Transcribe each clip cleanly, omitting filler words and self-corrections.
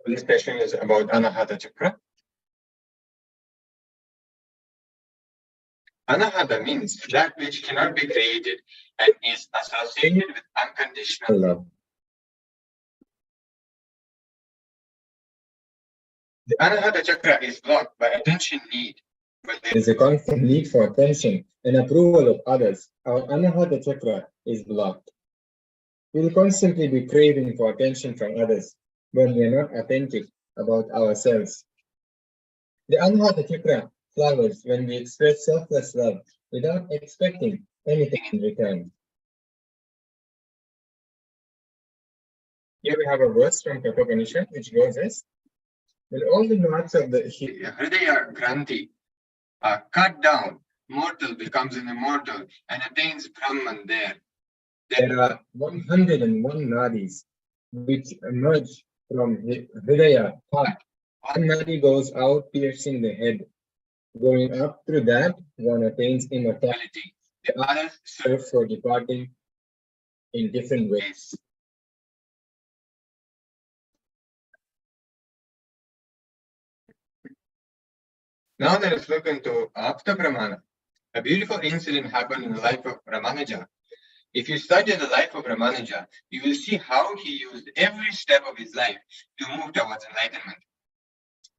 This question is about Anahata Chakra. Anahata means that which cannot be created and is associated with unconditional love. The Anahata Chakra is blocked by attention need. When there is a constant need for attention and approval of others, our Anahata Chakra is blocked. We will constantly be craving for attention from others when we are not authentic about ourselves. The Anahata Chakra flowers when we express selfless love without expecting anything in return. Here we have a verse from Kathopanishad which goes as, when all the knots of the Hridaya Granthi are cut down, mortal becomes an immortal and attains Brahman there. There are 101 nadis which emerge from Hridaya heart. One nadi goes out piercing the head. Going up through that, one attains immortality. The others serve for departing in different ways. Now let us look into Apta Pramana. A beautiful incident happened in the life of Ramanuja. If you study the life of Ramanuja, you will see how he used every step of his life to move towards enlightenment.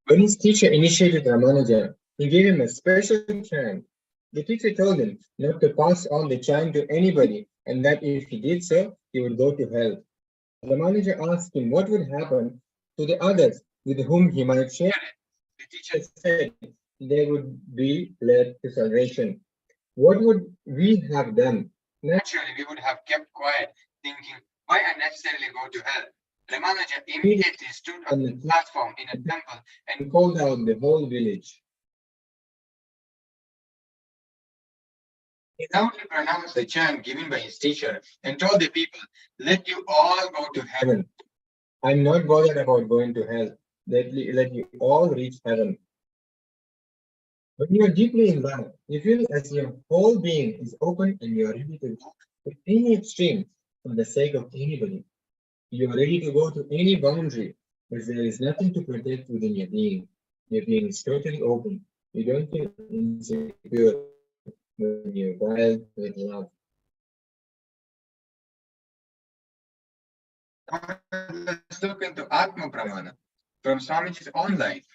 When his teacher initiated Ramanuja, he gave him a special chant. The teacher told him not to pass on the chant to anybody and that if he did so, he would go to hell. Ramanuja asked him what would happen to the others with whom he might share it. The teacher said they would be led to salvation. What would we have done? Naturally, we would have kept quiet, thinking, why unnecessarily go to hell? Ramanuja immediately stood on the platform in a temple and called out the whole village. He loudly pronounced the chant given by his teacher and told the people, let you all go to heaven. I'm not bothered about going to hell. Let you all reach heaven. When you are deeply in love, you feel as your whole being is open and you are ready to go to any extreme for the sake of anybody. You are ready to go to any boundary, but there is nothing to protect within your being. Your being is totally open. You don't feel insecure when you're wild with love. Let's look into Atma Pramana from Swamiji's own life.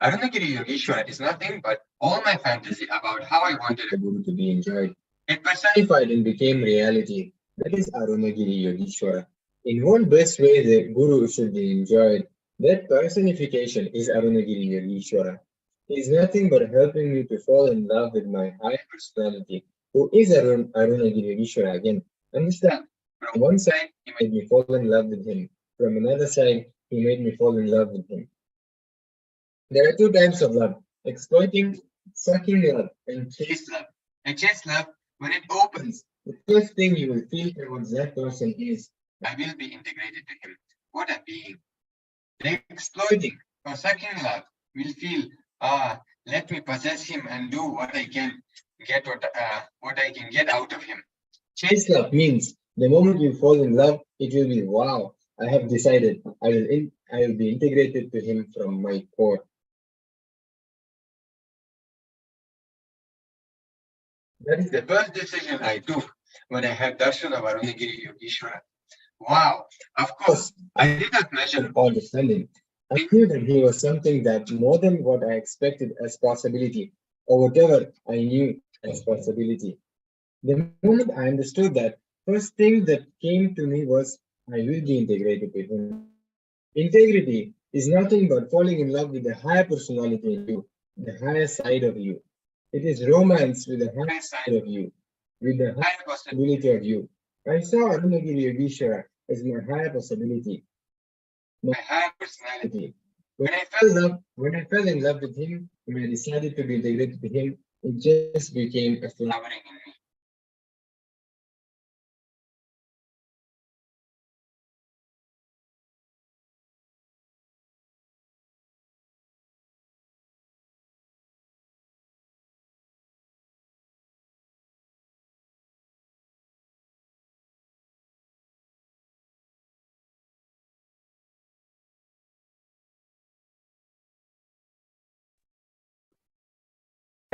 Arunagiri Yogeshwara is nothing but all my fantasy about how I wanted a guru to be enjoyed. It personified and became reality. That is Arunagiri Yogeshwara. In one best way the guru should be enjoyed, that personification is Arunagiri Yogeshwara. He is nothing but helping me to fall in love with my higher personality, who is Arunagiri Yogeshwara again. Understand? From one side, he made me fall in love with him. From another side, he made me fall in love with him. There are two types of love, exploiting, sucking love, and chase love. A chase love, when it opens, the first thing you will feel towards that person is, I will be integrated to him. What a being. The exploiting or sucking love will feel, let me possess him and do what I can get out of him. Chase love means the moment you fall in love, it will be, wow, I have decided I will be integrated to him from my core. That is the first decision I took when I had darshan of Arunagiri Yogeshwara. Wow! Of course, I did not measure or defend him. I knew that he was something that more than what I expected as possibility, or whatever I knew as possibility. The moment I understood that, first thing that came to me was, I will be integrated with him. Integrity is nothing but falling in love with the higher personality in you, the higher side of you. It is romance with the higher side of you, with the higher possibility of you. I saw Arunagiri Yogeshwara as my higher possibility, my higher personality. When I fell in love with him, when I decided to be integrated to him, it just became a flowering in me.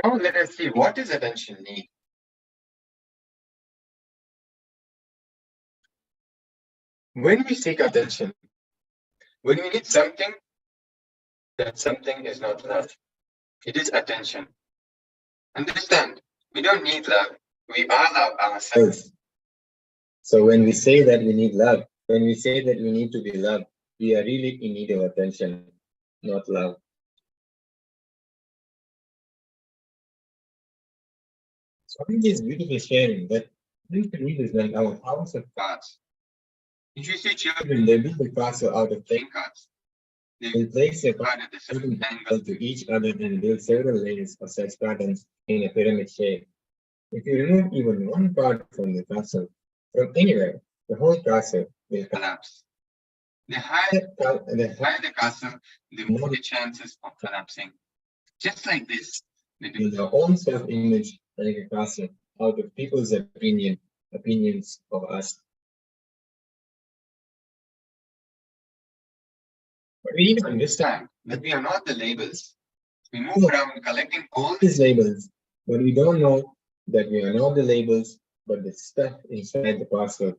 Now let us see what is attention need. When we seek attention, when we need something, that something is not love. It is attention. Understand, we don't need love. We are love ourselves. So when we say that we need love, when we say that we need to be loved, we are really in need of attention, not love. Swamiji is beautifully sharing that belief is like our house of cards. If you see children, they build the castle out of playing cards. They will place a card at a certain angle to each other and build several layers of such patterns in a pyramid shape. If you remove even one part from the castle, from anywhere, the whole castle will collapse. The higher the castle, the more the chances of collapsing. Just like this, we build our own self-image like a castle out of people's opinions of us. But we need to understand that we are not the labels. We move around collecting all these labels, but we don't know that we are not the labels, but the stuff inside the parcel.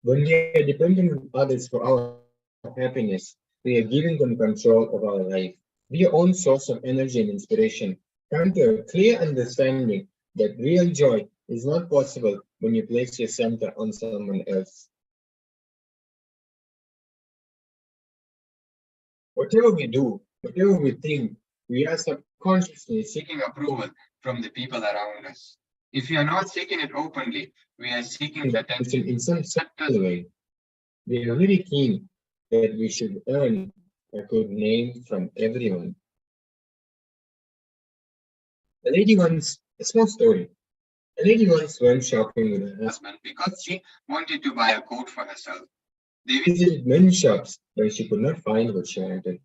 When we are dependent on others for our happiness, we are giving them control of our life. Be your own source of energy and inspiration. Come to a clear understanding that real joy is not possible when you place your center on someone else. Whatever we do, whatever we think, we are subconsciously seeking approval from the people around us. If we are not seeking it openly, we are seeking the attention in some subtle way. We are very keen that we should earn a good name from everyone. A small story. A lady once went shopping with her husband because she wanted to buy a coat for herself. They visited many shops, but she could not find what she wanted.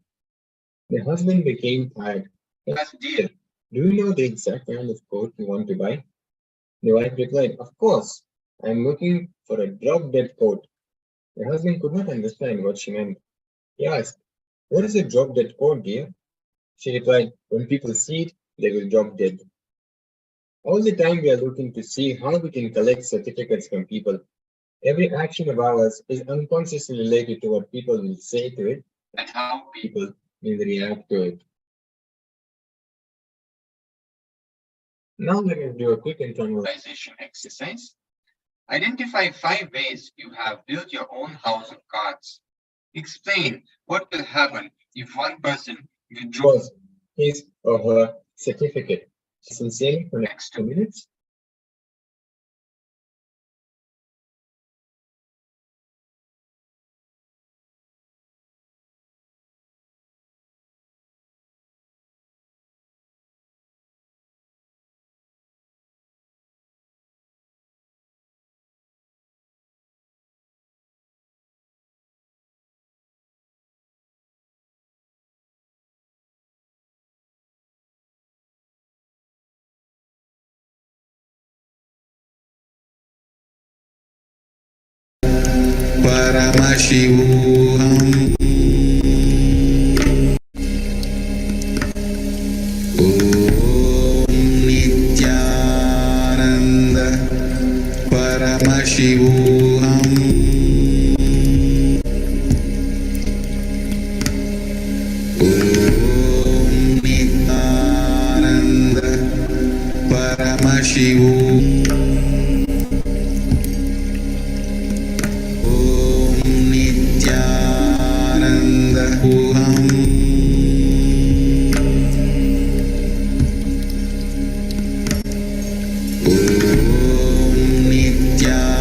The husband became tired. He asked, "Dear, do you know the exact kind of coat you want to buy?" The wife replied, "Of course, I am looking for a drop-dead coat." The husband could not understand what she meant. He asked, "What is a drop-dead coat, dear?" She replied, "When people see it, they will drop dead." All the time we are looking to see how we can collect certificates from people. Every action of ours is unconsciously related to what people will say to it and how people will react to it. Now let us do a quick internalization exercise. Identify 5 ways you have built your own house of cards. Explain what will happen if one person withdraws his or her certificate. Sincerely for the next 2 minutes. Paramashivoham Om Nithyananda Paramashivoham Om Nithyananda Paramashivoham Nithyananda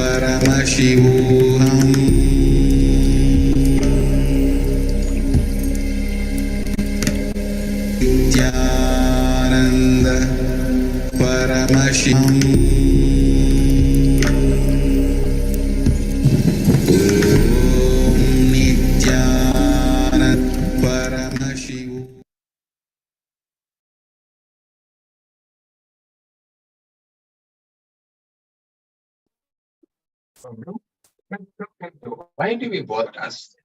Paramashivoham Nithyananda Paramashivam Why do we bother us?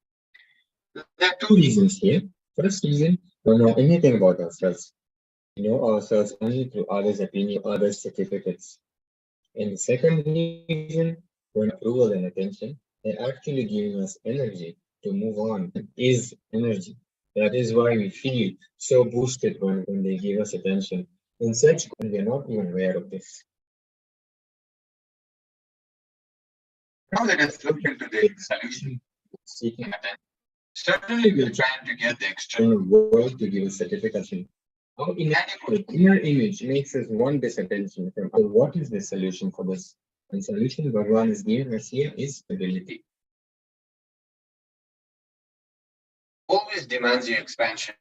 There are 2 reasons here. First reason, we don't know anything about ourselves. We know ourselves only through others' opinion, others' certificates. In the second reason, when approval and attention, they're actually giving us energy to move on. Is energy. That is why we feel so boosted when they give us attention. In such, we are not even aware of this. Now let us look into the solution seeking attention. Certainly, we're trying to get the external World to give us certification. Our inadequate inner image makes us want this attention from others. What is the solution for this? And solution Bhagwan is giving us here is stability. always demands your expansion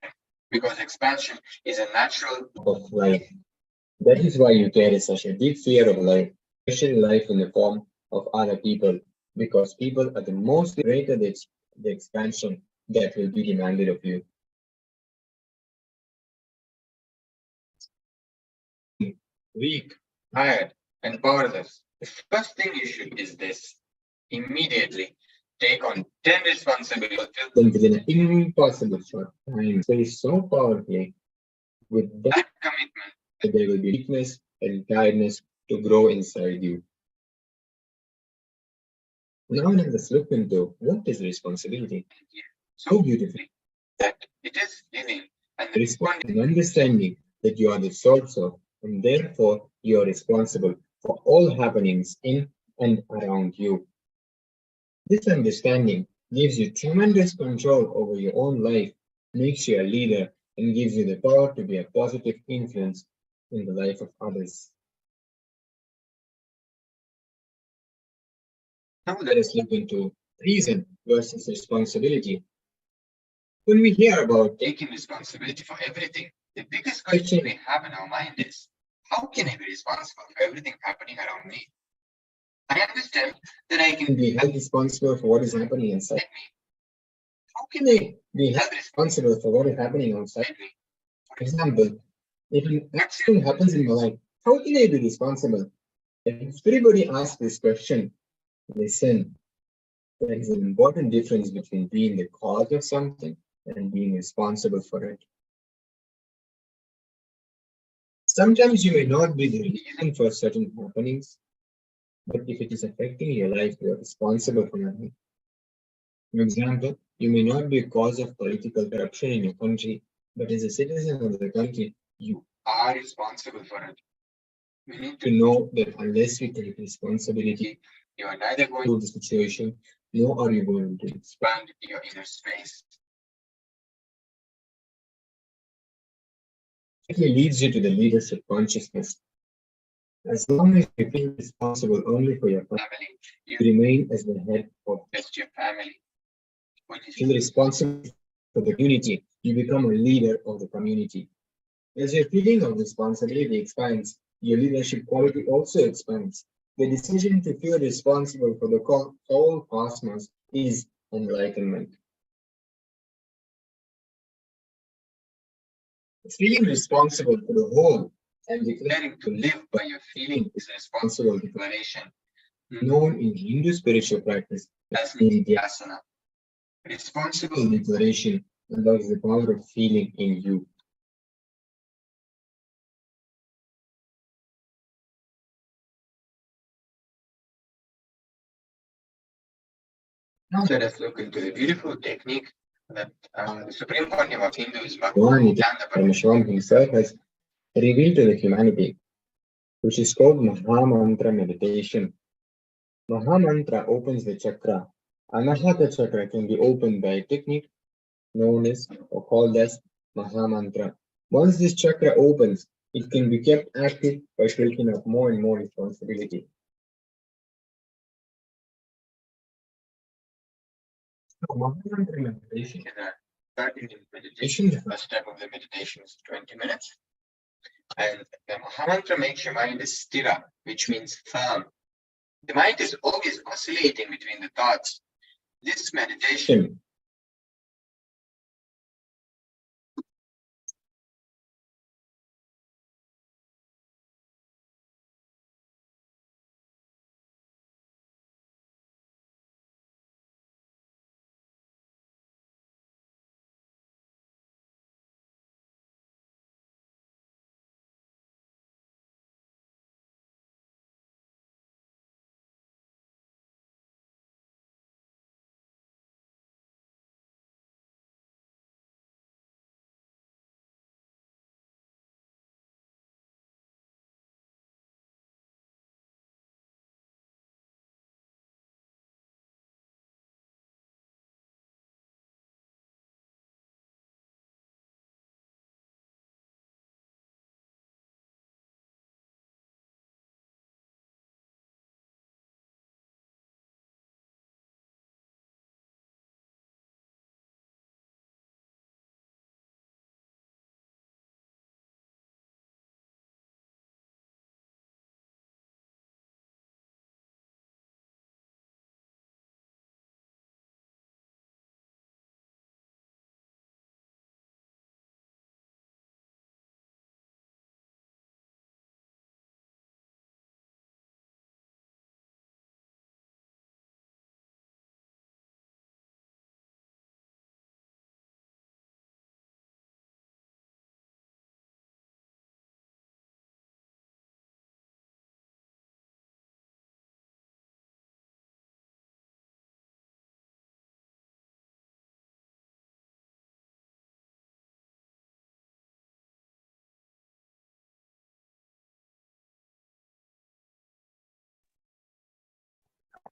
because expansion is a natural Of life. That is why you carry such a deep fear of life, especially life in the form of other people, because people are the most greater the expansion that will be demanded of you. weak, tired, and powerless. The first thing you should is this. Immediately take on 10 responsibilities. Then within an impossible short time, space so powerfully with that Commitment. there will be weakness and tiredness to grow inside you. Now let us look into what is responsibility. So beautifully That it is living and responding, understanding that you are the source of, and therefore you are responsible for all happenings in and around you. This understanding gives you tremendous control over your own life, makes you a leader, and gives you the power to be a positive influence in the life of others. Now let us look into reason versus responsibility. When we hear about taking responsibility for everything, the biggest question we have in our mind is, how can I be responsible for everything happening around me? I understand that I can be held responsible for what is happening inside me. How can I be held responsible for what is happening outside me? For example, if an accident happens in my life, how can I be responsible? If everybody asks this question, listen, there is an important difference between being the cause of something and being responsible for it. Sometimes you may not be the reason for certain happenings, but if it is affecting your life, you are responsible for it. For example, you may not be a cause of political corruption in your country, but as a citizen of the country, you are responsible for it. We need to know that unless we take responsibility, you are neither going to the situation, nor are you going to expand your inner space. It leads you to the leadership consciousness. As long as you feel responsible only for your family, you remain as the head of just your family. When you feel responsible for the community, you become a leader of the community. As your feeling of responsibility expands, your leadership quality also expands. The decision to feel responsible for the whole cosmos is enlightenment. Feeling responsible for the whole and declaring to live by your feeling is a responsible declaration, known in Hindu spiritual practice as Nithyananda. Responsible declaration allows the power of feeling in you. Now let us look into the beautiful technique that the Supreme Content of Hindus, Paramashivam himself has revealed to the humanity, which is called Mahamantra meditation. Mahamantra opens the chakra. Anahata chakra can be opened by a technique known as or called as Mahamantra. Once this chakra opens, it can be kept active by taking up more and more responsibility. So Mahamantra meditation is a 30-minute meditation. The first step of the meditation is 20 minutes. And the Mahamantra makes your mind stira, which means firm. The mind is always oscillating between the thoughts. This meditation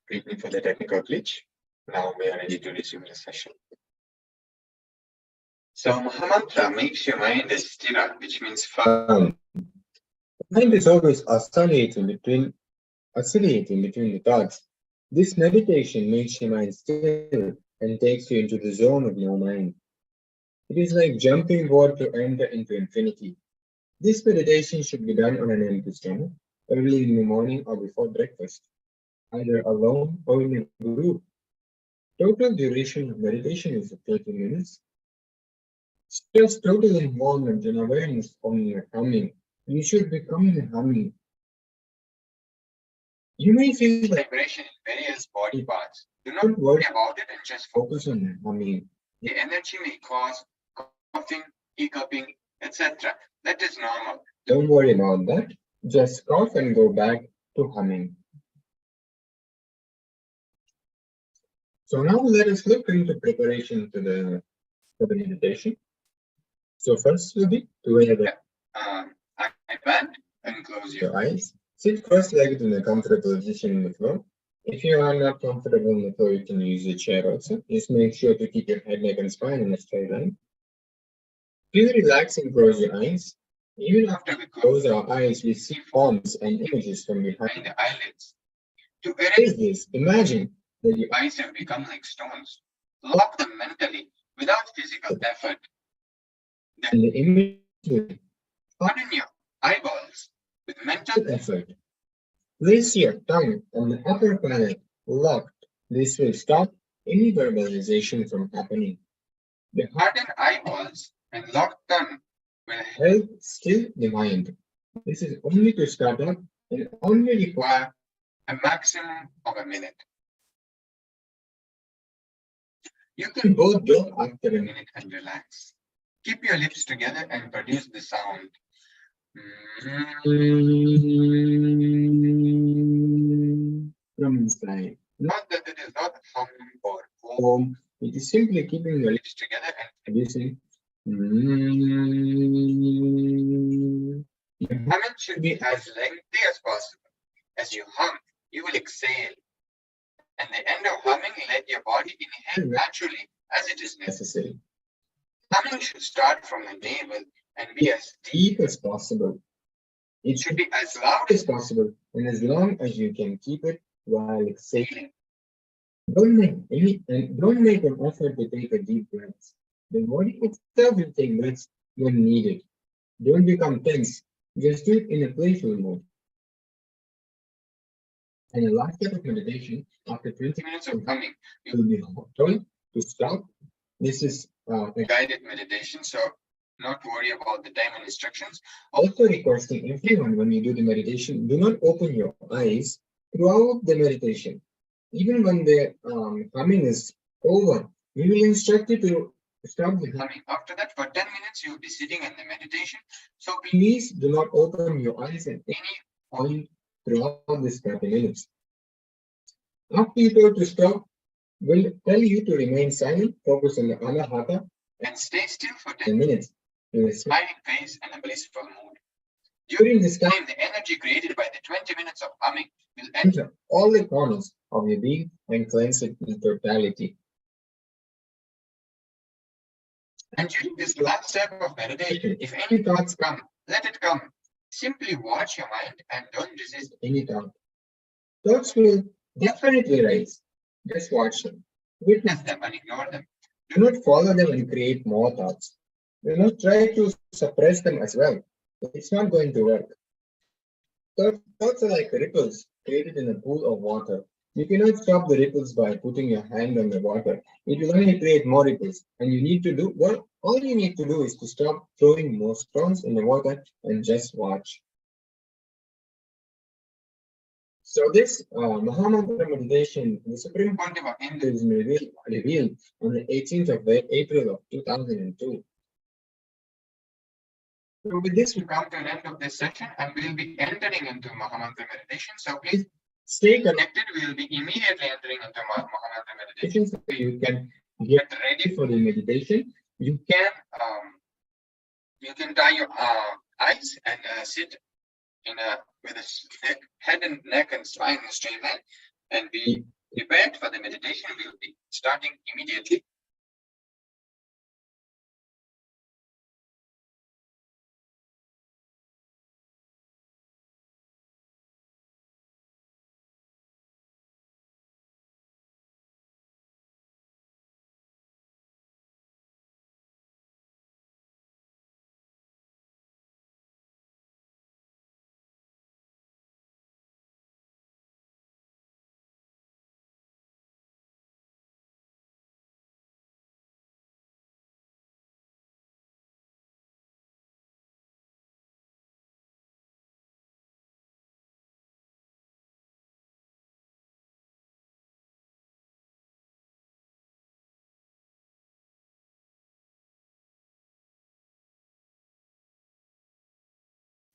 Forgive me for the technical glitch. Now we are ready to resume the session. So Mahamantra makes your mind as stira, which means firm. Mind is always oscillating between the thoughts. This meditation makes your mind still and takes you into the zone of no mind. It is like jumping board to enter into infinity. This meditation should be done on an empty stomach, early in the morning or before breakfast, either alone or in a group. Total duration of meditation is 30 minutes. Stress total involvement and awareness on your humming. You should become the humming. You may feel Vibration in various body parts. Do not worry about it and just focus on the humming. The energy may cause coughing, hiccuping, etc. That is normal. Don't worry about that. Just cough and go back to humming. So now let us look into preparation for the meditation. So first will be to wear the iPad and close your eyes. Sit cross-legged in a comfortable position on the floor. If you are not comfortable on the floor, you can use a chair also. Just make sure to keep your head, neck, and spine in a straight line. Feel relaxed and close your eyes. Even after we close our eyes, we see forms and images from behind the eyelids. To erase this, imagine that your eyes have become like stones. Lock them mentally without physical effort. Then the image will harden your eyeballs with mental effort. Place your tongue on the upper palate locked. This will stop any verbalization from happening. The hardened eyeballs and locked tongue will help still the mind. This is only to start up and only require a maximum of a minute. You can both do after a minute and relax. Keep your lips together and produce the sound. From inside. Not that it is not hum or home. It is simply keeping your lips together and producing. Your humming should be as lengthy as possible. As you hum, you will exhale. At the end of humming, let your body inhale naturally as it is necessary. Humming should start from the navel and be as deep as possible. It should be as loud as possible and as long as you can keep it while exhaling. Don't make an effort to take a deep breath. The body itself will take breaths when needed. Don't become tense. Just do it in a playful mode. And the last step of meditation, after 20 minutes of humming, you will be told to stop. This is a guided meditation, so not worry about the time and instructions. Also requesting everyone when you do the meditation, do not open your eyes throughout the meditation. Even when the humming is over, we will instruct you to stop the humming. After that, for 10 minutes, you will be sitting in the meditation. So please do not open your eyes at any point throughout this 30 minutes. After you go to stop, we'll tell you to remain silent, focus on the anahata, and stay still for 10 minutes in a smiling face and a blissful mood. During this time, the energy created by the 20 minutes of humming will enter all the corners of your being and cleanse it in totality. And during this last step of meditation, if any thoughts come, let it come. Simply watch your mind and don't resist any thought. Thoughts will definitely rise. Just watch them, witness them and ignore them. Do not follow them and create more thoughts. Do not try to suppress them as well. It's not going to work. Thoughts are like ripples created in a pool of water. You cannot stop the ripples by putting your hand on the water. It will only create more ripples. And you need to do all you need to do is to stop throwing more stones in the water and just watch. So this Mahamantra meditation, the Supreme Pontiff of Hinduism revealed on the 18th of April of 2002. So with this, we come to an end of this session and we'll be entering into Mahamantra meditation. So please stay connected. We will be immediately entering into Mahamantra meditation. So you can get ready for the meditation. You can tie your eyes and sit with a head and neck and spine in a straight line and be Prepared for the meditation will be starting immediately.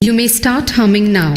You may start humming now.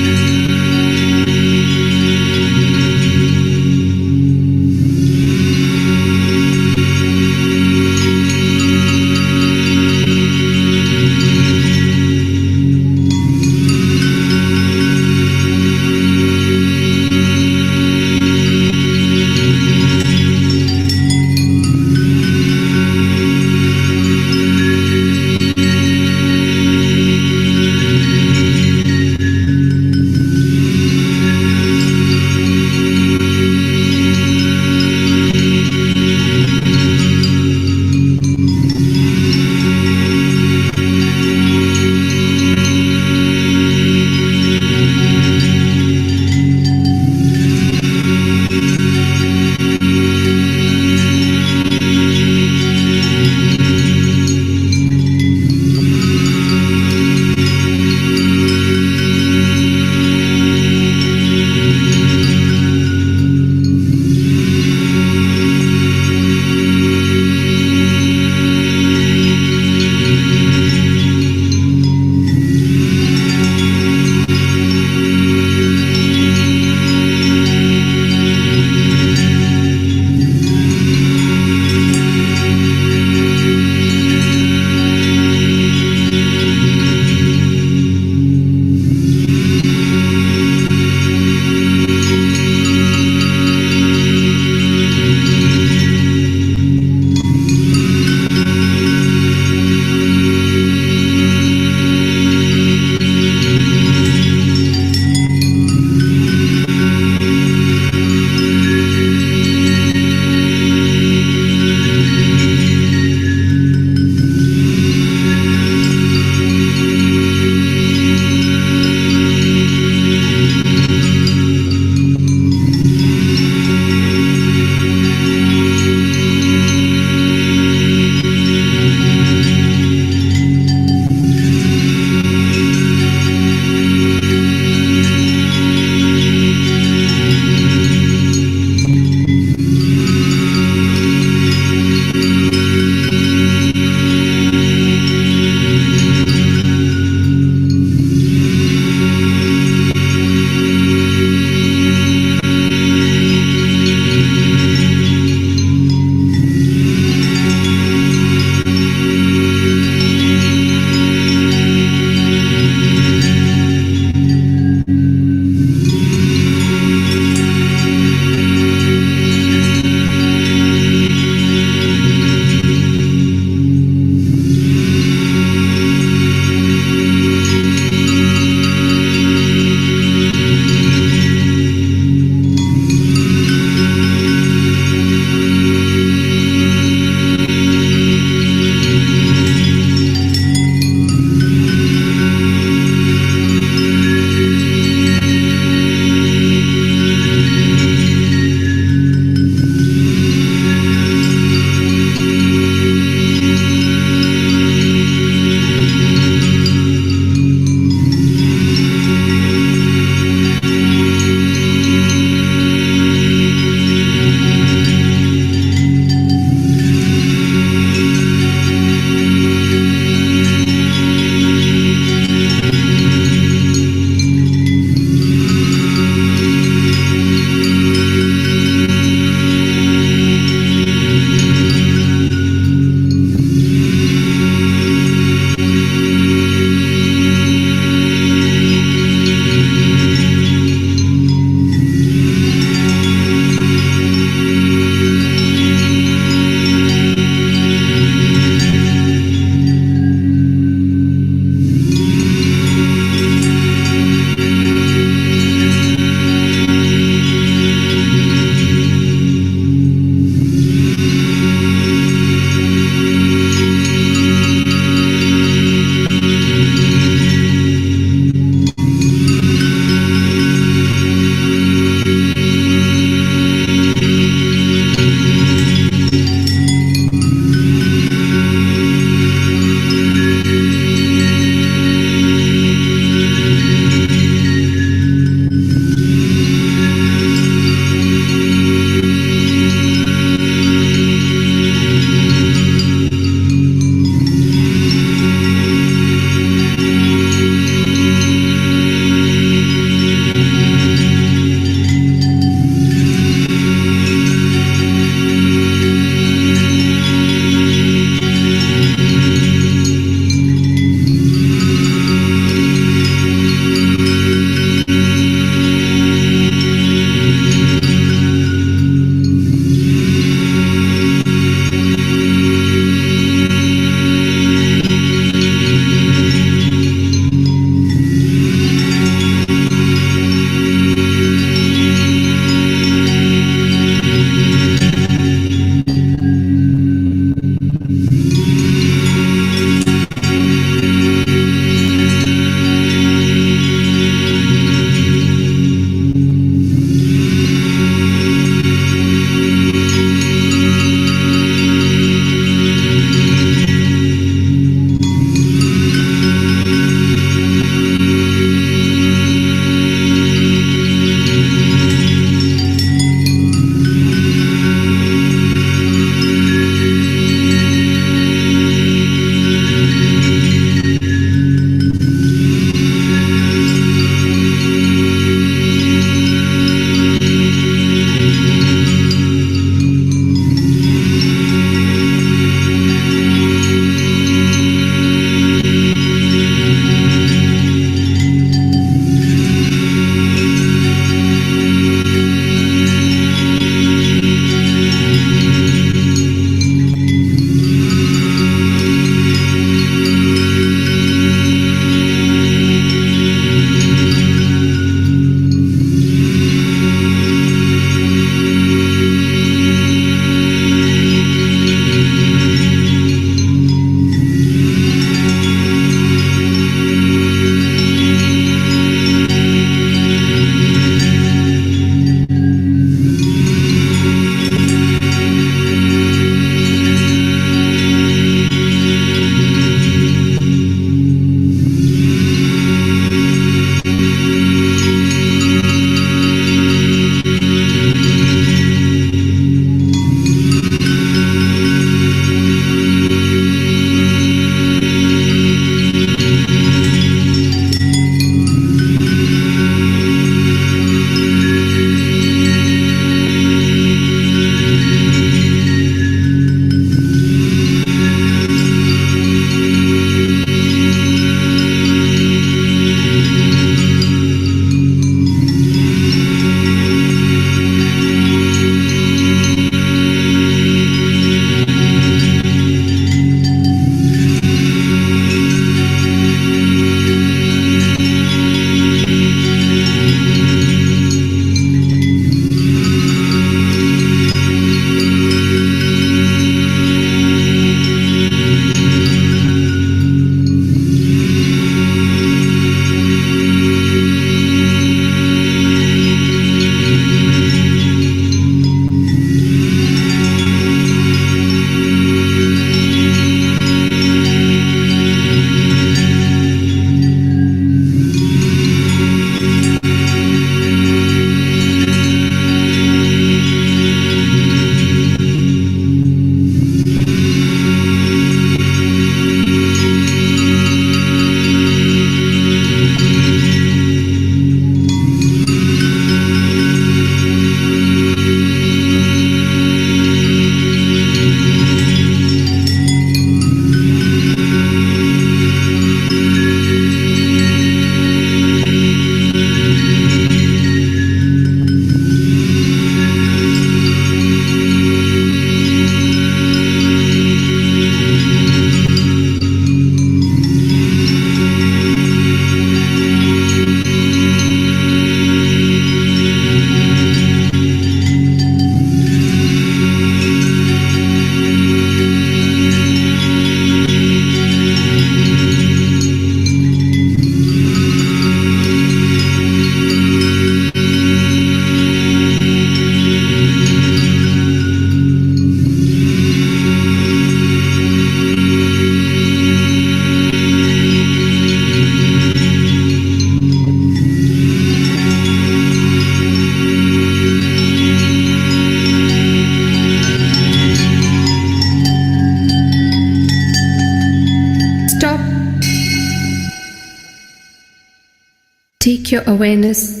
Take your awareness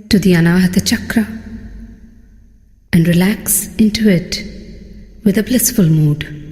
to the Anahata Chakra and relax into it with a blissful mood.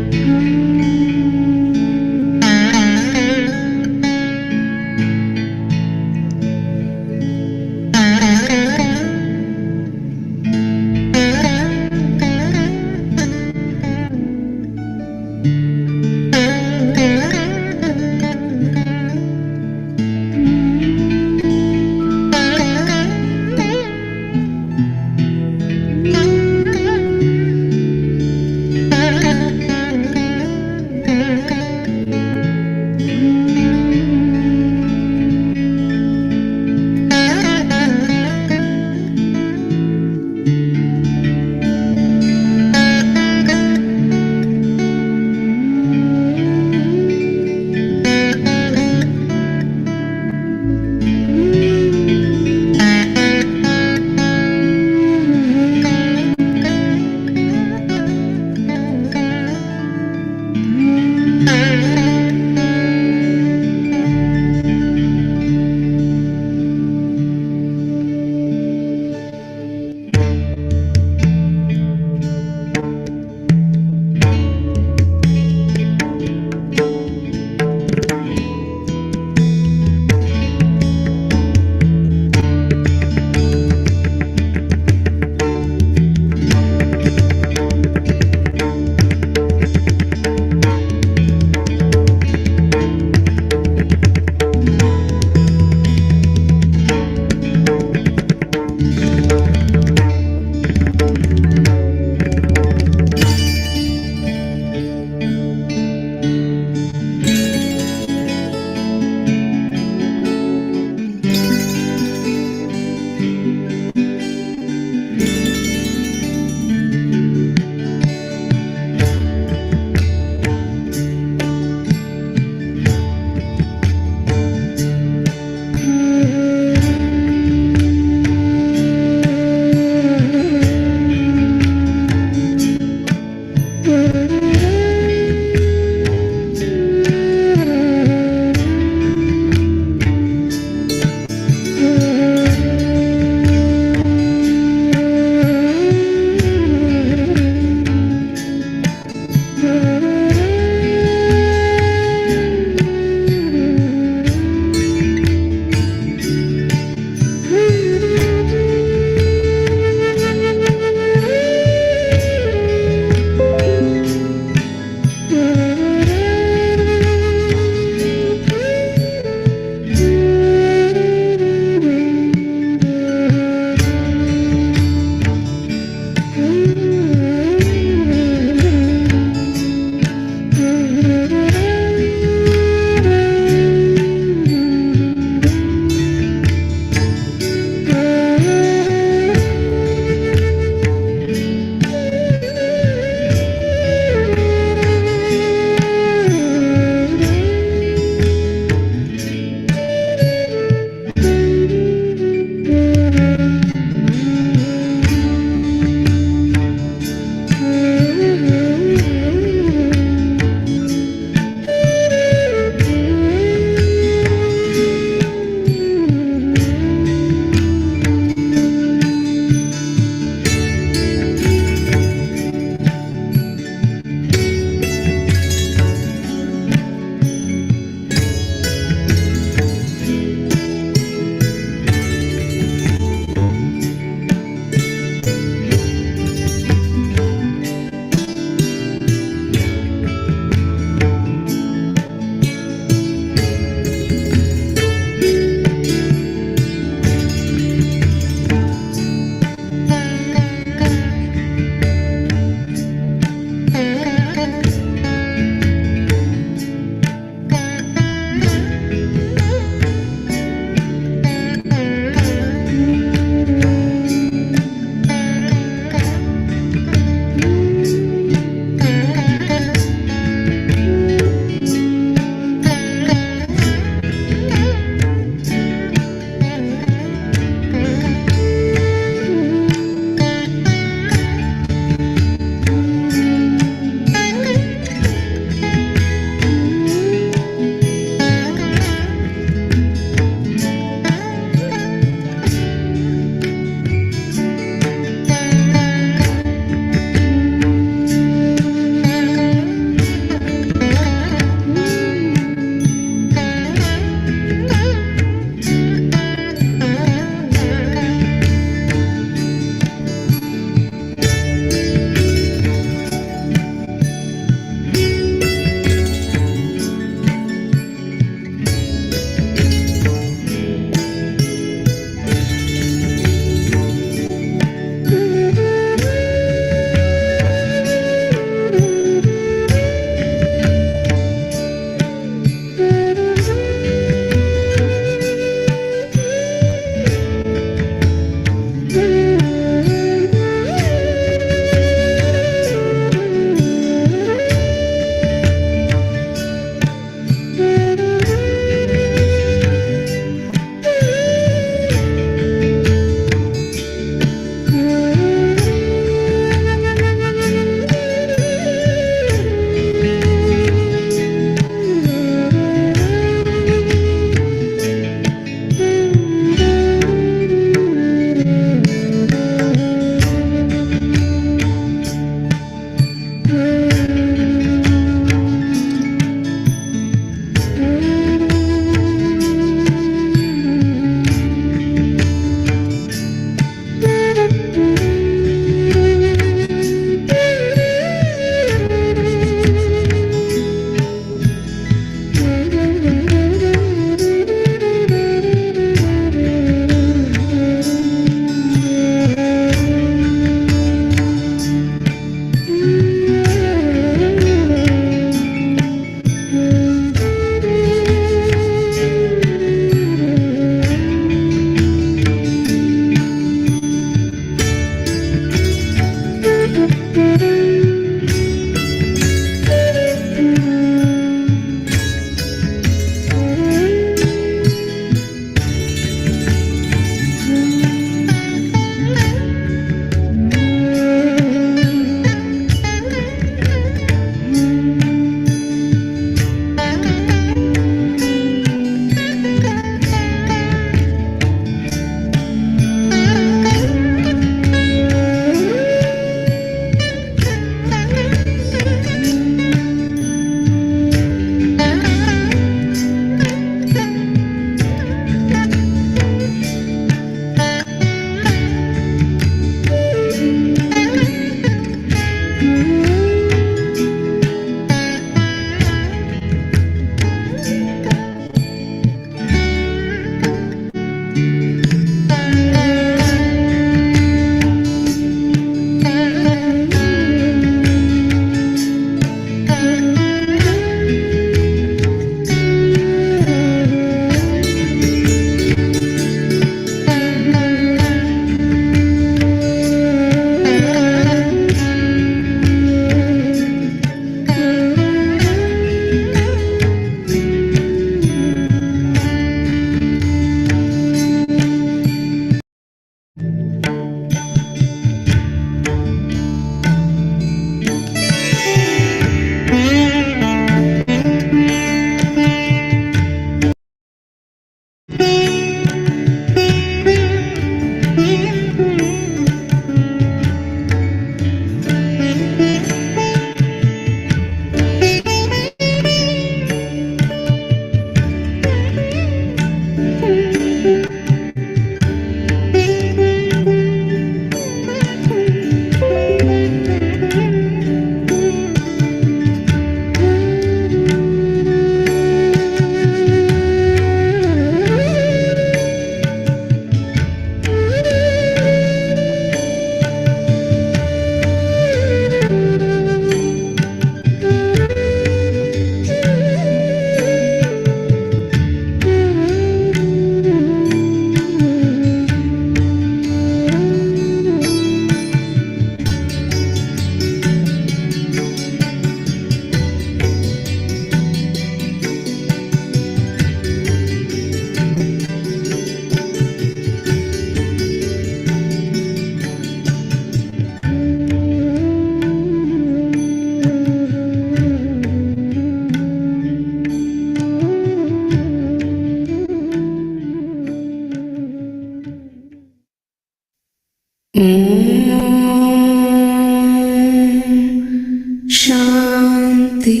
Shanti,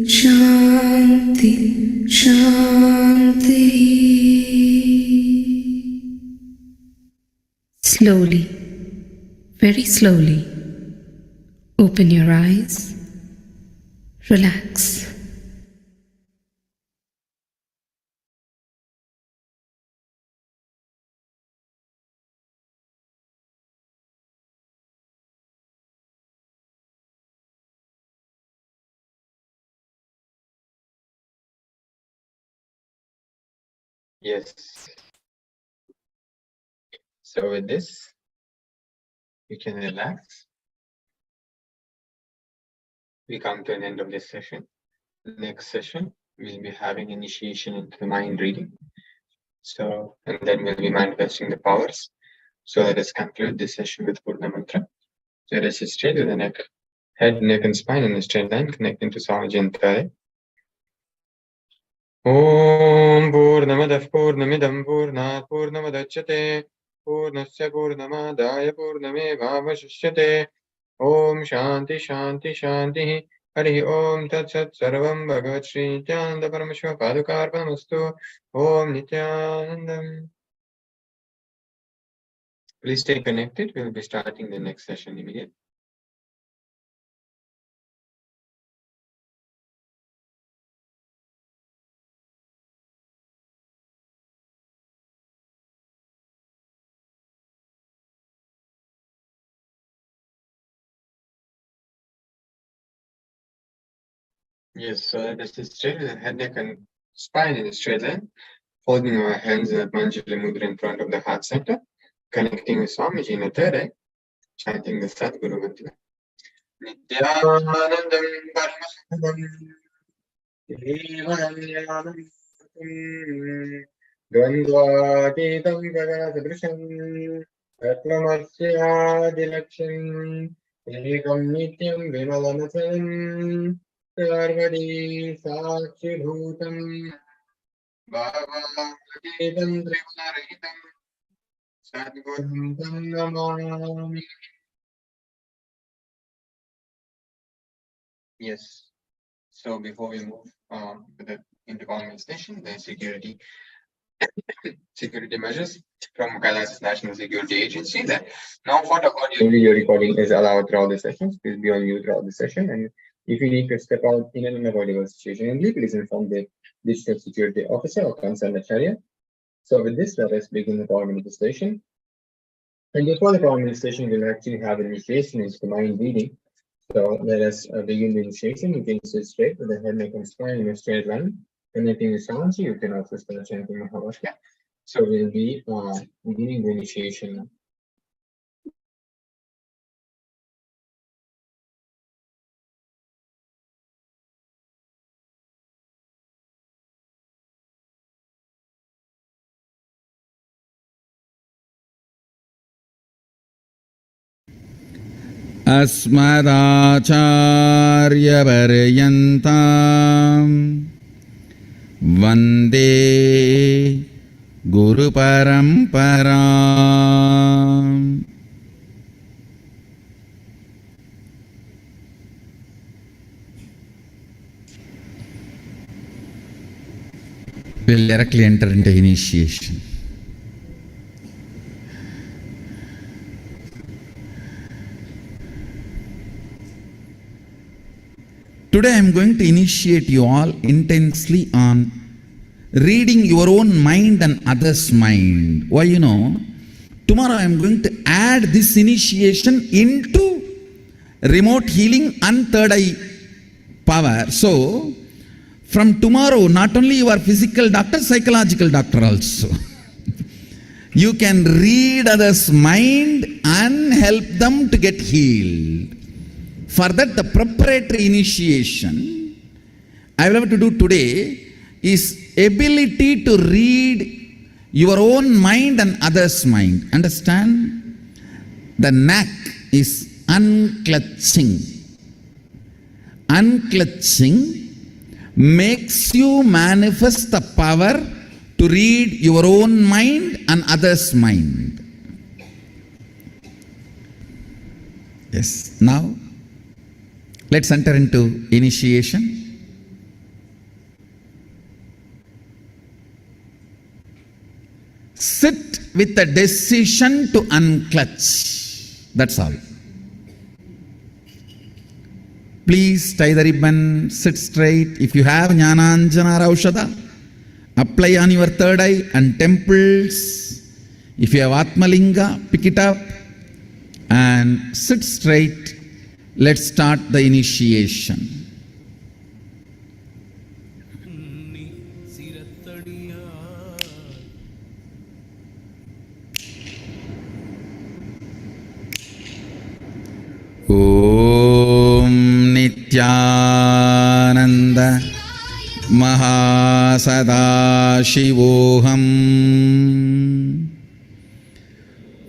Shanti, Shanti. Slowly, very slowly, open your eyes, relax. Yes. So with this, you can relax. We come to an end of this session. Next session, we'll be having initiation into the mind reading. So, and then we'll be manifesting the powers. So let us conclude this session with Purna Mantra. So let us sit straight with the neck, head, neck, and spine in a straight line, connecting to Swamiji and Thale. Om Purnamadah Purnamidam Purnat Purnamadachyate Purnasya Purnamadaya Purnamevavashishyate Om Shanti Shanti Shanti Hari Om Tat Sat Sarvam Bhagavat Shri Nithyananda Paramashivoham Padukarpanamastu Om Nithyanandam. Please stay connected. We'll be starting the next session immediately. Yes, so let us sit straight with the head, neck, and spine in a straight line, holding our hands in a Manjali Mudra in front of the heart center, connecting with Swamiji in the third eye, chanting the Sadguru Mantra. Nithyanandam Paramashivoham Level Dvandvatitam Gaganasadrisham Atmamasya Ekam Nityam Vimalanatam Sarvadi Sakshibhutam Bhavagadam Tripularahitam Sadgurum Tam Namami. Yes. So before we move into conversation, the security measures from KAILASA's National Security Agency that no photo, audio, video recording is allowed throughout the sessions. Please be on mute throughout the session, and if you need to step out in an unavoidable situation, please inform the digital security officer or concerned acharya. So with this, let us begin the power manifestation. And before the power manifestation, we'll actually have an initiation into the mind reading. So let us begin the initiation. You can sit straight with the head, neck, and spine in a straight line. Connecting with Swamiji, you can also start chanting Mahavashya. So we'll be beginning the initiation now. अस्मदाचार्यपर्यन्तां वन्दे गुरुपरम्पराम्. We'll directly enter into initiation. Today I am going to initiate you all intensely on reading your own mind and others' mind. Why, tomorrow I am going to add this initiation into remote healing and third eye power. So, from tomorrow, not only you are physical doctor, psychological doctor also. You can read others' mind and help them to get healed. For that, the preparatory initiation I will have to do today is ability to read your own mind and others' mind. Understand? The knack is unclutching. Unclutching makes you manifest the power to read your own mind and others' mind. Yes. Now, let's enter into initiation. Sit with a decision to unclutch. That's all. Please tie the ribbon, sit straight. If you have Jnananjana Raushada, apply on your third eye and temples. If you have Atmalinga, pick it up and sit straight. Let's start the initiation. Om Nithyananda Mahasadaशिवोहम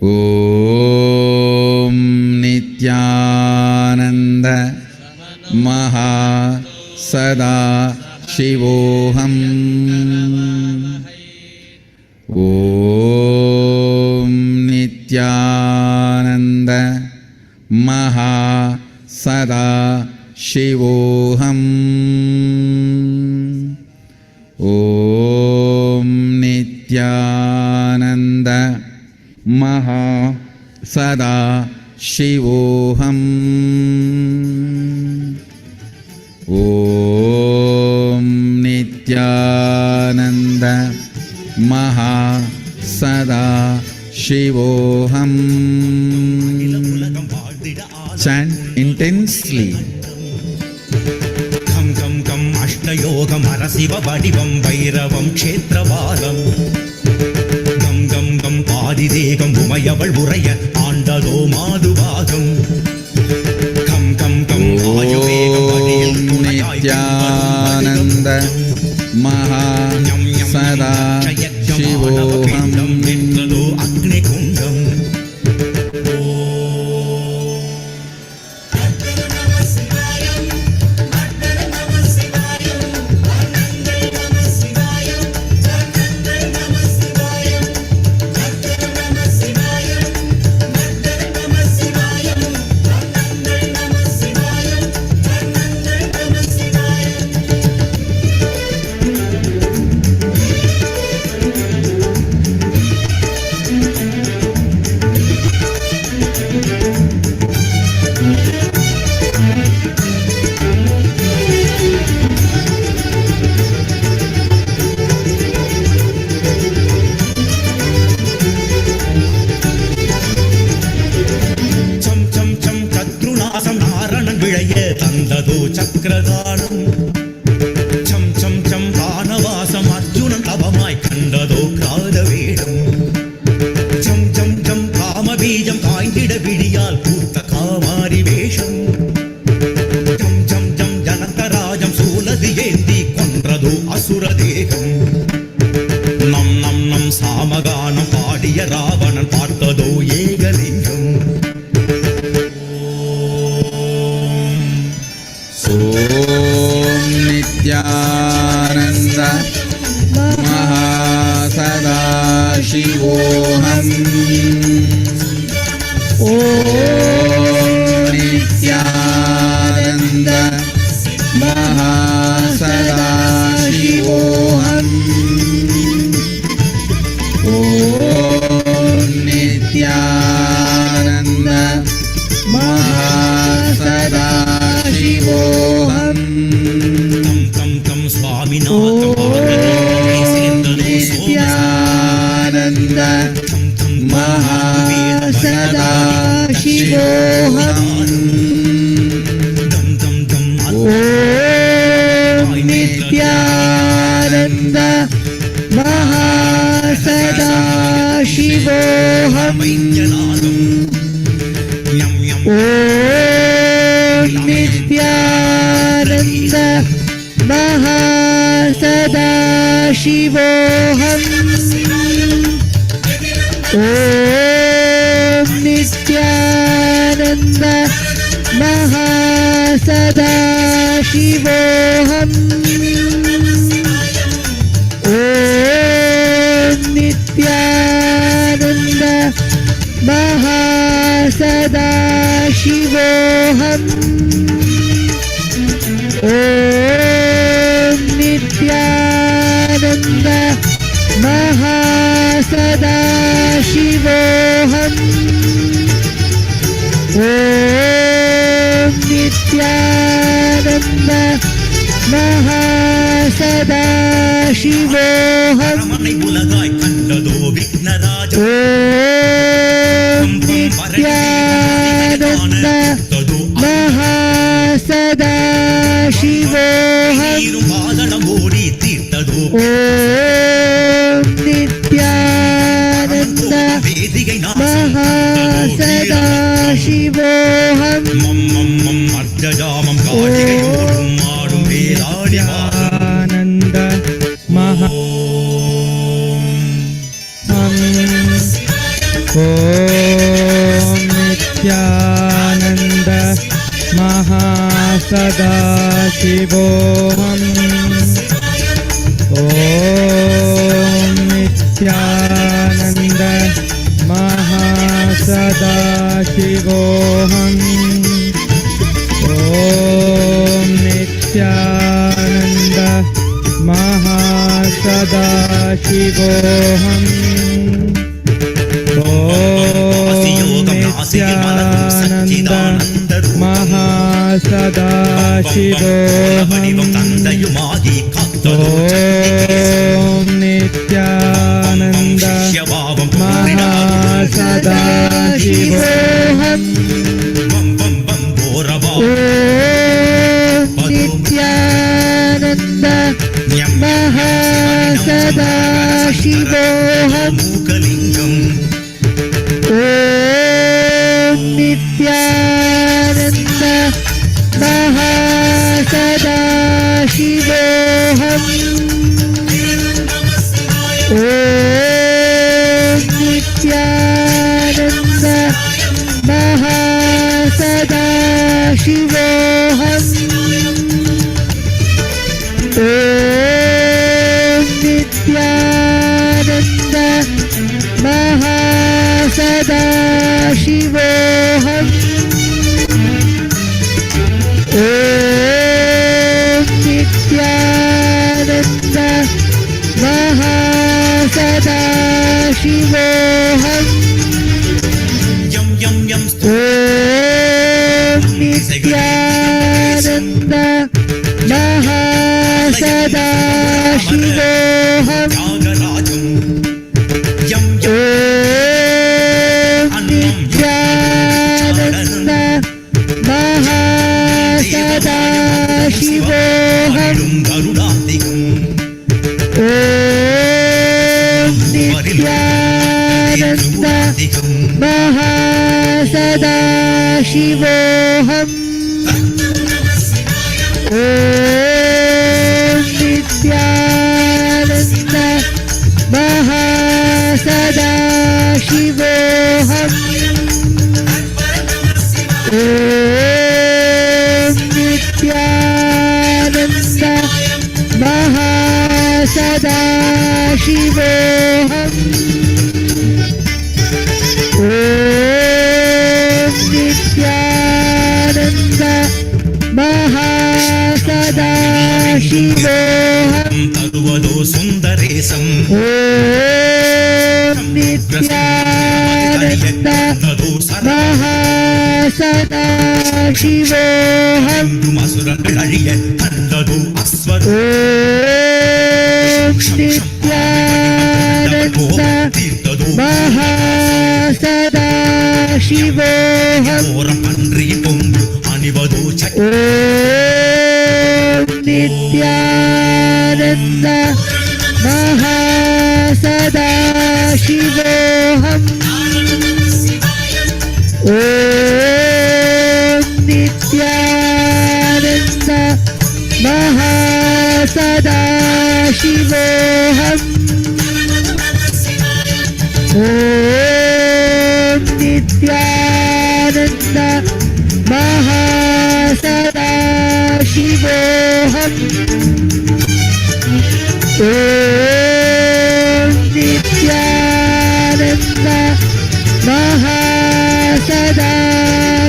Om Nithyananda Mahasadaशिवोहम Om Nithyananda Mahasadaशिवोहम Om Nithyananda Mahasadaशिवोहम Om Nithyananda Mahasadaशिवोहम. Chant intensely. Kam kam kam ashtayogam harasiva vadivam vairavam kshetravalam gam gam gam padidegam umayaval uraya aandado maduvagam kam kam kam ayuvegam vadiyam Nithyananda Mahasadaशिवोहam nitrado agni kundam. தந்ததோ சக்கரதானம் சம் சம் சம் வானவாசம் அர்ஜுனன் தவமாய் கண்டதோ கிராதவேடம் சம் சம் சம் காமபீஜம் காய்ந்திட விழியால் பூத்த காமாரி வேஷம் சம் சம் சம் ஜனகராஜம் சூலது ஏந்தி கொன்றதோ அசுரதேகம் நம் நம் நம் சாமகானம் பாடிய Ravanan பார்த்ததோ ஏகலிங்கம். Om Nithyananda Mahasadaशिवोहam Om Nithyananda Mahasadaशिवोहam Om Nithyananda Mahasadaशिवोहam tam tam swaminatha Nithyananda Mahasadaशिवोहam tam tam tam Om Nithyananda Mahasadaशिवोहam Om Nithyananda Mahasadaशिवोहam Om Nithyananda Mahasadaशिवोहam Om Nithyananda Mahasadaशिवोहam Om Nithyananda Mahasadaशिवोऽहम् Om Nithyananda Mahasadaशिवोऽहम् பரமனை உலகாய் கண்டதோ விக்னராஜம் Om Nithyananda Mahasadaशिवोऽहम् நீரும் வாதனம் ஓடி தீர்த்ததோ Om Nithyananda வேதிகை Mahasadaशिवोऽहम् மம் அர்த்தஜாமம் காட்டிகையோடும் ஆடும் வேலாடி ஆனந்த மகா Om Nithyananda Mahasadaशिवोऽहम् Om Nithyananda Mahasadaशिवोऽहम् Om Nithyananda Mahasadaशिवोऽहम् Mahasadaशिवोऽहम् தந்தையுமாகி Om Nithyananda Mahasadaशिवोऽहम् Om Nithyananda Mahasadaशिवोऽहम् மூகலிங்கம் Om Nithyananda Mahasadaशिवोऽहम् Om Nithyananda Mahasadaशिवोऽहम् Om Nithyananda Mahasadaशिवोऽहम् Om Nithyananda Mahasadaशिवोऽहम् யம் யம் யம் Om Nithyananda Mahasadaशिवोऽहम् தியாகராஜம் யம் Om Nithyananda Mahasadaशिवोऽहम् கருடாந்திகம் Om Nithyananda Mahasadaशिवोऽहम् Om Nithyananda Mahasadaशिवोऽहम् Om Nithyananda Mahasadaशिवोऽहम् Om Nithyananda Mahasadaशिवोऽहम् தருவதோ சுந்தரேசம் Om Nithyananda Mahasadaशिवोऽहम् மசுரங்கள் அழிய கண்டதோ அஸ்வரோ Om Nithyananda தீர்த்ததோ Mahasadaशिवोऽहम् ஓரம் அன்றி பொங்கு அணிவதோ Om Nithyananda Mahasadaशिवोऽहम् Om Nithyananda Mahasadaशिवोऽहम् Om Nithyananda Mahasadaशिवोऽहम् Om Nithyananda Mahasadaशिवोऽहम्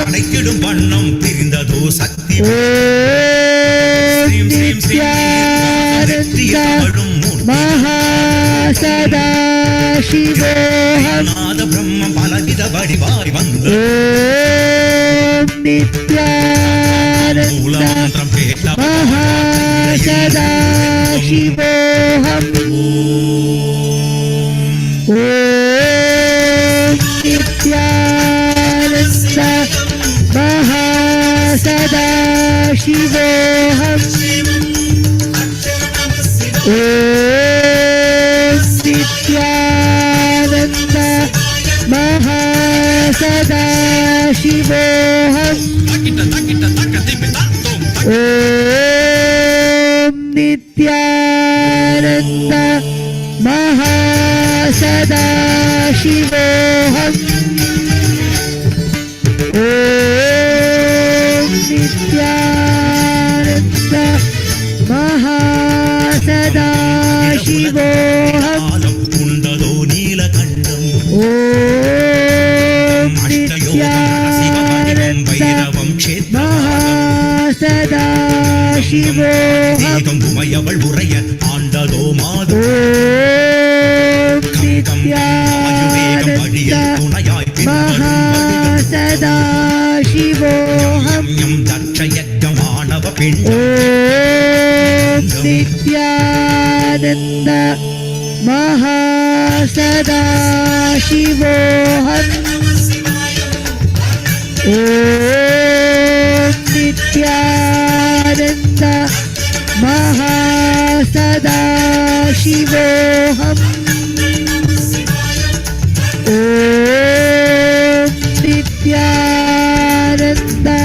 அடைக்கிடும் வண்ணம் பிரிந்ததோ சக்தி நாத பிரம்மம் பலவித வடிவாய் வந்த மூலமந்திரம் கேட்ட Paramashivoham Nithyananda Mahasadaशिवोहम Nithyananda Mahasadaशिवोहम Nithyananda Mahasadaशिवोहam உண்டதோ நீலகண்டம் பைரவம் Mahasadaशिवोहam உமையவள் உரைய ஆண்டதோ மாதோ Nithyananda துணையாய் Mahasadaशिवोहam தட்சயஜமானவ பெண் Nithyananda Mahasadaशिवोहam Nithyananda Mahasadaशिवोहam Nithyananda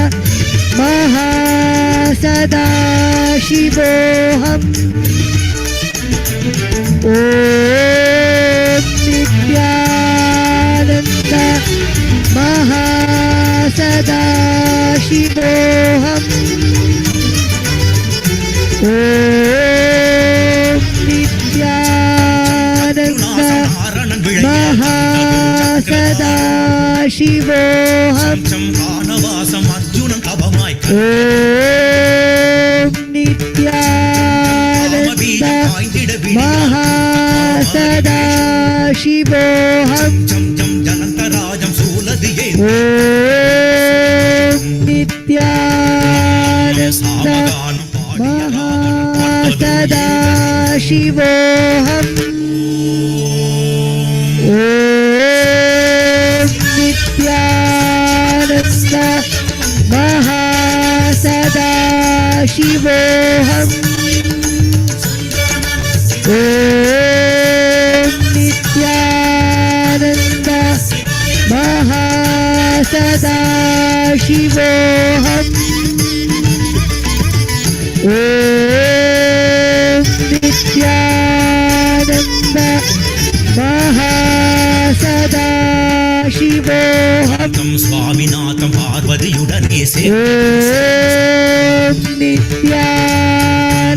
Mahasadaशिवोहam Nithyananda Mahasadaशिवोहam Nithyananda Mahasadaशिवोहam வானவாசம் Arjunan தவமாய் Nithyananda Mahasadaशिवोहam ஜனந்தராஜம் சூலதியே Nithyananda Mahasadaशिवोहam Nithyananda Mahasadaशिवोहam Nithyananda Mahasadaशिवोहam Nithyananda Mahasadaशिवोहam Swaminatham பார்வதியுடனே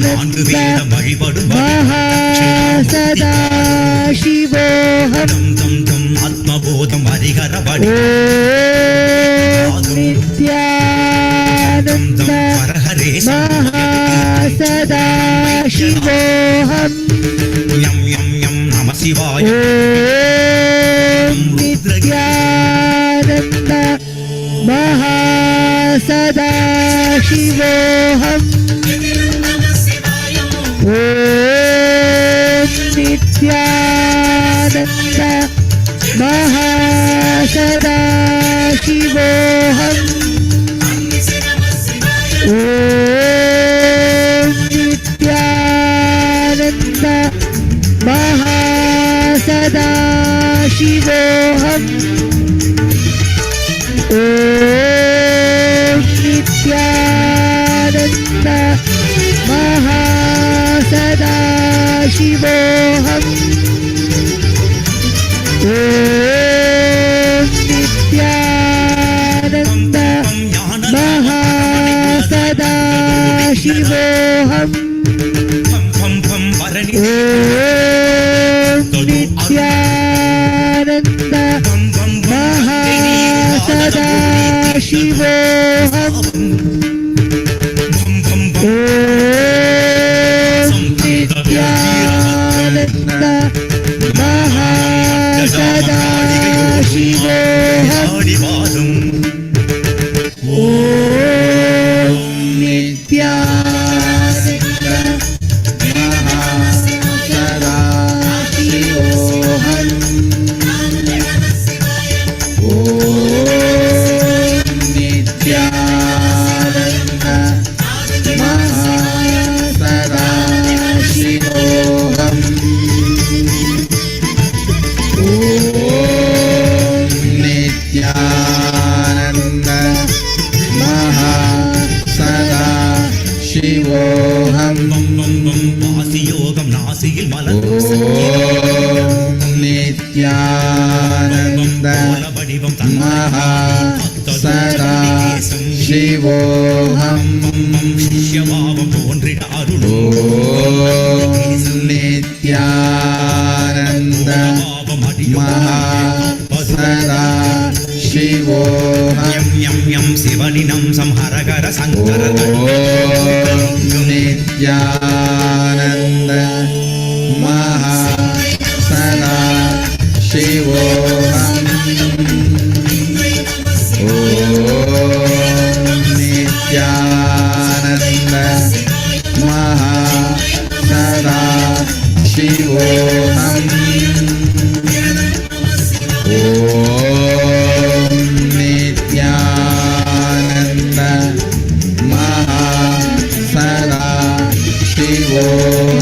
நான்கு Nithyananda வேதம் வழிபடும் Mahasadaशिवोहam ஆத்மபோதம் ஹரிஹரபடி Nithyananda ஹரஹரே Mahasadaशिवोहam யம் யம் யம் நம சிவாய Nithyananda Mahasadaशिवोहam Nithyananda Mahasadaशिवोहam Nithyananda Mahasadaशिवोहam Nithyananda Mahasadaशिवोहam Nithyananda Mahasadaशिवोham सदाशिवोऽहम् ॐ नित्यानन्द महासदाशिवोऽहम् ॐ नित्यानन्द महासदाशिवोऽहम् ॐ नित्यानन्द महासदाशिवोऽहम् नित्यानन्द महासदाशिवोऽहम् शिवनिनं संहरकर शङ्कर नित्यानन्द महासदाशिवोऽहम् ॐ नित्यानन्द महासदाशिवोऽहम् ॐ नित्यानन्द महासदाशिवोऽहम्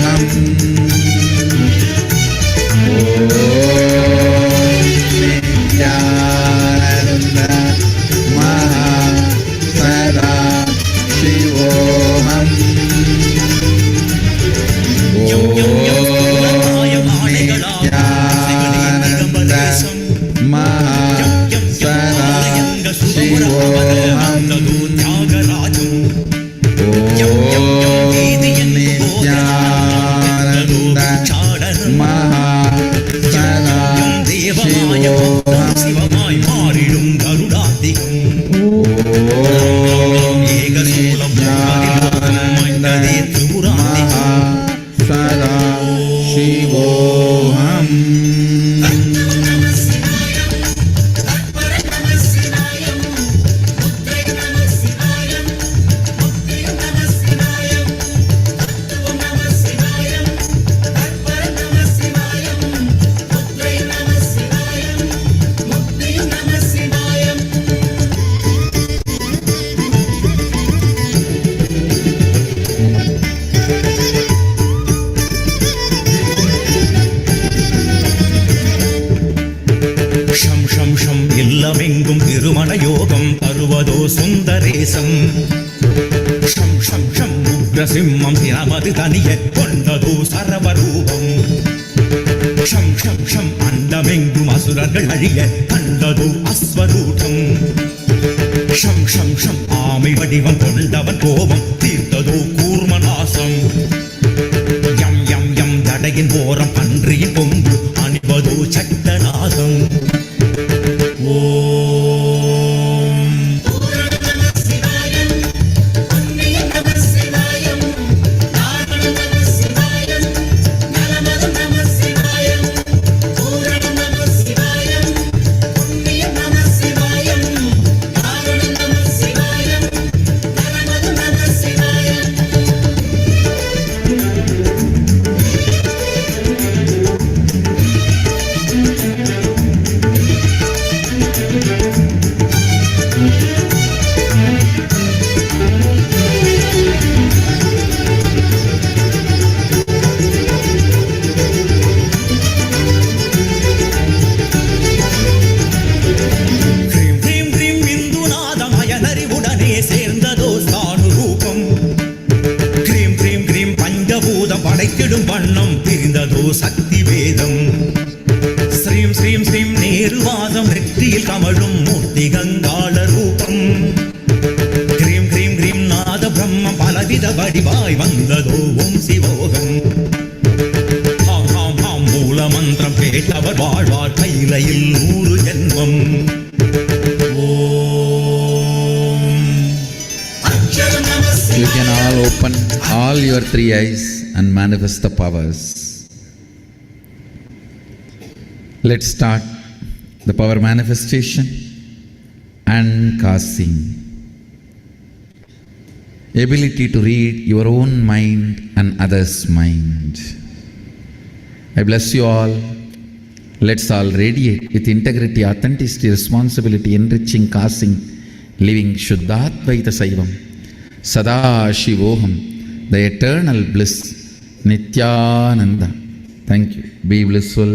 இல்லமெங்கும் திருமண யோகம் தருவதோ சுந்தரேசம் ஷம் ஷம் ஷம் உக்ரசிம்மம் தினமது தனிய கொண்டதோ சரவரூபம் ஷம் ஷம் ஷம் அண்டமெங்கும் அசுரர்கள் அழிய கண்டதோ அஸ்வரூபம் ஷம் ஷம் ஷம் ஆமை வடிவம் கொண்டவன் கோபம் தீர்த்ததோ கூர்மநாசம் யம் யம் யம் தடையின் ஓரம் அன்றியின் கொம்பு அணிவதோ சட்டநாதம் படைத்திடும் வண்ணம் பிரிந்ததோ சக்தி வேதம் ஸ்ரீம் ஸ்ரீம் ஸ்ரீம் நேருவாதம் நெற்றியில் கமழும் மூர்த்தி கங்காள ரூபம் கிரீம் கிரீம் கிரீம் நாத பிரம்மம் பலவித வடிவாய் வந்ததோ ஓம் சிவோகம். ஆம் ஆம் ஆம் மூல மந்திரம் கேட்டவர் வாழ்வார் கையிலையில் 100 ஜென்மம். You can all open all your 3 eyes and manifest the powers. Let's start the power manifestation and casting. Ability to read your own mind and others' mind. I bless you all. Let's all radiate with integrity, authenticity, responsibility, enriching, casting, living Shuddhatvaita Saivam. Sadashivoham, the eternal bliss, Nithyananda. Thank you. Be blissful.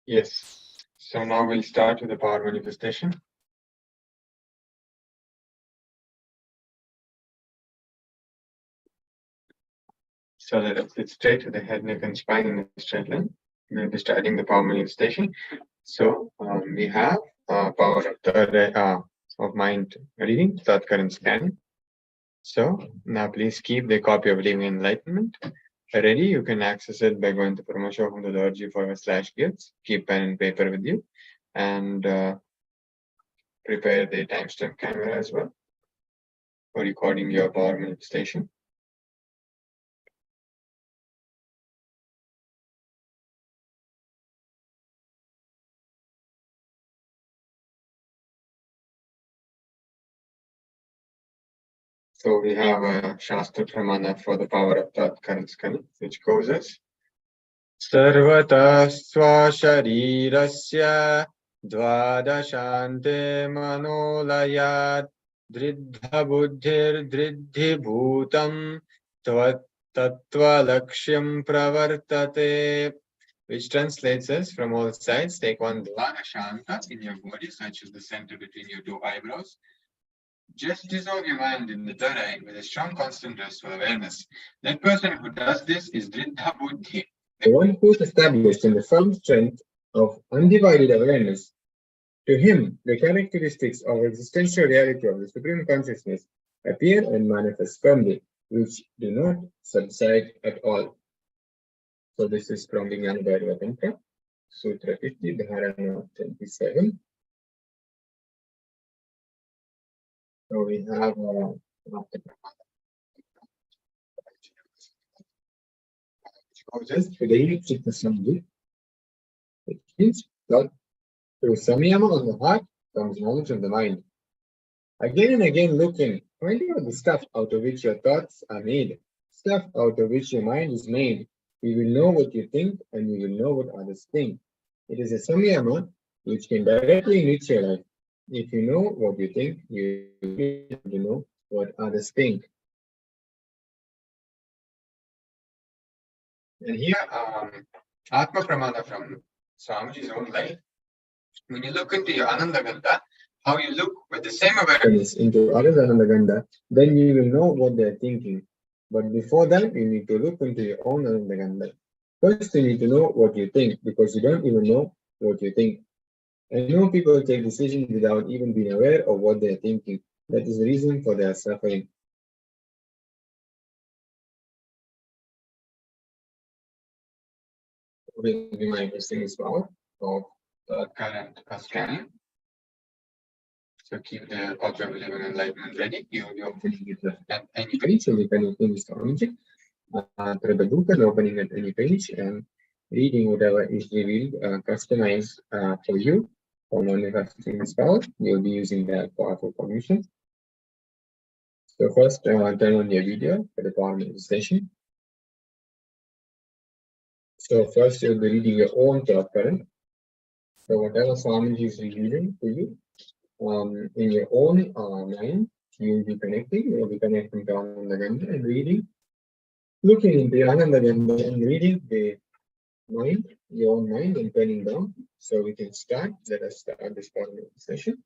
Yes. So now we'll start with the power manifestation. So let us sit straight with the head, neck, and spine in a straight line. We'll be starting the power manifestation. So we have power of third of mind reading, third current scanning. So now please keep the copy of Living Enlightenment ready. You can access it by going to Paramashivoham.org/gifts. Keep pen and paper with you, and prepare the timestamp camera as well for recording your power manifestation. So we have a Shastra Pramana for the power of third current scanning, which goes as Sarvata Swasharirasya Dvadashante Manolayat Dridha Buddhir Dridhi Bhutam Tattva Lakshyam Pravartate, which translates as from all sides, take one Dvadashanta in your body, such as the center between your two eyebrows. Just dissolve your mind in the third eye with a strong, constant, restful awareness. That person who does this is Dridha Buddhi, the one who is established in the firm strength of undivided awareness. To him, the characteristics of existential reality of the Supreme Consciousness appear and manifest firmly, which do not subside at all. So this is from the Jnana Tantra, Sutra 50, Dharana 27. So we have just to the heat sickness number, which means that through samyama on the heart comes knowledge of the mind. Again and again looking, find out the stuff out of which your thoughts are made, stuff out of which your mind is made. You will know what you think and you will know what others think. It is a samyama which can directly enrich your life. If you know what you think, you know what others think. And here, Atma Pramana from Swamiji's own life. When you look into your Ananda Gandha, how you look with the same awareness into others Ananda Gandha, then you will know what they are thinking. But before that, you need to look into your own Ananda Gandha. First, you need to know what you think, because you don't even know what you think. I know people take decisions without even being aware of what they are thinking. That is the reason for their suffering. Will be my interesting power of current scanning. So keep the copy of Living Enlightenment ready. You'll be opening it at any page, so we can open this object through the book and opening at any page and reading whatever is revealed, customized for you. For manifesting this power, you'll be using that powerful permission. So first, turn on your video for the power manifestation. So first, you'll be reading your own thought current. So whatever Swamiji is revealing to you, in your own mind, you'll be connecting. You'll be connecting to Ananda Gandha and reading, looking into Ananda Gandha and reading the mind, your own mind, and turning down. So we can start. Let us start this part of the session.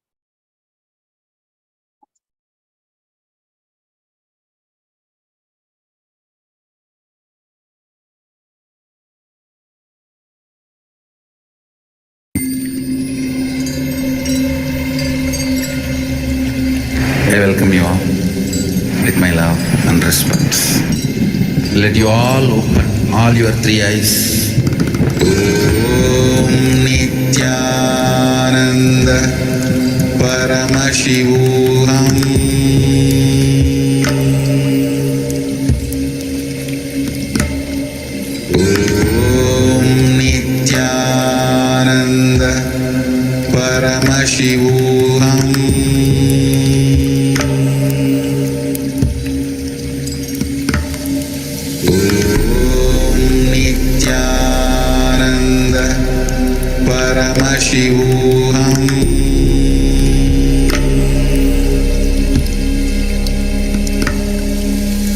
I welcome you all with my love and respect. Let you all open all your three eyes. Om Nithyananda Paramashivoham Om Nithyananda Paramashivoham Paramashivoham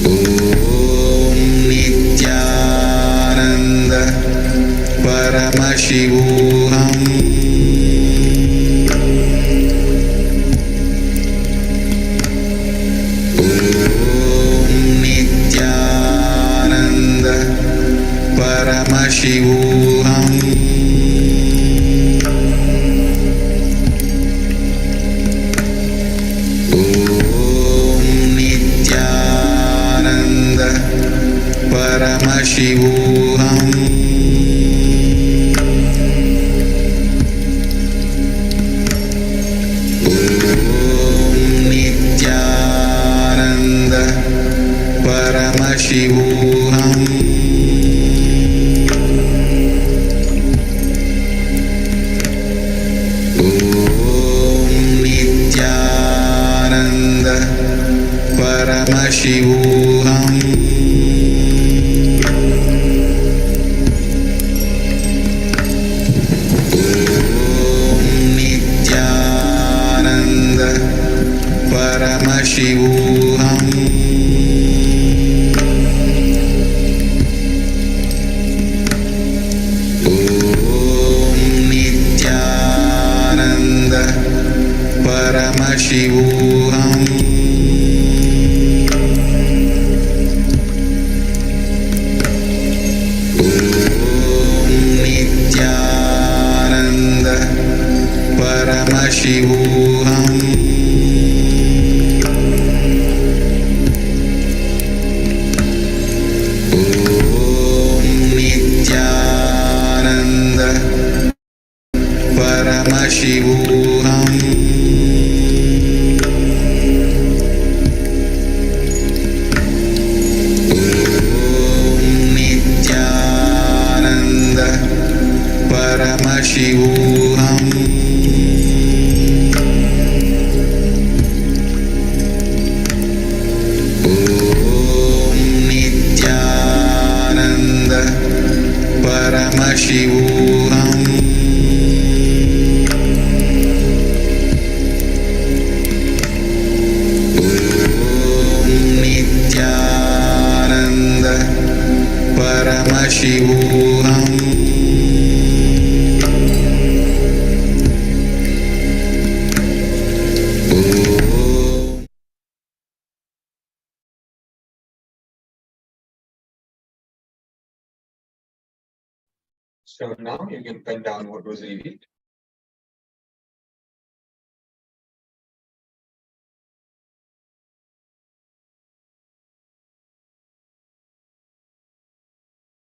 Om Nithyananda Paramashivoham Paramashivoham Om Nithyananda Paramashivoham Nithyananda Paramashivoham Om Nithyananda Paramashivoham Nithyananda Paramashivoham Om Nithyananda Paramashivoham Om Nithyananda Paramashivoham Om Nithyananda Paramashivoham Om Nithyananda Paramashivoham Om Nithyananda Paramashivoham Om Nithyananda Paramashivoham Om So now you can pen down what was revealed.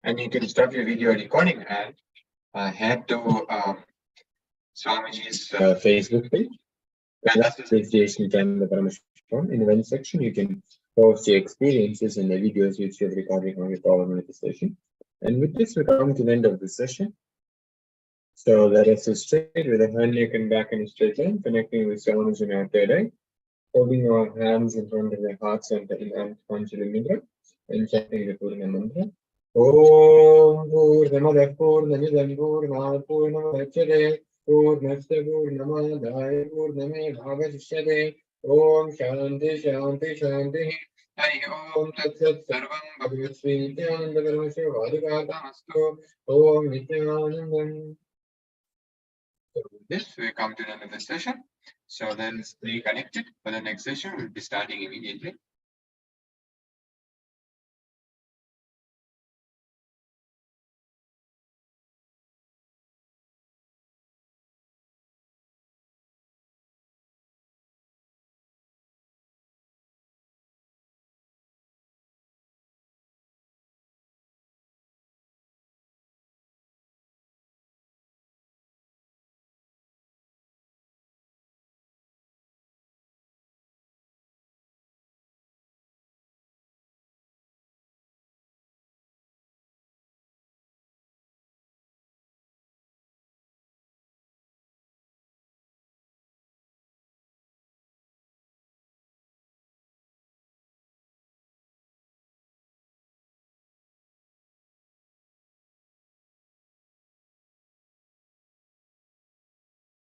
And you can stop your video recording and head to Swamiji's Facebook page. KAILASA Nithyananda Paramashivam. In the event section, you can post your experiences and the videos which you have recorded on your power manifestation. And with this, we come to the end of this session. So let us sit straight with the hand, neck, and back in a straight line, connecting with Swamiji in our third eye, holding our hands in front of the heart center in Anpanjali Mudra, and chanting the Purna mantra. Om Purnamada Purnamidam Purnat Purnamudachyate Purnasya Purnamadaya Purnamedavashyate Om Shanti Shanti Shanti Hari Om Tat Sat Sarvam Bhagavad Sri Nithyananda Paramashivoham Om Nithyanandam. So with this, we come to the end of the session. So then stay connected for the next session. We'll be starting immediately.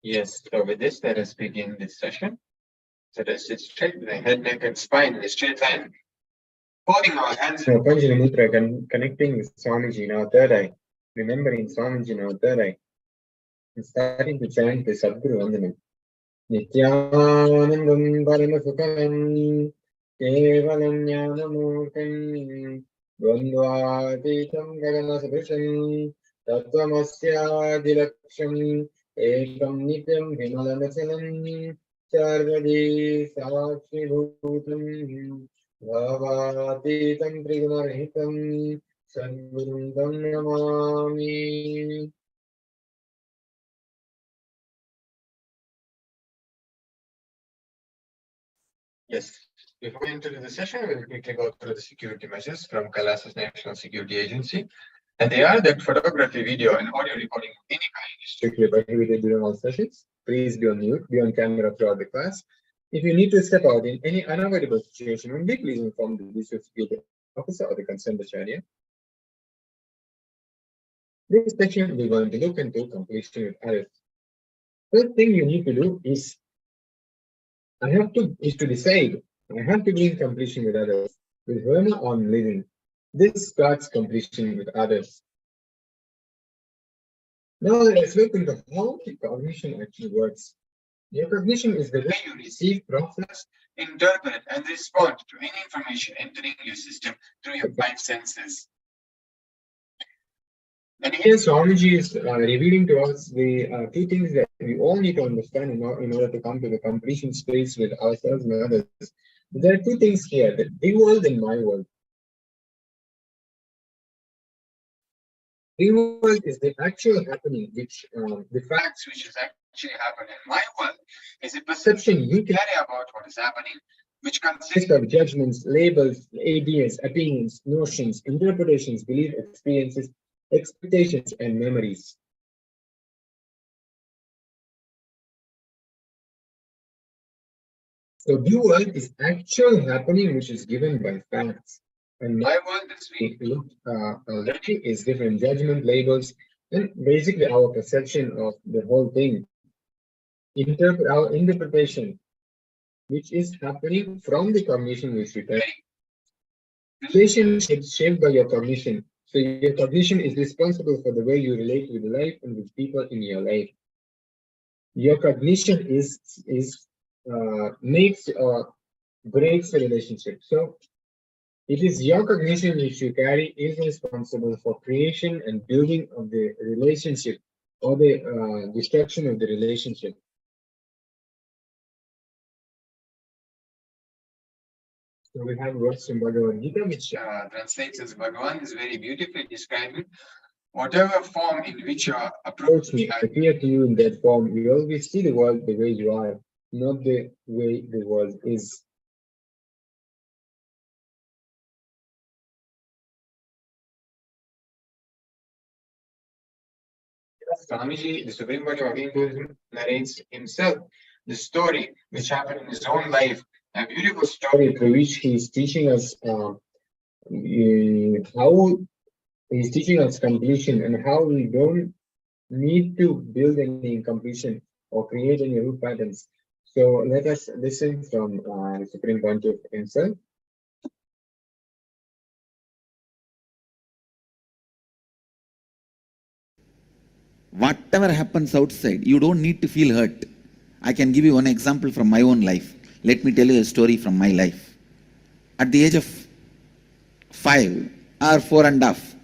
Yes, so with this, let us begin this session. So let's sit straight with the head, neck, and spine in a straight line. Holding our hands in Panjali Mudra, connecting with Swamiji in our third eye, remembering Swamiji in our third eye, and starting to chant the Sadguru Vandanam. Nithyanandam Paramasukam Kevalam Jnanamurtam द्वन्द्वातीतं गगनसदृशं तत्त्वमस्यादिलक्ष्यम् एकं नित्यं विमलनचनं सर्वदी साक्षिभूतं भावातीतं त्रिगुणरहितं सद्गुरुं तं Namami. Yes. Before we enter the session, we'll quickly go through the security measures from KAILASA's National Security Agency. And they are that photography, video, and audio recording of any kind is Strictly prohibited during all sessions. Please be on mute, be on camera throughout the class. If you need to step out in any unavoidable situation, only please inform the district security officer or the concerned Acharya. This section we're going to look into completion with others. First thing you need to do is to decide I have to be in completion with others. With whom I'm living. This starts completion with others. Now let's look into how the cognition actually works. Your cognition is the way you receive, process, interpret, and respond to any information entering your system through your five senses. And here Swamiji is revealing to us the two things that we all need to understand in order to come to the completion space with ourselves and others. There are two things here, the world and my world. The world is the actual happening, which the facts which is actually happening. My world is a perception you carry about what is happening, which consists of judgments, labels, ideas, opinions, notions, interpretations, belief, experiences, expectations, and memories. So the world is actual happening which is given by facts. And my world, as we looked already, is different judgment, labels, and basically our perception of the whole thing. Our interpretation, which is happening from the cognition which we carry. Relationships shaped by your cognition. So your cognition is responsible for the way you relate with life and with people in your life. Your cognition makes or breaks a relationship. So it is your cognition which you carry is responsible for creation and building of the relationship or the destruction of the relationship. So we have words from Bhagavad Gita, which translates as Bhagavan is very beautifully describing whatever form in which you approach me, I appear to you in that form. You always see the world the way you are, not the way the world is. Swamiji, the Supreme Body of Hinduism, narrates himself the story which happened in his own life, a beautiful story through which he is teaching us how he's teaching us completion and how we don't need to build any incompletion or create any root patterns. So let us listen from the Supreme Pontiff himself. Whatever happens outside, you don't need to feel hurt. I can give you one example from my own life. Let me tell you a story from my life. At the age of 5 or 4.5,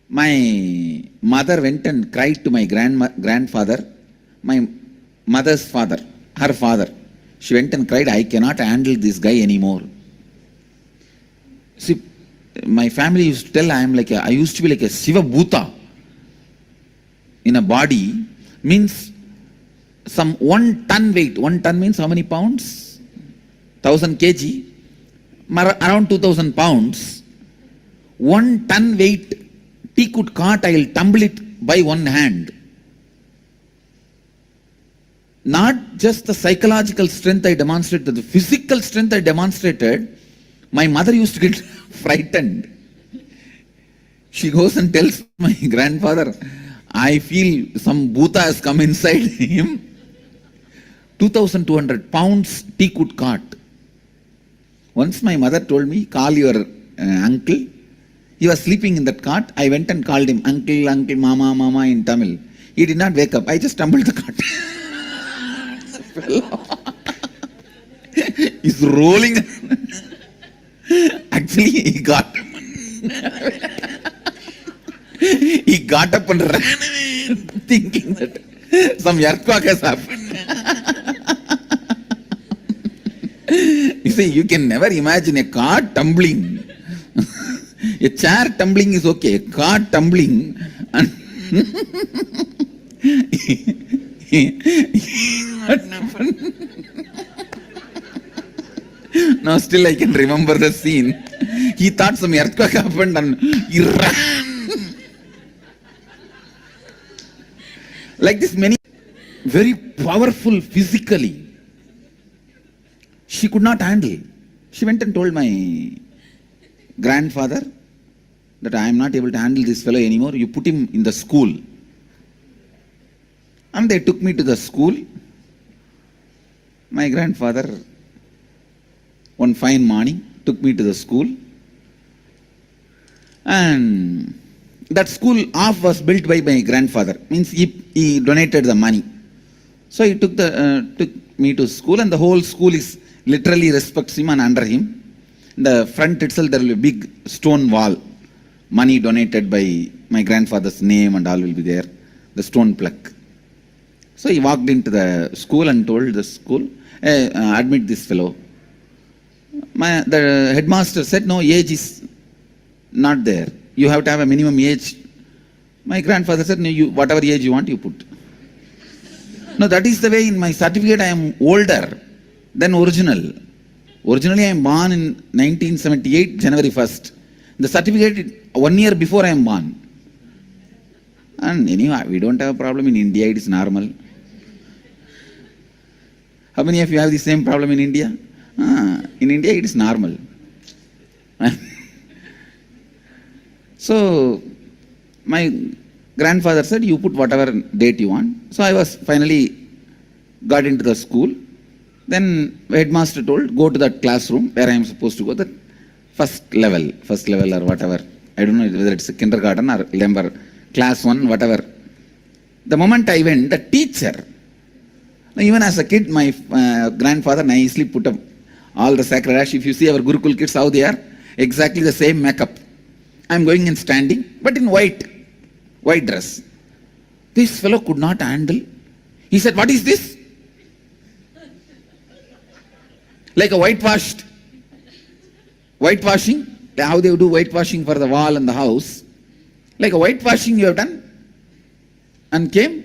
my mother went and cried to my grandfather, my mother's father, her father. She went and cried, I cannot handle this guy anymore. See, my family used to tell I used to be like a Shiva Bhuta in a body, means some 1 ton weight. 1 ton means how many pounds? 1000 kg, around 2000 pounds. 1 ton weight teakwood cart, I will tumble it by one hand. Not just the psychological strength I demonstrated, the physical strength I demonstrated. My mother used to get frightened. She goes and tells my grandfather, I feel some bhuta has come inside him. 2200 pounds teakwood cart. Once my mother told me, call your uncle. He was sleeping in that cart. I went and called him, uncle, uncle, mama, mama in Tamil. He did not wake up. I just tumbled the cart. He's rolling. Actually, he got up and ran away, thinking that some earthquake has happened. You see, you can never imagine a car tumbling. A chair tumbling is okay. A car tumbling, and what happened? Now still I can remember the scene. He thought some earthquake happened and he ran. Like this, many very powerful physically. She could not handle. She went and told my grandfather that I am not able to handle this fellow anymore. You put him in the school. And they took me to the school. My grandfather, one fine morning, took me to the school. And that school half was built by my grandfather. Means he donated the money. So he took me to school, and the whole school is literally respects him and under him. In the front itself there will be a big stone wall. Money donated by my grandfather's name and all will be there. The stone plaque. So he walked into the school and told the school, admit this fellow. The headmaster said, no, age is not there. You have to have a minimum age. My grandfather said, no, whatever age you want, you put. No, that is the way in my certificate I am older than original. Originally I am born in 1978, January 1st. The certificate, 1 year before I am born. And anyway, we don't have a problem in India, it is normal. How many of you have the same problem in India? In India it is normal. So, my grandfather said, you put whatever date you want. So I was finally got into the school. Then headmaster told, go to that classroom where I am supposed to go, the first level or whatever. I don't know whether it's a kindergarten or remember, class 1, whatever. The moment I went, the teacher, even as a kid, my grandfather nicely put up all the sacred ash. If you see our Gurukul kids, how they are, exactly the same makeup. I'm going and standing, but in white dress. This fellow could not handle. He said, what is this? Like a whitewashing, how they do whitewashing for the wall and the house. Like a whitewashing you have done and came.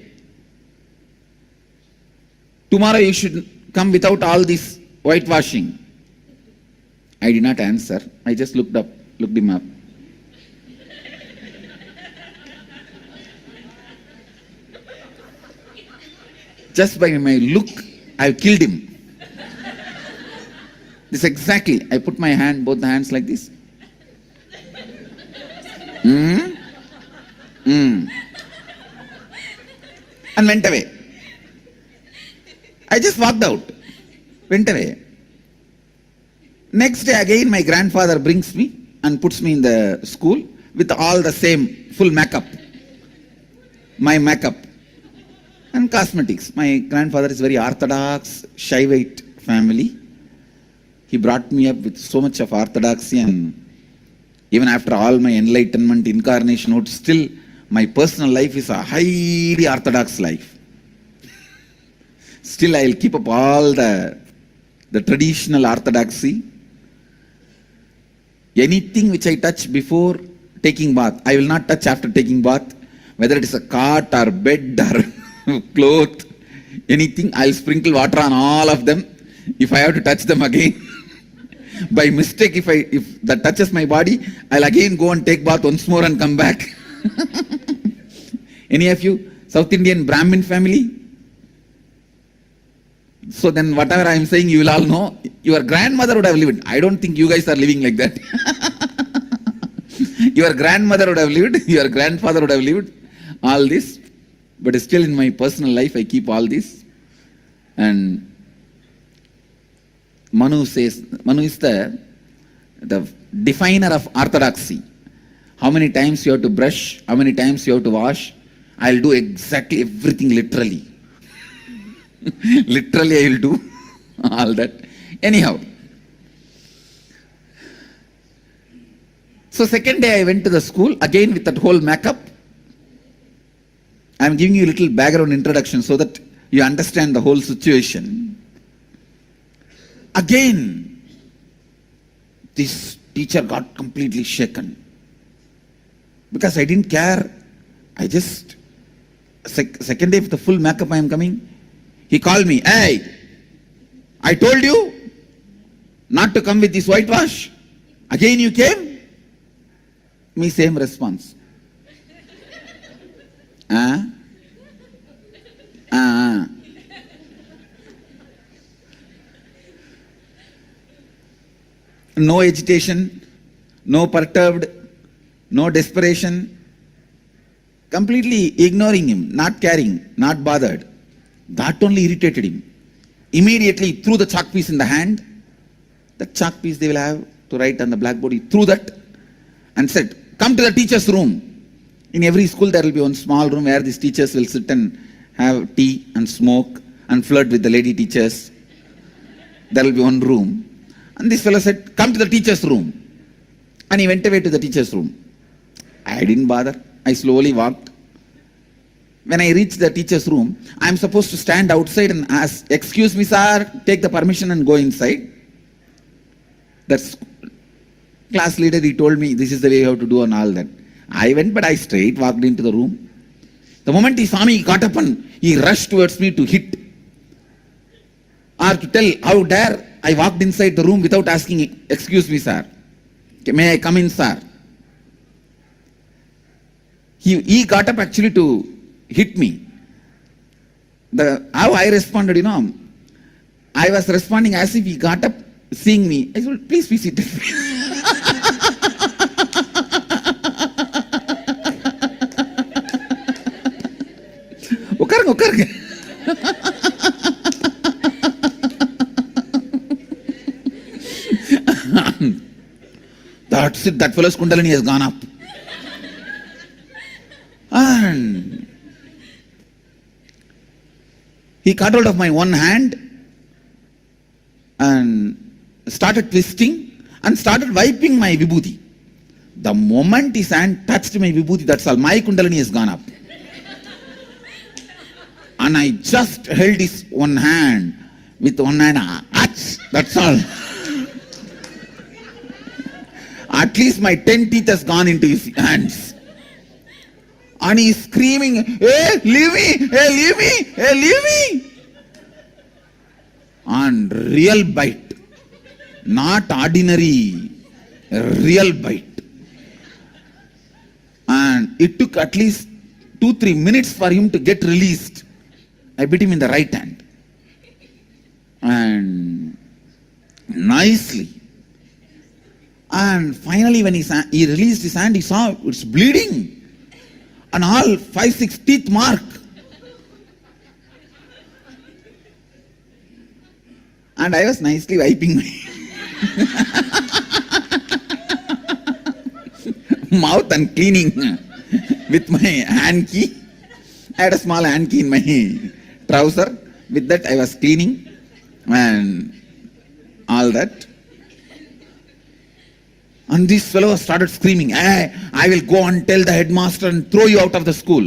Tomorrow you should come without all this whitewashing. I did not answer. I just looked him up. Just by my look, I killed him. This exactly. I put my hand, both the hands like this. And went away. I just walked out. Went away. Next day again my grandfather brings me and puts me in the school with all the same full makeup. My makeup. And cosmetics. My grandfather is very orthodox, Shaivite family. He brought me up with so much of orthodoxy, and even after all my enlightenment, incarnation, still my personal life is a highly orthodox life. Still I will keep up all the traditional orthodoxy. Anything which I touch before taking bath, I will not touch after taking bath. Whether it is a cot or bed or cloth, anything, I'll sprinkle water on all of them. If I have to touch them again, by mistake, if that touches my body, I'll again go and take bath once more and come back. Any of you South Indian Brahmin family? So then whatever I am saying, you will all know. Your grandmother would have lived. I don't think you guys are living like that. Your grandmother would have lived, your grandfather would have lived all this. But still in my personal life, I keep all this. And Manu is the definer of orthodoxy. How many times you have to brush, how many times you have to wash. I'll do exactly everything literally. Literally I will do all that. Anyhow, So second day I went to the school, again with that whole makeup. I am giving you a little background introduction so that you understand the whole situation. Again, this teacher got completely shaken. Because I didn't care. I just, second day with the full makeup I am coming, he called me, "Hey, I told you not to come with this whitewash. Again you came?" Me same response. No agitation, no perturbed, no desperation, completely ignoring him, not caring, not bothered. That only irritated him. Immediately threw the chalk piece in the hand. That chalk piece they will have to write on the blackboard. He threw that and said, "Come to the teacher's room." In every school there will be one small room where these teachers will sit and have tea and smoke and flirt with the lady teachers. There will be one room. And this fellow said, "Come to the teacher's room." And he went away to the teacher's room. I didn't bother. I slowly walked. When I reached the teacher's room, I am supposed to stand outside and ask, "Excuse me, sir," take the permission and go inside. That's class leader, he told me this is the way you have to do and all that. I went, but I straight walked into the room. The moment he saw me, he got up and he rushed towards me to hit or to tell, how dare I walked inside the room without asking, "Excuse me, sir. May I come in, sir?" He got up actually to hit me. How I responded, I was responding as if he got up seeing me. I said, "Please be seated." உட்காருங்க. That's it, that fellow's Kundalini has gone up. And he caught hold of my one hand and started twisting and started wiping my vibhuti. The moment his hand touched my vibhuti, that's all, my Kundalini has gone up. And I just held his one hand with one hand, that's all. At least my 10 teeth has gone into his hands. And he is screaming, "Hey, leave me! Hey, leave me! Hey, leave me!" And real bite. Not ordinary, real bite. And it took at least 2-3 minutes for him to get released. I bit him in the right hand. And nicely. And finally when he released his hand, he saw it's bleeding. And all 5-6 teeth mark. And I was nicely wiping my mouth and cleaning with my hand key. I had a small hand key in my trouser. With that I was cleaning and all that. And this fellow started screaming, "Hey, I will go and tell the headmaster and throw you out of the school."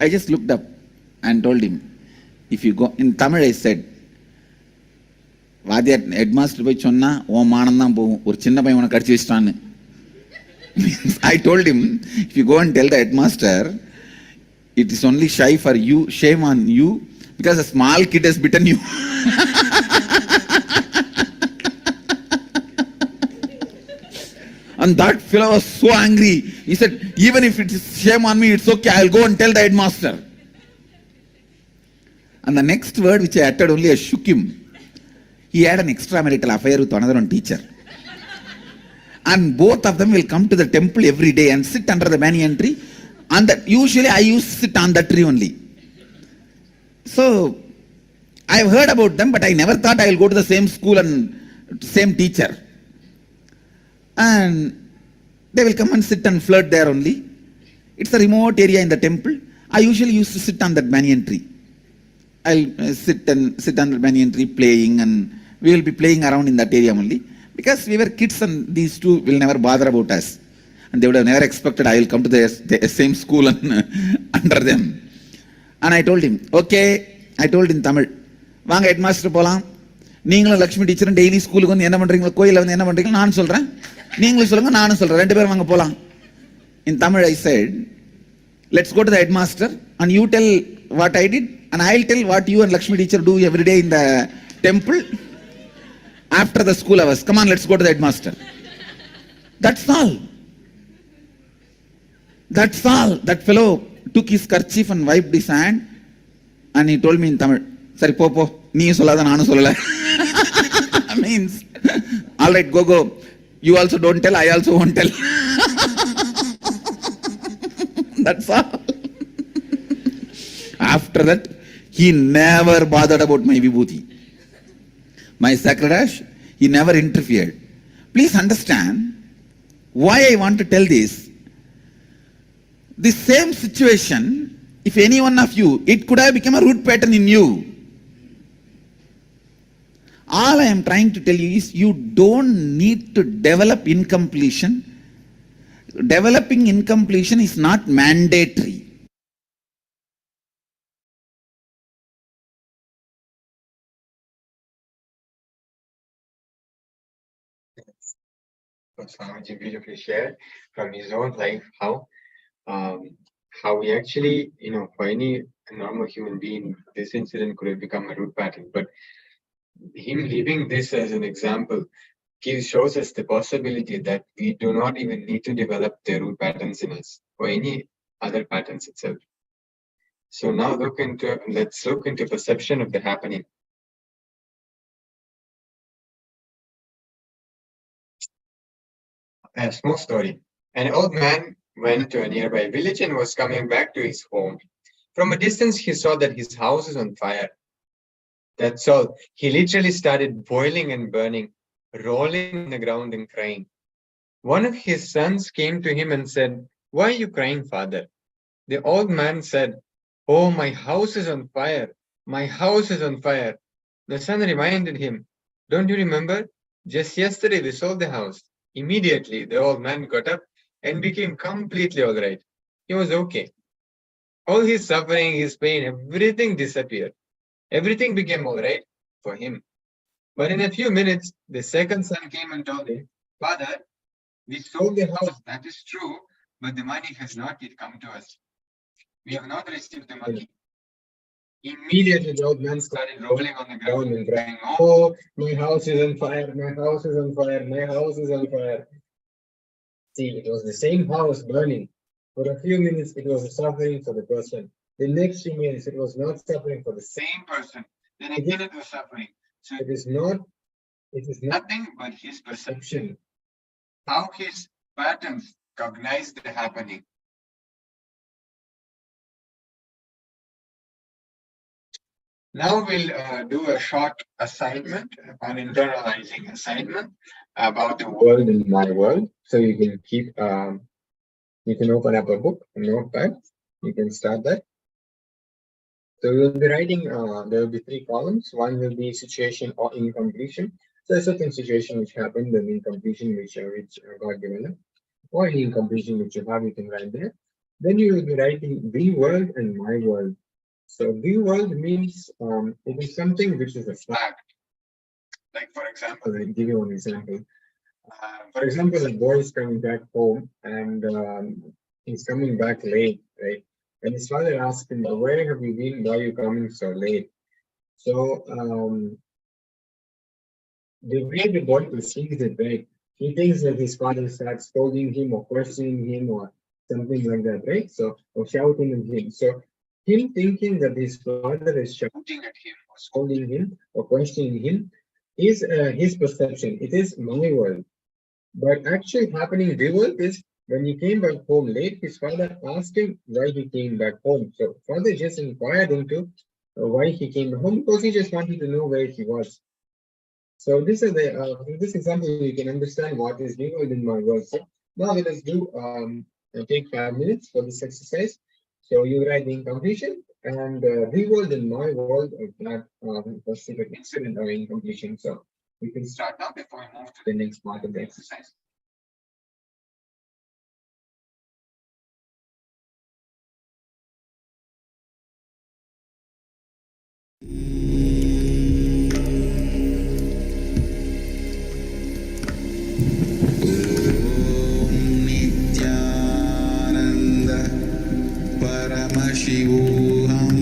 I just looked up and told him, if you go, in Tamil I said, "Vadiyar headmaster போய் சொன்னா உன் மானம் தான் போகும், ஒரு சின்ன பையன் உனக்கு கடிச்சு வச்சிட்டான்னு." I told him, if you go and tell the headmaster, it is only shame on you, because a small kid has bitten you. And that fellow was so angry. He said, "Even if it is shame on me, it's okay. I'll go and tell the headmaster." And the next word which I uttered only, I shook him. He had an extramarital affair with another one teacher. And both of them will come to the temple every day and sit under the banyan tree. And that usually I used to sit on that tree only. So I've heard about them, but I never thought I will go to the same school and same teacher. And they will come and sit and flirt there only. It's a remote area in the temple. I usually used to sit on that banyan tree. I'll sit on the banyan tree playing, and we will be playing around in that area only. Because we were kids and these two will never bother about us. And they would have never expected I will come to the same school and under them. And I told him, okay, I told in Tamil, வாங்க head master போகலாம், நீங்களும் Lakshmi டீச்சரும் daily ஸ்கூலுக்கு வந்து என்ன பண்ணுறீங்களோ, கோயிலில் வந்து என்ன பண்ணுறீங்களோ நான் சொல்கிறேன், நீங்களும் சொல்லுங்கள் நானும் சொல்கிறேன், 2 பேரும் வாங்க போகலாம். In Tamil I said, let's go to the headmaster and you tell what I did and I'll tell what you and Lakshmi teacher do every day in the temple after the school hours. Come on, let's go to the headmaster. That's all. That's all. That fellow took his kerchief and wiped his hand and he told me in Tamil, Sari po, nee sollada nanu sollala. Means, all right, go. You also don't tell, I also won't tell. That's all. After that, he never bothered about my vibhuti. My sakradash, he never interfered. Please understand why I want to tell this. The same situation, if any one of you, it could have become a root pattern in you. All I am trying to tell you is you don't need to develop incompletion. Developing incompletion is not mandatory. Swamiji beautifully shared from his own life how we actually, for any normal human being, this incident could have become a root pattern. But him leaving this as an example shows us the possibility that we do not even need to develop the root patterns in us or any other patterns itself. So now let's look into perception of the happening. A small story. An old man went to a nearby village and was coming back to his home. From a distance, he saw that his house is on fire. That's all. He literally started boiling and burning, rolling on the ground and crying. One of his sons came to him and said, "Why are you crying, father?" The old man said, "Oh, my house is on fire. My house is on fire." The son reminded him, "Don't you remember? Just yesterday we sold the house." Immediately, the old man got up and became completely all right. He was okay. All his suffering, his pain, everything disappeared. Everything became all right for him. But in a few minutes, the second son came and told him, "Father, we sold the house, that is true, but the money has not yet come to us. We have not received the money." Immediately, the old man started rolling on the ground and crying, "Oh, my house is on fire, my house is on fire, my house is on fire." See, it was the same house burning. For a few minutes, it was suffering for the person. The next few minutes, it was not suffering for the same person. Then again, it was suffering. So it is nothing but his perception, how his patterns cognize the happening. Now we'll do a short assignment, an internalizing assignment about the world in my world. So you can you can open up a book, a notepad. You can start that. So we'll be writing, there will be 3 columns. One will be situation or incompletion. So a certain situation which happened, the incompletion which got developed, or any incompletion which you have, you can write there. Then you will be writing the world and my world. So the world means it is something which is a fact. Like for example, I'll give you one example. For example, a boy is coming back home and he's coming back late, right? And his father asked him, "Where have you been? Why are you coming so late?" So the way the boy perceives it, right? He thinks that his father starts scolding him or questioning him or something like that, right? So, or shouting at him. So him thinking that his father is shouting at him or scolding him or questioning him is his perception. It is my world. But actually happening the world is when he came back home late, his father asked him why he came back home. So father just inquired into why he came home because he just wanted to know where he was. So this is this example you can understand what is the world in my world. So now let us do take 5 minutes for this exercise. So you write the incompletion and the world in my world of that specific incident or incompletion. So We can start Start now before we move to the next part of the exercise. Nithyananda Paramashivoham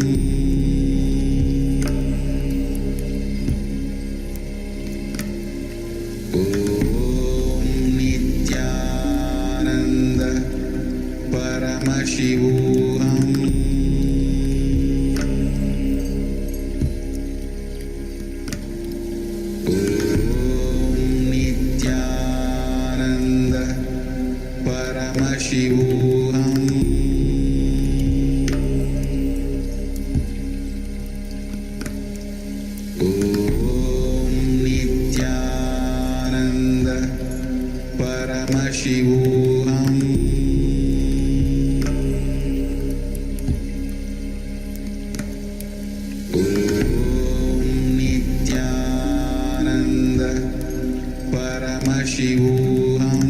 Nithyananda Paramashivoham Nithyananda Paramashivoham Nithyananda Paramashivoham Nithyananda Paramashivoham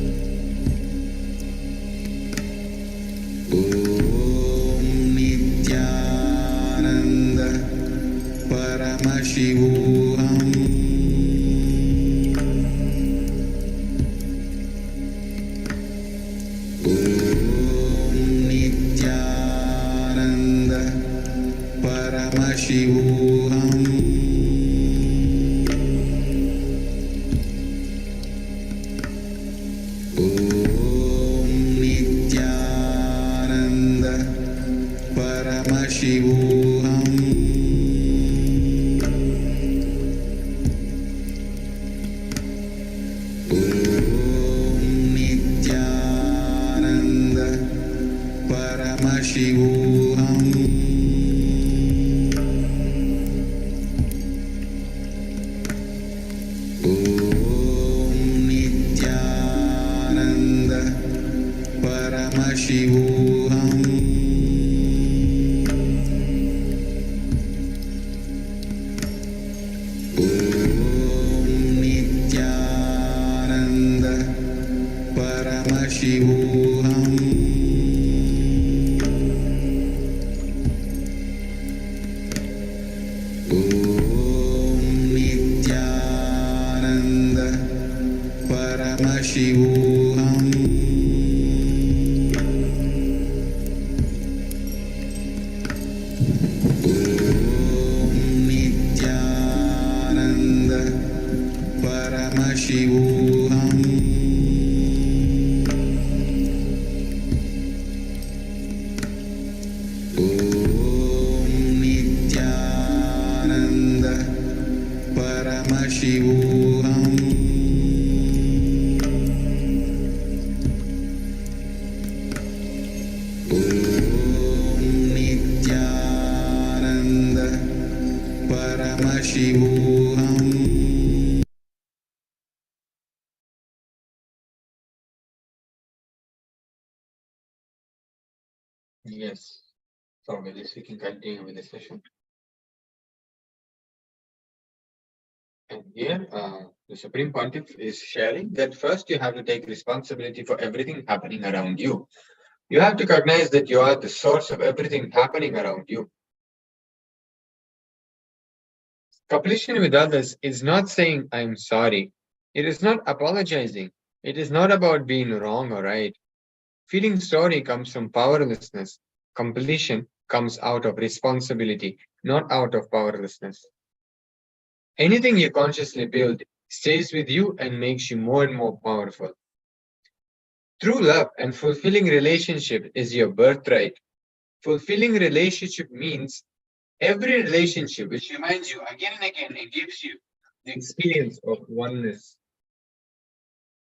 Nithyananda Paramashivoham Nithyananda Paramashivoham Nithyananda Paramashivoham Nithyananda Paramashivoham Nithyananda Paramashivoham Nithyananda Paramashivoham Nithyananda Paramashivoham Nithyananda Paramashivoham Nithyananda Paramashivoham Nithyananda Paramashivoham Yes. So with this, we can continue with the session. And here, the Supreme Pontiff is sharing that first you have to take responsibility for everything happening around you. You have to recognize that you are the source of everything happening around you. Completion with others is not saying I'm sorry. It is not apologizing. It is not about being wrong or right. Feeling sorry comes from powerlessness. Completion comes out of responsibility, not out of powerlessness. Anything you consciously build stays with you and makes you more and more powerful. True love and fulfilling relationship is your birthright. Fulfilling relationship means every relationship which reminds you again and again and gives you the experience of oneness.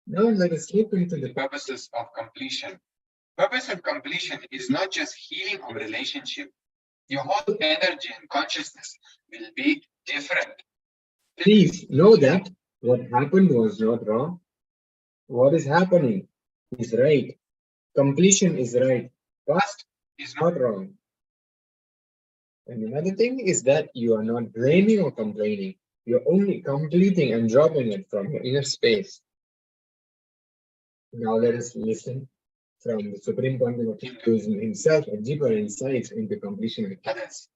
Now let us look into the purposes of completion. Purpose of completion is not just healing of relationship. Your whole energy and consciousness will be different. Please know that what happened was not wrong. What is happening is right. Completion is right. Past is not wrong. And another thing is that you are not blaming or complaining. You're only completing and dropping it from your inner space. Now let us listen from the Supreme Content of Hinduism himself a deeper insights into completion with others.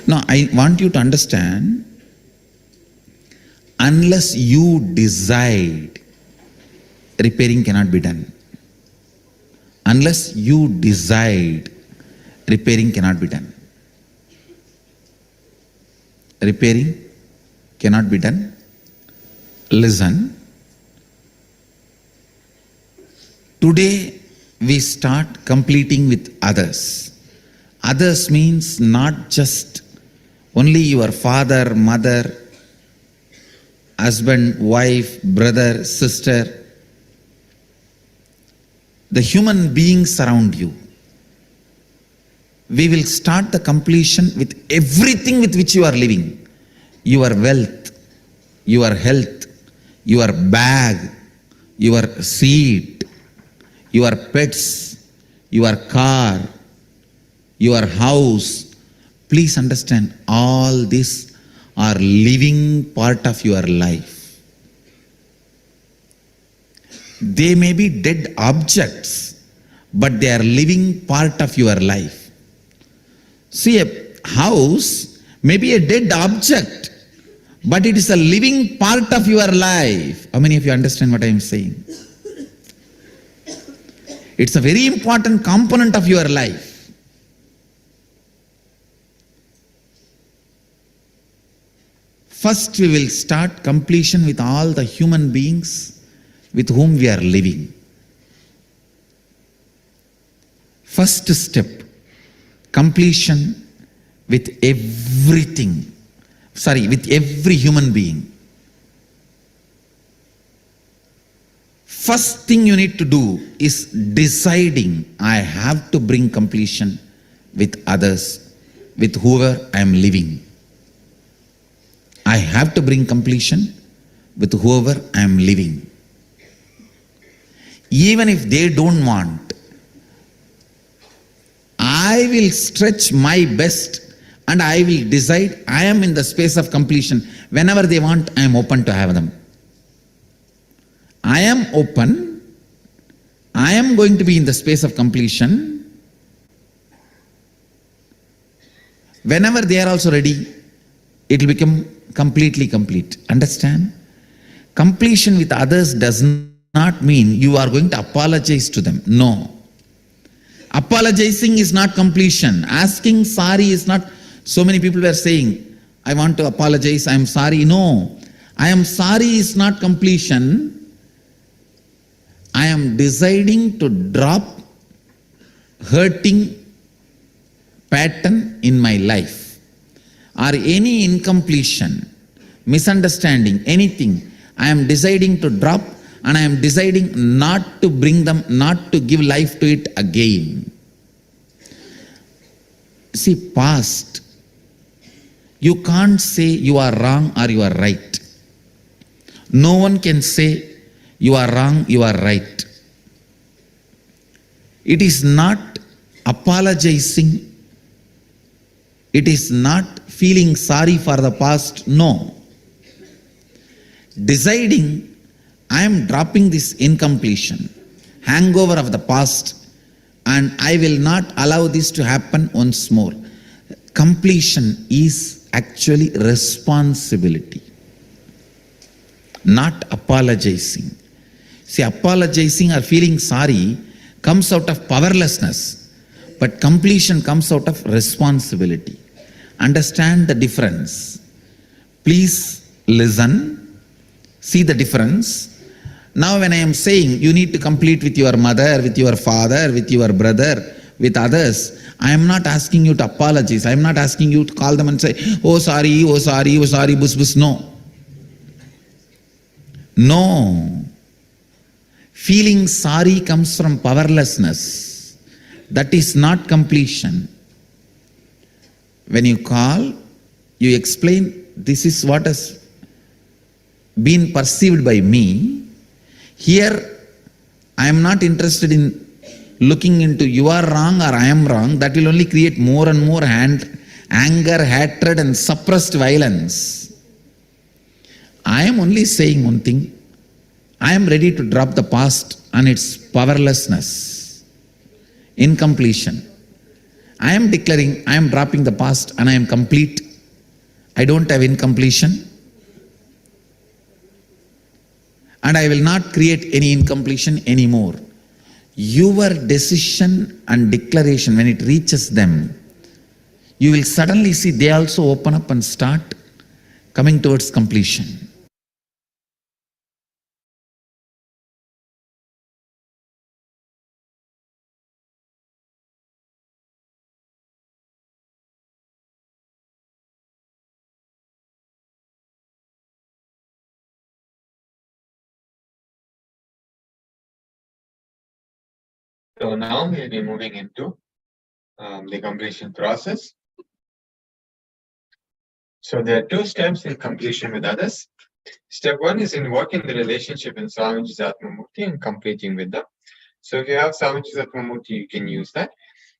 Now, I want you to understand, unless you decide, repairing cannot be done. Unless you decide, repairing cannot be done. Repairing cannot be done. Listen. Today we start completing with others. Others means not just only your father, mother, husband, wife, brother, sister. The human beings around you. We will start the completion with everything with which you are living. Your wealth, your health, your bag, your seat, your pets, your car, your house. Please understand, all these are living part of your life. They may be dead objects, but they are living part of your life. See, a house may be a dead object, but it is a living part of your life. How many of you understand what I am saying? It's a very important component of your life. First, we will start completion with all the human beings with whom we are living. First step, completion with everything. With every human being. First thing you need to do is deciding, I have to bring completion with others, with whoever I am living. I have to bring completion with whoever I am living. Even if they don't want, I will stretch my best and I will decide I am in the space of completion. Whenever they want, I am open to have them. I am open. I am going to be in the space of completion. Whenever they are also ready, it will become completely complete. Understand? Completion with others does not mean you are going to apologize to them. No. Apologizing is not completion. Asking sorry is not. So many people were saying, I want to apologize, I am sorry. No. I am sorry is not completion. I am deciding to drop hurting pattern in my life. Or any incompletion, misunderstanding, anything, I am deciding to drop, and I am deciding not to bring them, not to give life to it again. See, past, you can't say you are wrong or you are right. No one can say you are wrong, you are right. It is not apologizing. It is not feeling sorry for the past. No. Deciding, I am dropping this incompletion, hangover of the past, and I will not allow this to happen once more. Completion is actually responsibility, not apologizing. See, apologizing or feeling sorry comes out of powerlessness, but completion comes out of responsibility. Understand the difference. Please listen, see the difference. Now when I am saying you need to complete with your mother, with your father, with your brother, with others, I am not asking you to apologize. I am not asking you to call them and say, oh sorry, oh sorry, oh sorry, bus bus. No. No. Feeling sorry comes from powerlessness. That is not completion. When you call, you explain, this is what has been perceived by me. Here, I am not interested in looking into you are wrong or I am wrong. That will only create more and more anger, hatred, and suppressed violence. I am only saying one thing. I am ready to drop the past and its powerlessness, incompletion. I am declaring I am dropping the past and I am complete. I don't have incompletion. And I will not create any incompletion anymore. Your decision and declaration, when it reaches them, you will suddenly see they also open up and start coming towards completion. So now we'll be moving into the completion process. So there are two steps in completion with others. Step one is invoking the relationship in Swamiji's Atmamurti and completing with them. So if you have Swamiji's Atmamurti, you can use that.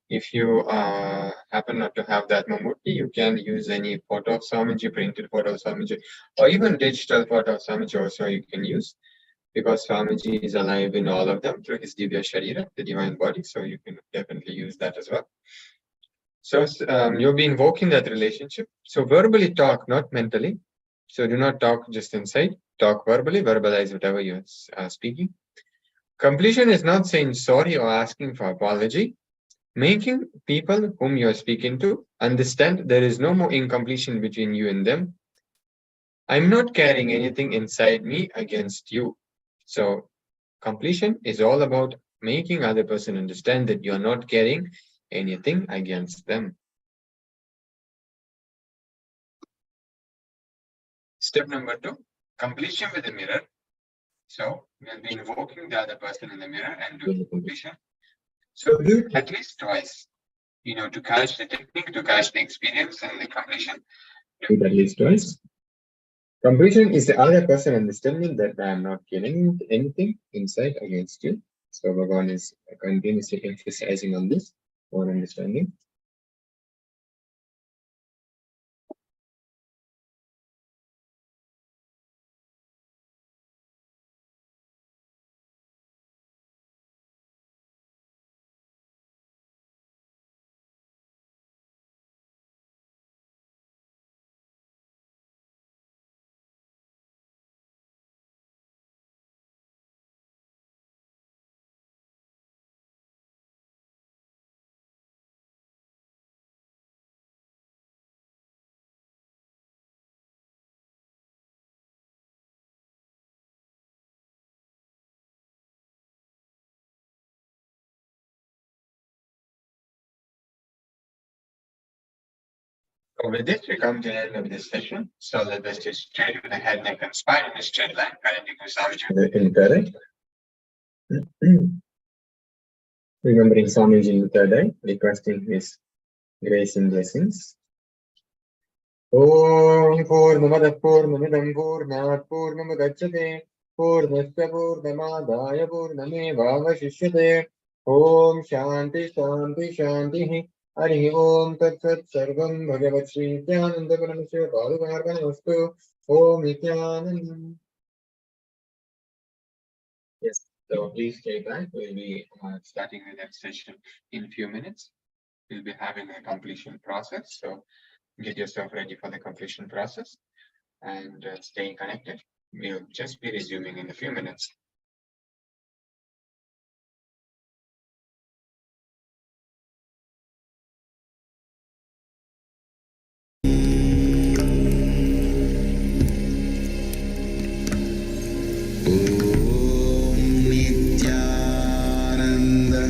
If you happen not to have that Atmamurti, you can use any photo of Swamiji, printed photo of Swamiji, or even digital photo of Swamiji also you can use, because Swamiji is alive in all of them through his Divya Sharira, the divine body. So you can definitely use that as well. So you'll be invoking that relationship. So verbally talk, not mentally. So do not talk just inside. Talk verbally, verbalize whatever you're speaking. Completion is not saying sorry or asking for apology. Making people whom you are speaking to understand there is no more incompletion between you and them. I'm not carrying anything inside me against you. So completion is all about making other person understand that you're not carrying anything against them. Step number 2, completion with the mirror. So we'll be invoking the other person in the mirror and doing the completion. So do it at least twice, to catch the technique, to catch the experience and the completion. Do it at least twice. Completion is the other person understanding that I am not killing anything inside against you. So Bhagavan is continuously emphasizing on this, on understanding. So with this, we come to the end of this session. So let us just straight with the head, neck, and spine in a straight line, connecting with Swamiji. Incorrect. Remembering Swamiji in the third eye, requesting his grace and blessings. Om Purnamada Purnamidam Purnat Purnamadachyate Purnasya Purnamadaya Purnamevavashishyate Om Shanti Shanti Shanti Hari Om Tat Sat Sarvam Bhagavat Shri Nithyananda Paramashivoham Level Om Nithyananda. Yes. So please stay back. We'll be starting the next session in a few minutes. We'll be having a completion process. So get yourself ready for the completion process and stay connected. We'll just be resuming in a few minutes. Nithyananda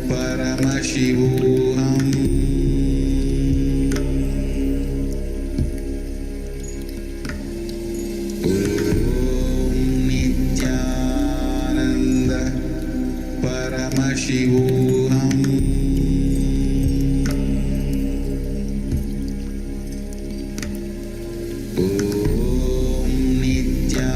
Paramashivoham Nithyananda Paramashivoham Nithyananda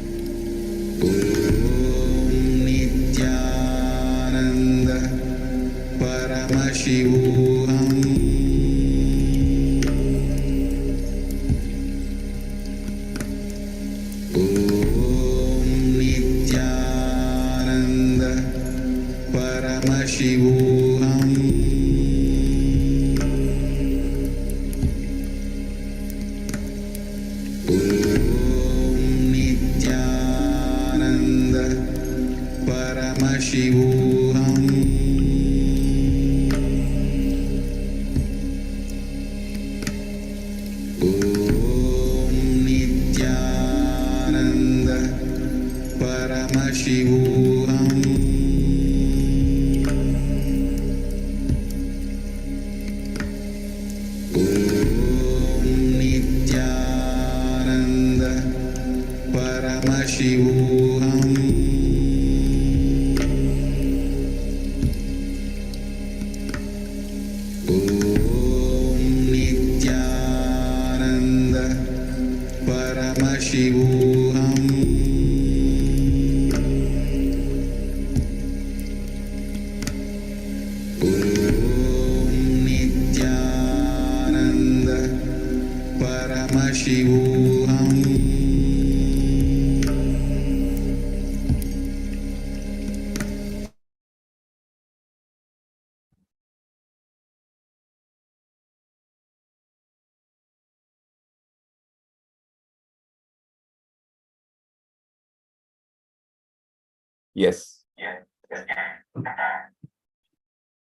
Yes.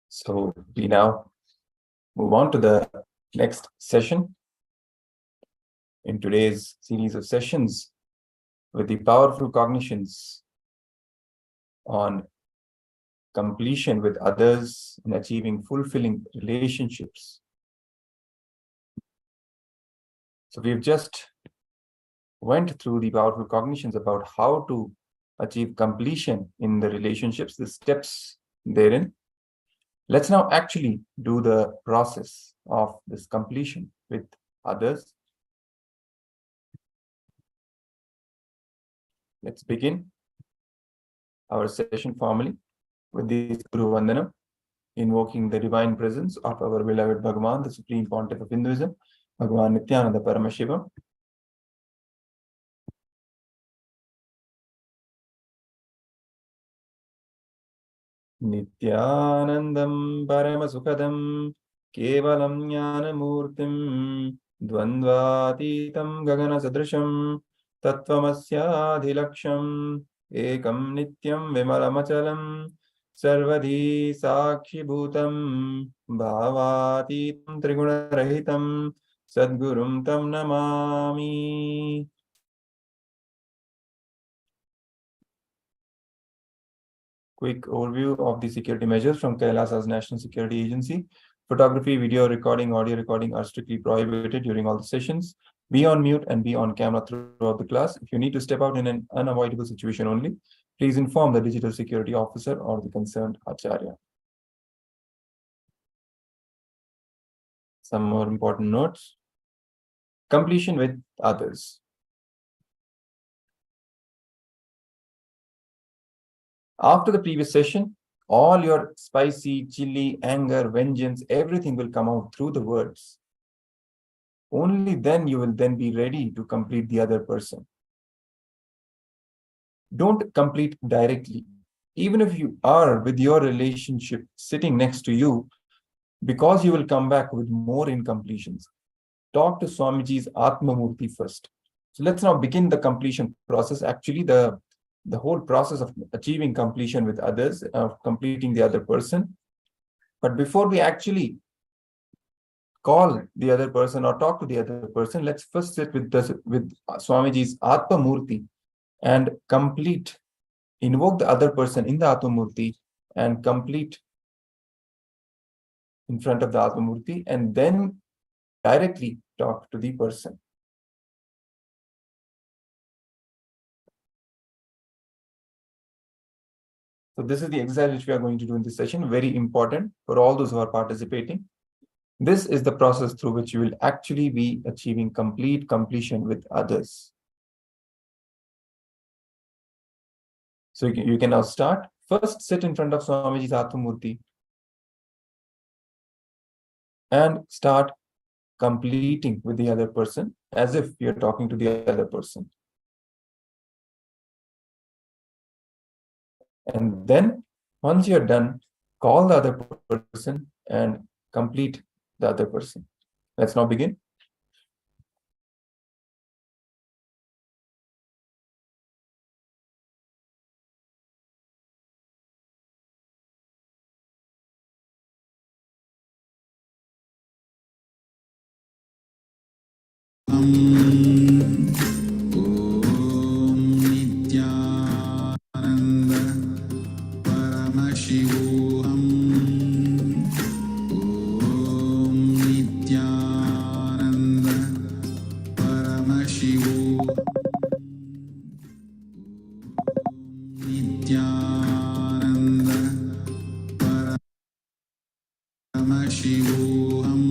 So we now move on to the next session in today's series of sessions with the powerful cognitions on completion with others and achieving fulfilling relationships. So we've just went through the powerful cognitions about how to achieve completion in the relationships, the steps therein. Let's now actually do the process of this completion with others. Let's begin our session formally with the Guru Vandanam, invoking the divine presence of our beloved Bhagavan, the Supreme Pontiff of Hinduism, Bhagavan Nithyananda Paramashivam. Nithyanandam Paramasukadam Kevalam Jnanamurtim Dvandvatitam Gagana Sadrisham Tattvamasya Ekam Nityam Vimalamachalam Sarvadhi Sakshi Bhutam Bhavatitam Triguna Sadgurum Tam Namami. Quick overview of the security measures from KAILASA's National Security Agency. Photography, video recording, audio recording are strictly prohibited during all the sessions. Be on mute and be on camera throughout the class. If you need to step out in an unavoidable situation only, please inform the digital security officer or the concerned Acharya. Some more important notes. Completion with others. After the previous session, all your spicy, chilly, anger, vengeance, everything will come out through the words. Only then you will then be ready to complete the other person. Don't complete directly. Even if you are with your relationship sitting next to you, because you will come back with more incompletions. Talk to Swamiji's Atma Murti first. So let's now begin the completion process. Actually, the whole process of achieving completion with others, of completing the other person. But before we actually call the other person or talk to the other person, let's first sit with Swamiji's Atma Murti and invoke the other person in the Atma Murti and complete in front of the Atma Murti, and then directly talk to the person. So this is the exercise which we are going to do in this session, very important for all those who are participating. This is the process through which you will actually be achieving complete completion with others. So you can now start. First, sit in front of Swamiji's Atma Murti and start completing with the other person as if you're talking to the other person. And then once you're done, call the other person and complete the other person. Let's now begin. Nithyananda Paramashivoham Nithyananda Paramashivoham Nithyananda Paramashivoham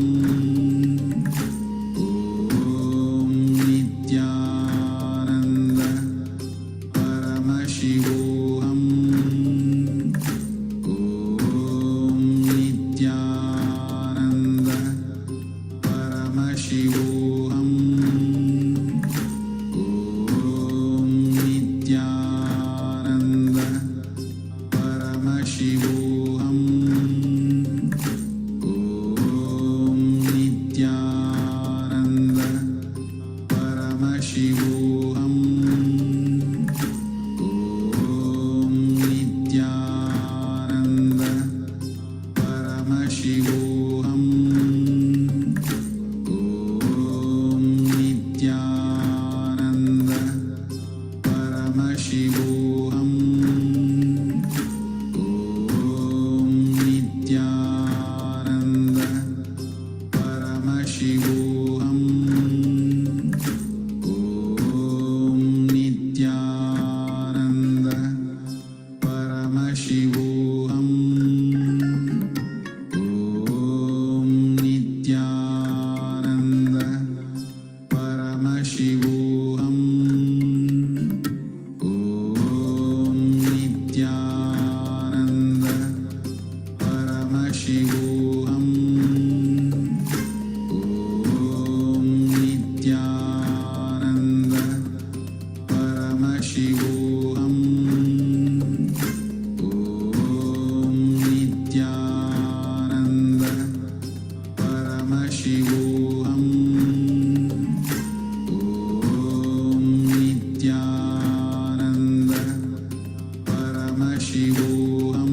Nithyananda Paramashivoham Nithyananda Paramashivoham Nithyananda Paramashivoham Nithyananda Paramashivoham Nithyananda Paramashivoham Nithyananda Paramashivoham Nithyananda Paramashivoham Nithyananda Paramashivoham Nithyananda Paramashivoham Nithyananda Paramashivoham Nithyananda Paramashivoham Nithyananda Paramashivoham Nithyananda Paramashivoham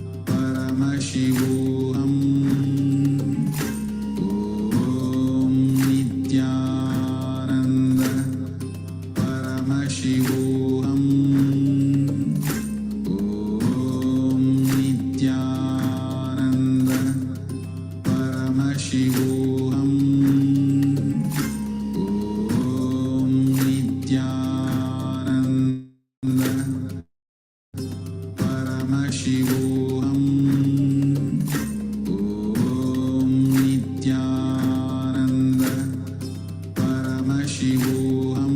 Paramashivoham. Om Nithyananda. Paramashivoham.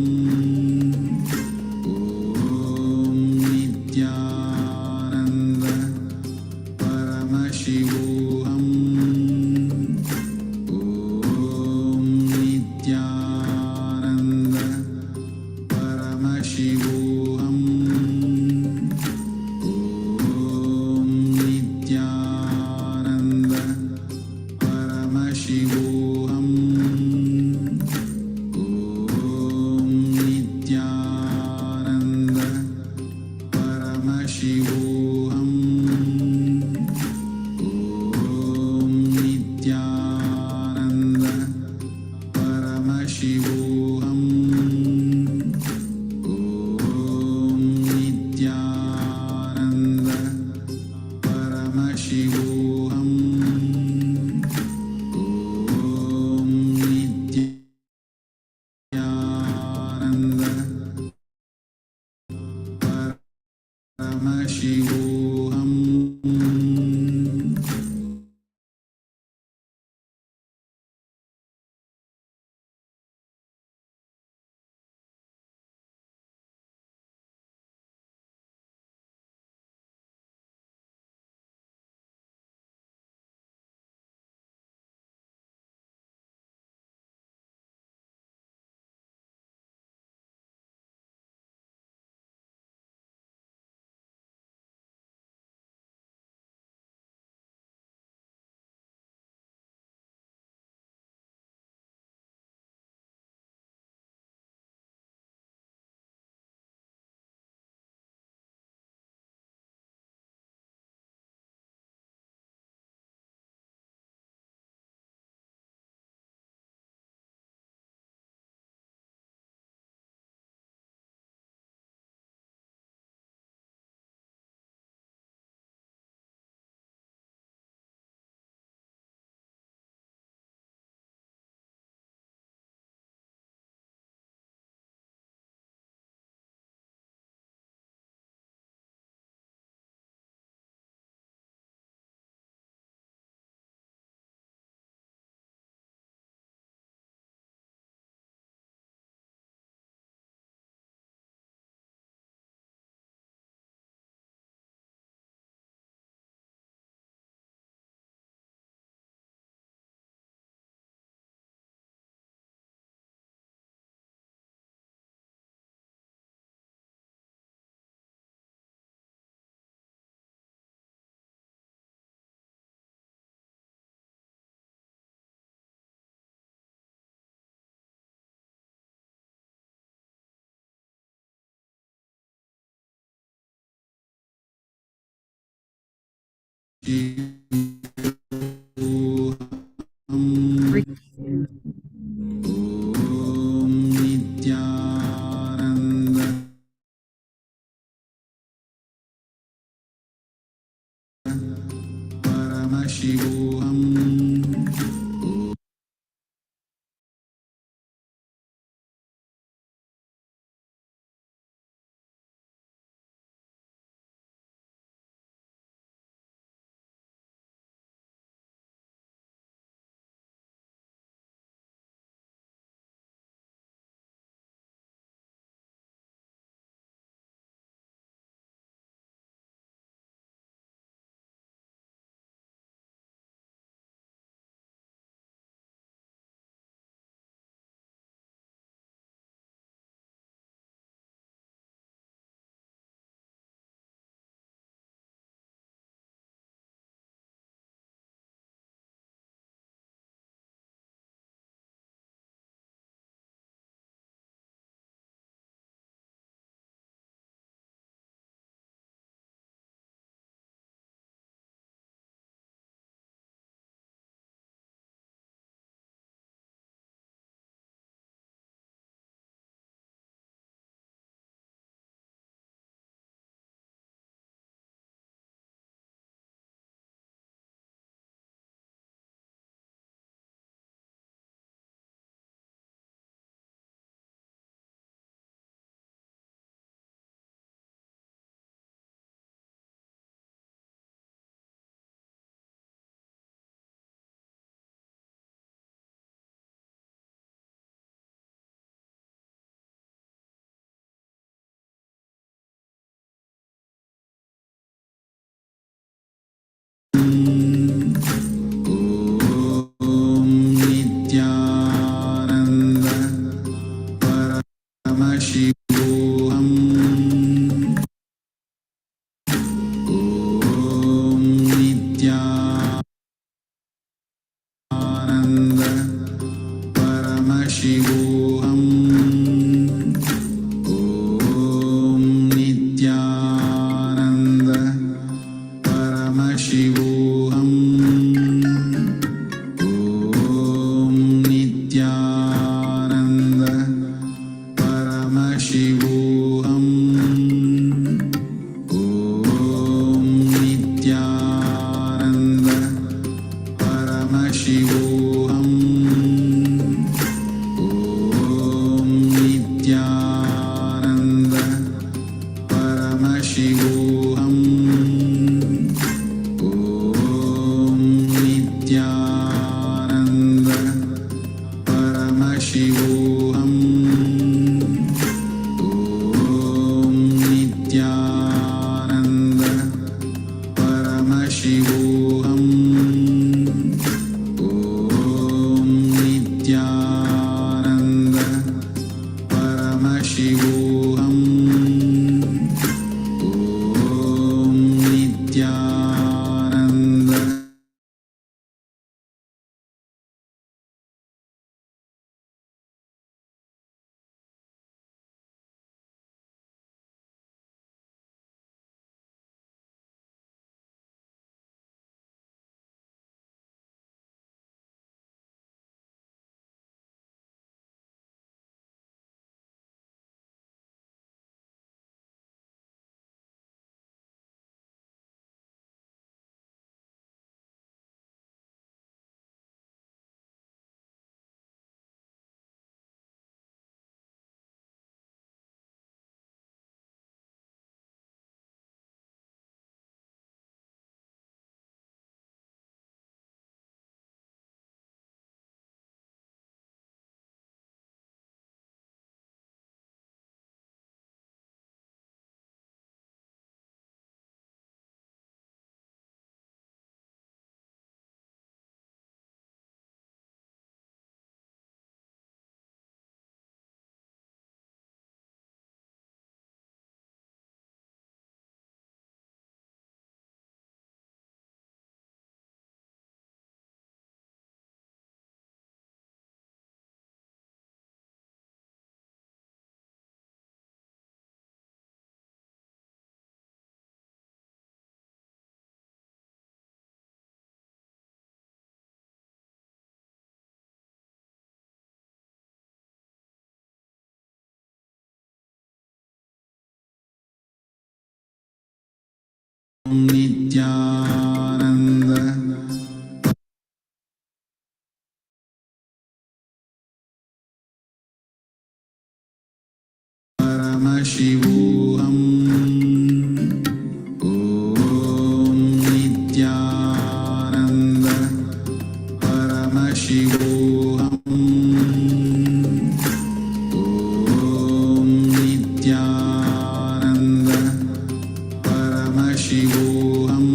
Om Nithyananda. Paramashivoham. Om Nithyananda. Paramashivoham. Om Nithyananda. Paramashivoham. Om Nithyananda. Paramashivoham. Om Nithyananda. Paramashivoham. Om Nithyananda. Paramashivoham. Om Nithyananda. Paramashivoham. Om Nithyananda. Paramashivoham. Nityananda Paramashivoham Om Nityananda Paramashivoham Om Nityananda Paramashivoham Om Nityananda Paramashivoham Om Nityananda Paramashivoham Om Nityananda Paramashivoham Om Nityananda Paramashivoham Om Nityananda Paramashivoham Om Nityananda Om Nityananda Paramashivoham Om Nityananda Paramashivoham Om Nityananda Paramashivoham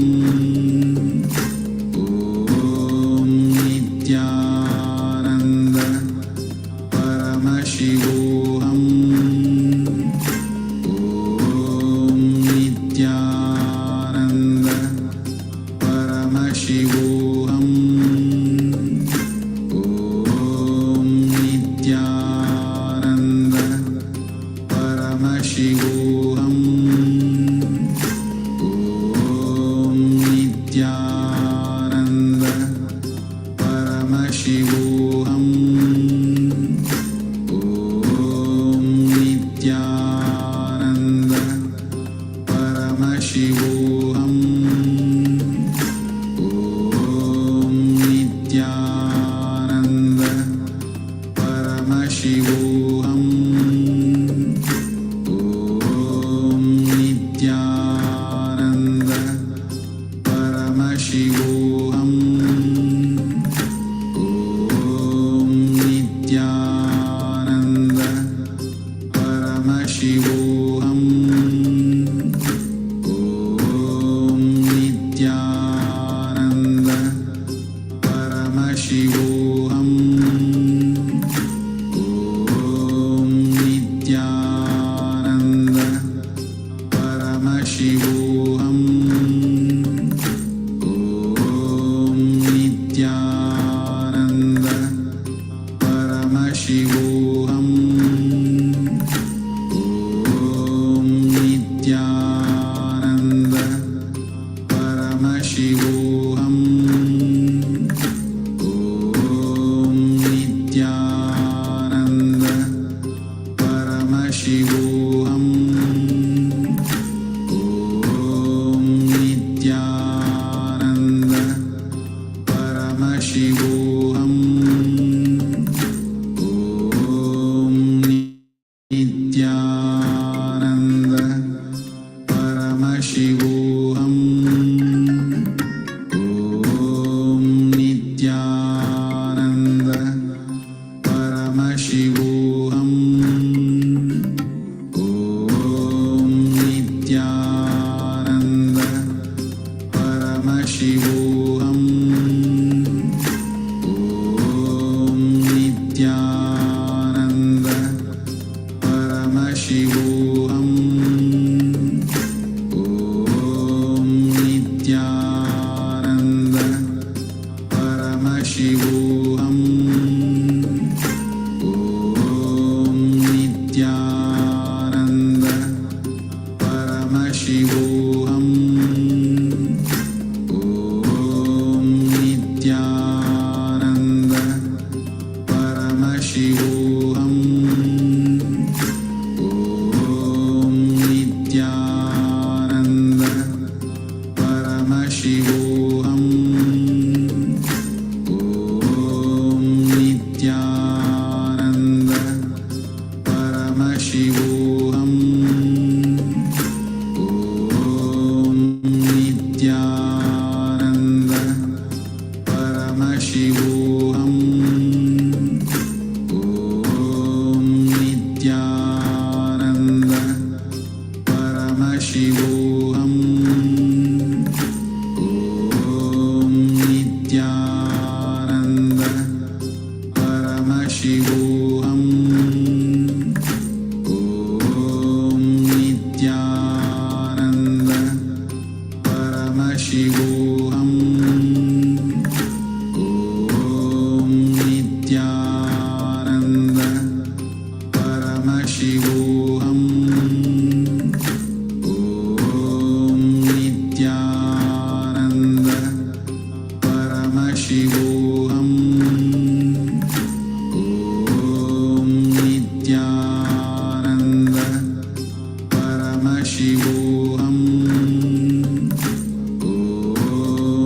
Om Nityananda Paramashivoham Om Nityananda Paramashivoham Om Nityananda Paramashivoham Om Nityananda Paramashivoham Om Nityananda Paramashivoham Om Nityananda Paramashivoham Om Nityananda Paramashivoham Om Nityananda Paramashivoham Om Nityananda Paramashivoham Om Nityananda Paramashivoham Om Paramashivoham. Om Nithyananda. Paramashivoham. Om Nithyananda. Paramashivoham. Om Nithyananda. Paramashivoham. Om Nithyananda. Paramashivoham. Om Nithyananda. Paramashivoham. Om Nithyananda. Paramashivoham. Om Nithyananda. Paramashivoham. Om Nithyananda. Paramashivoham. Om Nithyananda. Paramashivoham. Om Nithyananda. Paramashivoham. Om Nithyananda. Paramashivoham. Om Nithyananda. Paramashivoham. Om Nithyananda. Paramashivoham. Om Nithyananda. Paramashivoham. Om Nithyananda. Paramashivoham. Om Nithyananda. Paramashivoham. Om Nithyananda. Paramashivoham. Om Nithyananda. Paramashivoham. Om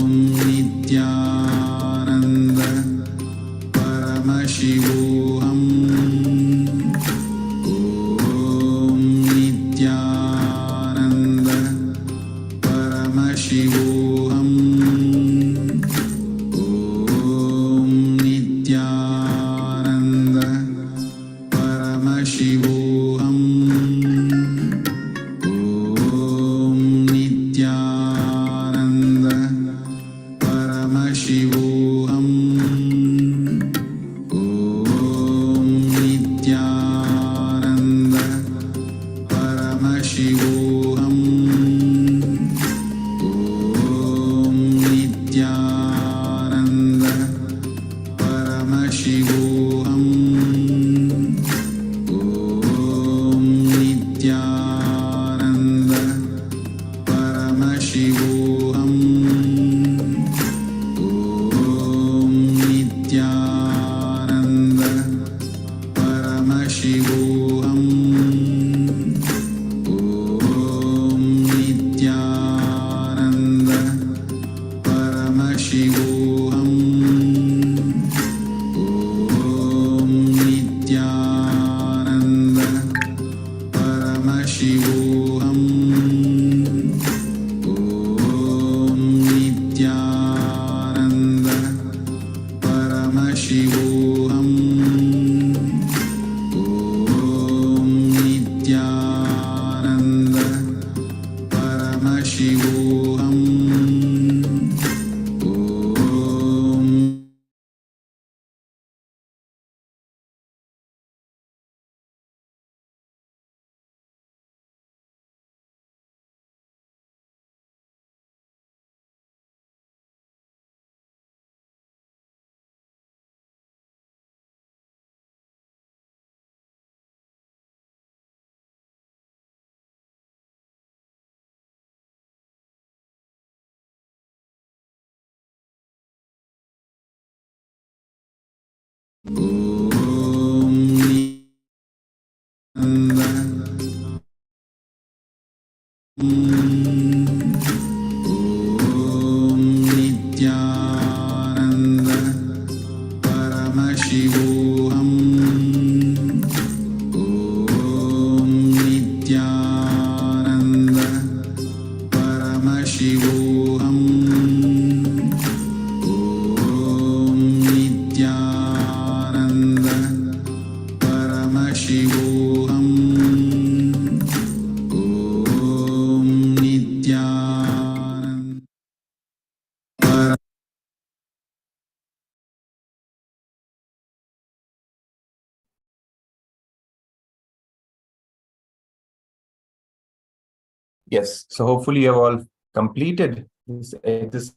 Nithyananda Paramashivoham Om Nithyananda Paramashivoham Om Nithyananda Paramashivoham Om Nithyananda Yes, so hopefully you have all completed this exercise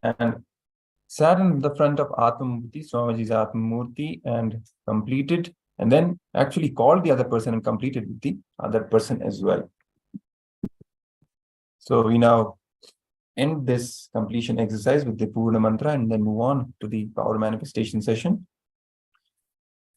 and sat in the front of Atmamurti, Swamiji's Atmamurti, and completed, and then actually called the other person and completed with the other person as well. So we now end this completion exercise with the Purna Mantra and then move on to the power manifestation session.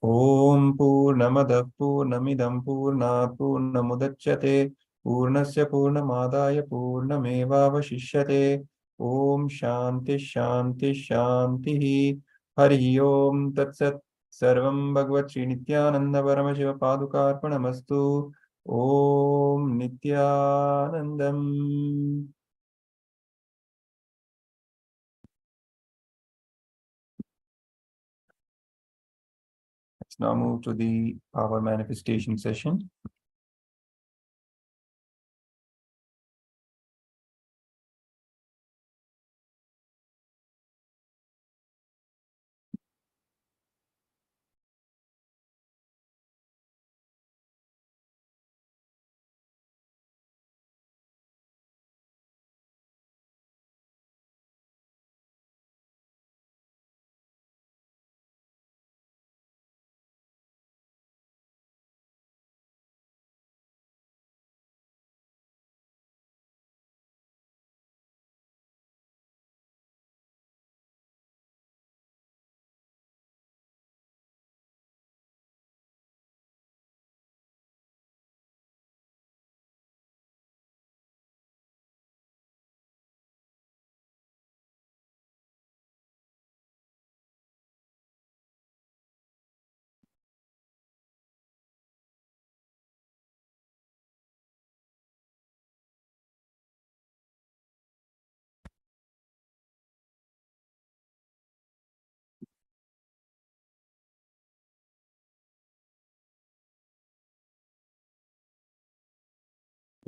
Om Purnamada Purnamidam Purnat Purnamudachyate Purnasya Purnamadaya Purnamevavashishyate Om Shanti Shanti Shanti Hari Om Tatsat Sarvam Bhagavad Sri Nithyananda Paramashiva Padukarpanamastu Om Nithyanandam. Let's now move to the power manifestation session.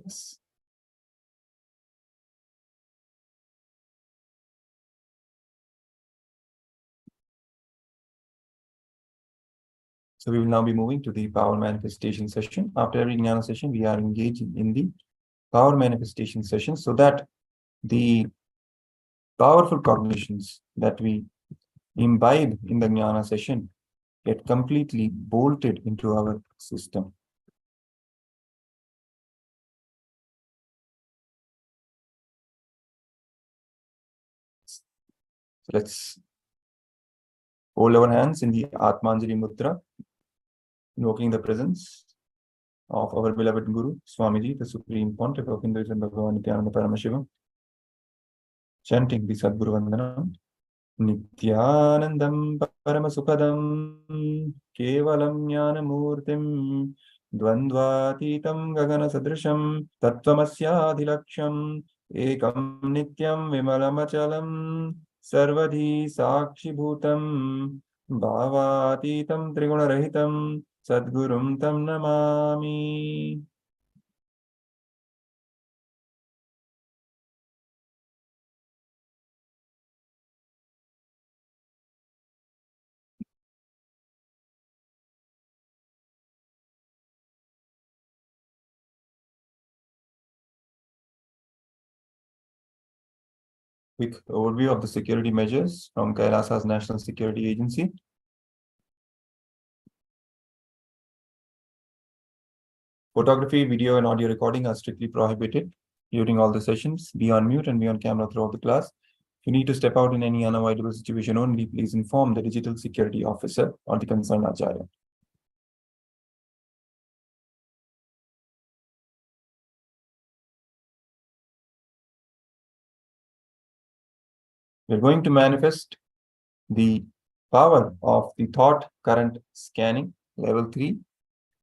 Yes. So we will now be moving to the power manifestation session. After every Jnana session, we are engaging in the power manifestation session so that the powerful cognitions that we imbibe in the Jnana session get completely bolted into our system. So let's hold our hands in the Atmanjali Mudra, invoking the presence of our beloved Guru, Swamiji, the Supreme Pontiff of Hinduism, Bhagavan Nithyananda Paramashivam, chanting the Sadguru Vandanam. Nithyanandam Paramasukadam Kevalam Jnanamurtim Dvandvatitam Gagana Sadrisham Tattvamasyaadhilaksham Ekam Nityam Vimalamachalam Sarvadhi Sakshi Bhutam Bhavatitam Trigunarahitam Sadgurum Tam Namami. Quick overview of the security measures from KAILASA's National Security Agency. Photography, video, and audio recording are strictly prohibited during all the sessions. Be on mute and be on camera throughout the class. If you need to step out in any unavoidable situation only, please inform the digital security officer or the concerned Acharya. We're going to manifest the power of the thought current scanning, level 3,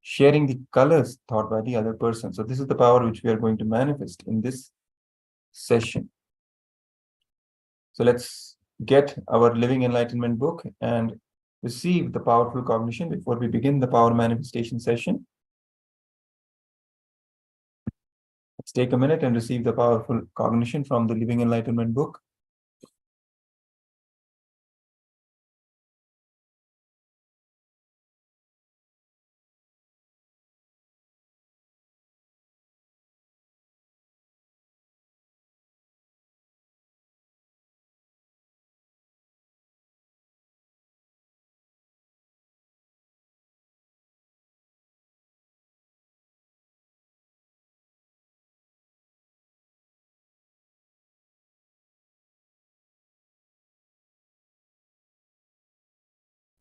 sharing the colors thought by the other person. So this is the power which we are going to manifest in this session. So let's get our Living Enlightenment book and receive the powerful cognition before we begin the power manifestation session. Let's take a minute and receive the powerful cognition from the Living Enlightenment book.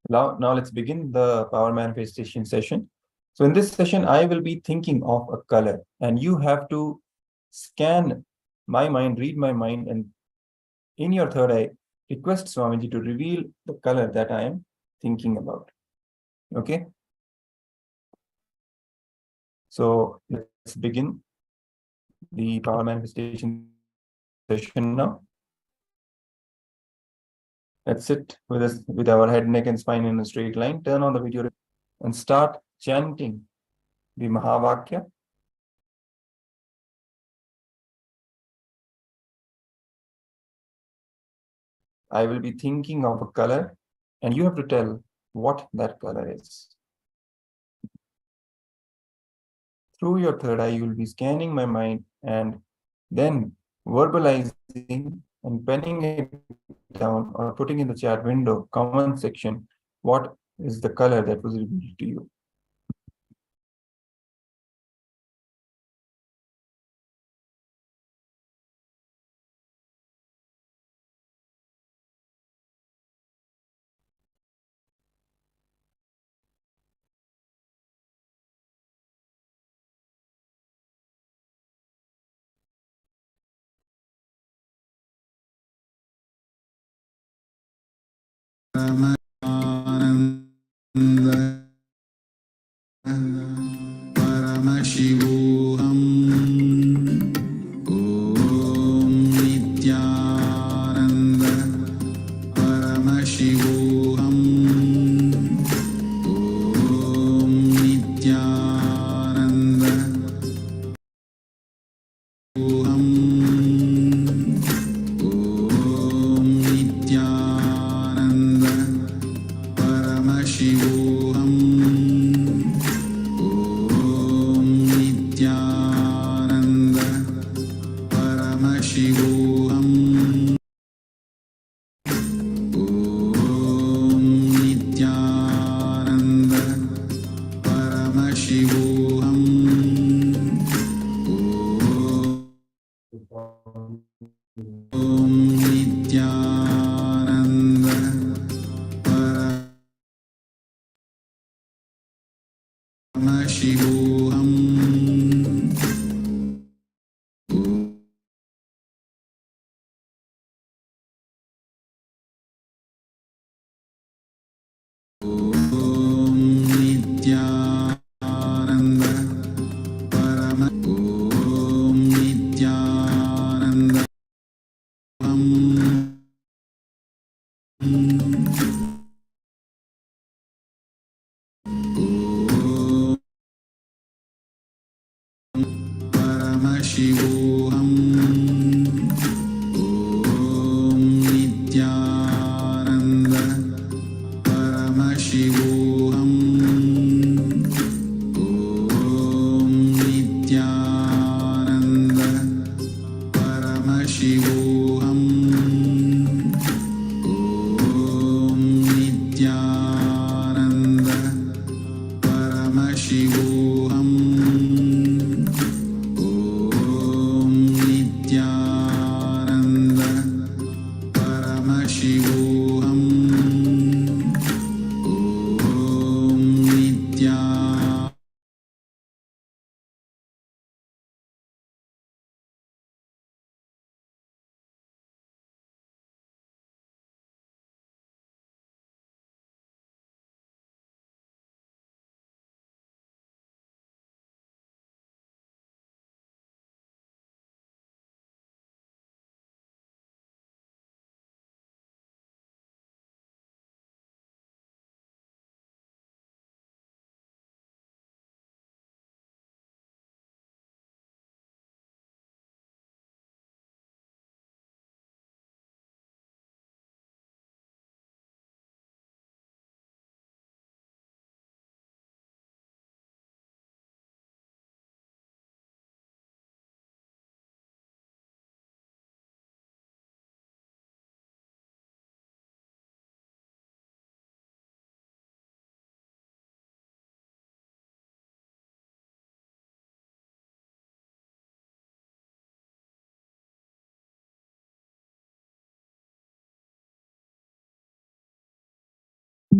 Now let's begin the power manifestation session. So in this session, I will be thinking of a color, and you have to scan my mind, read my mind, and in your third eye, request Swamiji to reveal the color that I am thinking about. Okay? So let's begin the power manifestation session now. Let's sit with our head, neck, and spine in a straight line. Turn on the video and start chanting the Mahavakya. I will be thinking of a color, and you have to tell what that color is. Through your third eye, you will be scanning my mind and then verbalizing and penning it down or putting in the chat window, comment section, what is the color that was revealed to you. Paramashivoham Om Nithyananda Paramashivoham Om Nithyananda Om Nithyananda Paramashivoham Om Nithyananda Paramashivoham Om Nithyananda Paramashivoham Om Nithyananda Paramashivoham Om Nithyananda Om Nithyananda Paramashivoham Om Nithyananda Paramashivoham Om Nithyananda Paramashivoham Om Nithyananda Paramashivoham Om Nithyananda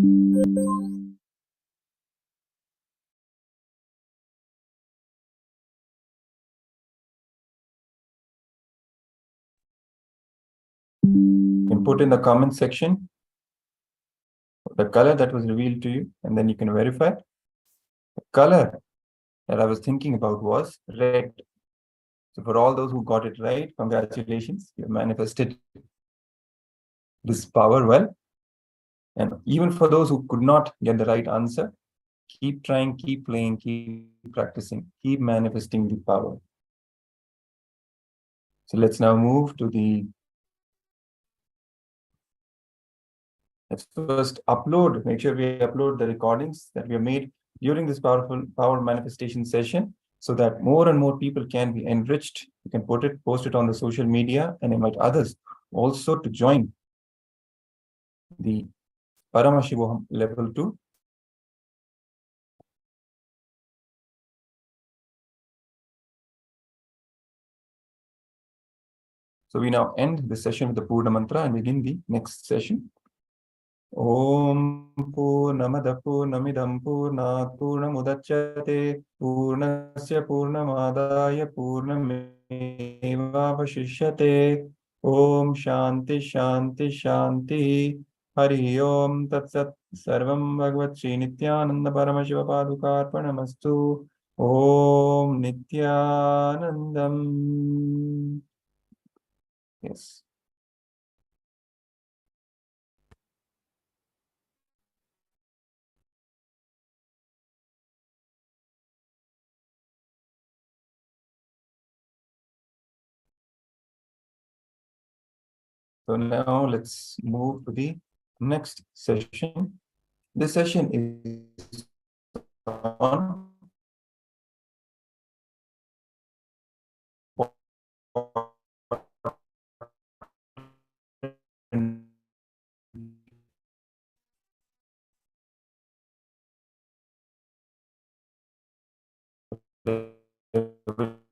You can put in the comment section the color that was revealed to you, and then you can verify. The color that I was thinking about was red. So for all those who got it right, congratulations, you manifested this power well. And even for those who could not get the right answer, keep trying, keep playing, keep practicing, keep manifesting the power. So let's now move to let's first upload, make sure we upload the recordings that we have made during this powerful power manifestation session, so that more and more people can be enriched. You can post it on the social media and invite others also to join the Paramashivoham Level 2. So we now end the session with the Purna Mantra and begin the next session. Om Purnamada Purnamidam Purnat Purnamudachyate Purnasya Purnamadaya Purnamevavashishyate. Om Shanti Shanti Shanti. Hari Om Tat Sat. Sarvam Bhagavat Shri Nithyananda Paramashiva Padukarpanamastu. Om Nithyanandam. Yes. So now let's move to the next session. This session is on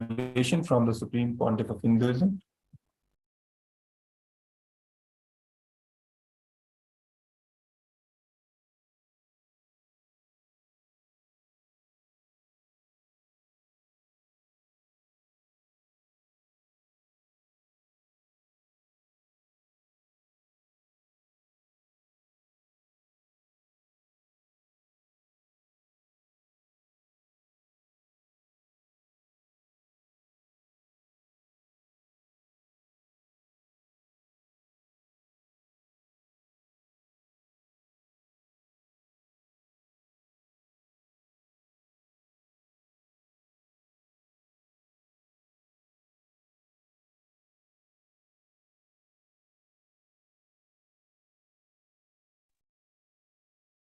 revelation from the Supreme Pontiff of Hinduism.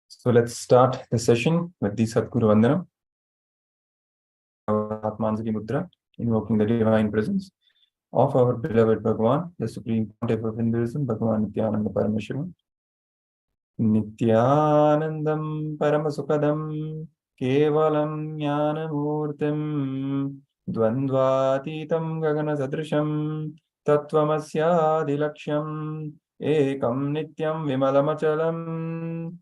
So let's start the session with the Sadguru Vandanam. Atmanjali Mudra, invoking the divine presence of our beloved Bhagavan, the Supreme Pontiff of Hinduism, Bhagavan Nithyananda Paramashivam. Nithyanandam Paramasukadam Kevalam Jnanamurtim Dvandvatitam Gagana Sadrisham Tattvamasya Ekam Nityam Vimalamachalam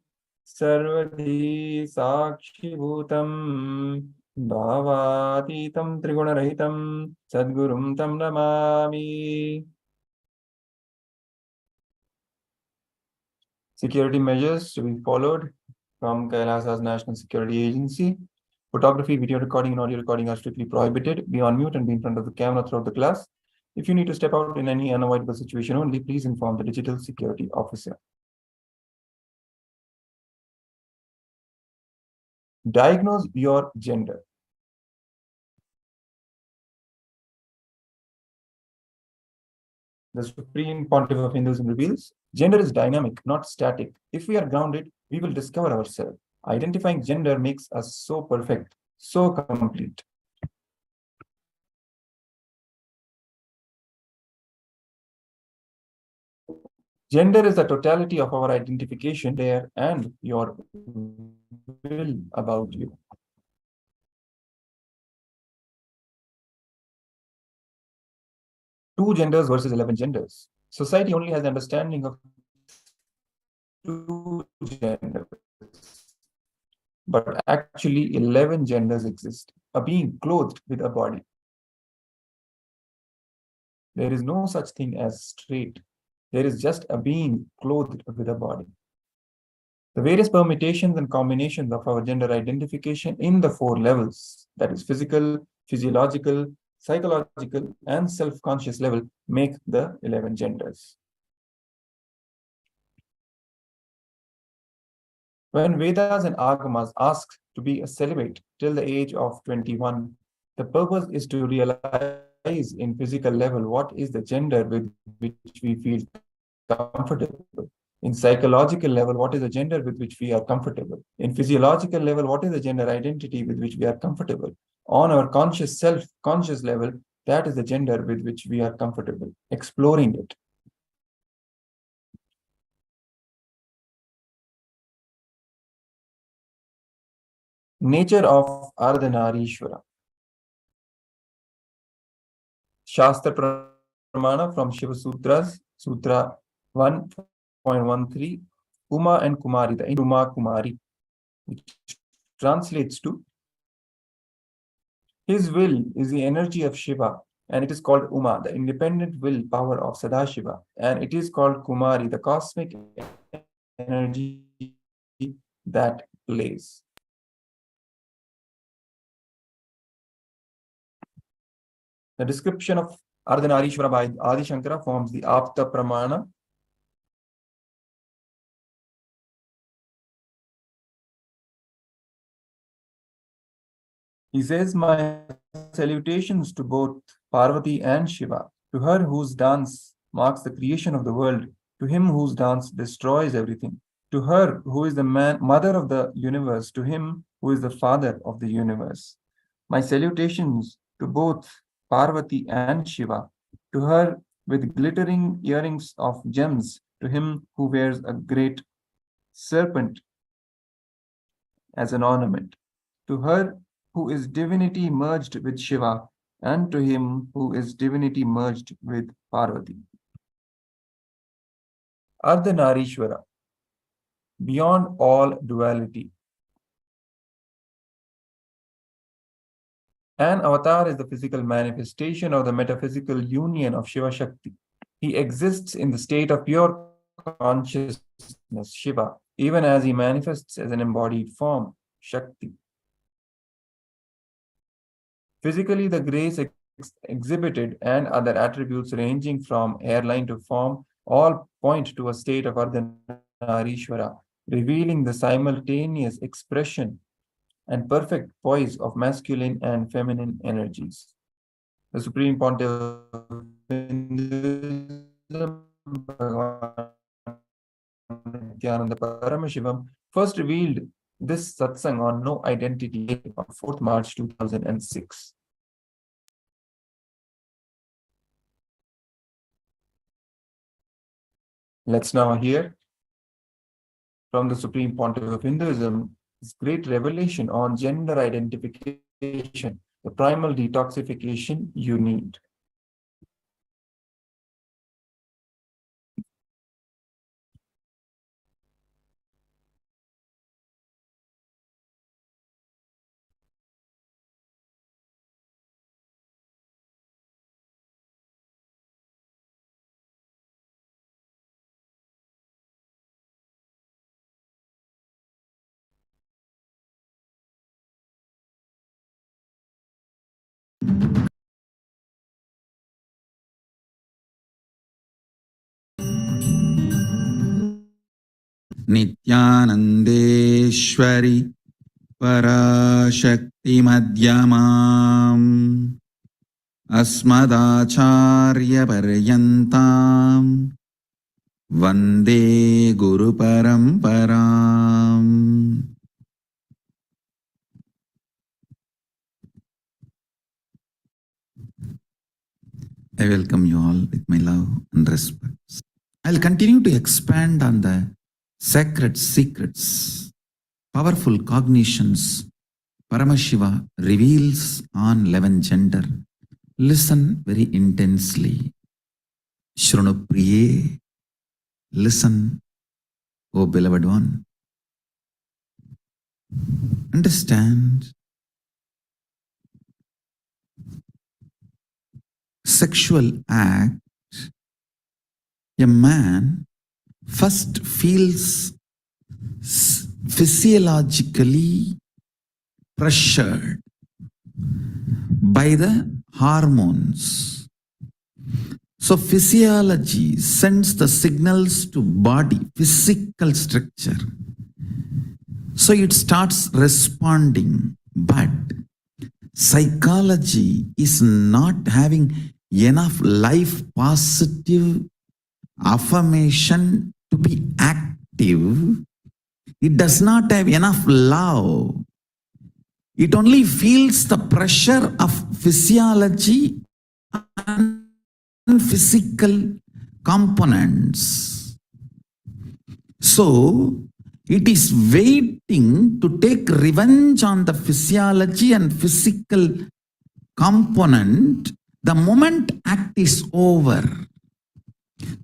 Sarvadhi Sakshi Bhutam Bhavatitam Trigunarahitam Sadgurum Tam Namami. Security measures to be followed from KAILASA's National Security Agency. Photography, video recording, and audio recording are strictly prohibited. Be on mute and be in front of the camera throughout the class. If you need to step out in any unavoidable situation only, please inform the digital security officer. Diagnose your gender. The Supreme Pontiff of Hinduism reveals, gender is dynamic, not static. If we are grounded, we will discover ourselves. Identifying gender makes us so perfect, so complete. Gender is the totality of our identification there and your will about you. Two genders versus 11 genders. Society only has the understanding of 2 genders, but actually 11 genders exist. A being clothed with a body. There is no such thing as straight. There is just a being clothed with a body. The various permutations and combinations of our gender identification in the 4 levels, that is physical, physiological, psychological, and self-conscious level, make the 11 genders. When Vedas and Agamas asked to be a celibate till the age of 21, the purpose is to realize in physical level what is the gender with which we feel comfortable. In psychological level, what is the gender with which we are comfortable? In physiological level, what is the gender identity with which we are comfortable? On our conscious self-conscious level, that is the gender with which we are comfortable, exploring it. Nature of Ardhanarishwara. Shastra Pramana from Shiva Sutras, Sutra 1.13, Uma and Kumari, the Uma Kumari, which translates to his will is the energy of Shiva, and it is called Uma, the independent will power of Sadashiva, and it is called Kumari, the cosmic energy that plays. The description of Ardhanarishwara by Adi Shankara forms the Apta Pramana. He says, my salutations to both Parvati and Shiva, to her whose dance marks the creation of the world, to him whose dance destroys everything, to her who is the mother of the universe, to him who is the father of the universe. My salutations to both Parvati and Shiva, to her with glittering earrings of gems, to him who wears a great serpent as an ornament, to her who is divinity merged with Shiva, and to him who is divinity merged with Parvati. Ardhanarishwara, beyond all duality. An avatar is the physical manifestation of the metaphysical union of Shiva Shakti. He exists in the state of pure consciousness, Shiva, even as he manifests as an embodied form, Shakti. Physically, the grace exhibited and other attributes ranging from hairline to form all point to a state of Ardhanarishwara, revealing the simultaneous expression and perfect poise of masculine and feminine energies. The Supreme Pontiff of Hinduism, Nithyananda Paramashivam, first revealed this satsang on No Identity Day on 4th March 2006. Let's now hear from the Supreme Pontiff of Hinduism this great revelation on gender identification, the primal detoxification you need. Nithyanandeshwari Parashakti Madhyamam Asmadacharya Paryantam Vande Guru Paramparam. I welcome you all with my love and respect. I'll continue to expand on the sacred secrets, powerful cognitions Paramashiva reveals on 11 gender. Listen very intensely. Shrunupriye, listen O beloved one. Understand? Sexual act, a man first feels physiologically pressured by the hormones. So physiology sends the signals to body, physical structure. So it starts responding, but psychology is not having enough life positive affirmation to be active. It does not have enough love. It only feels the pressure of physiology and physical components. So it is waiting to take revenge on the physiology and physical component the moment act is over.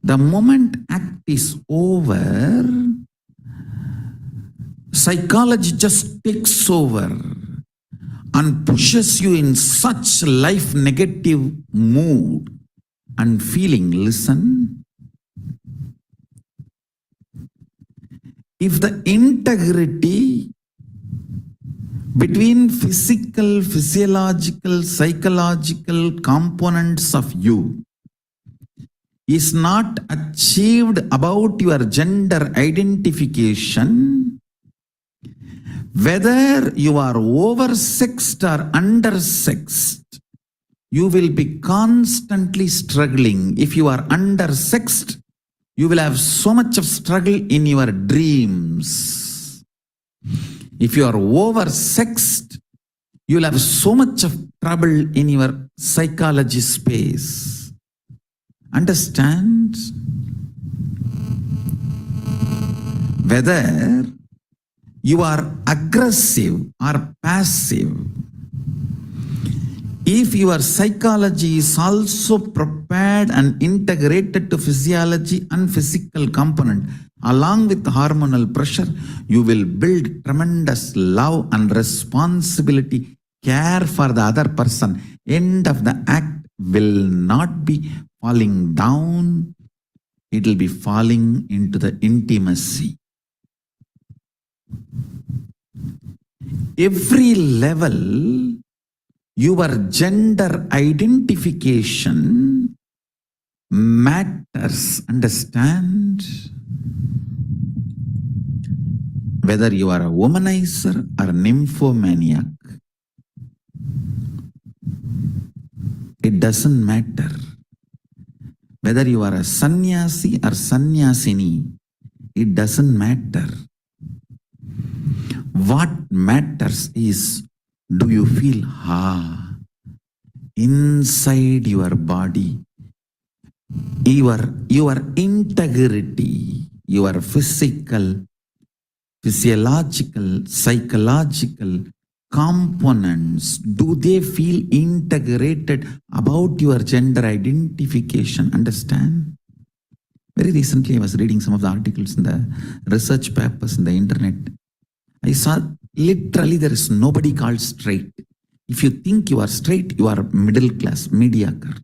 The moment act is over, psychology just takes over and pushes you in such life negative mood and feeling. Listen, if the integrity between physical, physiological, psychological components of you is not achieved about your gender identification, whether you are oversexed or undersexed, you will be constantly struggling. If you are undersexed, you will have so much of struggle in your dreams. If you are oversexed, you will have so much of trouble in your psychology space. Understand? Whether you are aggressive or passive, if your psychology is also prepared and integrated to physiology and physical component along with hormonal pressure, you will build tremendous love and responsibility, care for the other person. End of the act will not be falling down, it will be falling into the intimacy. Every level, your gender identification matters. Understand? Whether you are a womanizer or a nymphomaniac, it doesn't matter. Whether you are a sannyasi or sannyasini, it doesn't matter. What matters is, do you feel inside your body, your integrity, your physical, physiological, psychological components, do they feel integrated about your gender identification? Understand? Very recently, I was reading some of the articles in the research papers in the internet. I saw literally there is nobody called straight. If you think you are straight, you are middle class, mediocre.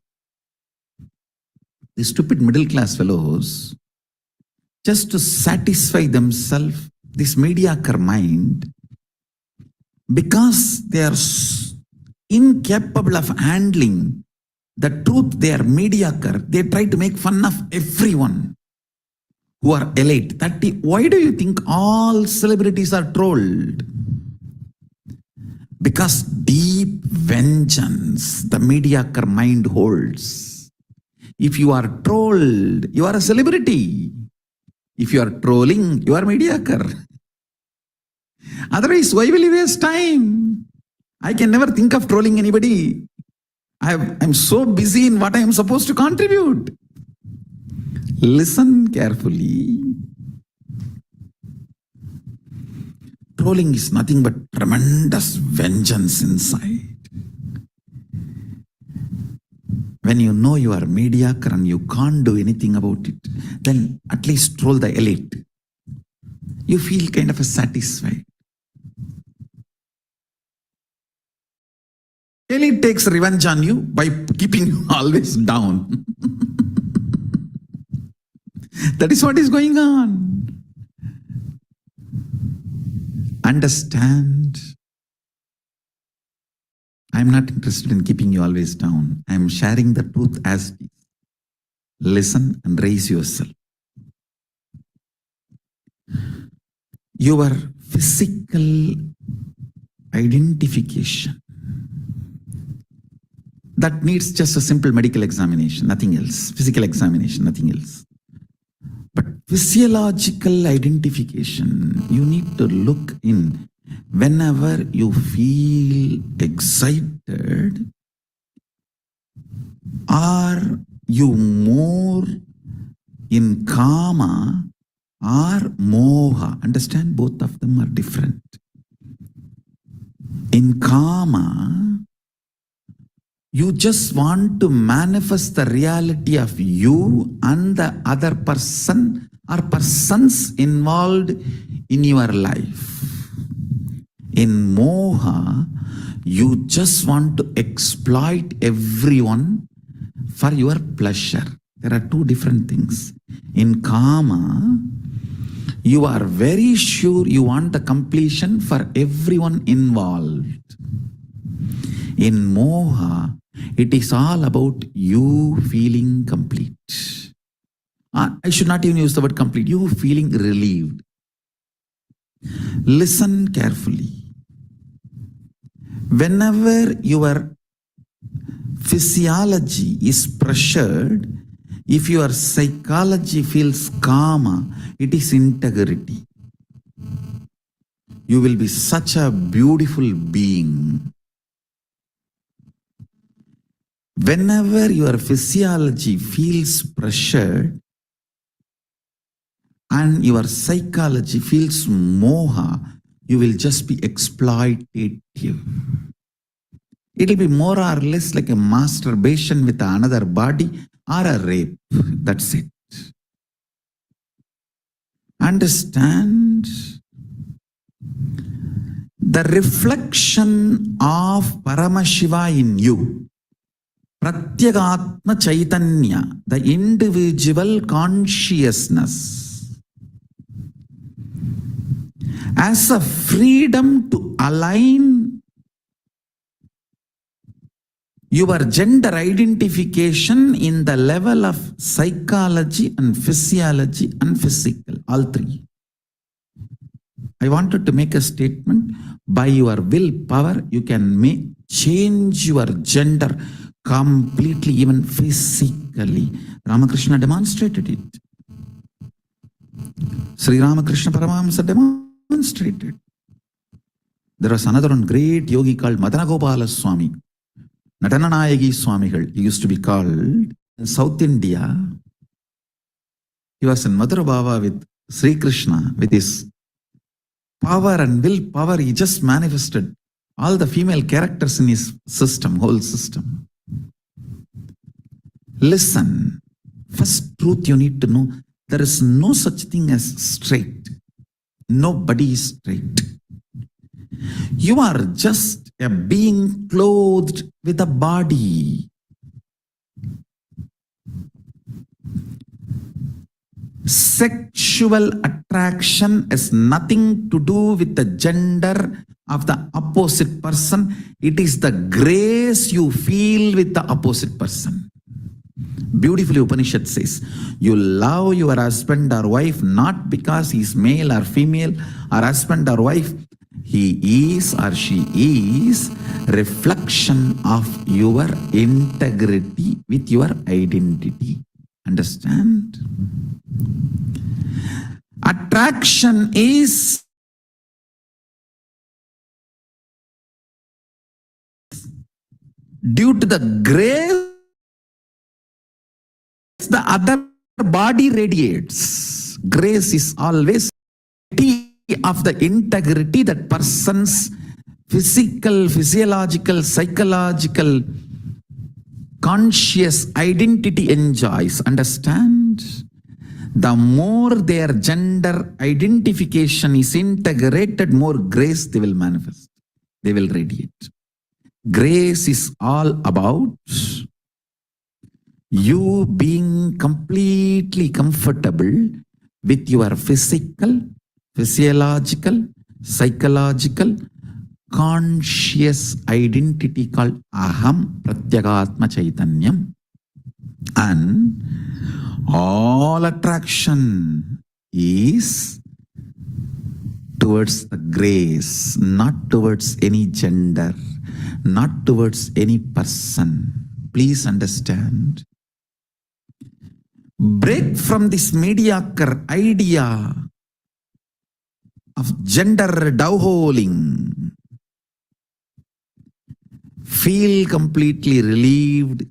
The stupid middle class fellows, just to satisfy themselves, this mediocre mind, because they are incapable of handling the truth, they are mediocre, they try to make fun of everyone who are elite. Why do you think all celebrities are trolled? Because deep vengeance the mediocre mind holds. If you are trolled, you are a celebrity. If you are trolling, you are mediocre. Otherwise, why will you waste time? I can never think of trolling anybody. I'm so busy in what I am supposed to contribute. Listen carefully. Trolling is nothing but tremendous vengeance inside. When you know you are mediocre and you can't do anything about it, then at least troll the elite. you feel kind of satisfied. Really takes revenge on you by keeping you always down. That is what is going on. Understand. I am not interested in keeping you always down. I am sharing the truth as it is. Listen and raise yourself. Your physical identification, that needs just a simple medical examination, nothing else. Physical examination, nothing else. But physiological identification, you need to look in. Whenever you feel excited, are you more in kama or moha? Understand, both of them are different. In kama, you just want to manifest the reality of you and the other person or persons involved in your life. In moha, you just want to exploit everyone for your pleasure. There are two different things. In kama, you are very sure you want the completion for everyone involved. In moha, it is all about you feeling complete. I should not even use the word complete. You feeling relieved. Listen carefully. Whenever your physiology is pressured, if your psychology feels kama, it is integrity. You will be such a beautiful being. Whenever your physiology feels pressured and your psychology feels moha, you will just be exploitative. It will be more or less like a masturbation with another body or a rape. That's it. Understand? The reflection of Paramashiva in you, Pratyagatma Chaitanya, the individual consciousness, as a freedom to align your gender identification in the level of psychology and physiology and physical, all three. I wanted to make a statement. By your willpower, you can change your gender completely, even physically. Ramakrishna demonstrated it. Sri Ramakrishna Paramahamsa demonstrated. There was another one great yogi called Madanagopala Swami. Natananayagi Swamigal, he used to be called. In South India, he was in Mathura Bhava with Sri Krishna. With his power and willpower, he just manifested all the female characters in his system, whole system. Listen, first truth you need to know, there is no such thing as straight. Nobody is straight. You are just a being clothed with a body. Sexual attraction has nothing to do with the gender of the opposite person. It is the grace you feel with the opposite person. Beautifully Upanishad says, you love your husband or wife not because he is male or female, or husband or wife, he is or she is reflection of your integrity with your identity. Understand? Attraction is due to the grace the other body radiates. Grace is always of the integrity that person's physical, physiological, psychological, conscious identity enjoys. Understand? the more their gender identification is integrated, more grace they will manifest. They will radiate. Grace is all about you being completely comfortable with your physical, physiological, psychological, conscious identity called Aham Pratyagatma Chaitanyam. And all attraction is towards the grace, not towards any gender, not towards any person. Please understand. Break from this mediocre idea of gender dowholing. Feel completely relieved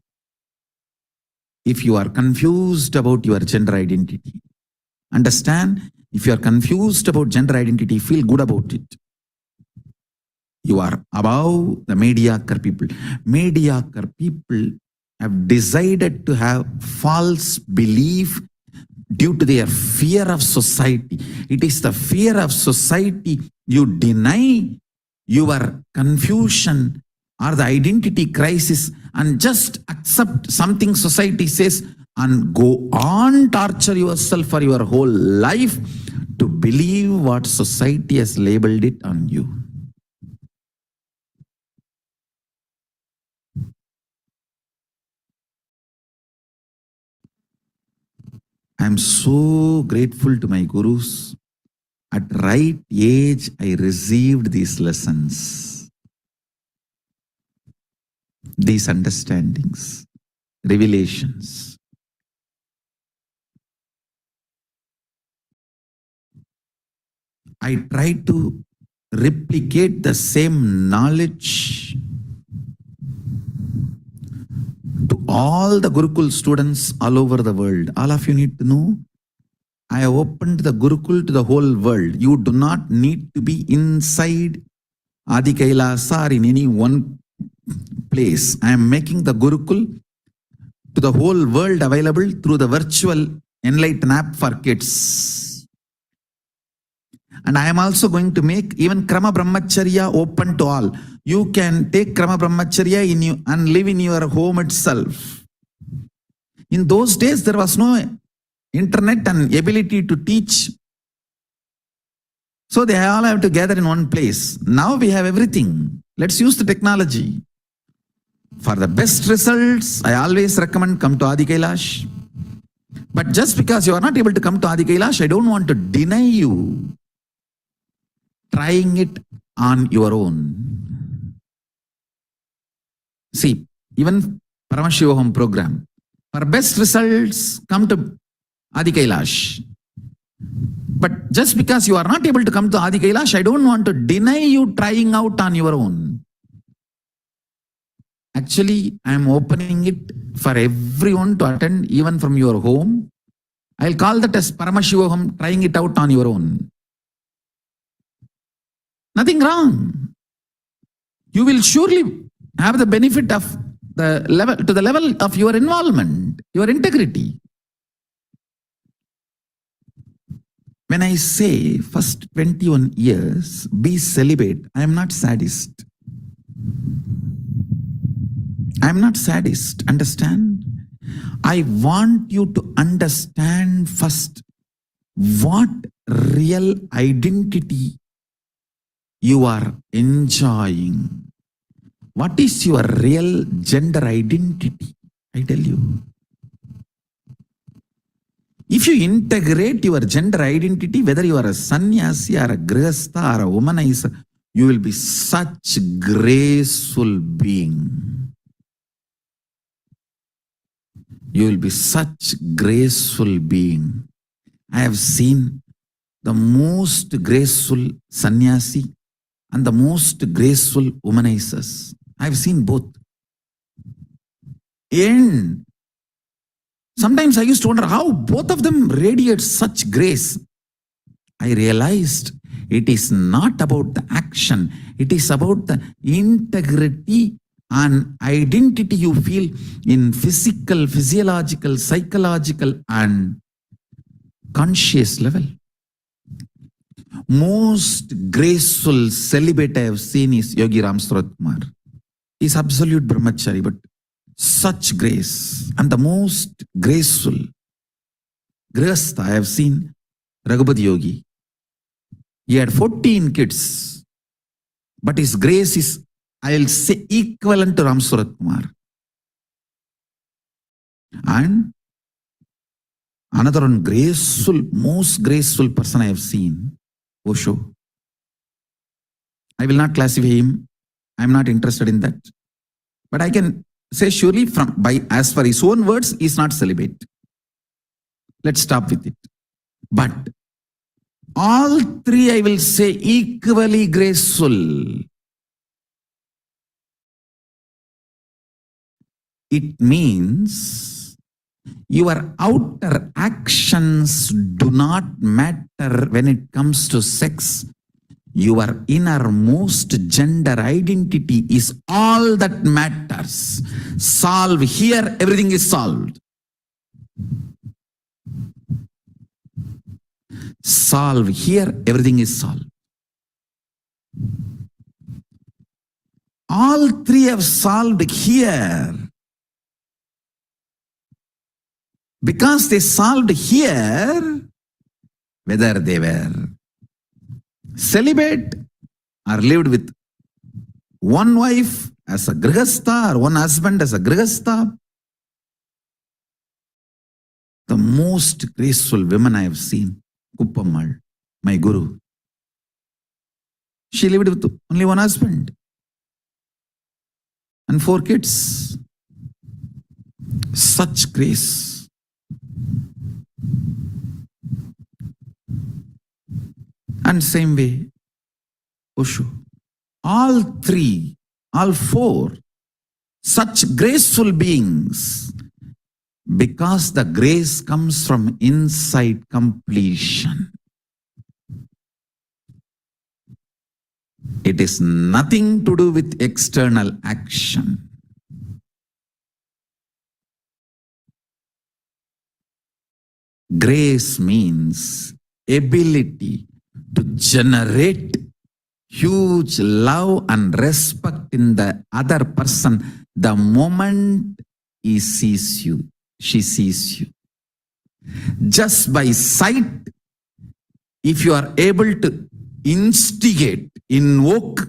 if you are confused about your gender identity. Understand, if you are confused about gender identity, feel good about it. You are above the mediocre people. Mediocre people have decided to have false belief due to their fear of society. It is the fear of society. You deny your confusion or the identity crisis and just accept something society says and go on torture yourself for your whole life to believe what society has labeled it on you. I am so grateful to my gurus. At right age, I received these lessons, these understandings, revelations. I try to replicate the same knowledge to all the Gurukul students all over the world. All of you need to know, I have opened the Gurukul to the whole world. You do not need to be inside Adi Kailasa or in any one place. I am making the Gurukul to the whole world available through the virtual Enlighten app for kids. And I am also going to make even Krama Brahmacharya open to all. You can take Krama Brahmacharya in you and live in your home itself. In those days, there was no internet and ability to teach. So they all have to gather in one place. Now we have everything. Let's use the technology. For the best results, I always recommend come to Adi Kailash. But just because you are not able to come to Adi Kailash, I don't want to deny you trying it on your own. See, even Paramashivoham program, for best results, come to Adi Kailash. But just because you are not able to come to Adi Kailash, I don't want to deny you trying out on your own. Actually, I am opening it for everyone to attend, even from your home. I'll call that as Paramashivoham, trying it out on your own. Nothing wrong. You will surely have the benefit of the level, to the level of your involvement, your integrity. When I say first 21 years, be celibate, I am not sadist. I am not sadist, understand? I want you to understand first what real identity you are enjoying. What is your real gender identity? I tell you. If you integrate your gender identity, whether you are a sannyasi or a grihastha or a womanizer, you will be such graceful being. You will be such graceful being. I have seen the most graceful sannyasi and the most graceful womanizers. I have seen both. And sometimes I used to wonder how both of them radiate such grace. I realized it is not about the action. It is about the integrity and identity you feel in physical, physiological, psychological and conscious level. Most graceful celibate I have seen is Yogi Ram Surat Kumar. He's absolute brahmachari, but such grace. And the most graceful grihastha I have seen, Raghupati Yogi. He had 14 kids, but his grace is, I'll say, equivalent to Ram Surat Kumar. And another one graceful, most graceful person I have seen, Osho. I will not classify him. I am not interested in that. But I can say surely as per his own words, he is not celibate. Let's stop with it. But all three I will say equally graceful. It means your outer actions do not matter when it comes to sex. Your innermost gender identity is all that matters. Solve here, everything is solved. Solve here, everything is solved. All three have solved here. Because they solved here, whether they were celibate or lived with one wife as a grihastha or one husband as a grihastha, the most graceful women I have seen, Kuppammal, my guru, she lived with only one husband and 4 kids. Such grace. And same way, Osho. All 3, all 4, such graceful beings, because the grace comes from inside completion. It is nothing to do with external action. Grace means ability to generate huge love and respect in the other person the moment he sees you, she sees you. Just by sight, if you are able to instigate, invoke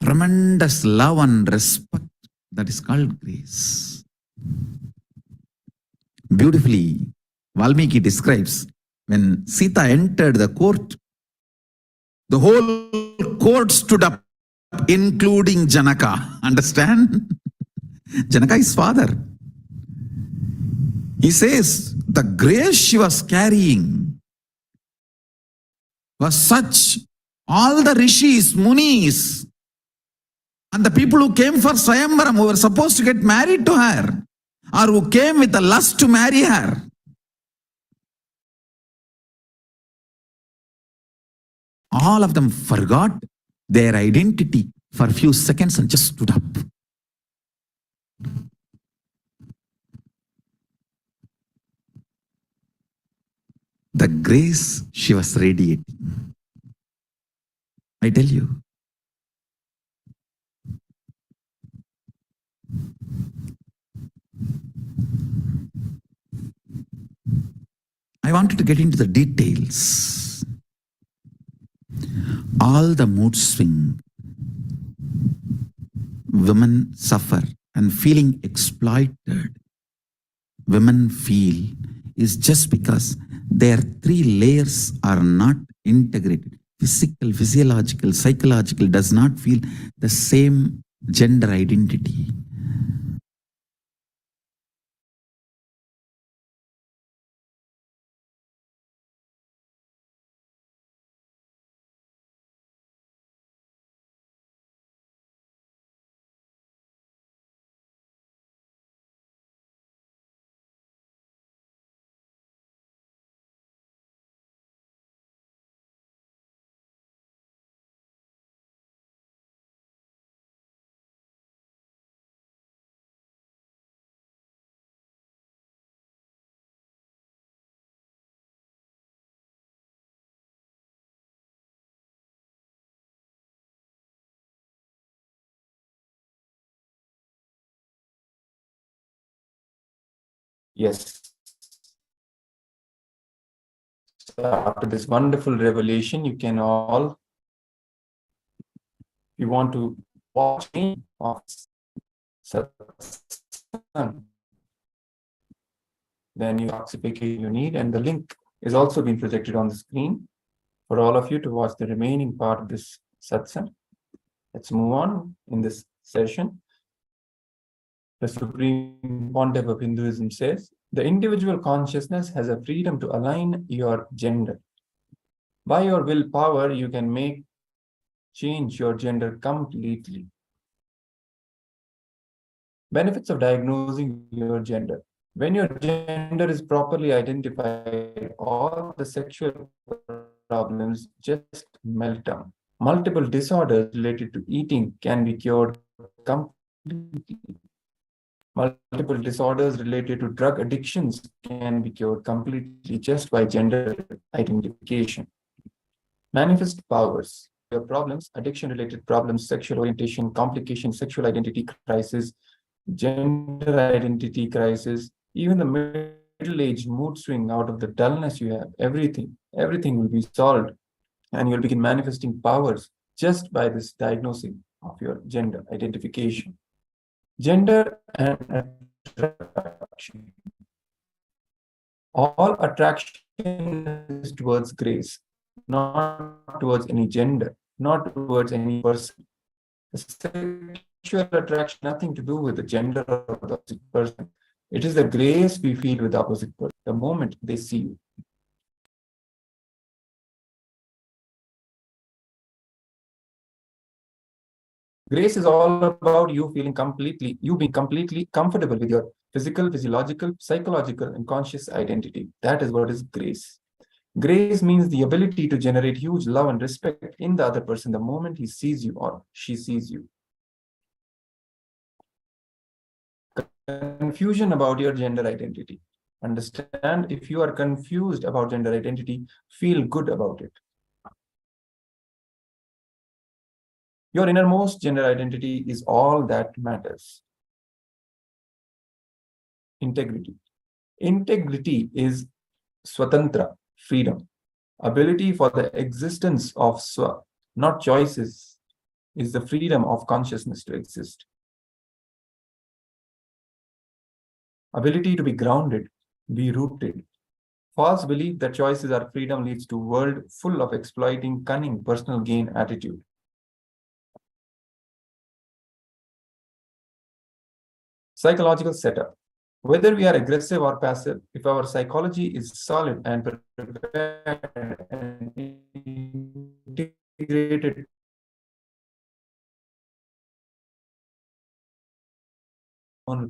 tremendous love and respect, that is called grace. Beautifully, Valmiki describes when Sita entered the court, the whole court stood up, including Janaka. Understand? Janaka is father. He says the grace she was carrying was such. All the rishis, munis, and the people who came for Sayamvaram, who were supposed to get married to her, or who came with a lust to marry her, all of them forgot their identity for a few seconds and just stood up. The grace she was radiating. I tell you. I wanted to get into the details. All the mood swing women suffer and feeling exploited women feel is just because their 3 layers are not integrated. Physical, physiological, psychological does not feel the same gender identity. Yes. So after this wonderful revelation, you can all, if you want to watch me of satsang, then you certificate you need, and the link is also being projected on the screen for all of you to watch the remaining part of this satsang. Let's move on in this session. The Supreme Pontiff of Hinduism says, the individual consciousness has a freedom to align your gender. By your willpower, you can change your gender completely. Benefits of diagnosing your gender. When your gender is properly identified, all the sexual problems just melt down. Multiple disorders related to eating can be cured completely. Multiple disorders related to drug addictions can be cured completely just by gender identification. Manifest powers. Your problems, addiction-related problems, sexual orientation, complications, sexual identity crisis, gender identity crisis, even the middle-aged mood swing out of the dullness you have, everything will be solved, and you'll begin manifesting powers just by this diagnosing of your gender identification. Gender and attraction. All attraction is towards grace, not towards any gender, not towards any person. Sexual attraction nothing to do with the gender of the opposite person. It is the grace we feel with the opposite person the moment they see you. Grace is all about you being completely comfortable with your physical, physiological, psychological, and conscious identity. That is what is grace. Grace means the ability to generate huge love and respect in the other person the moment he sees you or she sees you. Confusion about your gender identity. Understand, if you are confused about gender identity, feel good about it. Your innermost gender identity is all that matters. Integrity. Integrity is swatantra, freedom. Ability for the existence of swa, not choices, is the freedom of consciousness to exist. Ability to be grounded, be rooted. False belief that choices are freedom leads to a world full of exploiting, cunning, personal gain attitude. Psychological setup. Whether we are aggressive or passive, if our psychology is solid and prepared and integrated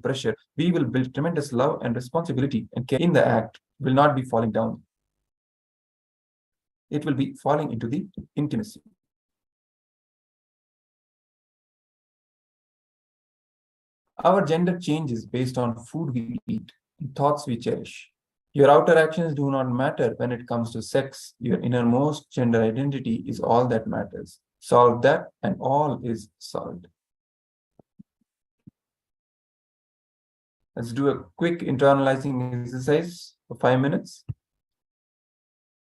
pressure, we will build tremendous love and responsibility, and care in the act will not be falling down. It will be falling into the intimacy. Our gender changes based on food we eat and thoughts we cherish. Your outer actions do not matter when it comes to sex. Your innermost gender identity is all that matters. Solve that and all is solved. Let's do a quick internalizing exercise for 5 minutes.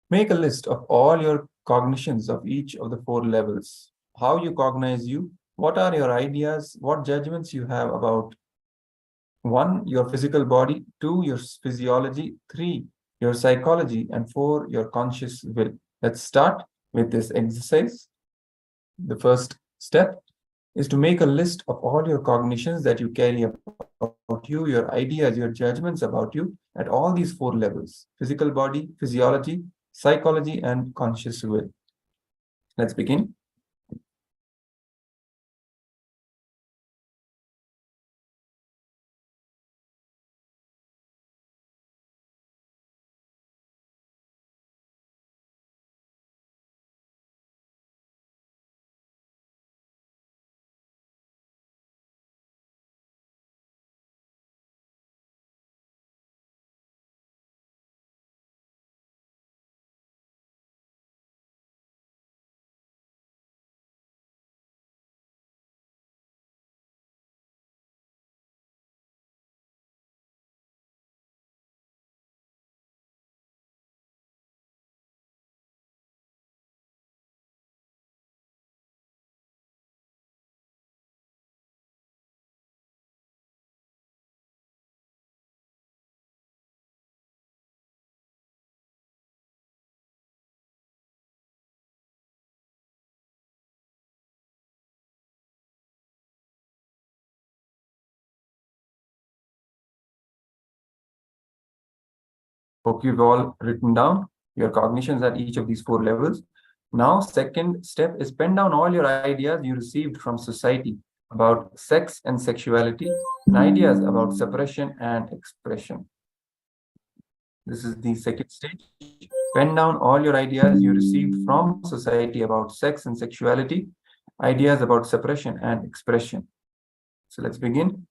Make a list of all your cognitions of each of the 4 levels. How you cognize you, what are your ideas, what judgments you have about 1, your physical body, 2, your physiology, 3, your psychology, and 4, your conscious will. Let's start with this exercise. The first step is to make a list of all your cognitions that you carry about you, your ideas, your judgments about you at all these 4 levels: physical body, physiology, psychology, and conscious will. Let's begin. Hope you've all written down your cognitions at each of these 4 levels. Now, second step is pen down all your ideas you received from society about sex and sexuality, and ideas about suppression and expression. This is the second stage. Pen down all your ideas you received from society about sex and sexuality, ideas about suppression and expression. So let's begin.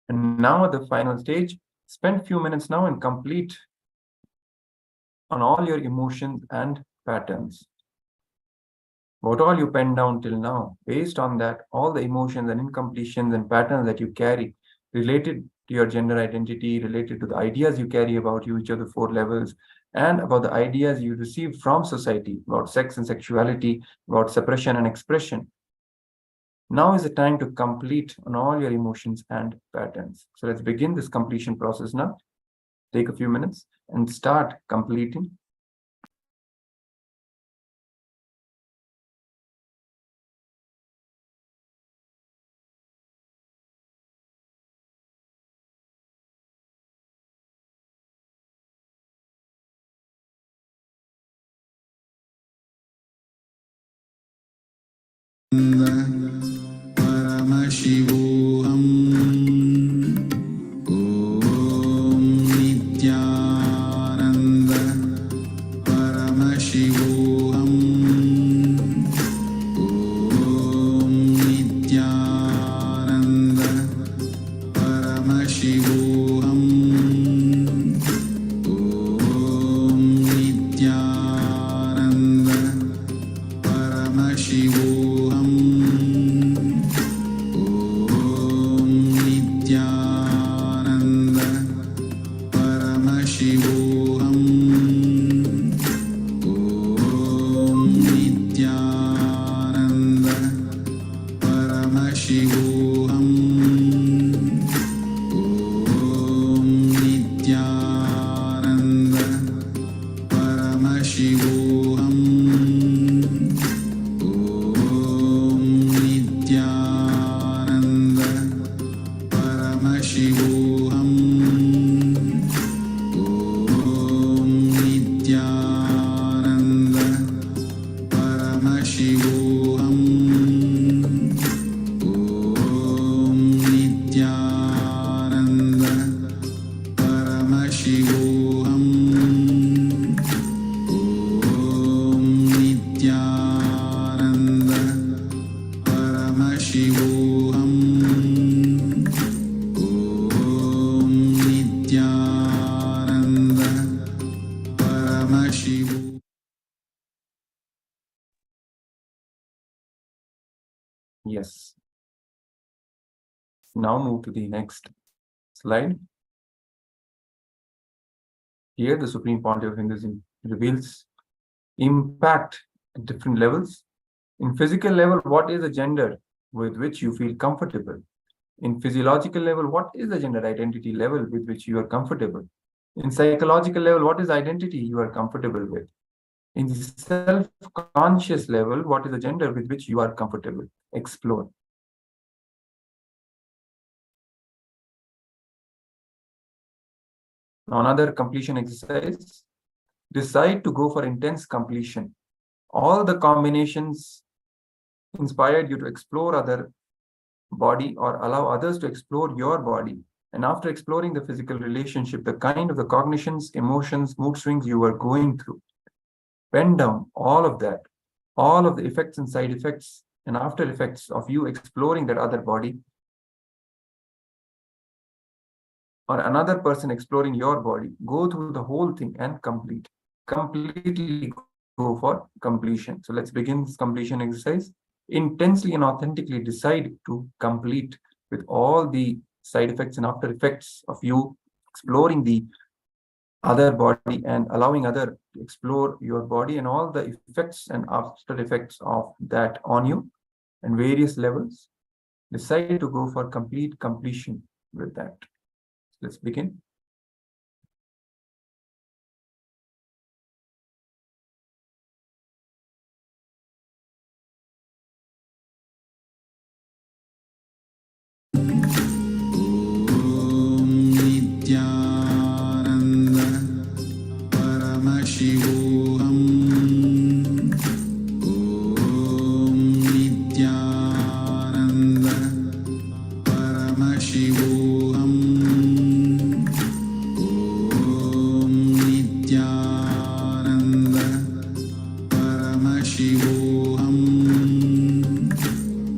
And now at the final stage, spend a few minutes now and complete on all your emotions and patterns. What all you penned down till now, based on that, all the emotions and incompletions and patterns that you carry related to your gender identity, related to the ideas you carry about you, each of the 4 levels, and about the ideas you received from society about sex and sexuality, about suppression and expression. Now is the time to complete on all your emotions and patterns. So let's begin this completion process now. Take a few minutes and start completing. Paramashivoham Om Nithyananda Paramashivoham Om Nithyananda Paramashivoham Om Nithyananda Paramashivoham Om Nithyananda Paramashivoham Om Nithyananda Paramashivoham Om Nithyananda Paramashivoham Om Nithyananda Paramashivoham Om Nithyananda Paramashivoham Om Nithyananda Paramashivoham Om Nithyananda Paramashivoham Om Nithyananda Paramashivoham. Yes. Now move to the next slide. Here, the Supreme Pontiff Hinduism reveals impact at different levels. In physical level, what is the gender with which you feel comfortable? In physiological level, what is the gender identity level with which you are comfortable? In psychological level, what is the identity you are comfortable with? In the self-conscious level, what is the gender with which you are comfortable? Explore. Now, another completion exercise. Decide to go for intense completion. All the combinations inspired you to explore other body or allow others to explore your body. And after exploring the physical relationship, the kind of the cognitions, emotions, mood swings you were going through, pen down all of that, all of the effects and side effects and after effects of you exploring that other body or another person exploring your body. Go through the whole thing and completely go for completion. So let's begin this completion exercise. Intensely and authentically decide to complete with all the side effects and after effects of you exploring the other body and allowing other to explore your body and all the effects and after effects of that on you and various levels. Decide to go for complete completion with that. Let's begin. Nithyananda Paramashivoham Om Nithyananda Paramashivoham Om Nithyananda Paramashivoham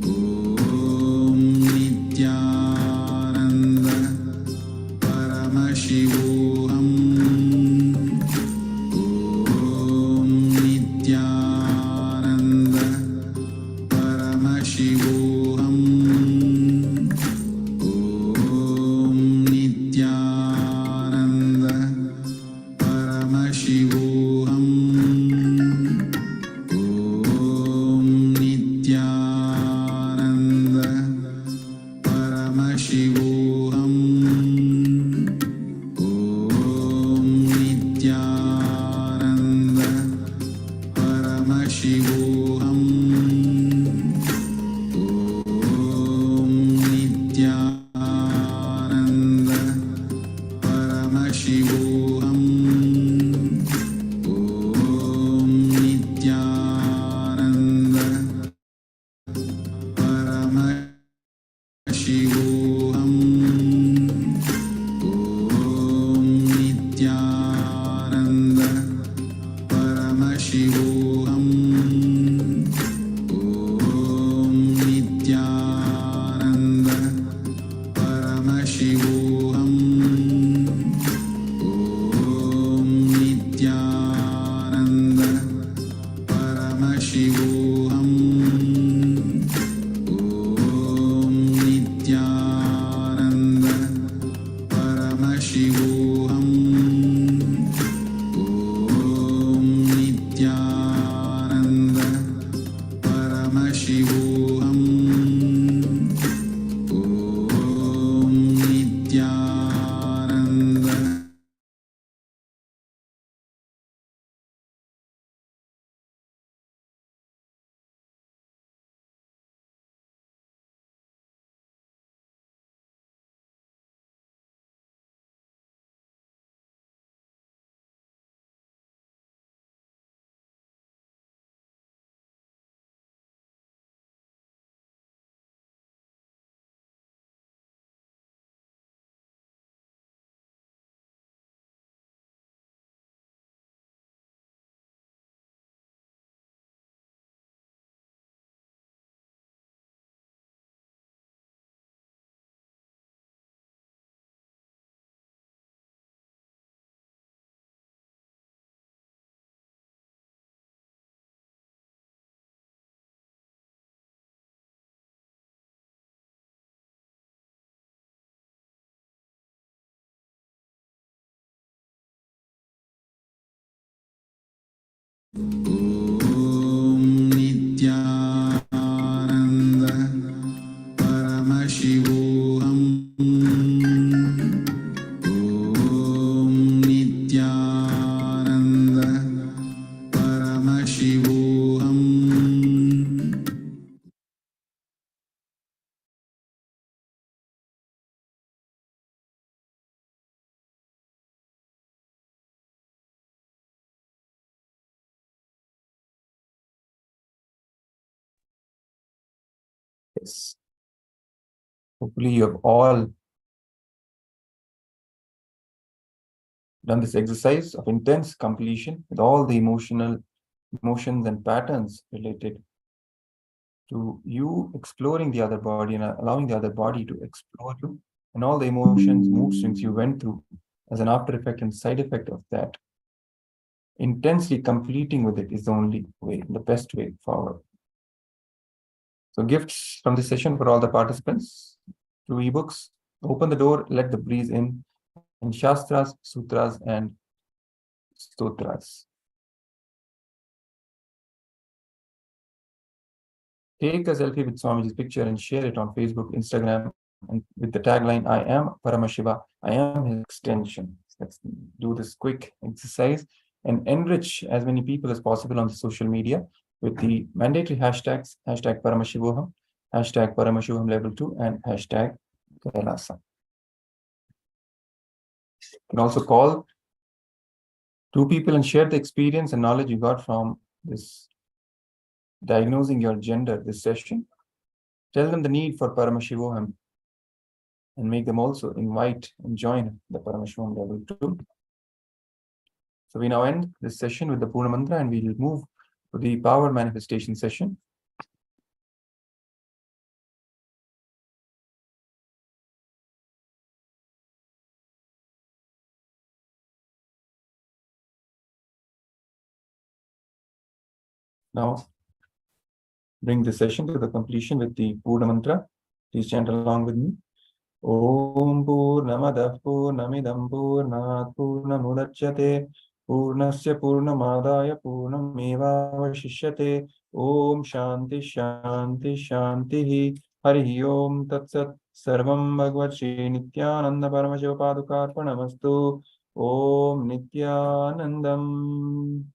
Om Nithyananda Paramashivoham Om Nithyananda Paramashivoham Om Nithyananda Paramashivoham Om Nithyananda Paramashivoham Om Nithyananda Paramashivoham Om Nithyananda Paramashivoham Om Nithyananda Paramashivoham Om Nithyananda Paramashivoham Om Nithyananda Paramashivoham Om Nithyananda Paramashivoham Om Nithyananda Paramashivoham Om Nithyananda Paramashivoham Om Nithyananda Om Nithyananda Paramashivoham Om Nithyananda Paramashivoham Yes. Hopefully you have all done this exercise of intense completion with all the emotions and patterns related to you exploring the other body and allowing the other body to explore you and all the emotions, mood swings you went through as an after effect and side effect of that. intensely completing with it is the only way, the best way forward. So gifts from this session for all the participants, 2 ebooks, Open the Door, Let the Breeze In, and Shastras, Sutras, and Stotras. Take a selfie with Swamiji's picture and share it on Facebook, Instagram, and with the tagline, I am Paramashiva, I am his extension. Let's do this quick exercise and enrich as many people as possible on the social media with the mandatory hashtags, hashtag Paramashivoham, hashtag Paramashivoham Level 2, and hashtag KAILASA. You can also call 2 people and share the experience and knowledge you got from this diagnosing your gender, this session. Tell them the need for Paramashivoham and make them also invite and join the Paramashivam Level 2. So we now end this session with the Purna Mantra and we will move to the power manifestation session. Now, bring the session to the completion with the Purna Mantra. Please chant along with me. Om Purnamadah Purnamidam Purnat Purnamudachyate Purnasya Purnamadaya Purnamevavashishyate Om Shanti Shanti Shanti Harihi Om Tatsat Sarvam Bhagavad Shri Nithyananda Paramashiva Padukarpanamastu Om Nithyanandam.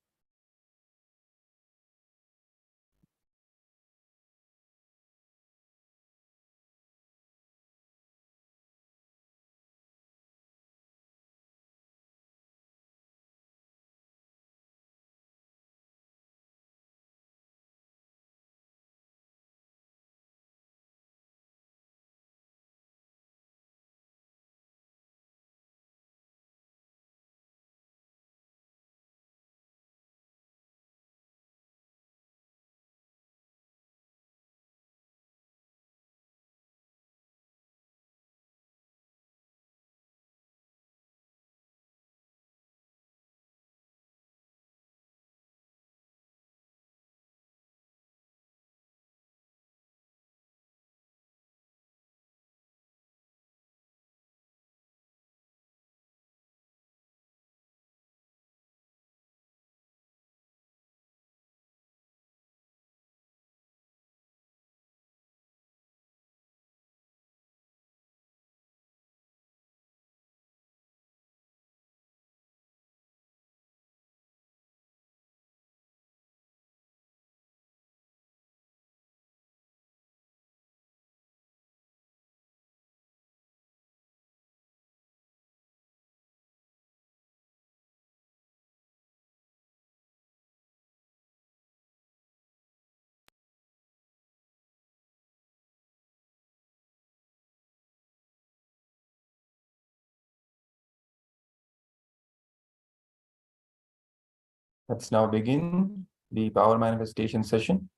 Let's now begin the power manifestation session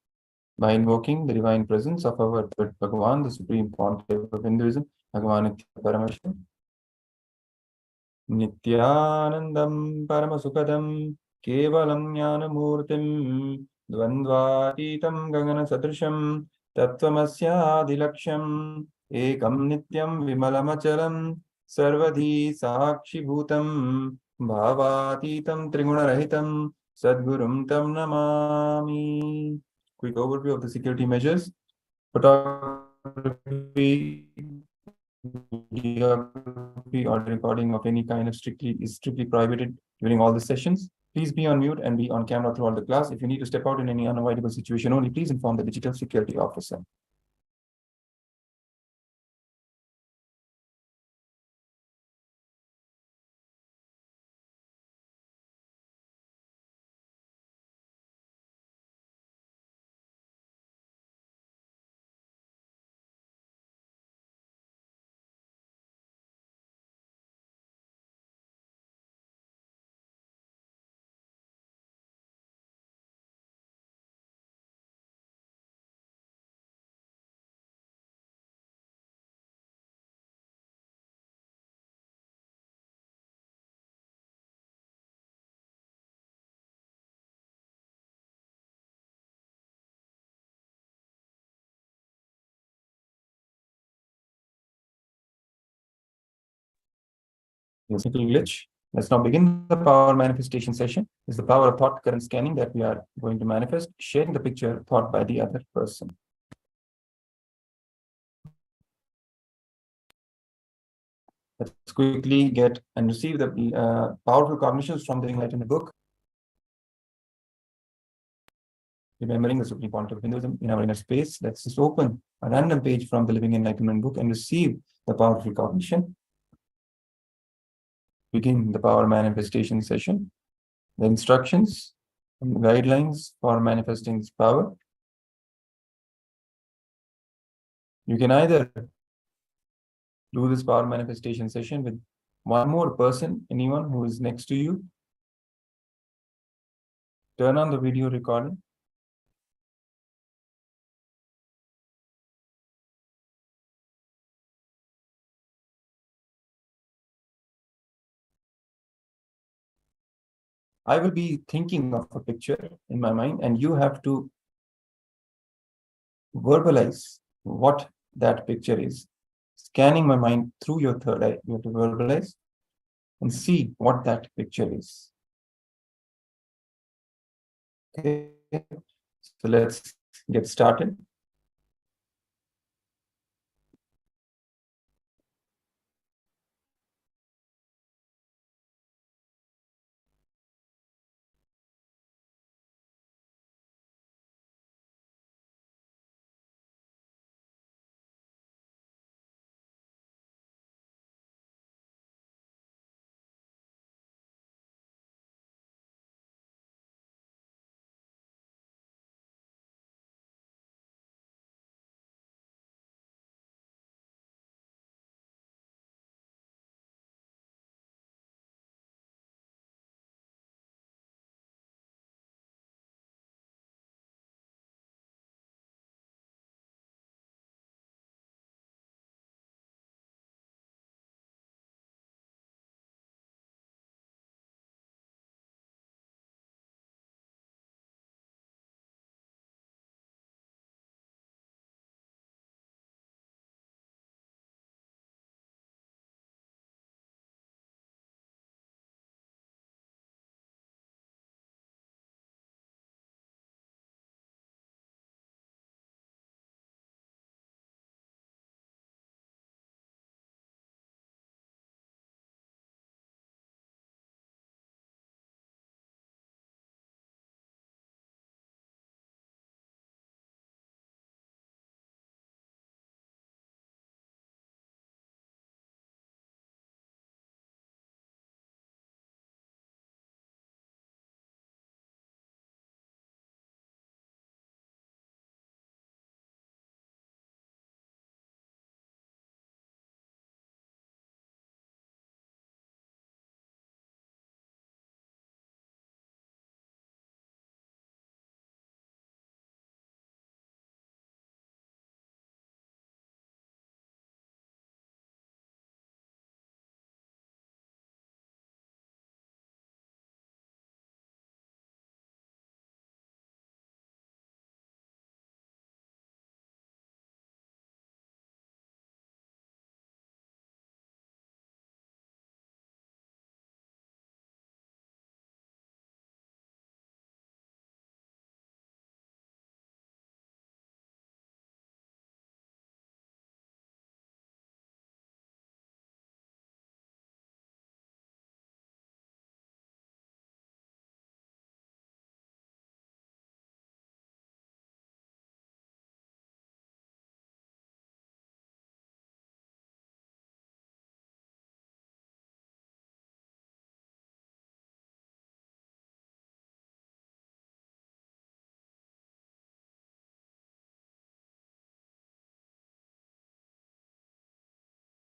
by invoking the divine presence of our Bhagavan, the Supreme Pontiff of Hinduism, Bhagavan Paramashivam. Nithyanandam Paramasukadam Kevalam Jnanamurtim Dvandvatitam Gagana Sadrisham Tattvamasya Ekam Nityam Vimalamachalam Sarvadhi Sakshi Bhutam Bhavatitam Trigunarahitam Sadgurum Tam Namami. Quick overview of the security measures. Photography, videography or recording of any kind is strictly prohibited during all the sessions. Please be on mute and be on camera throughout the class. If you need to step out in any unavoidable situation only, please inform the digital security officer. Technical glitch. Let's now begin the power manifestation session. This is the power of thought current scanning that we are going to manifest, sharing the picture thought by the other person. Let's quickly get and receive the powerful cognitions from the Enlightenment book. Remembering the supreme point of Hinduism in our inner space, let's just open a random page from the Living Enlightenment book and receive the powerful cognition. Begin the power manifestation session. The instructions and guidelines for manifesting this power. You can either do this power manifestation session with one more person, anyone who is next to you. Turn on the video recording. I will be thinking of a picture in my mind, and you have to verbalize what that picture is. Scanning my mind through your third eye, you have to verbalize and see what that picture is. Okay, so let's get started.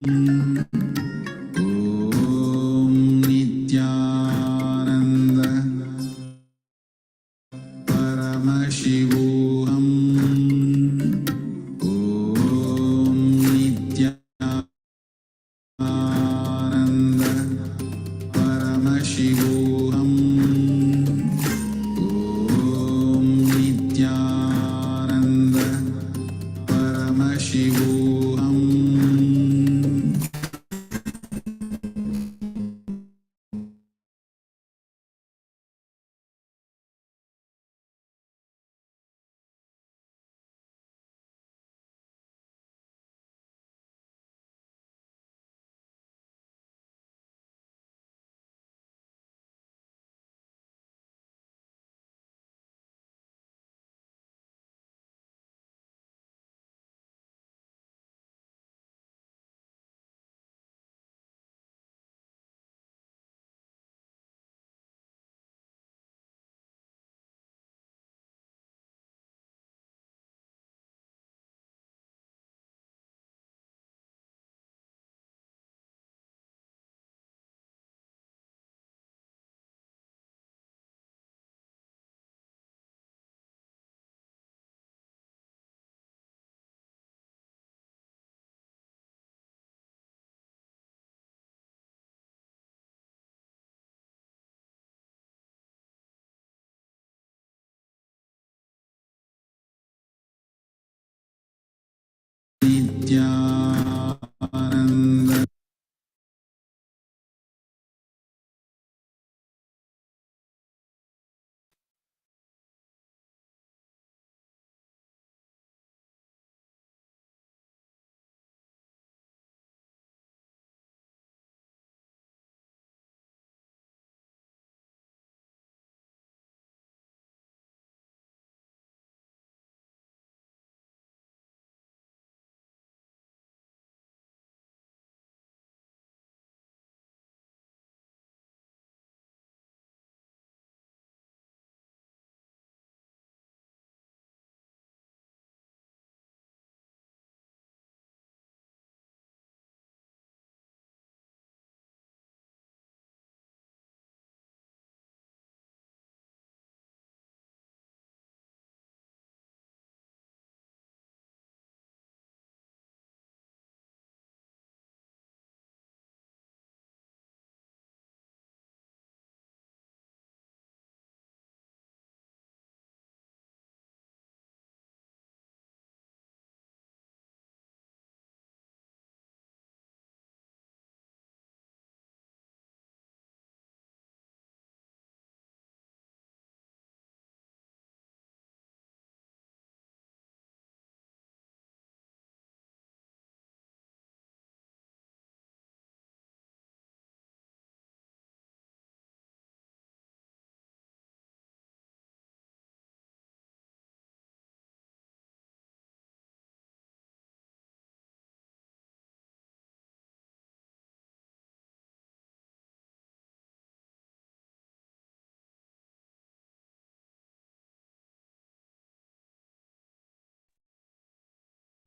Om Nithyananda Paramashivoham Om Nithyananda Paramashivoham Om Nithyananda Paramashivoham Nithyananda.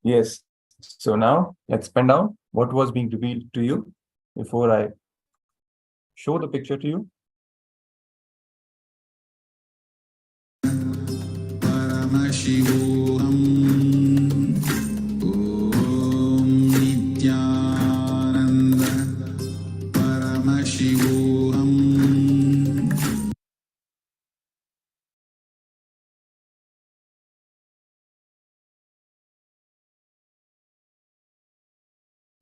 Yes. So now let's pen down what was being revealed to you before I show the picture to you. Paramashivoham. Om Nithyananda. Paramashivoham.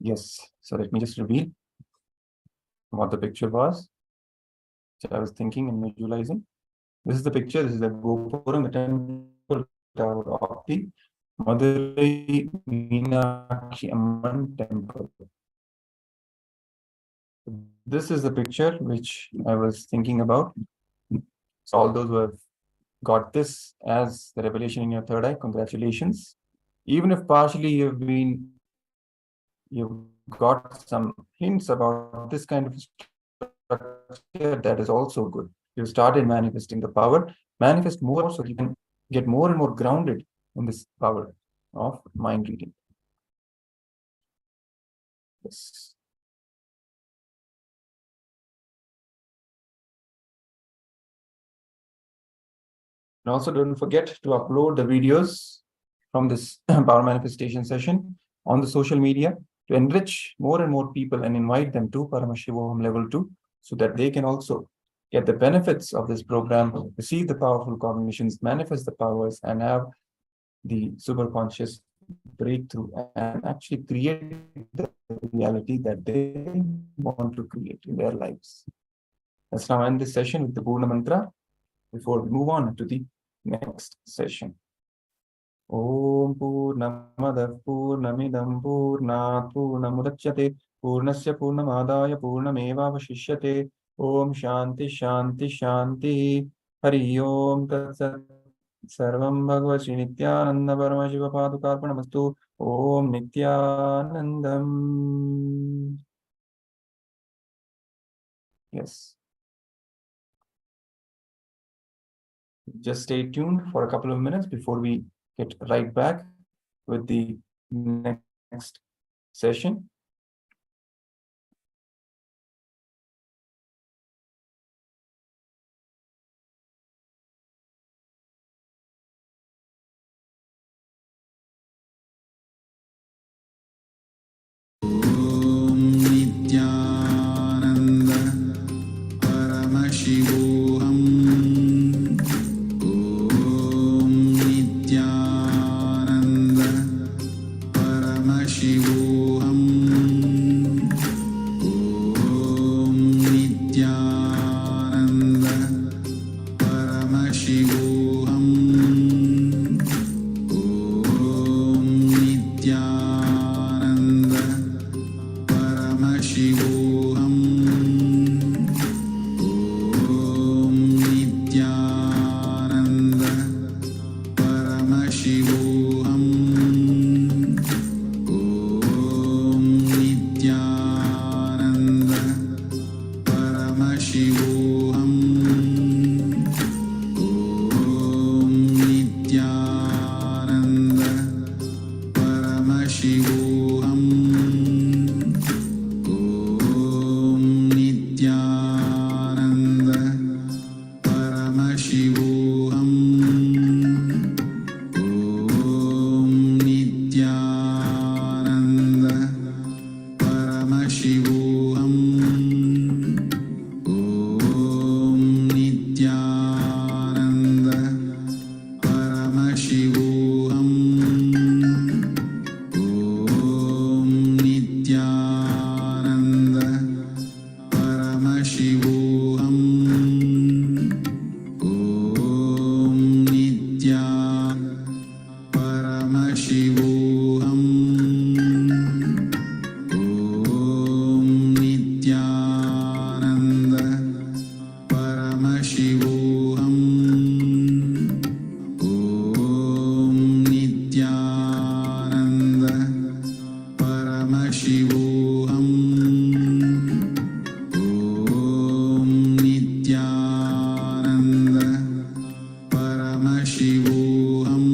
Yes. So let me just reveal what the picture was. So I was thinking and visualizing. This is the picture. This is the Gopuram, the temple tower of the Madurai Meenakshi Amman temple. This is the picture which I was thinking about. So all those who have got this as the revelation in your third eye, congratulations. Even if partially you've got some hints about this kind of structure, that is also good. You started manifesting the power, manifest more so you can get more and more grounded in this power of mind reading. Yes. And also don't forget to upload the videos from this power manifestation session on the social media to enrich more and more people and invite them to Paramashivoham Level 2 so that they can also get the benefits of this program, receive the powerful cognitions, manifest the powers, and have the superconscious breakthrough and actually create the reality that they want to create in their lives. Let's now end this session with the Purna Mantra before we move on to the next session. Om Purnamadav Purnamidam Purnat Purnamudachyate Purnasya Purnamadaya Purnamevavashishyate Om Shanti Shanti Shanti Hari Om Tatsat Sarvam Bhagavati Nithyananda Paramashiva Padukarpanamastu Om Nithyanandam. Yes. Just stay tuned for a couple of minutes before we get right back with the next session. Om Nithyananda. Paramashivoham. Om Nithyananda. Paramashivoham. Paramashivoham Om Nithyananda Paramashivoham Om Nithyananda Paramashivoham Om Nithyananda Paramashivoham Om Nithyananda Paramashivoham Om Nithyananda Paramashivoham Om Nithyananda Paramashivoham Om Nithyananda Paramashivoham Om Nithyananda Paramashivoham Om Nithyananda Paramashivoham Om Nithya Paramashivoham Om Nithyananda Paramashivoham Om Nithyananda Paramashivoham Om Nithyananda Paramashivoham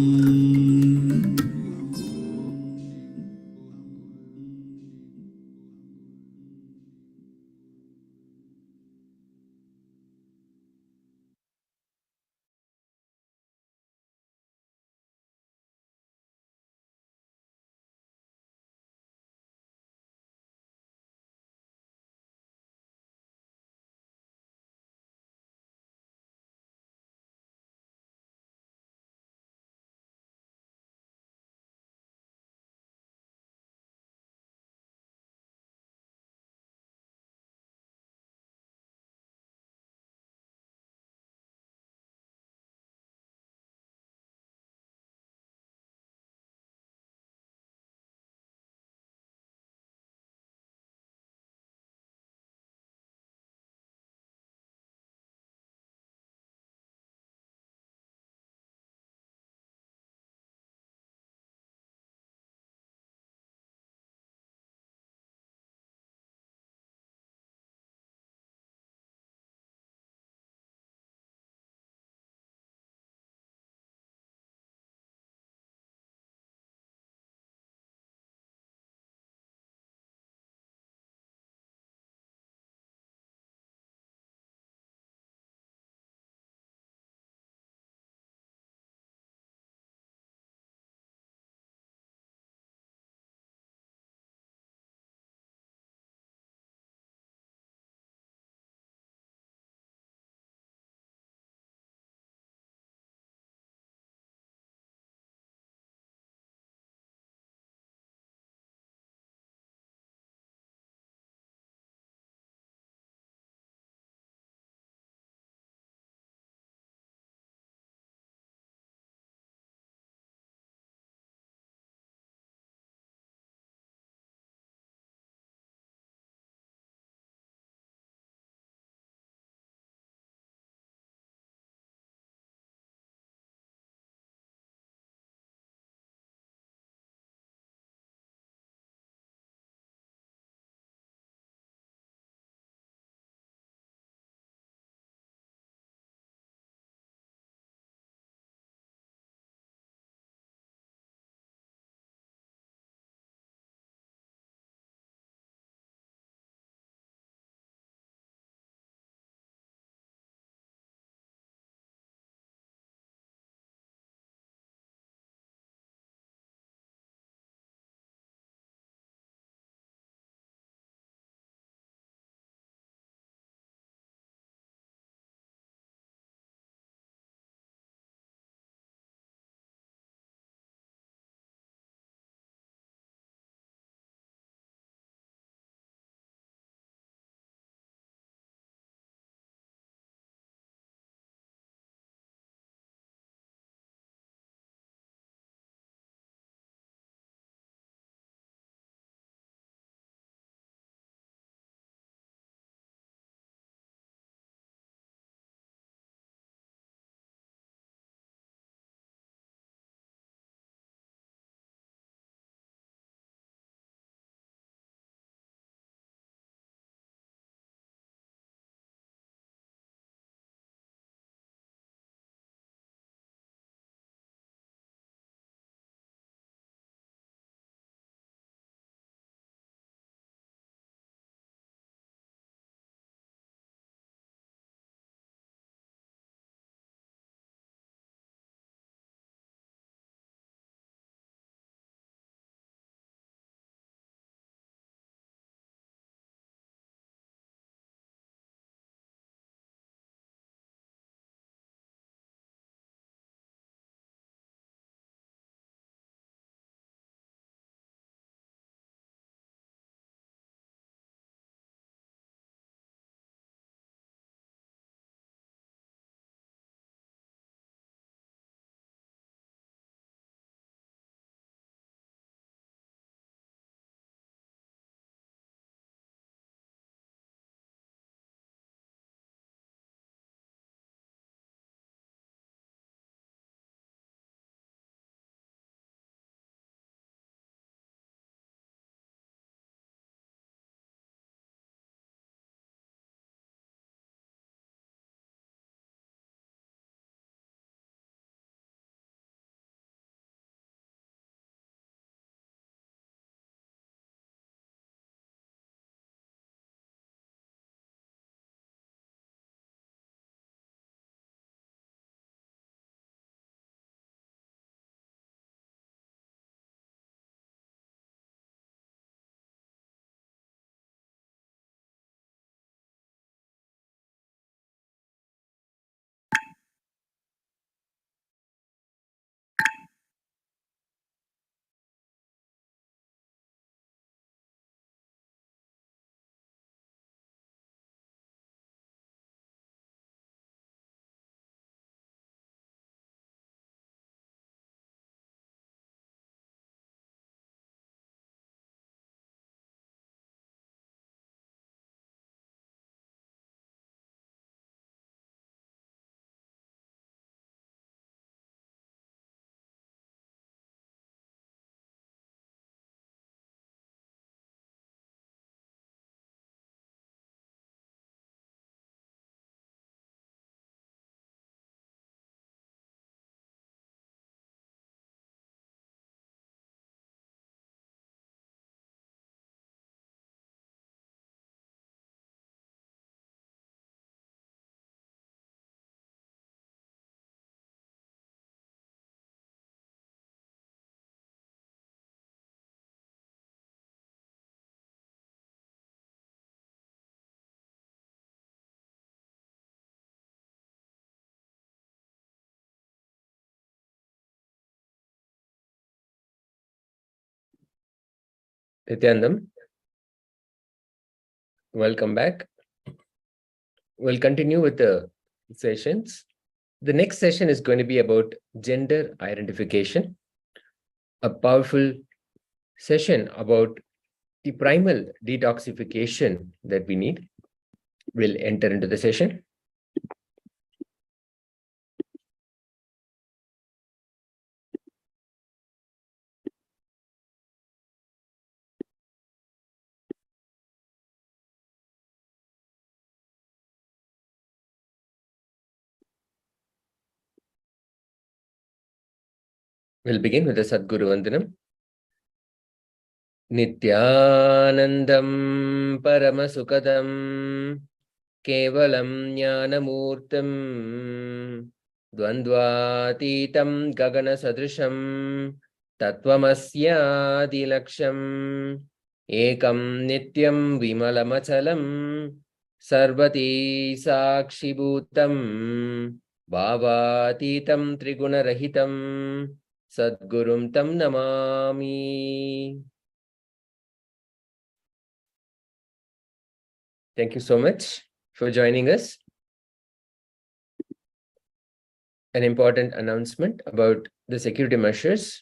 Nithyanandam, welcome back. We'll continue with the sessions. The next session is going to be about gender identification, a powerful session about the primal detoxification that we need. We'll enter into the session. We'll begin with the Sadguru Vandanam. Nithyanandam Paramasukadam Kevalam Jnanamurtam Dvandvatitam Gagana Sadrisham Tatvamasyadilaksham Ekam Nityam Vimalamachalam Sarvati Sakshibhutam Bhavatitam Trigunarahitam Sadgurum Tam Namami. Thank you so much for joining us. An important announcement about the security measures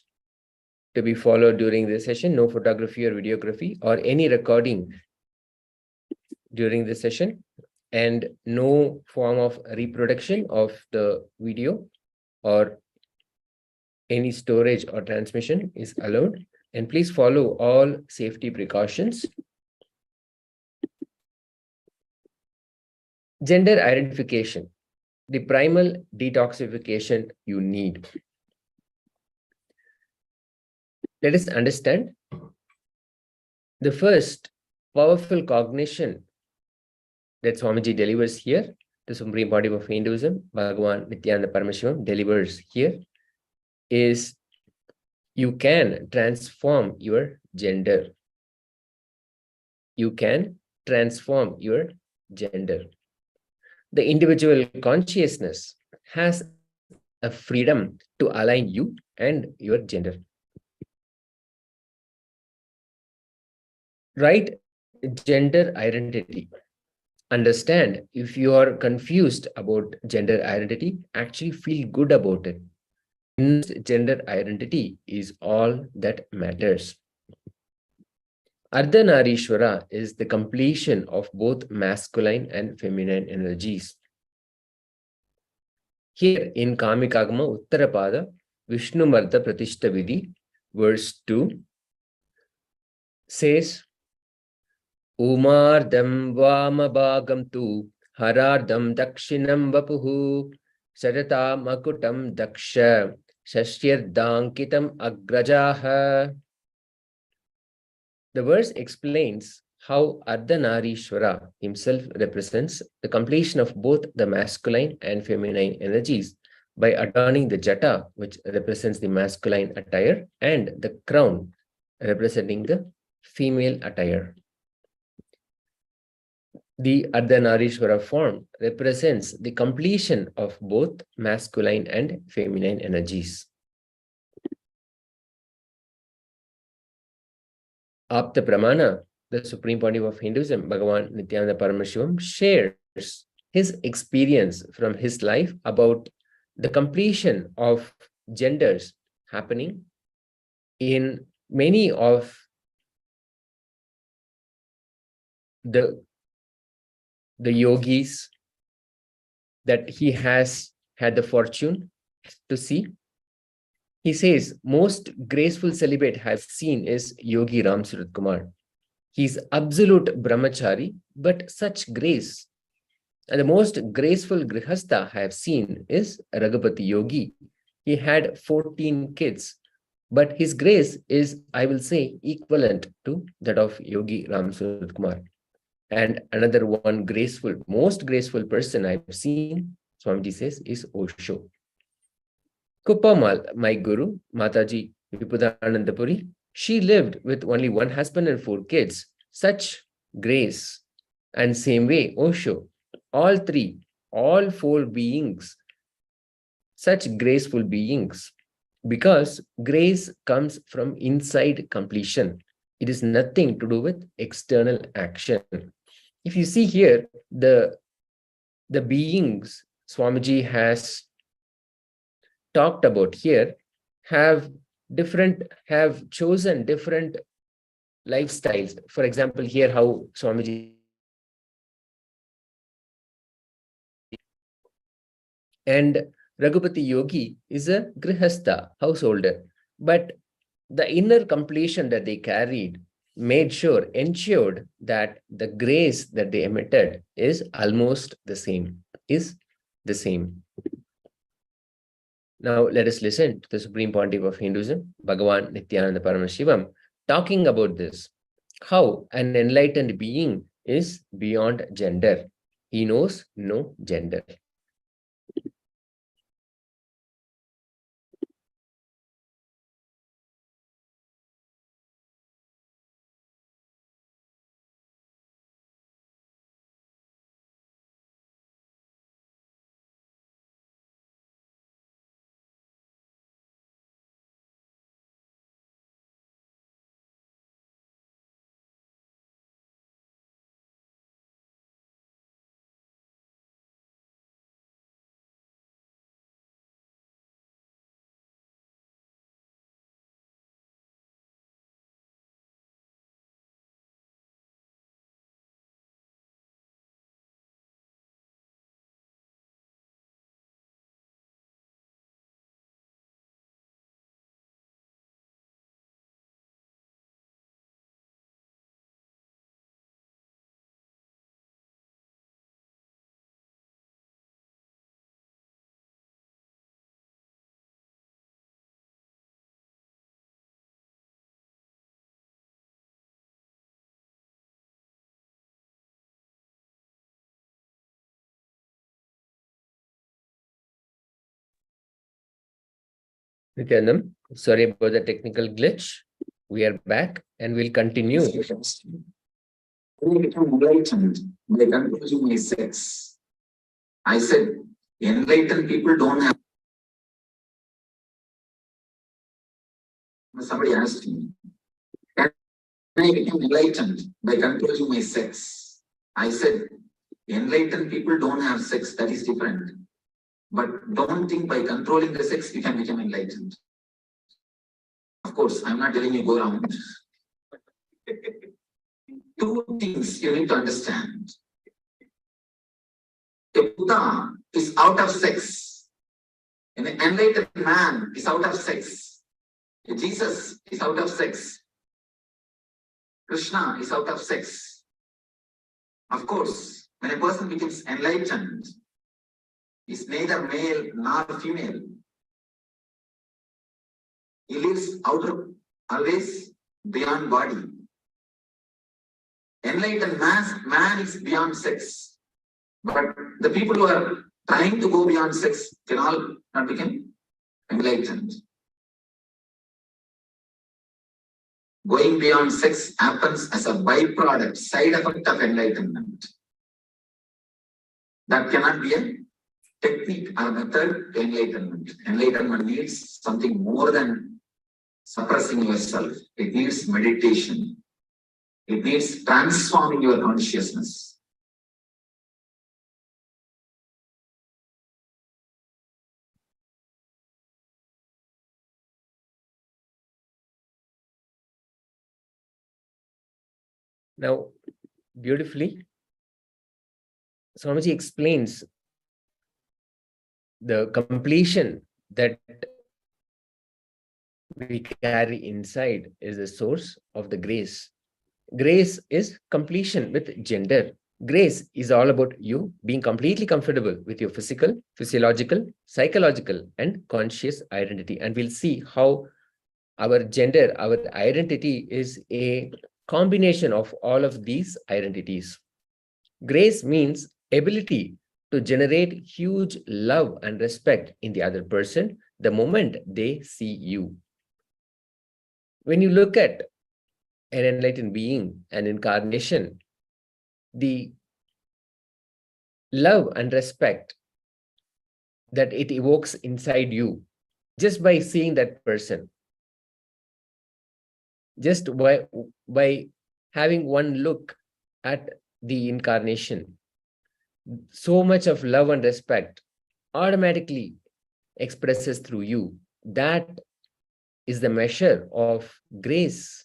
to be followed during this session: no photography or videography or any recording during this session, and no form of reproduction of the video or any storage or transmission is allowed. And please follow all safety precautions. Gender identification, the primal detoxification you need. Let us understand the first powerful cognition that Swamiji delivers here, the Supreme Body of Hinduism, Bhagavan Nithyananda Paramashivam delivers here, is you can transform your gender. You can transform your gender. The individual consciousness has a freedom to align you and your gender. Right gender identity. Understand, if you are confused about gender identity, actually feel good about it. Gender identity is all that matters. Ardhanarishwara is the completion of both masculine and feminine energies. Here in Kamikagama Uttarapada, Vishnu Martha Pratishta Vidhi, verse 2, says, Umardam Vamabhagam tu Harardam Dakshinam Vapuhu Sarata Makutam Daksha Shashyardankitam Agrajaha. The verse explains how Ardhanarishwara himself represents the completion of both the masculine and feminine energies by adorning the jata, which represents the masculine attire, and the crown, representing the female attire. The Ardhanarishwara form represents the completion of both masculine and feminine energies. Apta Pramana, the Supreme Body of Hinduism, Bhagavan Nithyananda Paramashivam, shares his experience from his life about the completion of genders happening in many of the yogis that he has had the fortune to see. He says, most graceful celibate I have seen is Yogi Ram Surat Kumar. He's absolute brahmachari, but such grace. And the most graceful grihastha I have seen is Raghupati Yogi. He had 14 kids, but his grace is, I will say, equivalent to that of Yogi Ram Surat Kumar. And another one graceful, most graceful person I've seen, Swamiji says, is Osho. Kuppamal, my guru, Mataji Vipudanandapuri, she lived with only one husband and 4 kids. Such grace. And same way, Osho, all 4 beings, such graceful beings, because grace comes from inside completion. It is nothing to do with external action. If you see here, the beings Swamiji has talked about here have chosen different lifestyles. For example, here how Swamiji and Raghupati Yogi is a grihastha, householder, but the inner completion that they carried ensured that the grace that they emitted is almost the same, Now let us listen to the Supreme Pontiff of Hinduism, Bhagavan Nithyananda Paramashivam, talking about this, how an enlightened being is beyond gender. He knows no gender. Nityanam, sorry about the technical glitch. We are back and we'll continue. Enlightened by concluding my sex. I said, enlightened people don't have. Somebody asked me, can I become enlightened by controlling my sex? I said, enlightened people don't have sex, that is different. But don't think by controlling the sex you can become enlightened. Of course, I'm not telling you go around. Two things you need to understand. A Buddha is out of sex. An enlightened man is out of sex. A Jesus is out of sex. Krishna is out of sex. Of course, when a person becomes enlightened, is neither male nor female. He lives always beyond body. Enlightened man is beyond sex. But the people who are trying to go beyond sex can all not become enlightened. Going beyond sex happens as a byproduct, side effect of enlightenment. That cannot be a technique or method to enlightenment. Enlightenment needs something more than suppressing yourself. It needs meditation. It needs transforming your consciousness. Now, beautifully, Swamiji explains the completion that we carry inside is the source of the grace. Grace is completion with gender. Grace is all about you being completely comfortable with your physical, physiological, psychological, and conscious identity. And we'll see how our gender, our identity is a combination of all of these identities. Grace means ability to generate huge love and respect in the other person the moment they see you. When you look at an enlightened being, an incarnation, the love and respect that it evokes inside you just by seeing that person just by having one look at the incarnation, so much of love and respect automatically expresses through you. That is the measure of grace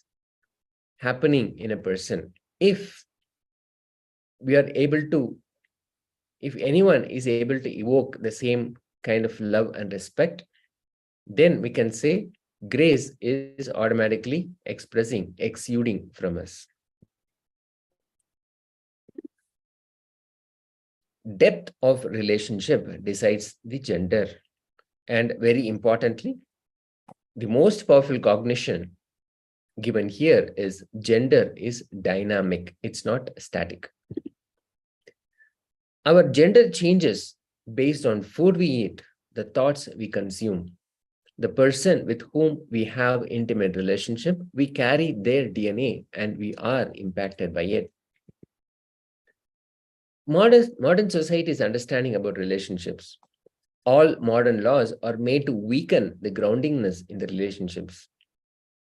happening in a person. If we are able to, if anyone is able to evoke the same kind of love and respect, then we can say grace is automatically exuding from us. Depth of relationship decides the gender. And very importantly, the most powerful cognition given here is gender is dynamic. It's not static. Our gender changes based on food we eat, the thoughts we consume. The person with whom we have intimate relationship, we carry their DNA and we are impacted by it. Modern society's understanding about relationships. All modern laws are made to weaken the groundingness in the relationships.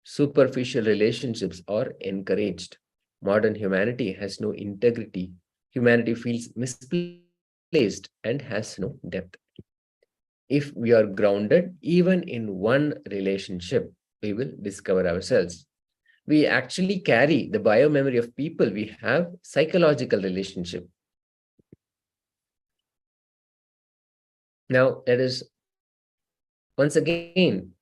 Superficial relationships are encouraged. Modern humanity has no integrity. Humanity feels misplaced and has no depth. If we are grounded even in one relationship, we will discover ourselves. We actually carry the biomemory of people we have psychological relationship. Now, let us once again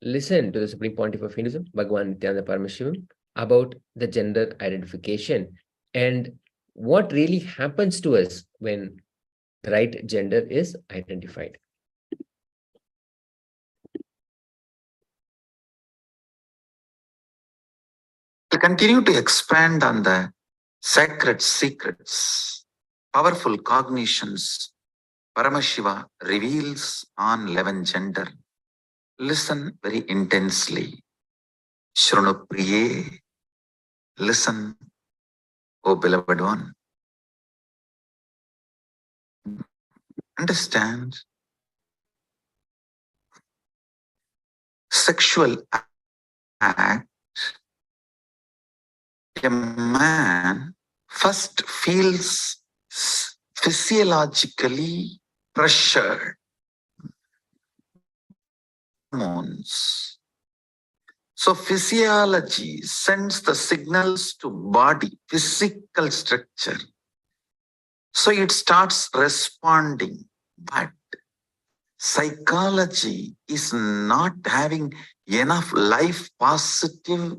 listen to the Supreme Pontiff of Hinduism, Bhagavan Nithyananda Paramashivam, about the gender identification and what really happens to us when the right gender is identified. To continue to expand on the sacred secrets, powerful cognitions Paramashiva reveals on 11 gender. Listen very intensely. Shrunupriye, listen, O beloved one. Understand, sexual act, a man first feels physiologically pressured. Hormones. So physiology sends the signals to body, physical structure. So it starts responding, but psychology is not having enough life positive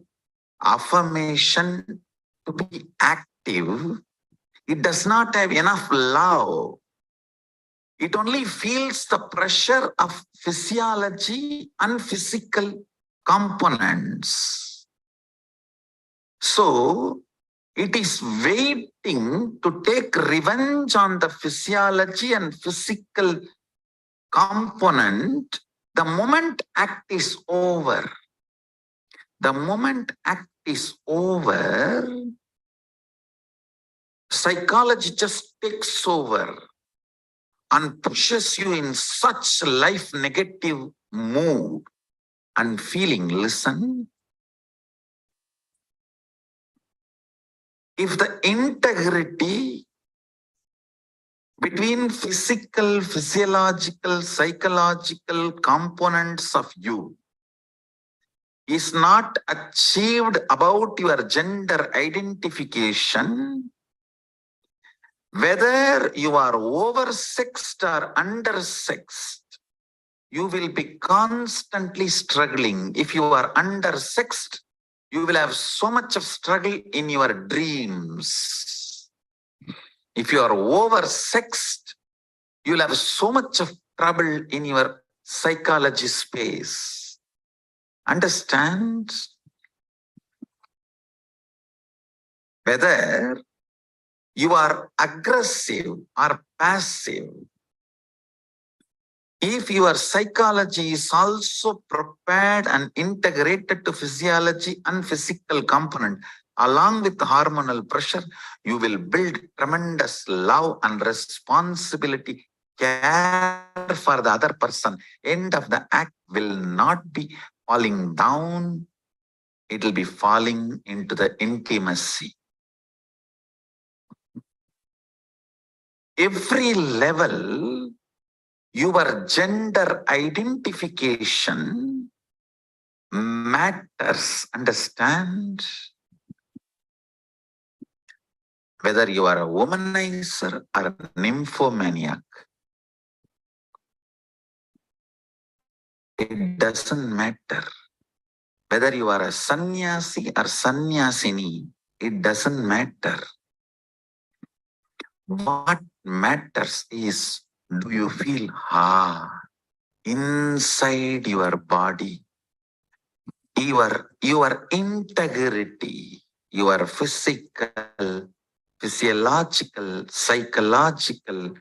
affirmation to be active. It does not have enough love. It only feels the pressure of physiology and physical components. So it is waiting to take revenge on the physiology and physical component the moment act is over. The moment act is over, psychology just takes over and pushes you in such life negative mood and feeling. Listen, if the integrity between physical, physiological, psychological components of you is not achieved about your gender identification, whether you are oversexed or undersexed, you will be constantly struggling. If you are undersexed, you will have so much of struggle in your dreams. If you are oversexed, you will have so much of trouble in your psychology space. Understand? Whether you are aggressive or passive, if your psychology is also prepared and integrated to physiology and physical component, along with the hormonal pressure, you will build tremendous love and responsibility, care for the other person. End of the act will not be falling down it will be falling into the intimacy. Every level, your gender identification matters, understand? Whether you are a womanizer or a nymphomaniac, it doesn't matter. Whether you are a sannyasi or sannyasini, it doesn't matter. What matters is, do you feel inside your body, your integrity, your physical, physiological, psychological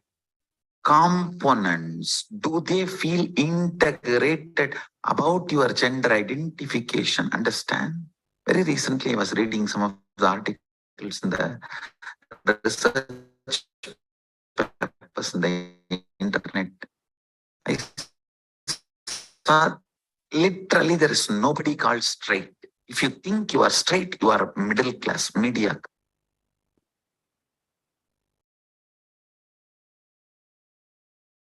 components, do they feel integrated about your gender identification? Understand? Very recently, I was reading some of the articles in the research papers in the internet. I saw literally there is nobody called straight. If you think you are straight, you are middle class, mediocre.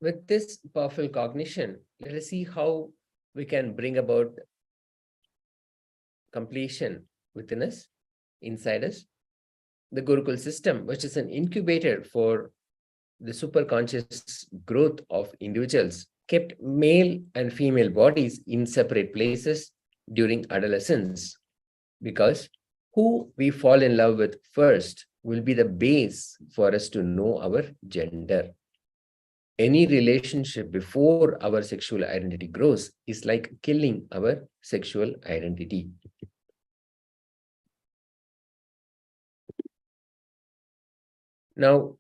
With this powerful cognition, let us see how we can bring about completion within us, inside us. The Gurukul system, which is an incubator for the superconscious growth of individuals, kept male and female bodies in separate places during adolescence, because who we fall in love with first will be the base for us to know our gender. Any relationship before our sexual identity grows is like killing our sexual identity. Now,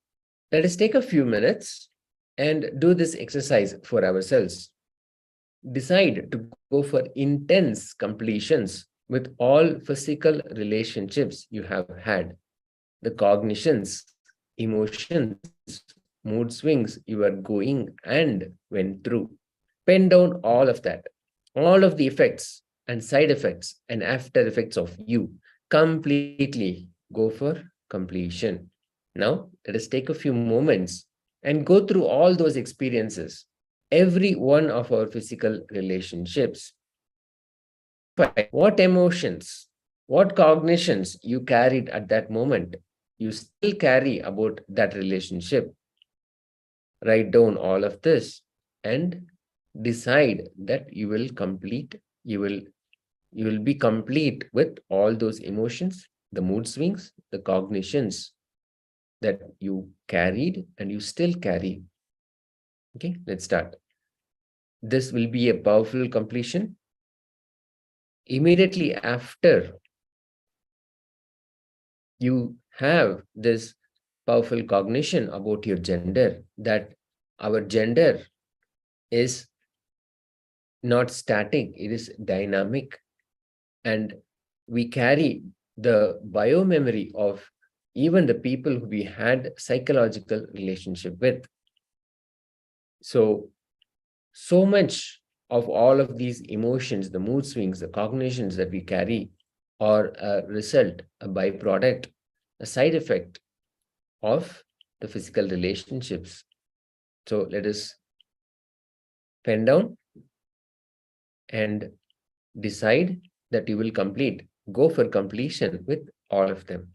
let us take a few minutes and do this exercise for ourselves. Decide to go for intense completions with all physical relationships you have had, the cognitions, emotions, mood swings you are going and went through. Pen down all of that, all of the effects and side effects and after effects of you. Completely go for completion. Now, let us take a few moments and go through all those experiences, every one of our physical relationships. What emotions, what cognitions you carried at that moment, you still carry about that relationship. Write down all of this and decide that you will complete, you will be complete with all those emotions, the mood swings, the cognitions that you carried and you still carry. Okay, let's start. This will be a powerful completion. Immediately after you have this powerful cognition about your gender, that our gender is not static, it is dynamic. And we carry the biomemory of even the people who we had psychological relationship with. So much of all of these emotions, the mood swings, the cognitions that we carry are a result, a byproduct, a side effect of the physical relationships. So let us pen down and decide that you will complete, go for completion with all of them.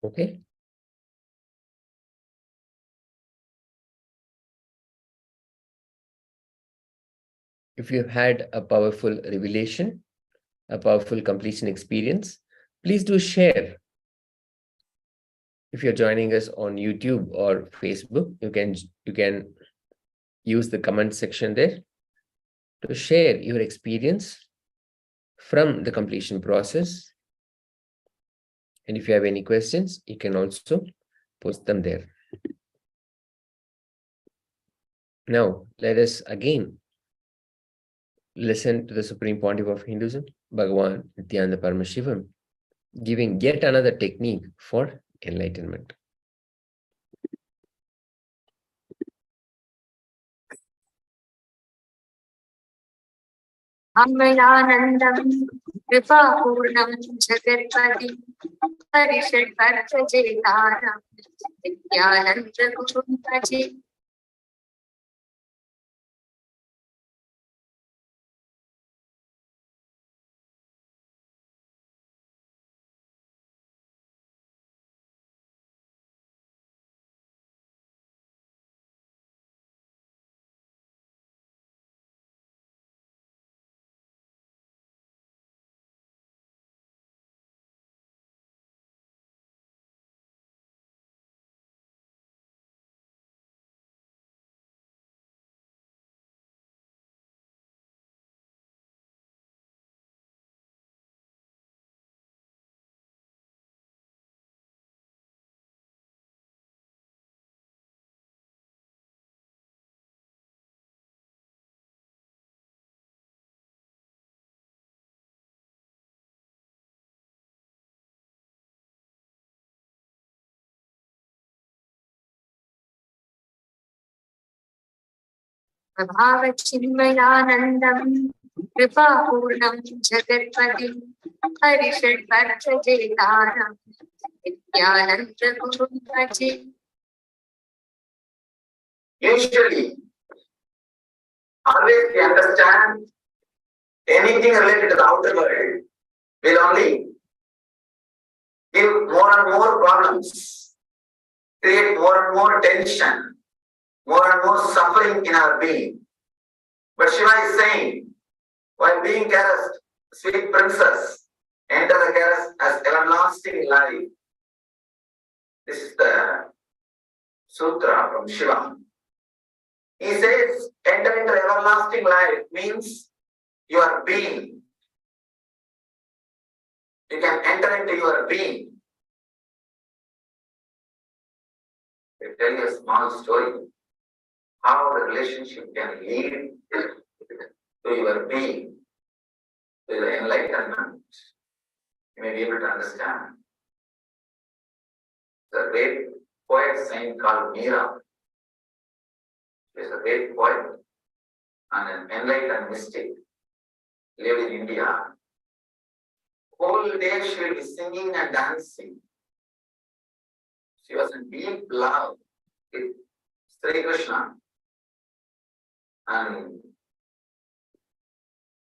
Okay. If you've had a powerful revelation, a powerful completion experience, please do share. If you're joining us on YouTube or Facebook, you can use the comment section there to share your experience from the completion process. And if you have any questions, you can also post them there. Now, let us again listen to the Supreme Pontiff of Hinduism, Bhagavan Nithyananda Paramashivam, giving yet another technique for enlightenment. Ammayanandam Kripapurnam Jagatpati Parishadvartajetanam Nithyananda Gurum Bhaje. Prabhavachinmayanandam Kripapurnam Jagatpati Parishadvartajetanam Nithyananda Gurum Bhaje. Usually, always we understand anything related to the outer world will only give more and more problems, create more and more tension, more and more suffering in our being. But Shiva is saying, while being caressed, sweet princess, enter the caress as everlasting life. This is the sutra from Shiva. He says, enter into everlasting life means your being. You can enter into your being. I tell you a small story. How the relationship can lead to your being, to the enlightenment. You may be able to understand. The great poet saint called Meera is a great poet and an enlightened mystic, lived in India. Whole day she will be singing and dancing. She was in deep love with Sri Krishna. And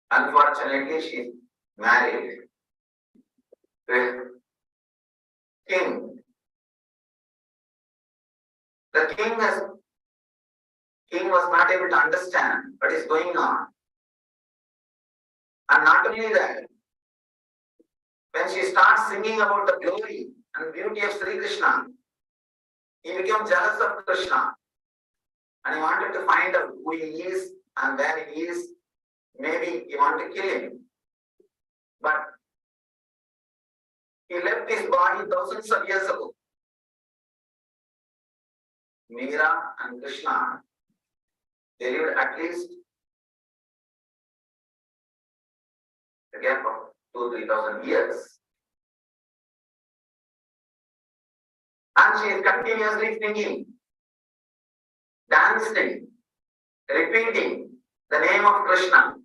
unfortunately, she is married to a king. The king was not able to understand what is going on. And not only that, when she starts singing about the glory and beauty of Sri Krishna, he became jealous of Krishna. And he wanted to find out who he is and where he is. Maybe he wanted to kill him. But he left his body thousands of years ago. Meera and Krishna, they lived at least a gap of 2,000-3,000 years. And she is continuously singing, dancing, repeating the name of Krishna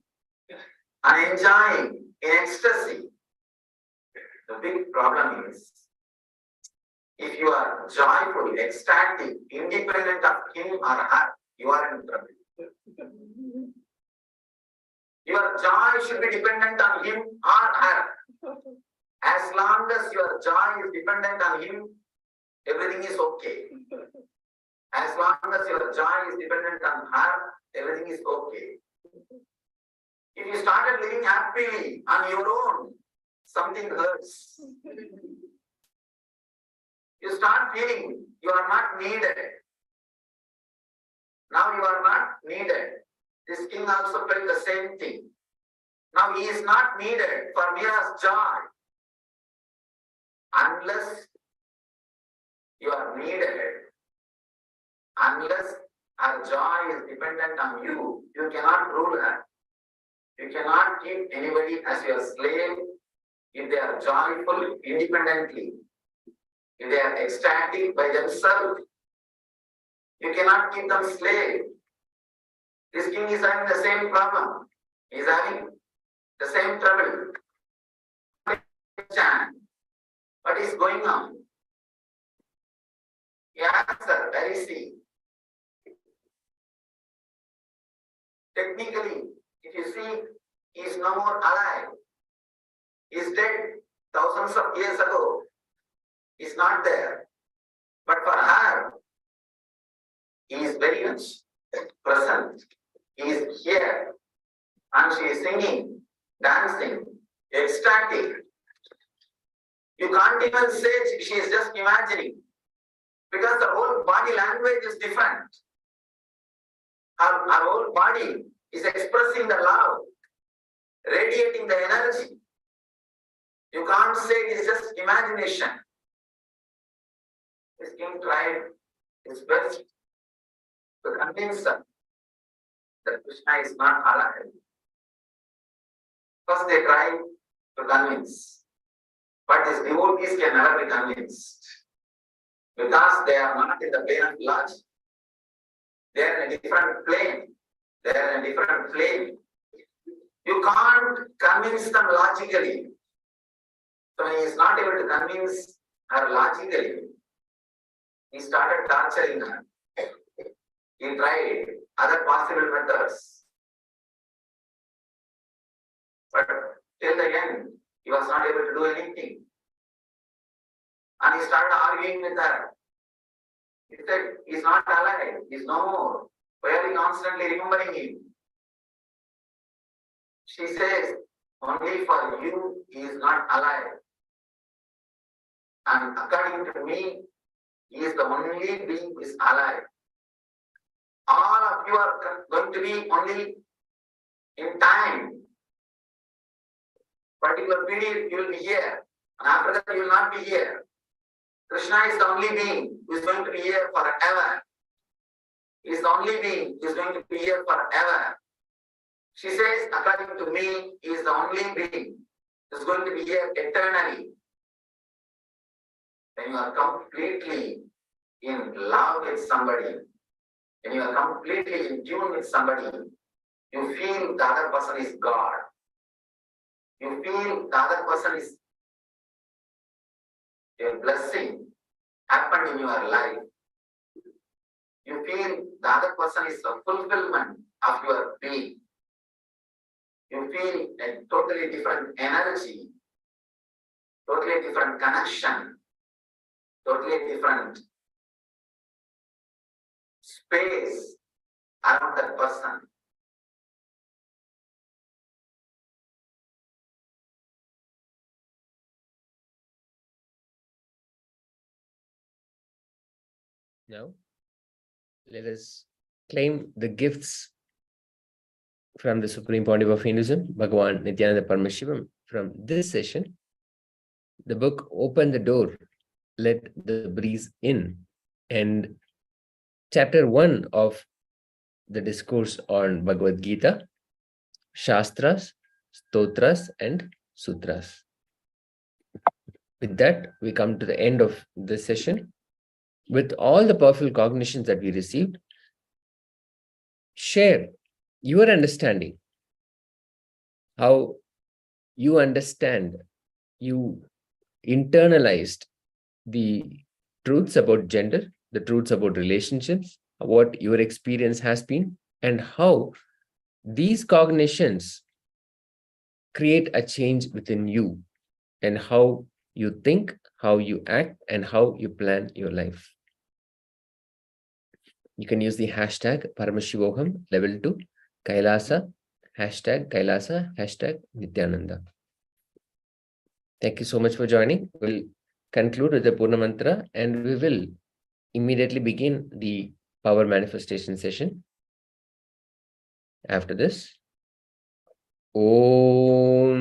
and enjoying in ecstasy. The big problem is, if you are joyful, ecstatic, independent of him or her, you are in trouble. Your joy should be dependent on him or her. As long as your joy is dependent on him everything is okay. As long as your joy is dependent on her, everything is okay. If you started living happily on your own, something hurts. You start feeling you are not needed. Now you are not needed. This king also felt the same thing. Now he is not needed for Mira's joy. Unless you are needed, unless her joy is dependent on you, you cannot rule her. You cannot keep anybody as your slave if they are joyful independently. If they are ecstatic by themselves, you cannot keep them slave. This king is having the same problem. He is having the same trouble. What is going on? He answered, where is he? Technically, if you see, he is no more alive. He is dead thousands of years ago. He is not there. But for her, he is very much present. He is here. And she is singing, dancing, ecstatic. You can't even say she is just imagining. Because the whole body language is different. Our whole body is expressing the love, radiating the energy. You can't say it is just imagination. This king tried his best to convince her that Krishna is not alive. First they tried to convince, but these devotees can never be convinced because they are not in the plane of logic. They are in a different plane. They are in a different plane. You can't convince them logically. So when he is not able to convince her logically, he started torturing her. He tried other possible methods. But till the end, he was not able to do anything. And he started arguing with her. He said, he is not alive, he is no more. Why are you constantly remembering him? She says, only for you, he is not alive. And according to me, he is the only being who is alive. All of you are going to be only in time. Particular period you will be here, and after that you will not be here. Krishna is the only being who is going to be here forever. He is the only being who is going to be here forever. She says, according to me, he is the only being who is going to be here eternally. When you are completely in love with somebody, when you are completely in tune with somebody, you feel the other person is God. You feel the other person is a blessing happened in your life. You feel the other person is a fulfillment of your being. You feel a totally different energy, totally different connection, totally different space around that person. Now, let us claim the gifts from the Supreme Pontiff of Hinduism, Bhagavan Nithyananda Paramashivam, from this session. The book Open the Door, Let the Breeze In, and chapter 1 of the discourse on Bhagavad Gita, Shastras, Stotras, and Sutras. With that, we come to the end of this session. With all the powerful cognitions that we received, share your understanding, how you understand, you internalized the truths about gender, the truths about relationships, what your experience has been, and how these cognitions create a change within you, and how you think, how you act, and how you plan your life. You can use the hashtag Paramashivoham Level 2, KAILASA, hashtag KAILASA, hashtag Nithyananda. Thank you so much for joining. We'll conclude with the Purna Mantra and we will immediately begin the power manifestation session. After this, Om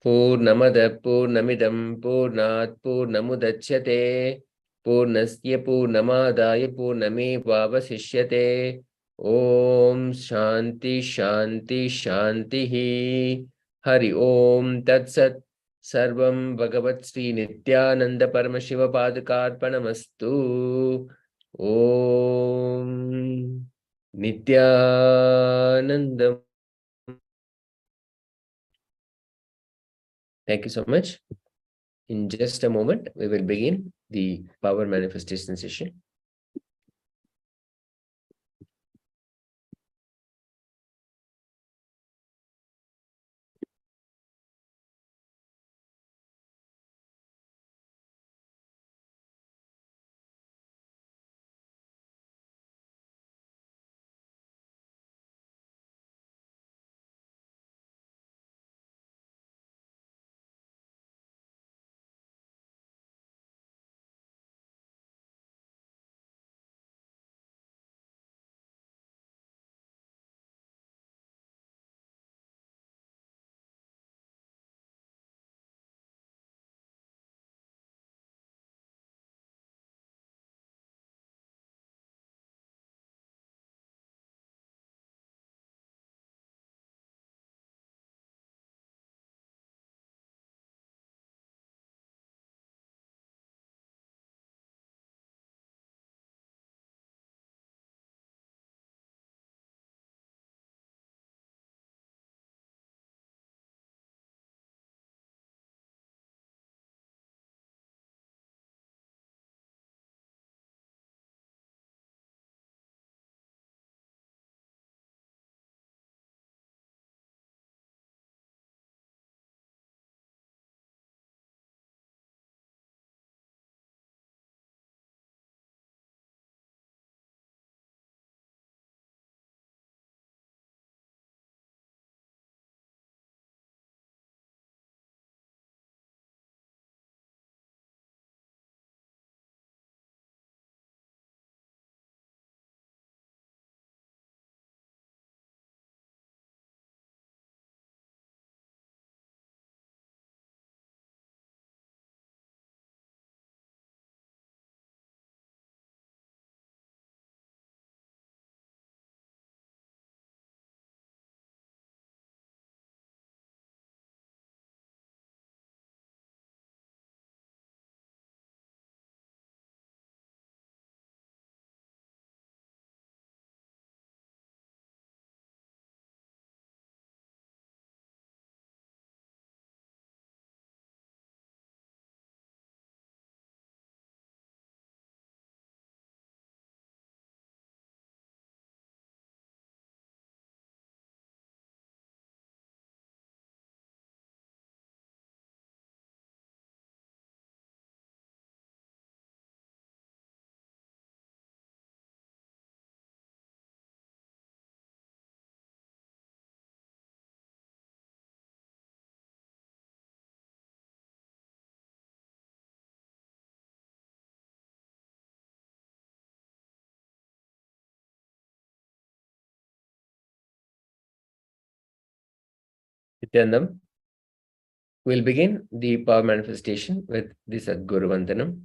Purnamada Purnamidam Purnat Purnamudachyate Purnasya Purnamadaya Purnamevavasishyate. Om Shanti Shanti Shantihi. Hari Om Tat Sat. Sarvam Bhagavat Sri Nithyananda Paramashiva Padkarpanamastu. Om Nithyanandam. Thank you so much. In just a moment, we will begin the power manifestation session. Nithyanandam. We'll begin the power manifestation with the Sadguru Vandanam.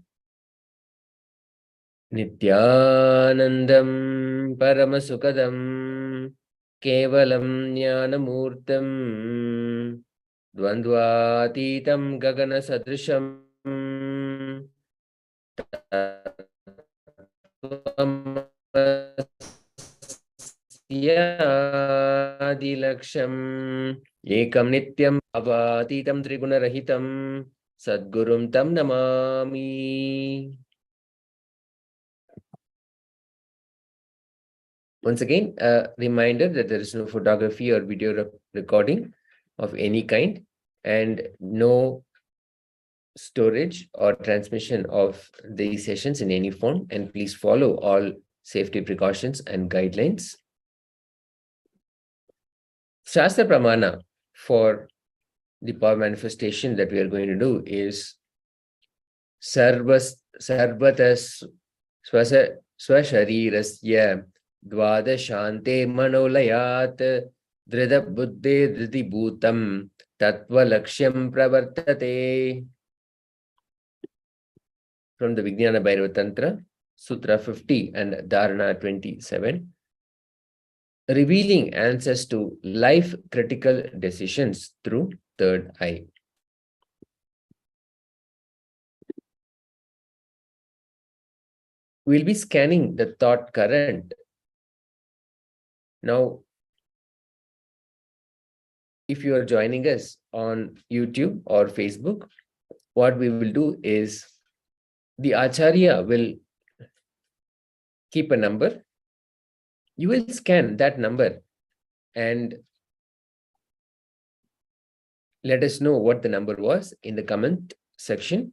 Nithyanandam Paramasukadam Kevalam Jnanamurtam Dvandvatitam Gagana Sadrisham Yadilaksham Ekam Nityam Avatitam Trigunarahitam Sadgurum Tam Namami. Once again, a reminder that there is no photography or video recording of any kind and no storage or transmission of these sessions in any form, and please follow all safety precautions and guidelines. Shastra Pramana for the power manifestation that we are going to do is Sarvatas Swasharirasya Dvadashante Manolayat Drida Buddhe Driti Bhutam Tattva Lakshyam Pravartate. From the Vijnana Bhairava Tantra, Sutra 50 and Dharana 27, revealing answers to life critical decisions through third eye. We'll be scanning the thought current. Now, if you are joining us on YouTube or Facebook, what we will do is the Acharya will keep a number. You will scan that number and let us know what the number was in the comment section.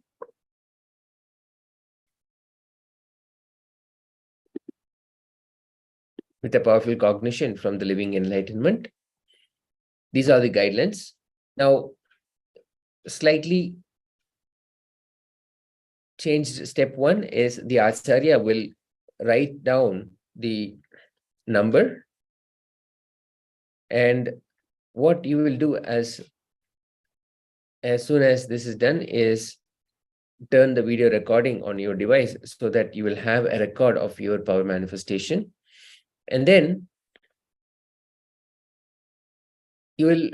With a powerful cognition from the living enlightenment. These are the guidelines. Now, slightly changed step one is the Acharya will write down the number, and what you will do as soon as this is done is turn the video recording on your device so that you will have a record of your power manifestation, and then you will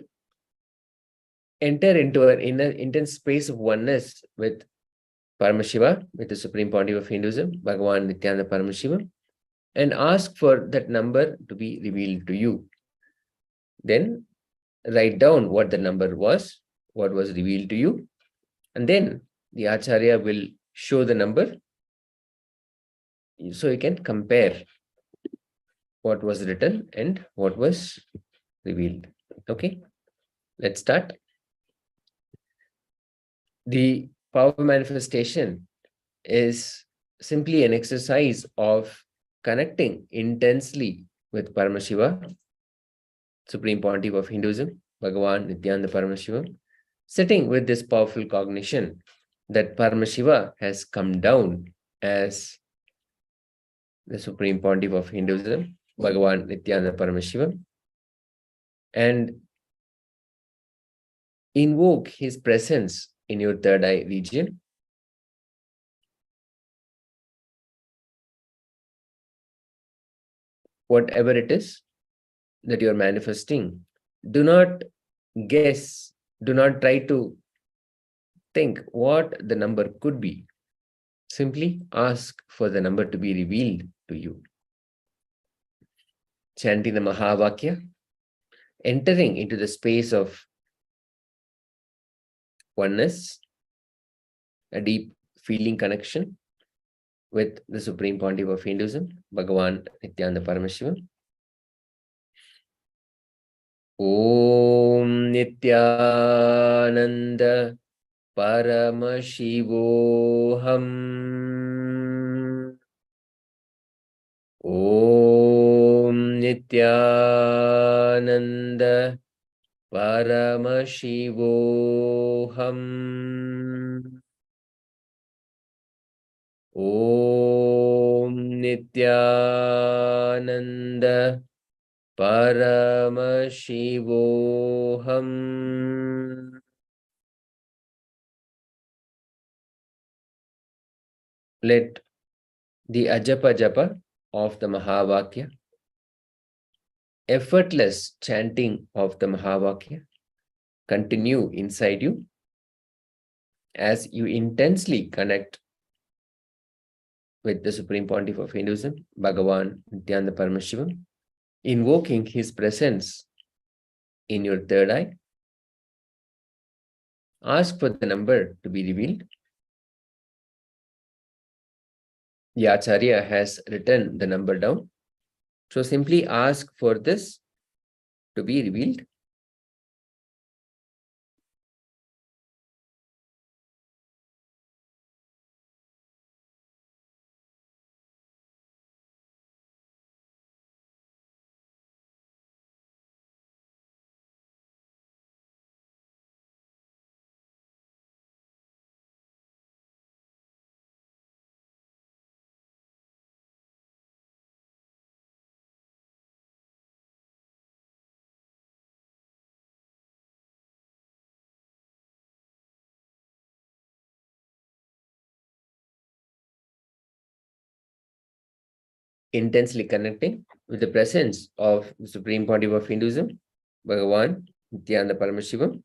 enter into an inner intense space of oneness with Paramashiva, with the Supreme Pontiff of Hinduism, Bhagavan Nithyananda Paramashivam, and ask for that number to be revealed to you. Then write down what the number was, what was revealed to you, and then the Acharya will show the number so you can compare what was written and what was revealed. Okay, let's start. The power manifestation is simply an exercise of connecting intensely with Paramashiva, Supreme Pontiff of Hinduism, Bhagavan Nithyananda Paramashivam, sitting with this powerful cognition that Paramashiva has come down as the Supreme Pontiff of Hinduism, Bhagavan Nithyananda Paramashivam, and invoke his presence in your third eye region. Whatever it is that you are manifesting, do not guess, do not try to think what the number could be. Simply ask for the number to be revealed to you. Chanting the Mahavakya, entering into the space of oneness, a deep feeling connection with the Supreme Pontiff of Hinduism, Bhagavan Nithyananda Paramashivam. Om Nithyananda Paramashivoham. Om Nithyananda Paramashivoham. Om Nithyananda Paramashivoham. Let the Ajapa Japa of the Mahavakya, effortless chanting of the Mahavakya, continue inside you as you intensely connect with the Supreme Pontiff of Hinduism, Bhagavan Nithyananda Paramashivam, invoking his presence in your third eye. Ask for the number to be revealed. The Acharya has written the number down. So simply ask for this to be revealed. intensely connecting with the presence of the Supreme Pontiff of Hinduism, Bhagavan Nithyananda Paramashivam.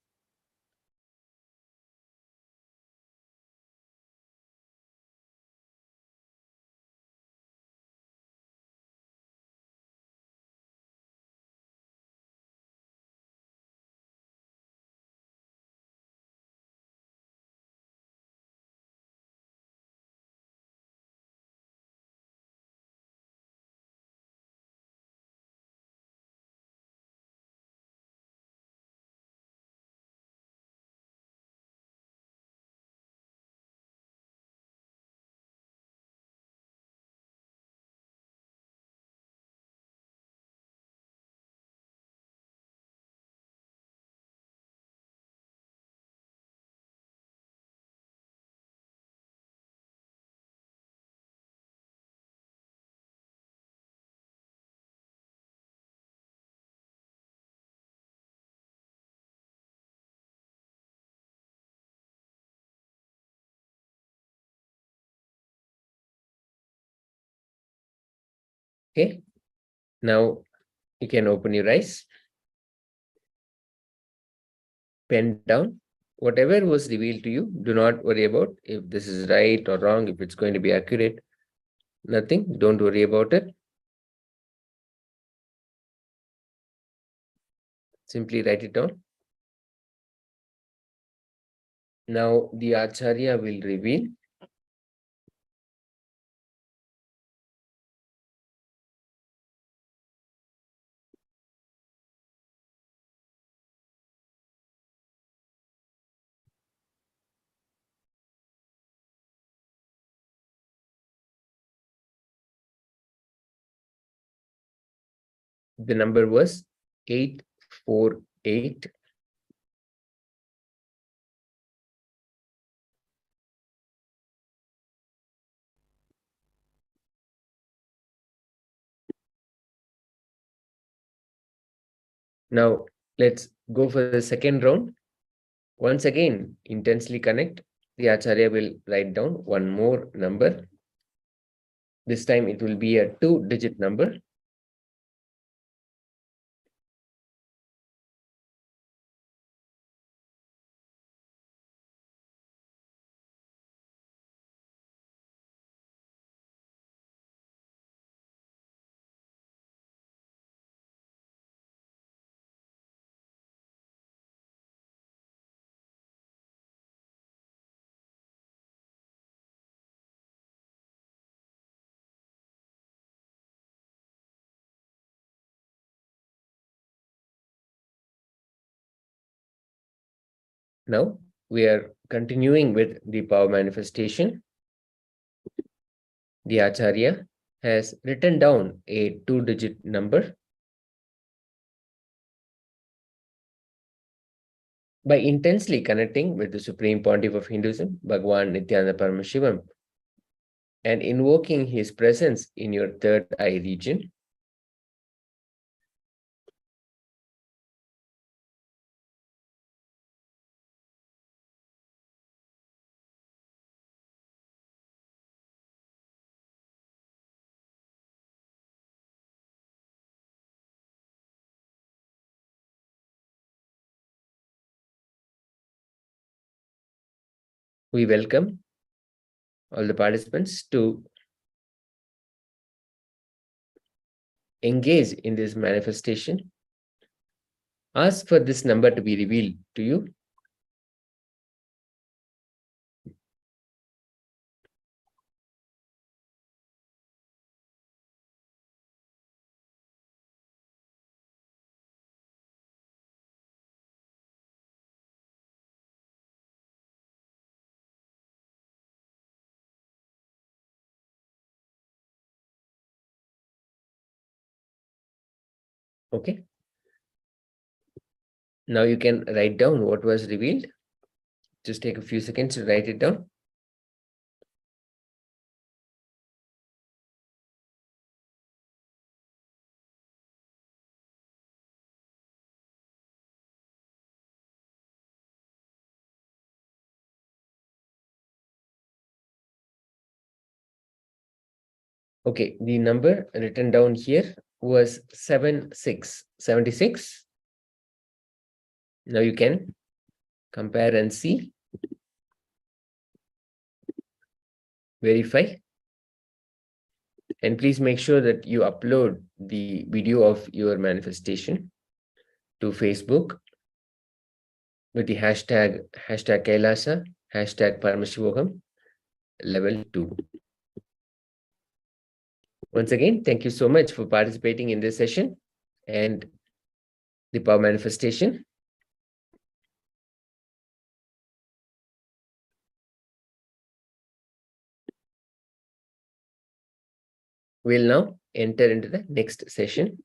Okay, now you can open your eyes, pen down. Whatever was revealed to you, do not worry about if this is right or wrong, if it's going to be accurate. Nothing, don't worry about it. Simply write it down. Now the Acharya will reveal. The number was 848. Now let's go for the second round. Once again, intensely connect. The Acharya will write down one more number. This time it will be a 2-digit number. Now we are continuing with the power manifestation. The Acharya has written down a 2-digit number. By intensely connecting with the Supreme Pontiff of Hinduism, Bhagavan Nithyananda Paramashivam, and invoking his presence in your third eye region, we welcome all the participants to engage in this manifestation. Ask for this number to be revealed to you. Okay. Now you can write down what was revealed. Just take a few seconds to write it down. Okay, the number written down here was 76. Now you can compare and see, verify, and please make sure that you upload the video of your manifestation to Facebook with the hashtag KAILASA, hashtag Paramashivoham Level 2. Once again, thank you so much for participating in this session and the power manifestation. We'll now enter into the next session.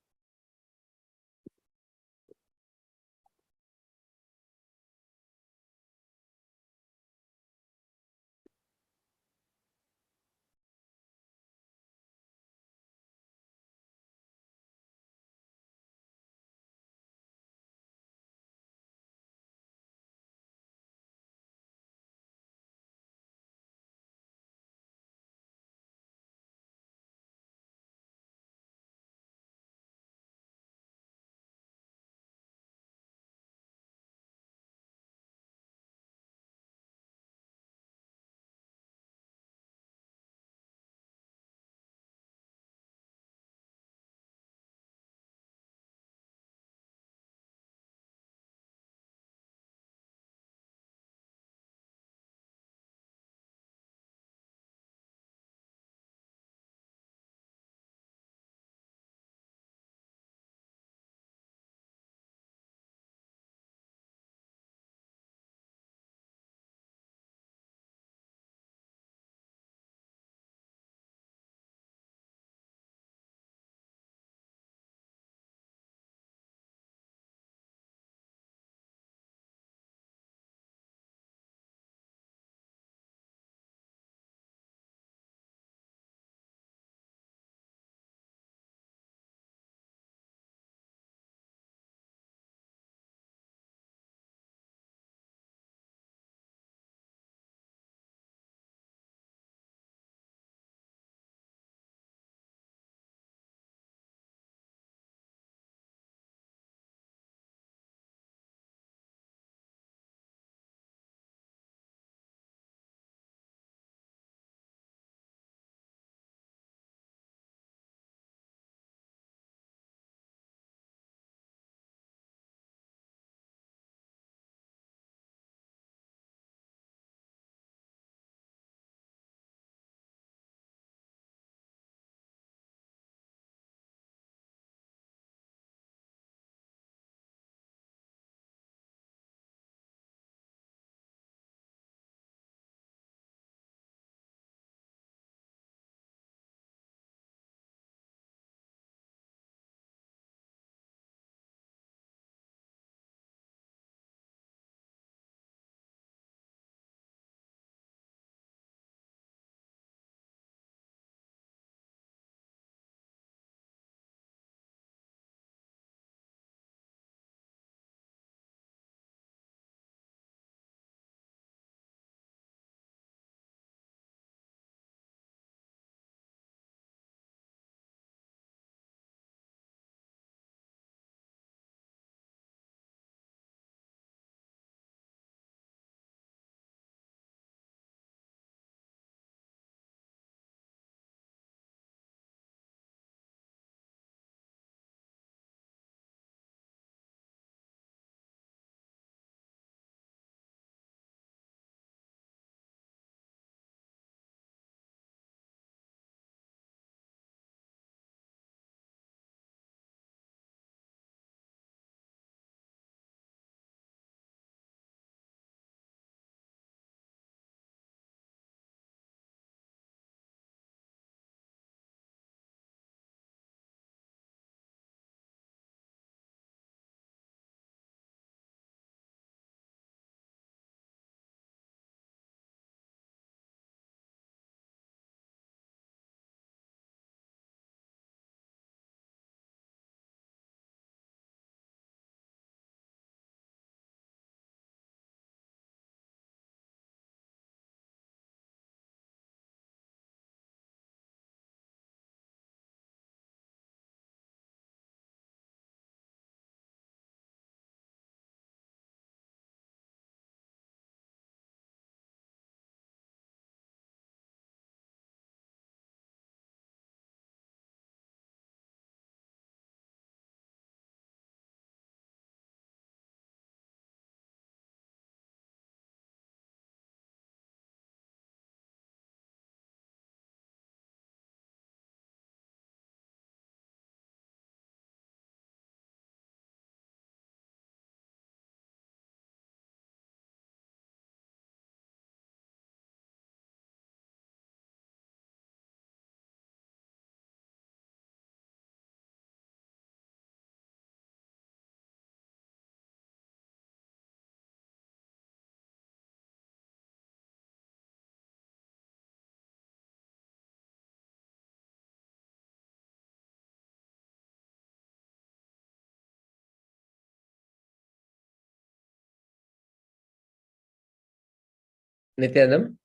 Nithyananda,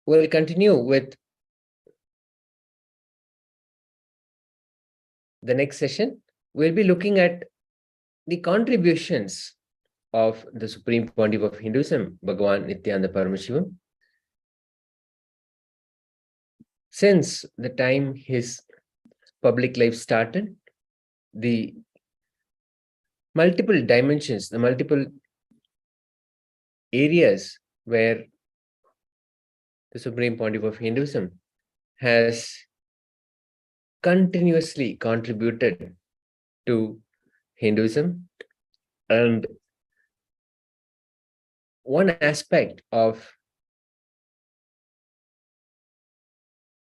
we'll continue with the next session. We'll be looking at the contributions of the Supreme Pontiff of Hinduism, Bhagavan Nithyananda Paramashivam. Since the time his public life started, the multiple dimensions, the multiple areas where the Supreme Pontiff of Hinduism has continuously contributed to Hinduism. And one aspect of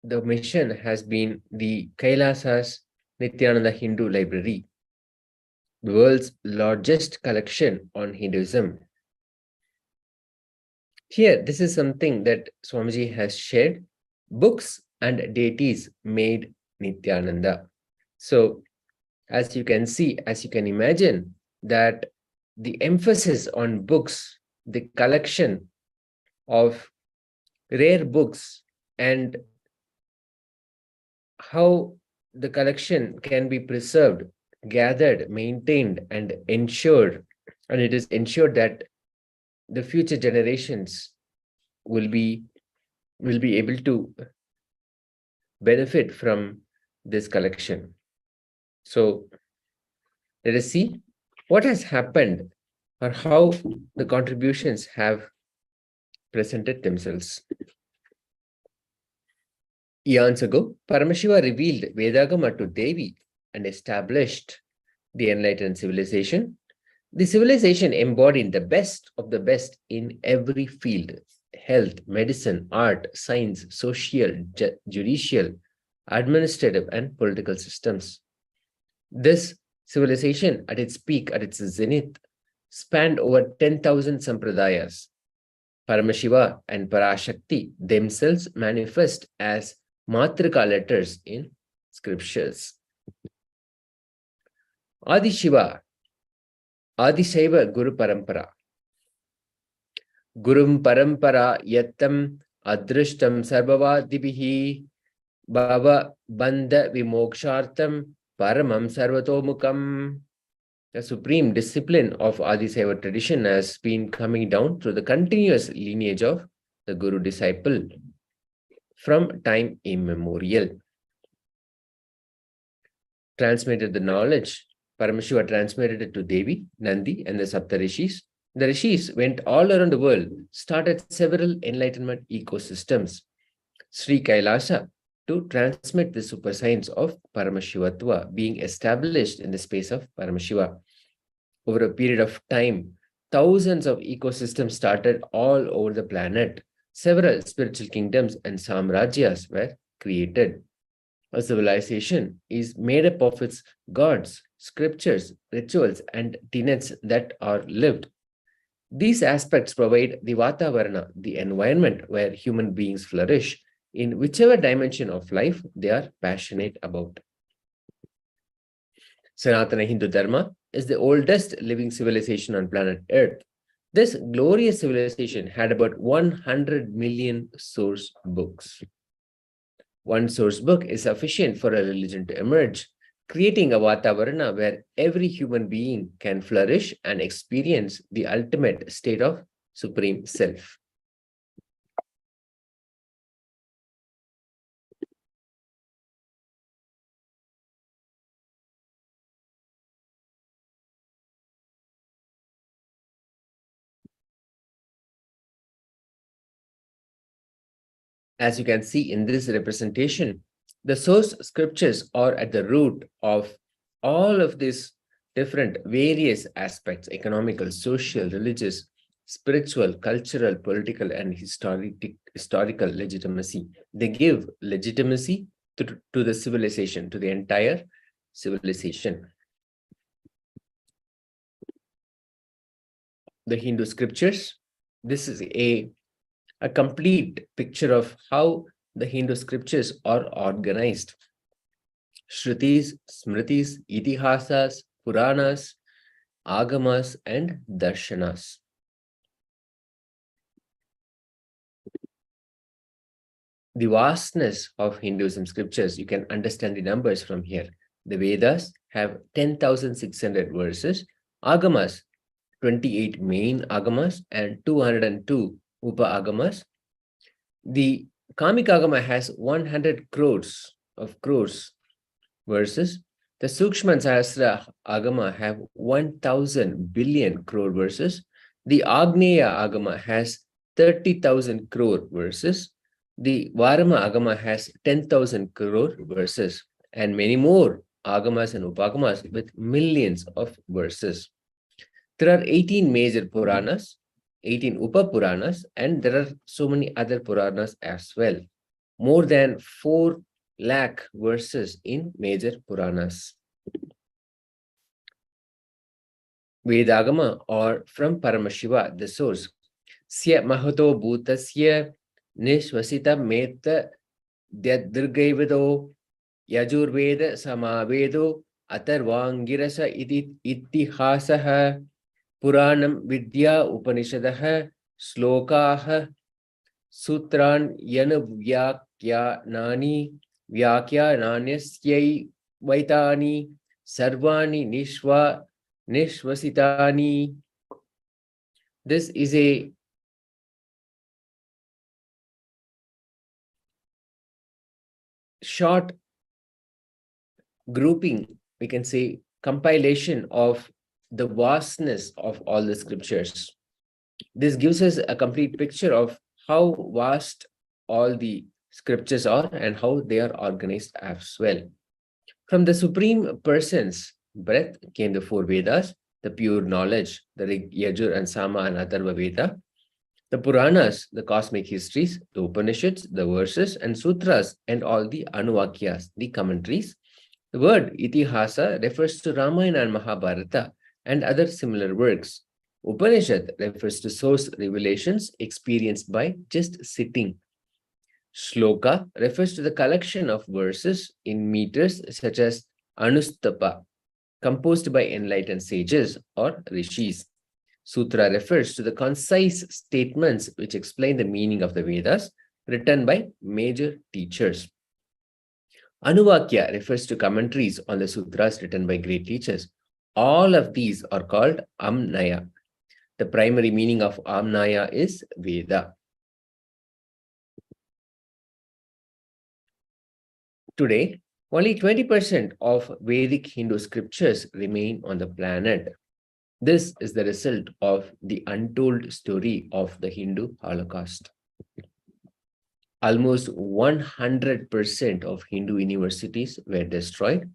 the mission has been the KAILASA's Nithyananda Hindu Library, the world's largest collection on Hinduism. Here, this is something that Swamiji has shared. Books and deities made Nithyananda. So, as you can see, as you can imagine, that the emphasis on books, the collection of rare books, and how the collection can be preserved, gathered, maintained, and ensured, and it is ensured that the future generations will be able to benefit from this collection. So let us see what has happened or how the contributions have presented themselves. Eons ago, Paramashiva revealed Vedagama to Devi and established the enlightened civilization. The civilization embodied the best of the best in every field: health, medicine, art, science, social, judicial, administrative, and political systems. This civilization, at its peak, at its zenith, spanned over 10,000 sampradayas. Paramashiva and Parashakti themselves manifest as Matrika letters in scriptures. Adi Shiva, Adi Shaiva Guru Parampara. Gurum Parampara Yattam Adrishtam Sarvavadibihi Bhava Bandha Vimokshartam Paramam Sarvatomukam. The supreme discipline of Adi Shaiva tradition has been coming down through the continuous lineage of the Guru disciple from time immemorial. Transmitted the knowledge, Paramashiva transmitted it to Devi, Nandi, and the Saptarishis. The Rishis went all around the world, started several enlightenment ecosystems. Sri Kailasa to transmit the super science of Paramashivatva being established in the space of Paramashiva. Over a period of time, thousands of ecosystems started all over the planet. Several spiritual kingdoms and samrajyas were created. A civilization is made up of its gods, scriptures, rituals, and tenets that are lived. These aspects provide the Vatavarana, the environment where human beings flourish in whichever dimension of life they are passionate about. Sanatana Hindu Dharma is the oldest living civilization on planet Earth. This glorious civilization had about 100 million source books. One source book is sufficient for a religion to emerge, creating a Vatavarana where every human being can flourish and experience the ultimate state of Supreme Self. As you can see in this representation, the source scriptures are at the root of all of these different various aspects: economical, social, religious, spiritual, cultural, political, and historical legitimacy. They give legitimacy to the civilization, to the entire civilization. The Hindu scriptures, this is a complete picture of how the Hindu scriptures are organized. Shrutis, Smritis, Itihasas, Puranas, Agamas, and Darshanas. the vastness of Hinduism scriptures, you can understand the numbers from here. The Vedas have 10,600 verses, Agamas, 28 main Agamas, and 202 Upa Agamas. The Kamika Agama has 100 crores verses. The Sukshman Sahasra Agama have 1,000 billion crore verses. The Agneya Agama has 30,000 crore verses. The Varama Agama has 10,000 crore verses, and many more Agamas and Upagamas with millions of verses. There are 18 major Puranas, 18 Upa Puranas, and there are so many other Puranas as well. More than 4 lakh verses in major Puranas. Vedagama, or from Paramashiva, the source. Sya Mahato Bhutasya Nishvasita Meta Dyadurgaivedo Yajurveda Samavedo Atarvangirasa Ittihasaha Puranam Vidya Upanishadaha Slokaha Sutran Yanavyakyanani Vyakyananyasyai Vaitani Sarvani Nishvasitani. This is a short grouping, we can say compilation of the vastness of all the scriptures. This gives us a complete picture of how vast all the scriptures are and how they are organized as well. From the Supreme Person's breath came the 4 Vedas, the pure knowledge, the Rig, Yajur, and Sama and Atharva Veda, the Puranas, the cosmic histories, the Upanishads, the verses and sutras, and all the Anuvakyas, the commentaries. The word Itihasa refers to Ramayana and Mahabharata and other similar works. Upanishad refers to source revelations experienced by just sitting. Shloka refers to the collection of verses in meters such as Anustapa, composed by enlightened sages or rishis. Sutra refers to the concise statements which explain the meaning of the Vedas, written by major teachers. Anuvakya refers to commentaries on the sutras written by great teachers. All of these are called Amnaya. The primary meaning of Amnaya is Veda. Today, only 20% of Vedic Hindu scriptures remain on the planet. This is the result of the untold story of the Hindu Holocaust. Almost 100% of Hindu universities were destroyed.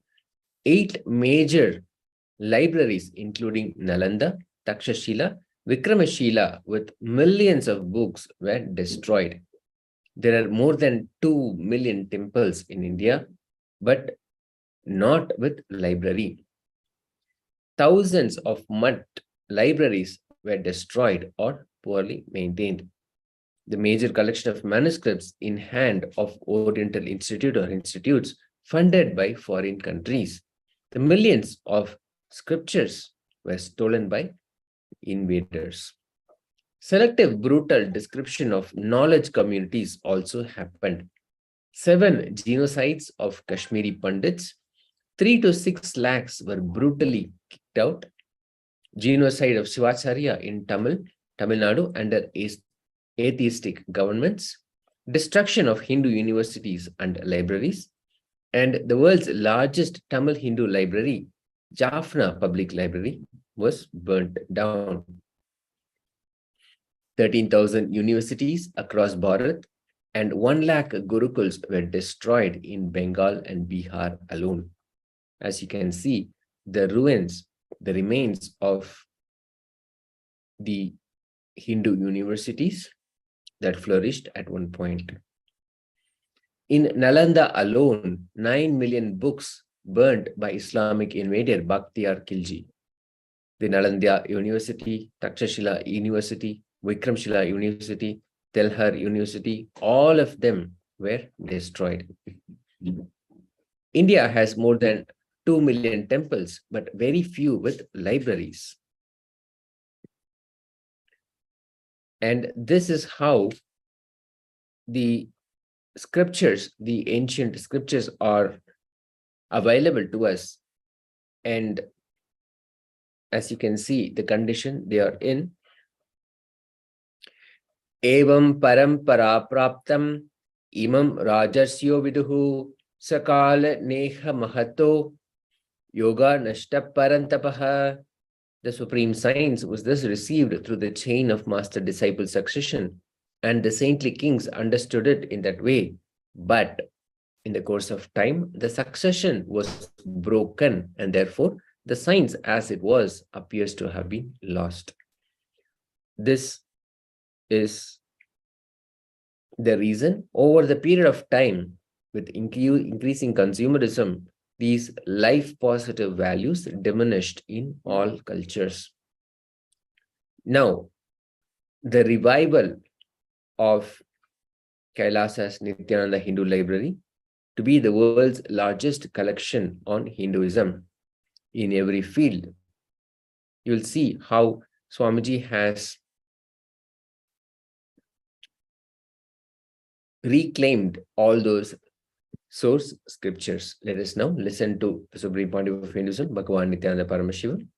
8 major libraries, including Nalanda, Takshashila, Vikramashila, with millions of books, were destroyed. There are more than 2 million temples in India, but not with library. Thousands of mud libraries were destroyed or poorly maintained. The major collection of manuscripts in hand of Oriental Institute or institutes funded by foreign countries. The millions of scriptures were stolen by invaders. Selective brutal description of knowledge communities also happened. 7 genocides of Kashmiri Pandits, 3 to 6 lakhs were brutally kicked out. Genocide of Shivacharya in Tamil Nadu under atheistic governments. Destruction of Hindu universities and libraries. And the world's largest Tamil Hindu library, Jaffna Public Library, was burnt down. 13,000 universities across Bharat and 1 lakh gurukuls were destroyed in Bengal and Bihar alone. As you can see, the remains of the Hindu universities that flourished at one point. In Nalanda alone, 9 million books burnt by Islamic invader Bakhtiyar Khilji. The Nalanda University, Takshashila University, Vikramshila University, Telhar University, all of them were destroyed. India has more than 2 million temples, but very few with libraries. And this is how the scriptures, the ancient scriptures are available to us. And as you can see, the condition they are in. Evam parampara praptam imam rajasyo viduhu sakala neha mahato yoga nashta parantapaha. The supreme science was thus received through the chain of master-disciple succession, and the saintly kings understood it in that way. But in the course of time, the succession was broken, and therefore the science as it was appears to have been lost. This is the reason over the period of time, with increasing consumerism, these life positive values diminished in all cultures. Now, the revival of KAILASA's Nithyananda Hindu Library to be the world's largest collection on Hinduism in every field. You'll see how Swamiji has reclaimed all those source scriptures. Let us now listen to the Supreme Pontiff of Hinduism, Bhagavan Nithyananda Paramashivam.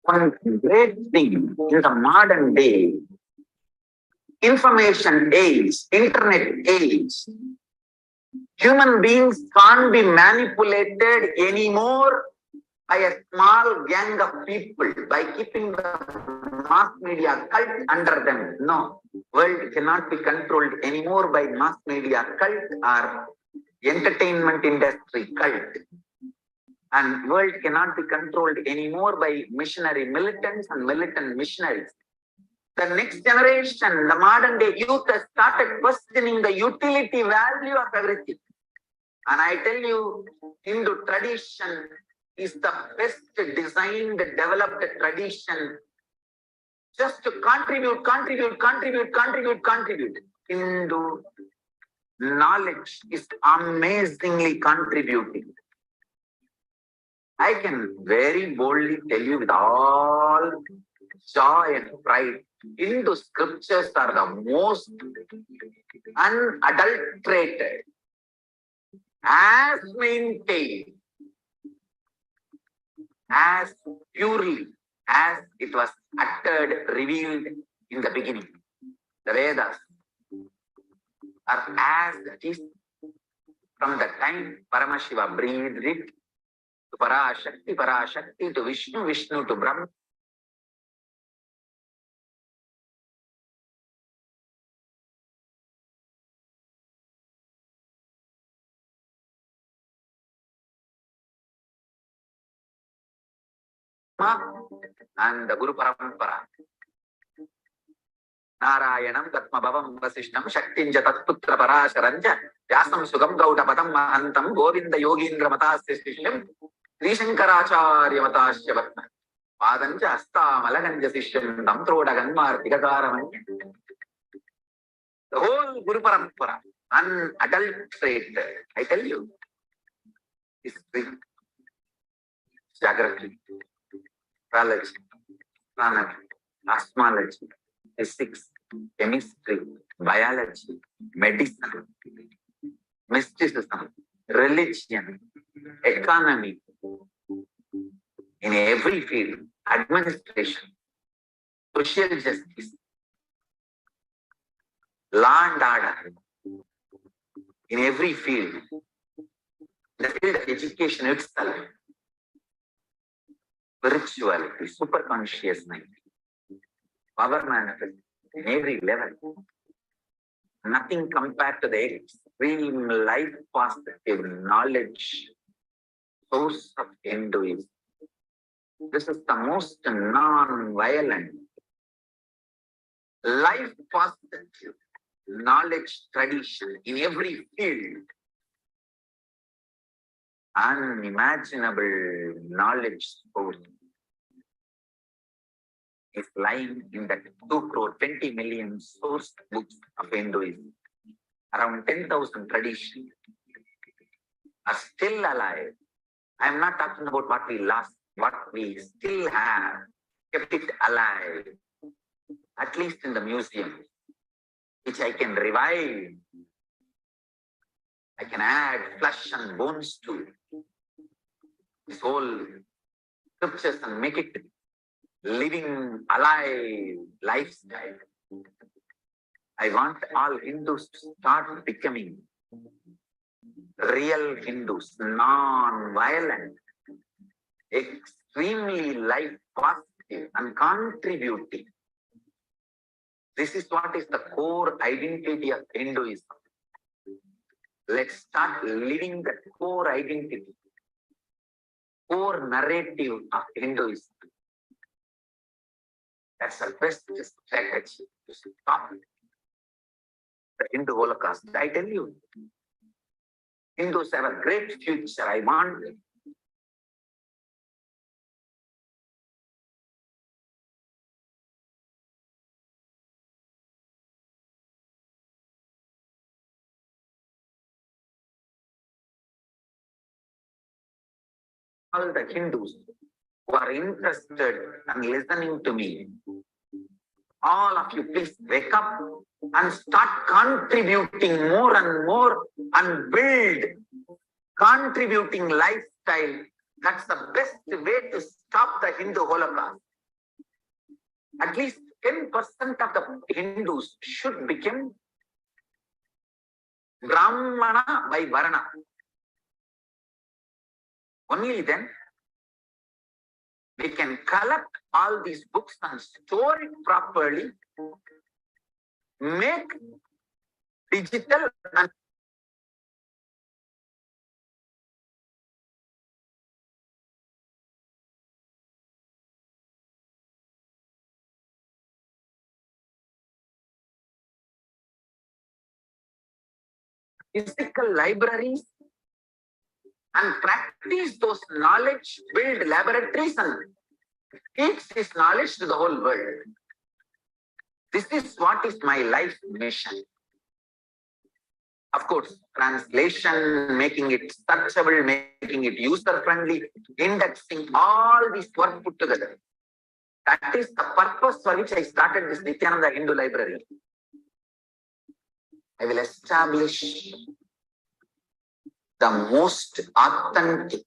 One great thing in the modern day, information age, internet age, human beings can't be manipulated anymore by a small gang of people, by keeping the mass media cult under them. No, world cannot be controlled anymore by mass media cult or entertainment industry cult. And world cannot be controlled anymore by missionary militants and militant missionaries. The next generation, the modern day youth has started questioning the utility value of everything. And I tell you, Hindu tradition is the best designed, developed tradition just to contribute. Hindu knowledge is amazingly contributing. I can very boldly tell you with all joy and pride, Hindu scriptures are the most unadulterated, as maintained, as purely as it was uttered, revealed in the beginning. The Vedas are as it is from the time Paramashiva breathed it to Parashakti to Vishnu, Vishnu to Brahma. And the Guru Parampara. Narayanam Tatma Bhavam Vasishtam Shaktinja Tatputra Parasharanja Vyasam Sugam Gauta Padam Mahantam Govinda Yogindra Matasya Sishyam Srishankaracharya Matasya Vatna Padanja Asta Malaganja Sishyam Tamtroda Ganmar Tigakaramanya. The whole Guru Parampara, unadulterated, I tell you, is geography, astrology, astronomy, cosmology, physics, chemistry, biology, medicine, mysticism, religion, economy, in every field, administration, social justice, law and order, in every field, the field of education itself, spirituality, super conscious mind, power manifest in every level. Nothing compared to the extreme life positive knowledge source of Hinduism. This is the most non-violent, life positive knowledge tradition in every field. Unimaginable knowledge source is lying in that 2 crore 20 million source books of Hinduism. Around 10,000 traditions are still alive. I am not talking about what we lost, what we still have, kept it alive, at least in the museum, which I can revive. I can add flesh and bones to this whole scriptures and make it living, alive lifestyle. I want all Hindus to start becoming real Hindus, non-violent, extremely life positive and contributing. This is what is the core identity of Hinduism. Let's start living that core identity, core narrative of Hinduism. That's the best strategy to stop the Hindu Holocaust. I tell you, Hindus have a great future. I want it. All the Hindus who are interested and listening to me, all of you please wake up and start contributing more and more and build contributing lifestyle. That's the best way to stop the Hindu Holocaust. At least 10% of the Hindus should become Brahmana by Varna. Only then we can collect all these books and store it properly, make digital and physical libraries and practice those knowledge, build laboratories and teach this knowledge to the whole world. This is what is my life mission. Of course, translation, making it searchable, making it user-friendly, indexing, all this work put together. That is the purpose for which I started this Nithyananda Hindu Library. I will establish the most authentic,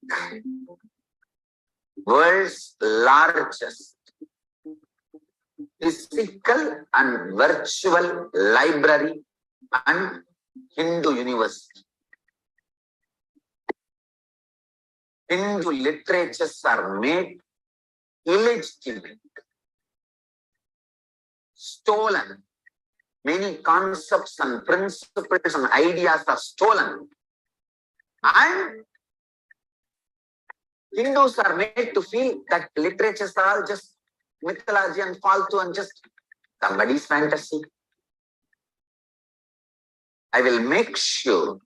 world's largest physical and virtual library and Hindu university. Hindu literatures are made illegitimate, stolen. Many concepts and principles and ideas are stolen. And Hindus are made to feel that literatures are all just mythology and faltu and just somebody's fantasy. I will make sure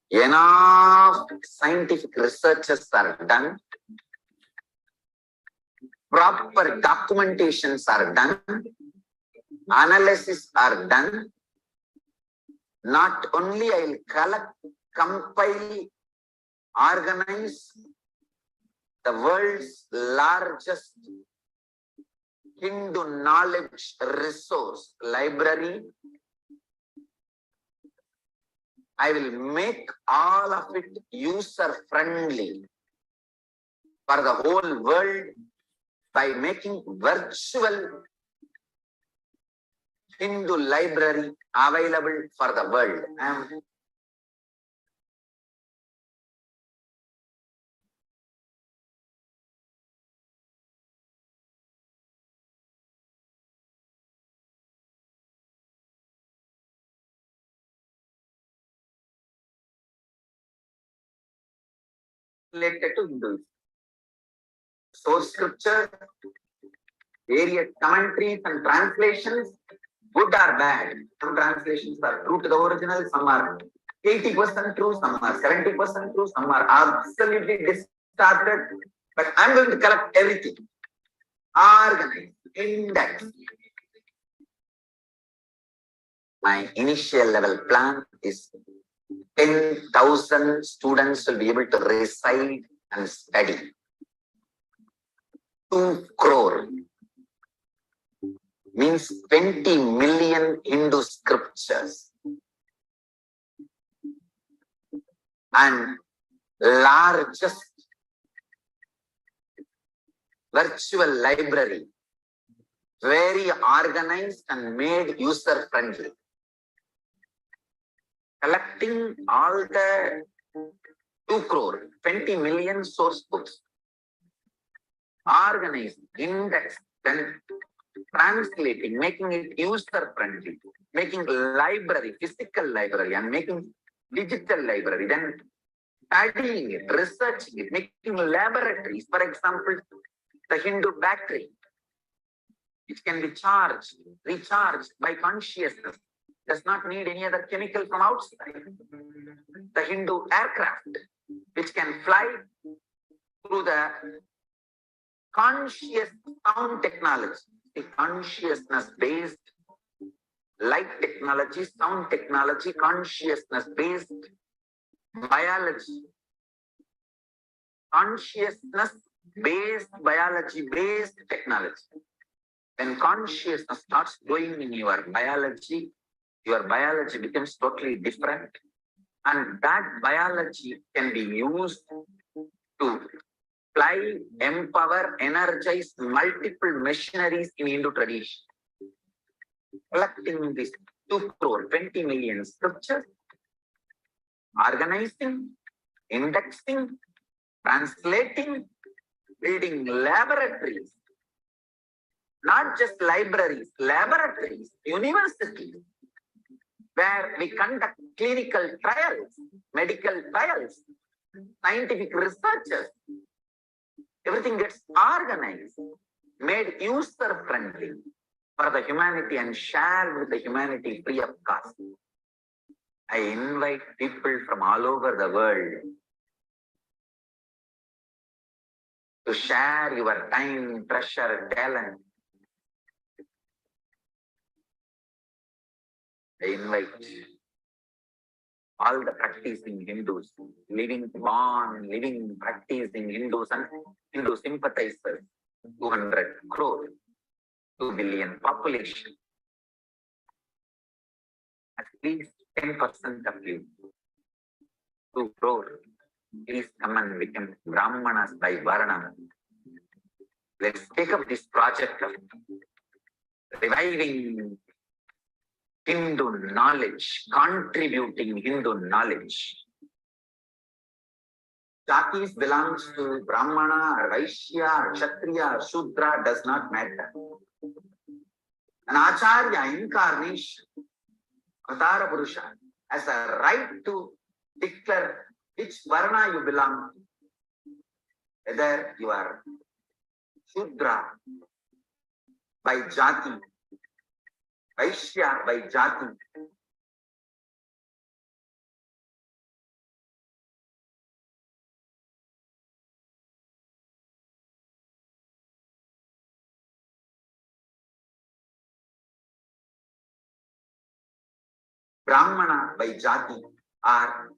enough scientific researches are done, proper documentations are done, analysis are done. Not only I will collect, compile, organize the world's largest Hindu knowledge resource library. I will make all of it user-friendly for the whole world by making virtual Hindu library available for the world. Related to Hinduism. Source scripture, various commentaries and translations, good or bad. Some translations are true to the original, some are 80% true, some are 70% true, some are absolutely distorted. But I'm going to collect everything, organize, index. My initial level plan is 10,000 students will be able to reside and study. 2 crore means 20 million Hindu scriptures and largest virtual library, very organized and made user-friendly. Collecting all the 2 crore, 20 million source books, organizing, indexing, then translating, making it user-friendly, making library, physical library, and making digital library, then studying it, researching it, making laboratories. For example, the Hindu battery, which can be charged, recharged by consciousness, does not need any other chemical from outside. The Hindu aircraft, which can fly through the conscious sound technology, the consciousness-based light technology, sound technology, consciousness-based biology, consciousness-based biology-based technology. When consciousness starts growing in your biology becomes totally different. And that biology can be used to fly, empower, energize multiple machineries in Hindu tradition. Collecting this 2 crore, 20 million scriptures, organizing, indexing, translating, building laboratories, not just libraries, laboratories, universities, where we conduct clinical trials, medical trials, scientific researches. Everything gets organized, made user-friendly for the humanity and shared with the humanity free of cost. I invite people from all over the world to share your time, treasure, talent. I invite all the practicing Hindus, living, practicing Hindus and Hindu sympathizers, 200 crore, 2 billion population. At least 10% of you, 2 crore, please come and become Brahmanas by Varna. Let's take up this project of reviving Hindu knowledge, contributing Hindu knowledge. Jatis belongs to Brahmana, or Vaishya, or Kshatriya, or Shudra, does not matter. An Acharya incarnation, Avatara Purusha, has a right to declare which Varna you belong to. Whether you are Shudra by Jati, Vaishya by Jati. Brahmana by Jati are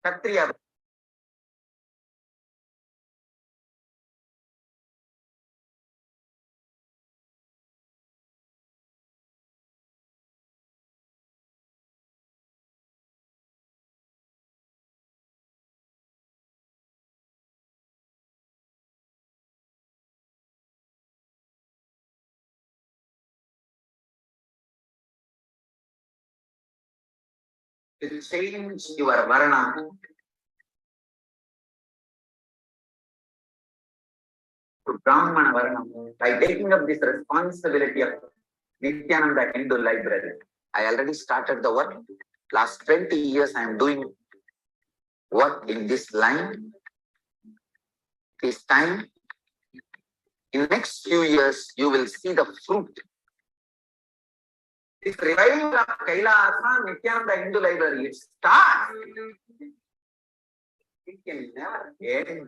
Kshatriya. To change your Varna to Brahmana Varna by taking up this responsibility of Nithyananda Hindu Library. I already started the work. Last 20 years I am doing work in this line. This time, in next few years, you will see the fruit. This revival of KAILASA, Nithyananda Hindu Library, it starts. It can never end.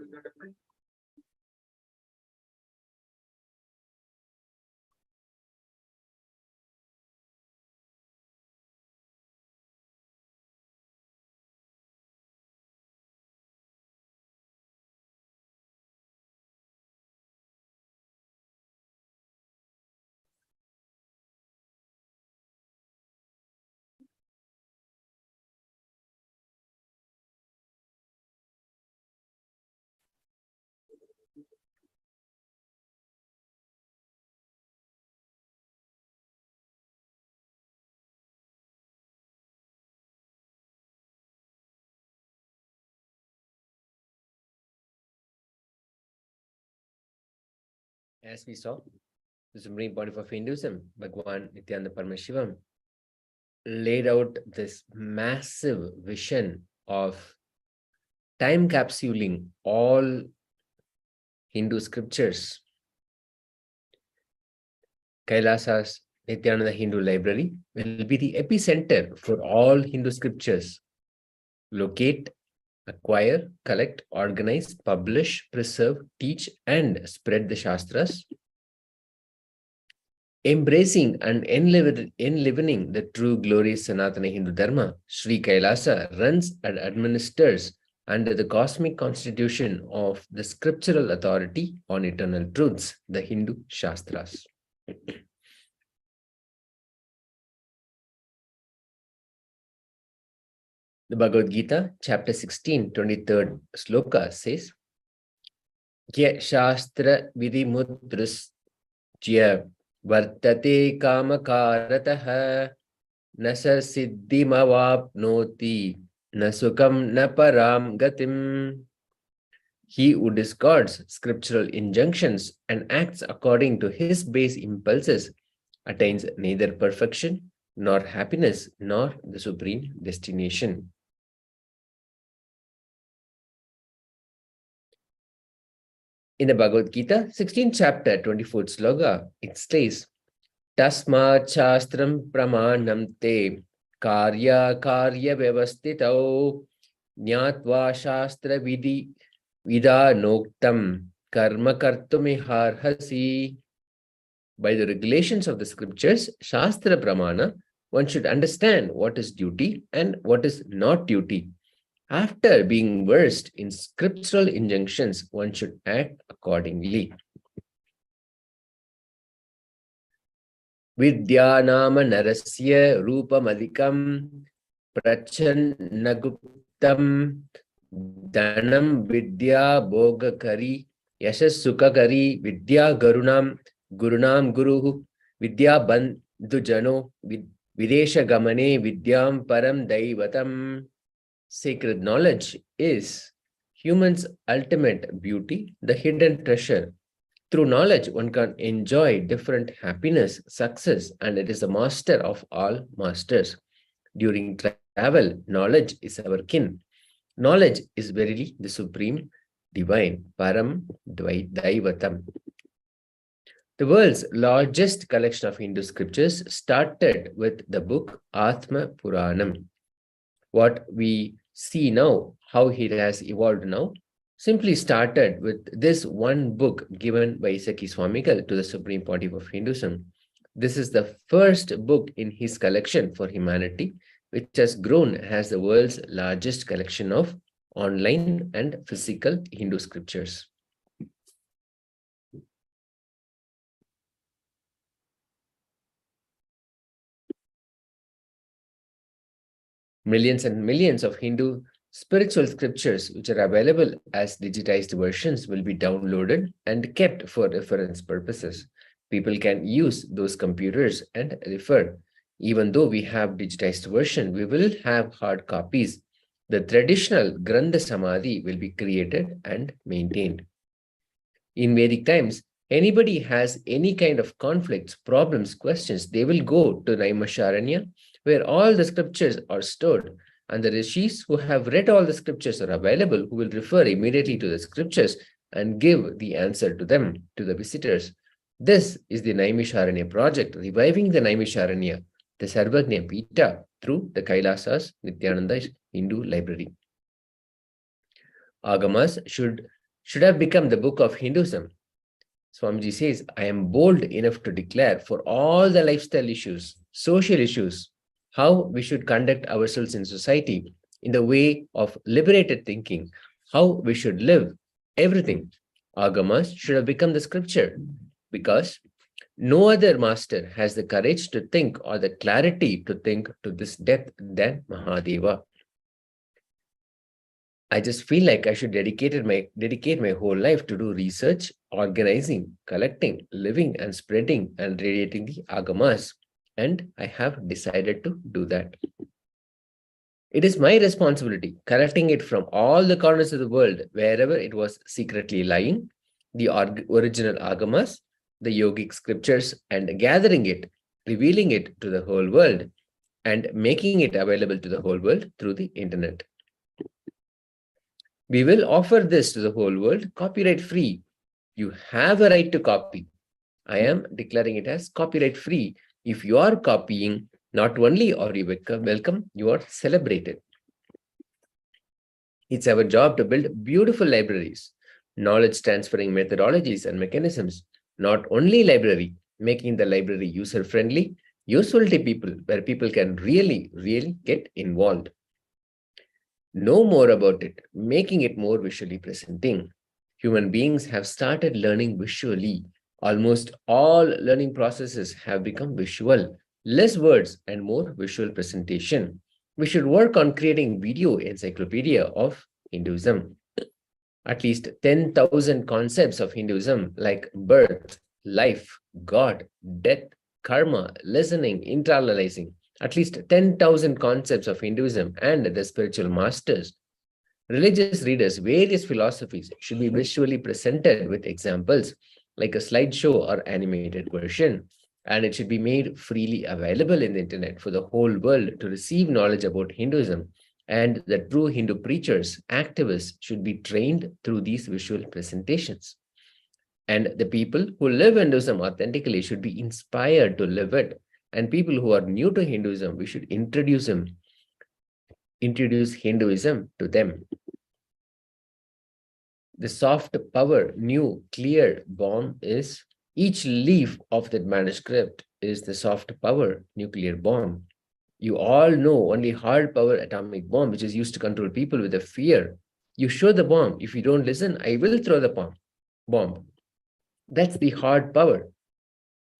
As we saw, the supreme body of Hinduism, Bhagwan Nithyananda Paramashivam, laid out this massive vision of time capsuling all Hindu scriptures. Kailasa's Nithyananda Hindu Library will be the epicenter for all Hindu scriptures. Locate, acquire, collect, organize, publish, preserve, teach, and spread the Shastras. Embracing and enlivening the true glorious Sanatana Hindu Dharma, Sri Kailasa runs and administers under the cosmic constitution of the scriptural authority on eternal truths, the Hindu Shastras. The Bhagavad Gita, chapter 16, 23rd sloka says, Ye Shastra Vidimudristya Vartate Kamakarataha Nasa Siddhimavapnoti Nasukam Naparam Gatim. He who discards scriptural injunctions and acts according to his base impulses attains neither perfection nor happiness nor the supreme destination. In the Bhagavad Gita, 16th chapter, 24th sloka, it states, Tasma Shastram Pramanam Te Karya Karya Vyavastitau Nyatva Shastra Vidhi Vida Noktam Karma Kartumiharhasi. By the regulations of the scriptures, Shastra Pramana, one should understand what is duty and what is not duty. After being versed in scriptural injunctions, one should act accordingly. Vidyanama narasya rupamadikam prachannaguptam dhanam vidya bhogakari yashasukakari vidya garunam guruhu vidya bandhujano videsha gamane vidyam param daivatam. Sacred knowledge is human's ultimate beauty, the hidden treasure. Through knowledge, one can enjoy different happiness, success, and it is the master of all masters. During travel, knowledge is our kin. Knowledge is verily the supreme divine, Param Daivatam. The world's largest collection of Hindu scriptures started with the book Atma Puranam. What we see now, how it has evolved now, simply started with this one book given by Isaki Swamigal to the Supreme Pontiff of Hinduism. This is the first book in his collection for humanity, which has grown as the world's largest collection of online and physical Hindu scriptures. Millions and millions of Hindu spiritual scriptures, which are available as digitized versions, will be downloaded and kept for reference purposes. People can use those computers and refer. Even though we have digitized version, we will have hard copies. The traditional Grantha Samadhi will be created and maintained. In Vedic times, anybody has any kind of conflicts, problems, questions, they will go to Naimisharanya, where all the scriptures are stored, and the rishis who have read all the scriptures are available, who will refer immediately to the scriptures and give the answer to them, to the visitors. This is the Naimisharanya project, reviving the Naimisharanya, the Sarvagnya Pita, through the KAILASA's Nithyananda Hindu library. Agamas should have become the book of Hinduism. Swamiji says, I am bold enough to declare for all the lifestyle issues, social issues, how we should conduct ourselves in society in the way of liberated thinking, how we should live, everything. Agamas should have become the scripture, because no other master has the courage to think or the clarity to think to this depth than Mahadeva. I just feel like I should dedicate my whole life to do research, organizing, collecting, living and spreading and radiating the Agamas. And I have decided to do that. It is my responsibility, collecting it from all the corners of the world, wherever it was secretly lying, the original Agamas, the yogic scriptures, and gathering it, revealing it to the whole world, and making it available to the whole world through the internet. We will offer this to the whole world copyright free. You have a right to copy. I am declaring it as copyright free. If you are copying, not only are you welcome, you are celebrated. It's our job to build beautiful libraries, knowledge transferring methodologies and mechanisms, not only library, making the library user-friendly, useful to people, where people can really get involved. Know more about it, making it more visually presenting. Human beings have started learning visually. Almost all learning processes have become visual, less words and more visual presentation. We should work on creating video encyclopedia of Hinduism. at least 10,000 concepts of Hinduism like birth, life, God, death, karma, listening, internalizing, at least 10,000 concepts of Hinduism and the spiritual masters. Religious readers, various philosophies should be visually presented with examples like a slideshow or animated version, and it should be made freely available in the internet for the whole world to receive knowledge about Hinduism. And the true Hindu preachers, activists should be trained through these visual presentations. And the people who live Hinduism authentically should be inspired to live it. And people who are new to Hinduism, we should introduce Hinduism to them. The soft power, new, clear bomb is each leaf of that manuscript is the soft power nuclear bomb. You all know only hard power atomic bomb, which is used to control people with a fear. You show the bomb. If you don't listen, I will throw the bomb. That's the hard power.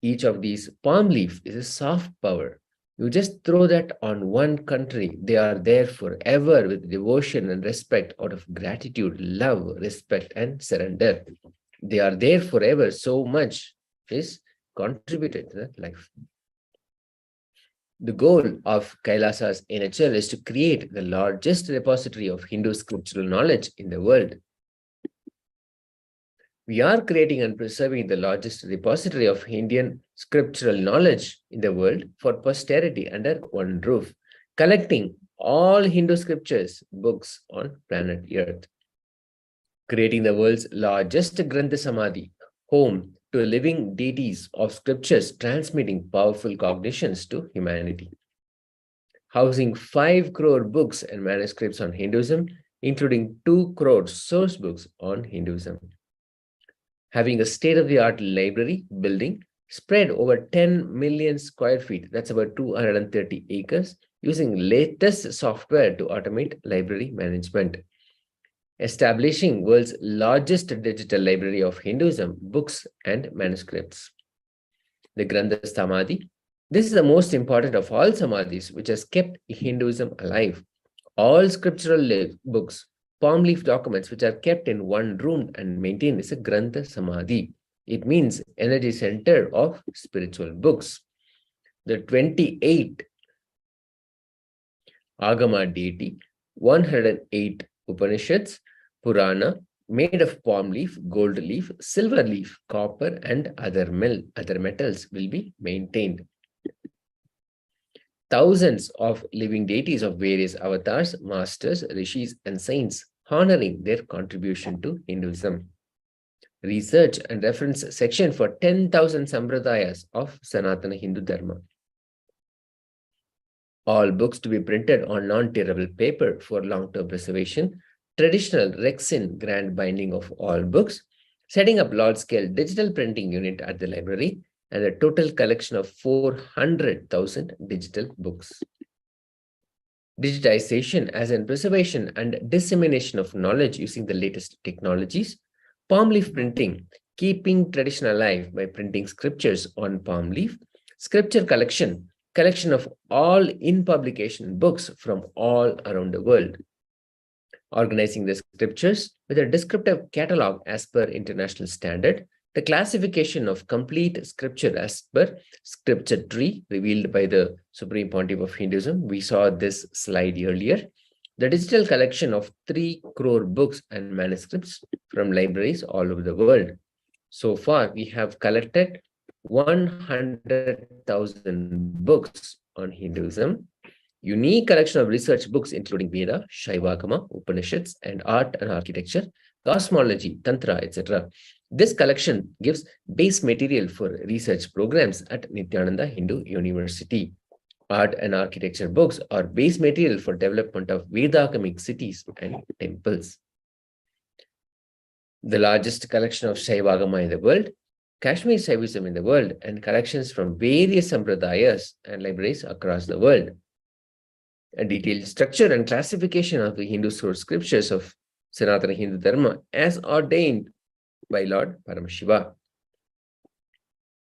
Each of these palm leaf is a soft power. You just throw that on one country. They are there forever with devotion and respect out of gratitude, love, respect, and surrender. They are there forever. So much is contributed to that life. The goal of KAILASA's NHL is to create the largest repository of Hindu scriptural knowledge in the world. We are creating and preserving the largest repository of Indian scriptural knowledge in the world for posterity under one roof, collecting all Hindu scriptures, books on planet Earth. Creating the world's largest Grantha Samadhi, home to living deities of scriptures transmitting powerful cognitions to humanity. Housing 5 crore books and manuscripts on Hinduism, including 2 crore source books on Hinduism. Having a state-of-the-art library building spread over 10 million square feet, that's about 230 acres, using latest software to automate library management. Establishing world's largest digital library of Hinduism, books and manuscripts. The Grantha Samadhi. This is the most important of all Samadhis, which has kept Hinduism alive. All scriptural books, palm leaf documents, which are kept in one room and maintained, is a Grantha Samadhi. It means energy center of spiritual books. The 28 Agama deity, 108 Upanishads, Purana, made of palm leaf, gold leaf, silver leaf, copper, and other metals will be maintained. Thousands of living deities of various avatars, masters, rishis, and saints, honoring their contribution to Hinduism. Research and reference section for 10,000 Sampradayas of Sanatana Hindu Dharma. All books to be printed on non-tearable paper for long-term preservation. Traditional Rexin grand binding of all books. Setting up large-scale digital printing unit at the library. And a total collection of 400,000 digital books. Digitization as in preservation and dissemination of knowledge using the latest technologies. Palm leaf printing, keeping tradition alive by printing scriptures on palm leaf. Scripture collection of all in-publication books from all around the world. Organizing the scriptures with a descriptive catalog as per international standard. The classification of complete scripture as per scripture tree revealed by the Supreme Pontiff of Hinduism. We saw this slide earlier. The digital collection of 3 crore books and manuscripts from libraries all over the world. So far, we have collected 100,000 books on Hinduism. Unique collection of research books including Veda, Shaivagama, Upanishads, and art and architecture, cosmology, tantra, etc. This collection gives base material for research programs at Nithyananda Hindu University. Art and architecture books are base material for development of Vedagamic cities and temples. The largest collection of Shaivagama in the world, Kashmir Shaivism in the world, and collections from various Sampradayas and libraries across the world. A detailed structure and classification of the Hindu source scriptures of Sanatana Hindu Dharma as ordained by Lord Paramashiva.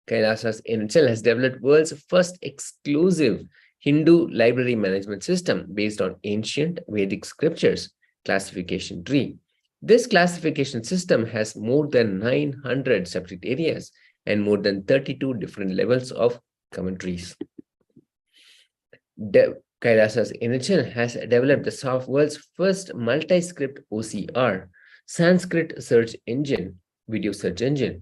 KAILASA's NHL has developed world's first exclusive Hindu library management system based on ancient Vedic scriptures classification tree. This classification system has more than 900 subject areas and more than 32 different levels of commentaries. KAILASA's NHL has developed the world's first multi-script OCR, Sanskrit search engine, video search engine,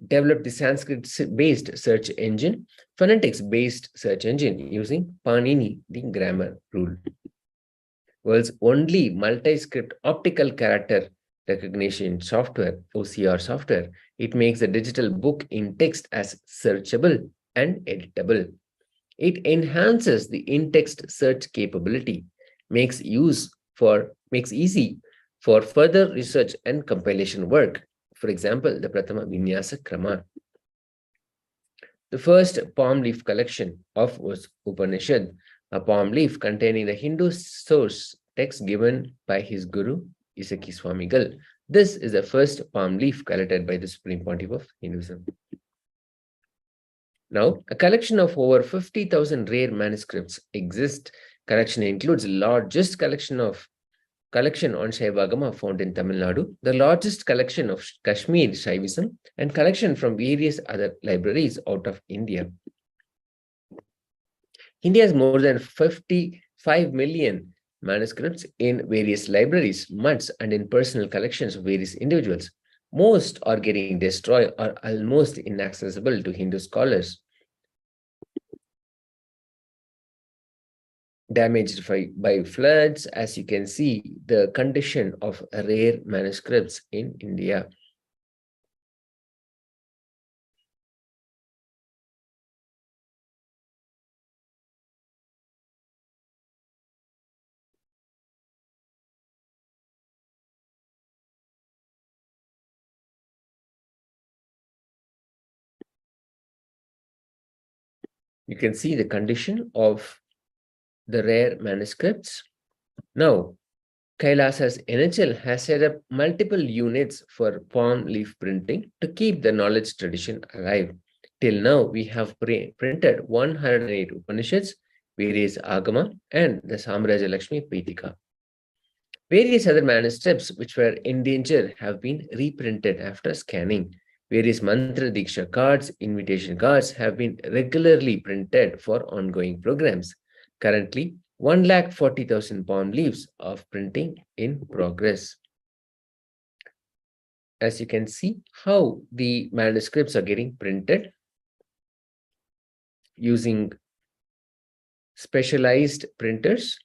developed the Sanskrit-based search engine, phonetics-based search engine using Panini, the grammar rule. World's only multi-script optical character recognition software, OCR software. It makes the digital book in text as searchable and editable. It enhances the in-text search capability, makes easy for further research and compilation work. For example, the Pratama Vinyasa Krama. The first palm leaf collection of Upanishad, a palm leaf containing the Hindu source text given by his guru, Isaki Swamigal. This is the first palm leaf collected by the Supreme Pontiff of Hinduism. Now, a collection of over 50,000 rare manuscripts exists. Collection includes largest collection on Shaivagama found in Tamil Nadu, the largest collection of Kashmir Shaivism, and collection from various other libraries out of India. India has more than 55 million manuscripts in various libraries, MUDs, and in personal collections of various individuals. Most are getting destroyed or almost inaccessible to Hindu scholars. Damaged by floods, as you can see, the condition of rare manuscripts in India. You can see the condition of the rare manuscripts. Now, KAILASA's NHL has set up multiple units for palm leaf printing to keep the knowledge tradition alive. Till now, we have printed 108 Upanishads, various Agama, and the Samraja Lakshmi Pitika. Various other manuscripts which were in danger have been reprinted after scanning. Various Mantra Diksha cards, invitation cards have been regularly printed for ongoing programs. Currently, 140,000 palm leaves of printing in progress. As you can see, how the manuscripts are getting printed using specialized printers.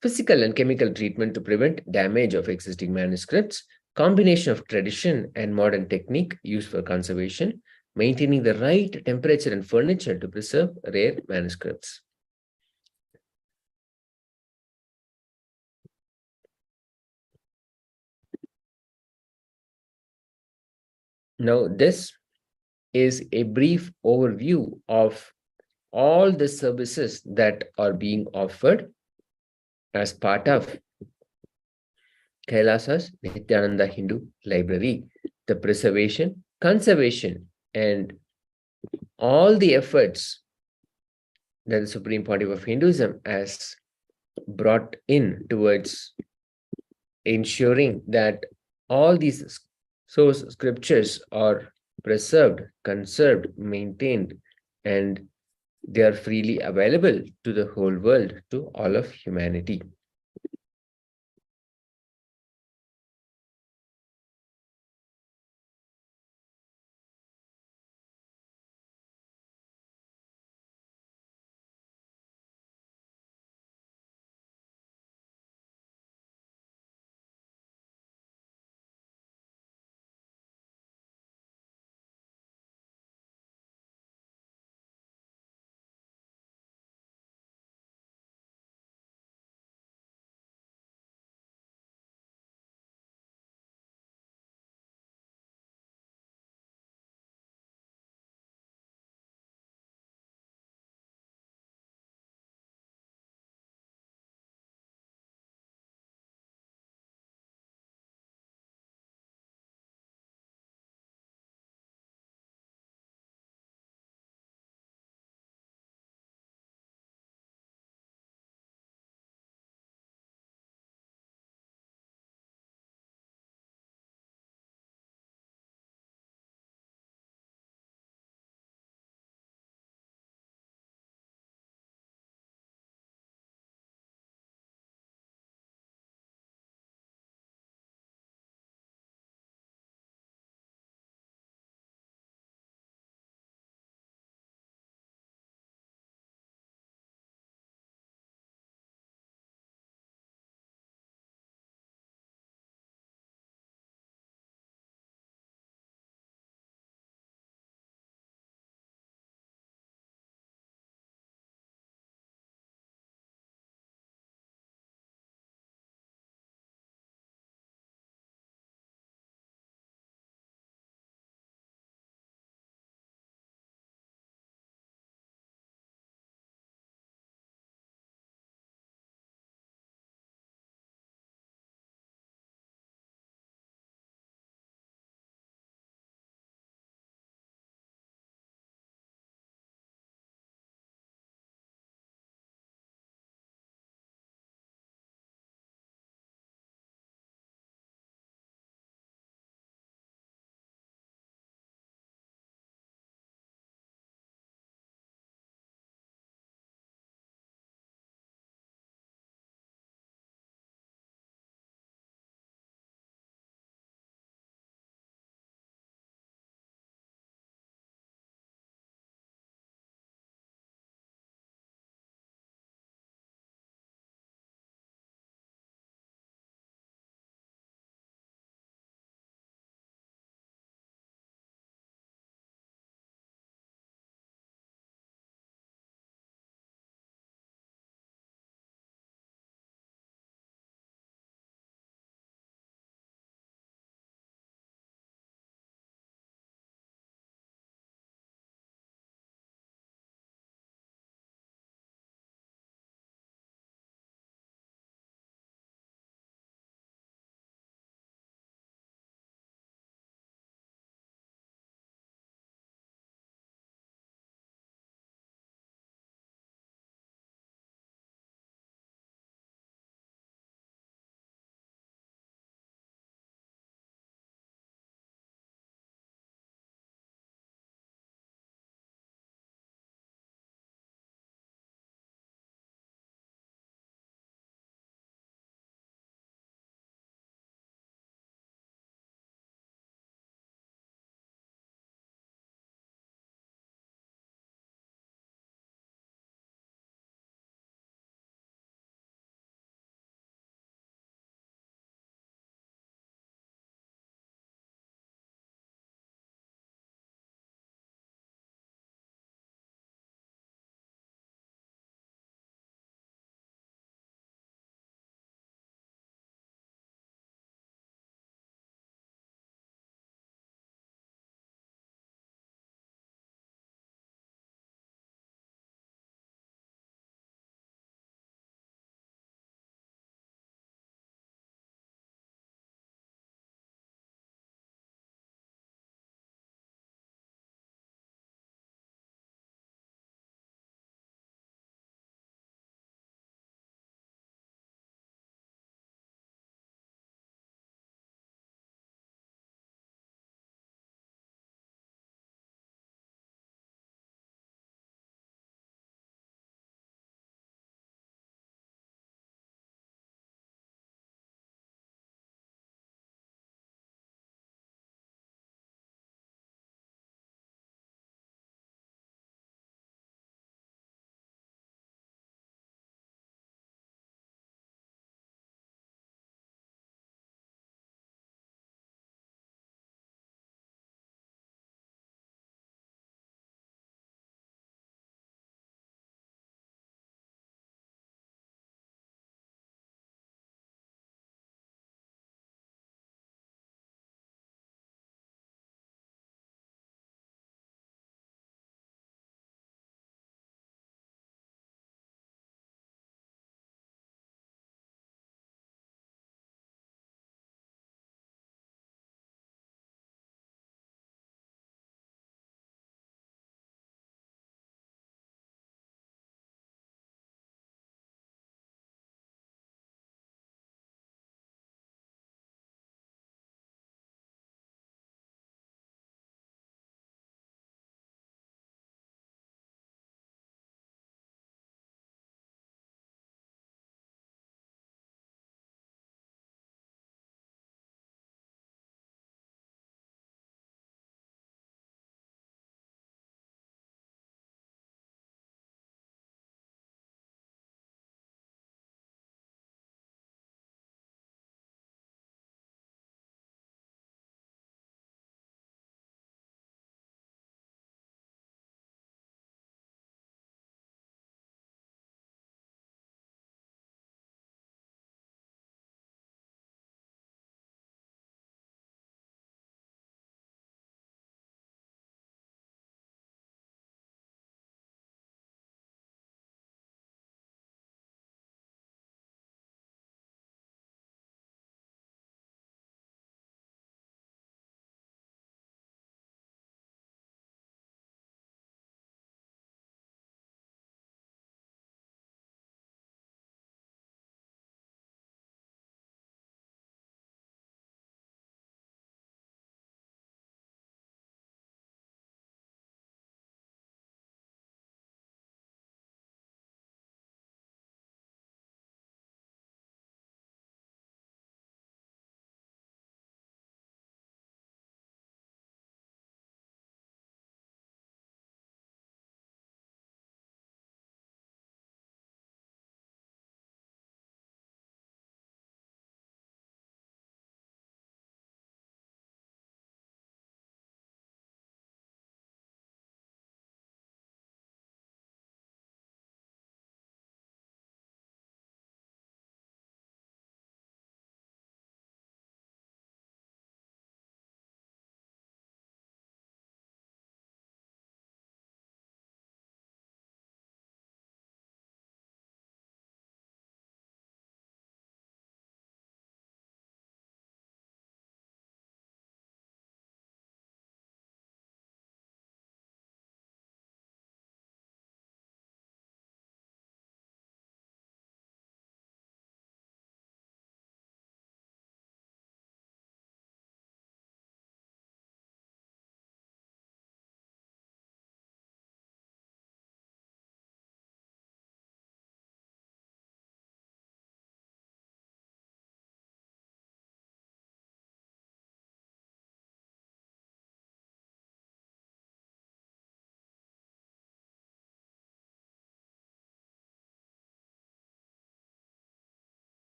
Physical and chemical treatment to prevent damage of existing manuscripts, combination of tradition and modern technique used for conservation, maintaining the right temperature and furniture to preserve rare manuscripts. Now, this is a brief overview of all the services that are being offered as part of KAILASA's Nithyananda Hindu Library, the preservation, conservation, and all the efforts that the Supreme Pontiff of Hinduism has brought in towards ensuring that all these source scriptures are preserved, conserved, maintained, and they are freely available to the whole world, to all of humanity.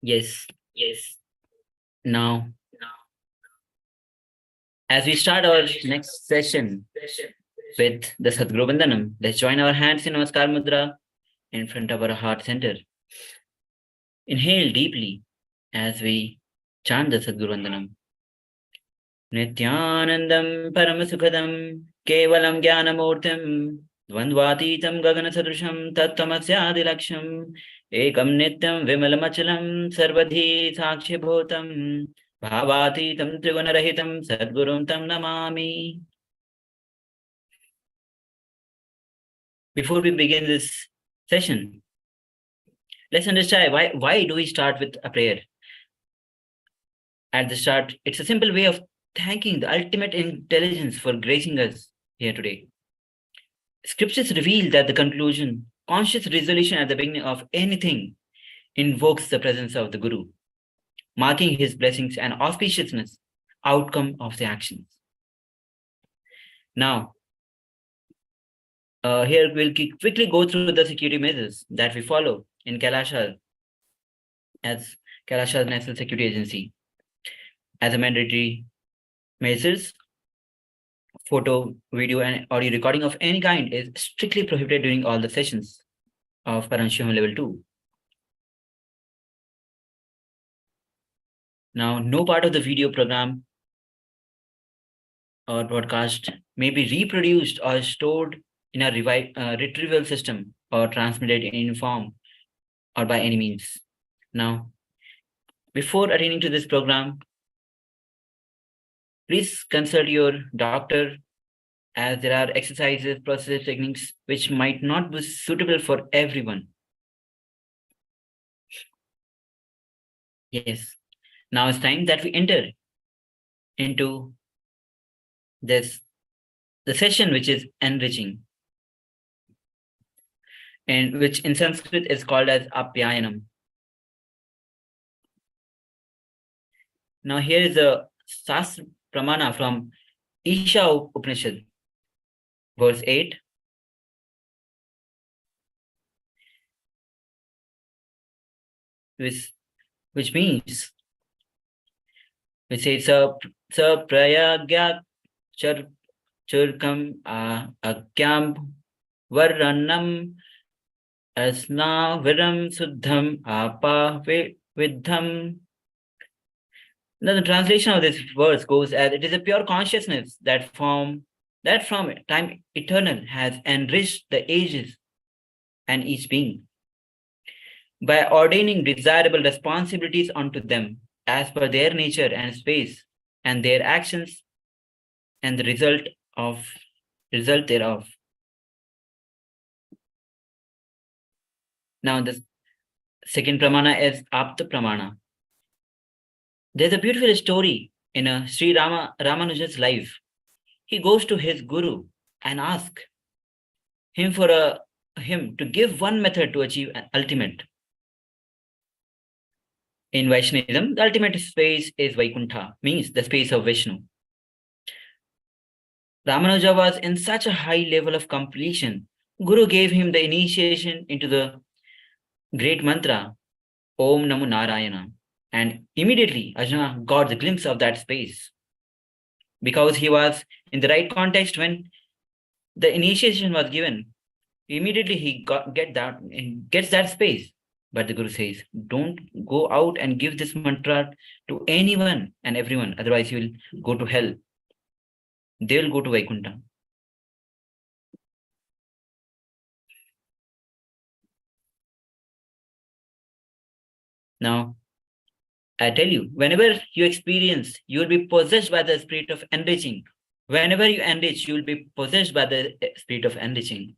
Yes. Now, as we start our next session with the Sadguru Vandanam, let's join our hands in Namaskar Mudra in front of our heart center. Inhale deeply as we chant the Sadguru Vandanam. Nithyanandam Paramasukadam Kevalam Jnanamurtim Dvandvatitam Gaganasadrusham Tattvamasyaadilaksham Ekam Nityam Vimalamachalam Sarvadhi Sakshibhutam Bhavatitam Trigunarahitam Sadgurum Tam Namami. Before we begin this session, let's understand why do we start with a prayer? At the start, it's a simple way of thanking the ultimate intelligence for gracing us here today. Scriptures reveal that the conclusion, conscious resolution at the beginning of anything, invokes the presence of the Guru, marking his blessings and auspiciousness, outcome of the actions. Now, here we'll quickly go through the security measures that we follow in KAILASA as KAILASA's National Security Agency. As a mandatory measures, photo, video, and audio recording of any kind is strictly prohibited during all the sessions of Paramashivoham Level 2. Now, no part of the video program or broadcast may be reproduced or stored in a retrieval system or transmitted in any form or by any means. Now, before attending to this program, please consult your doctor, as there are exercises, process techniques which might not be suitable for everyone. Yes, now it's time that we enter into the session which is enriching, and which in Sanskrit is called as Apyayanam. Now here is a Sastra Pramana from Isha Upanishad, verse 8. Which means, we say sa prayagya churkam akyam varranam asna viram suddham apa vidham. Now the translation of this verse goes as, it is a pure consciousness that from time eternal has enriched the ages and each being by ordaining desirable responsibilities unto them as per their nature and space and their actions and the result thereof. Now the second pramana is Apta Pramana. There's a beautiful story in Sri Ramanuja's life. He goes to his guru and asks him for him to give one method to achieve an ultimate. In Vaishnavism, the ultimate space is Vaikuntha, means the space of Vishnu. Ramanuja was in such a high level of completion. Guru gave him the initiation into the great mantra, Om Namo Narayana. And immediately Arjuna got the glimpse of that space. Because he was in the right context when the initiation was given, immediately he gets that space. But the Guru says, don't go out and give this mantra to anyone and everyone, otherwise you will go to hell. They will go to Vaikuntha. Now, I tell you, whenever you experience, you will be possessed by the spirit of enriching. Whenever you enrich, you will be possessed by the spirit of enriching.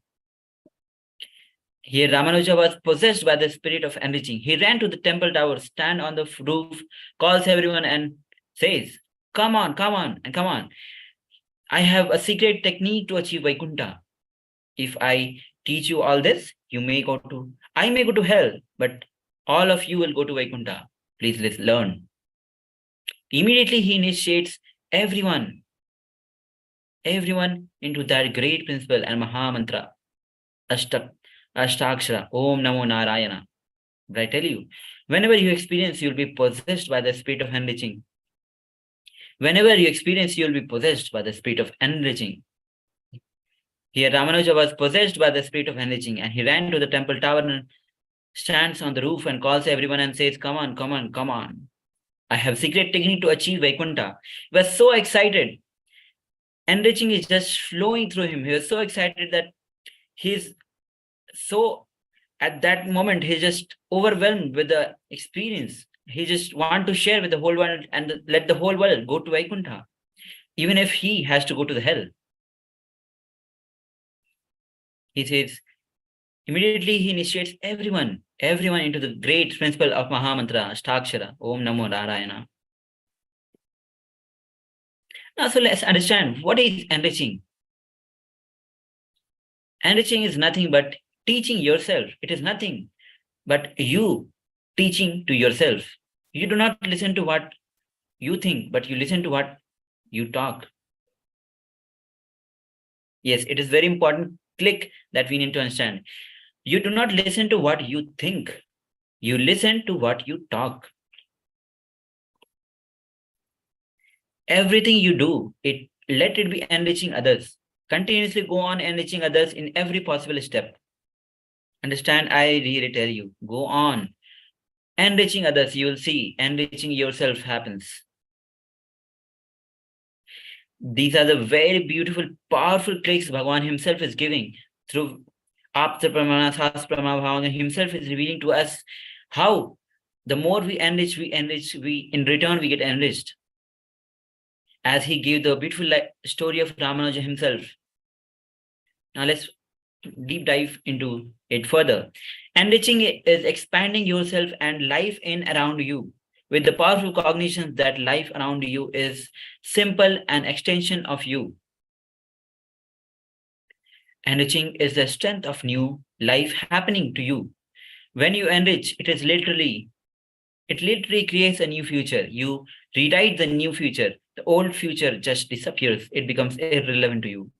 Here, Ramanuja was possessed by the spirit of enriching. He ran to the temple tower, stand on the roof, calls everyone and says, come on, and come on. I have a secret technique to achieve Vaikuntha. If I teach you all this, I may go to hell, but all of you will go to Vaikuntha. Please let's learn. Immediately he initiates everyone into that great principle and Maha Mantra, Ashtakshara, Om Namo Narayana. But I tell you, whenever you experience, you'll be possessed by the spirit of enriching. Whenever you experience, you'll be possessed by the spirit of enriching. Here, Ramanuja was possessed by the spirit of enriching, and he ran to the temple tower and stands on the roof and calls everyone and says, "Come on, come on, come on. I have secret technique to achieve Vaikuntha." He was so excited. Enriching is just flowing through him. He was so excited that he's so, at that moment, he's just overwhelmed with the experience. He just wants to share with the whole world and let the whole world go to Vaikuntha, even if he has to go to the hell. He says, immediately he initiates everyone into the great principle of Mahamantra, Ashtakshara, Om Namo Narayana. Now, so let's understand, what is enriching? Enriching is nothing but teaching yourself. It is nothing but you teaching to yourself. You do not listen to what you think, but you listen to what you talk. Yes, it is very important click that we need to understand. You do not listen to what you think. You listen to what you talk. Everything you do, let it be enriching others. Continuously go on enriching others in every possible step. Understand, I really tell you, go on enriching others. You will see enriching yourself happens. These are the very beautiful, powerful clicks Bhagavan himself is giving through Apta Pramana, Sas Pramabhavanga. Himself is revealing to us how the more we enrich, in return we get enriched. As he gave the beautiful story of Ramanuja himself. Now let's deep dive into it further. Enriching is expanding yourself and life in around you with the powerful cognition that life around you is simple and extension of you. Enriching is the strength of new life happening to you. When you enrich, it literally creates a new future. You rewrite the new future. The old future just disappears. It becomes irrelevant to you.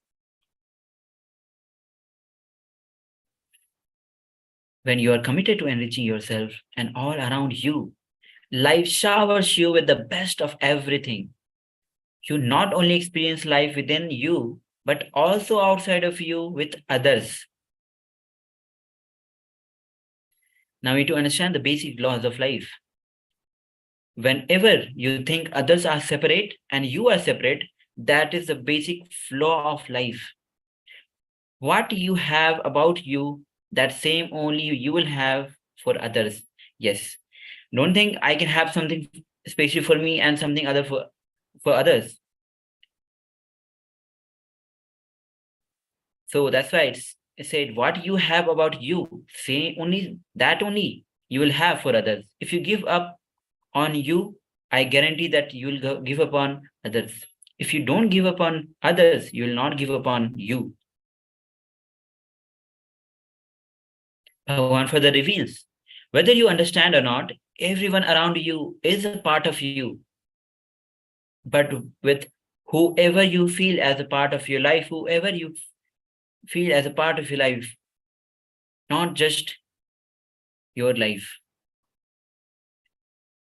When you are committed to enriching yourself and all around you, life showers you with the best of everything. You not only experience life within you, but also outside of you with others. Now we need to understand the basic laws of life. Whenever you think others are separate and you are separate, that is the basic flaw of life. What you have about you, that same only you will have for others. Yes. Don't think I can have something special for me and something other for others. So that's why it said, what you have about you, say only you will have for others. If you give up on you, I guarantee that you will give up on others. If you don't give up on others, you will not give up on you. Bhagavan further reveals, whether you understand or not, everyone around you is a part of you. But with whoever you feel as a part of your life, whoever you feel as a part of your life, not just your life.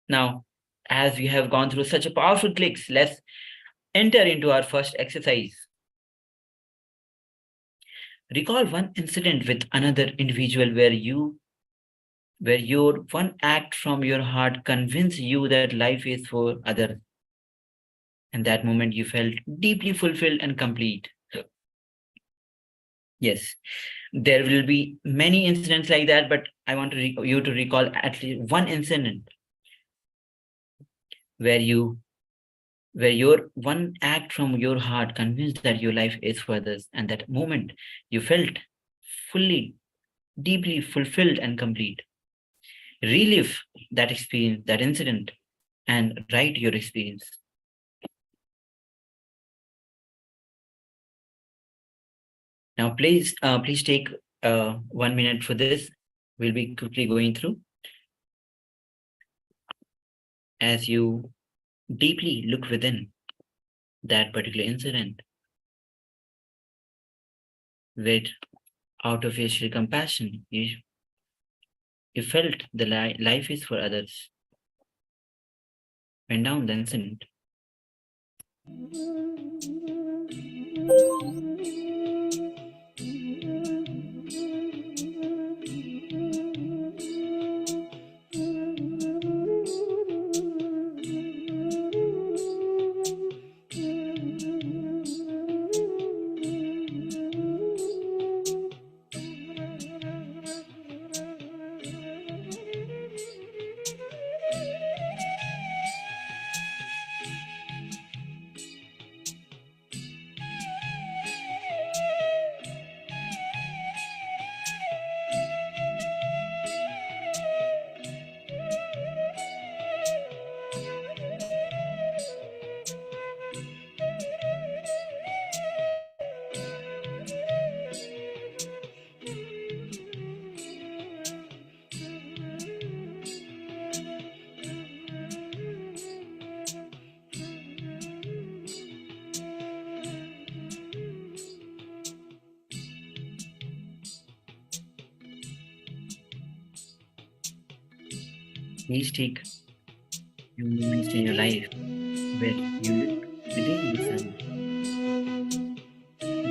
Now, as we have gone through such a powerful clicks, let's enter into our first exercise. Recall one incident with another individual where your one act from your heart convinced you that life is for others. And that moment you felt deeply fulfilled and complete. Yes, there will be many incidents like that, but I want you to recall at least one incident where your one act from your heart convinced that your life is for others, and that moment you felt fully, deeply fulfilled and complete. Relive that experience, that incident, and write your experience. Now, please take 1 minute for this. We'll be quickly going through. As you deeply look within that particular incident, with out of your sheer compassion, He felt the life is for others. Went down, then sinned. Please take few moments in your life where you look within yourself.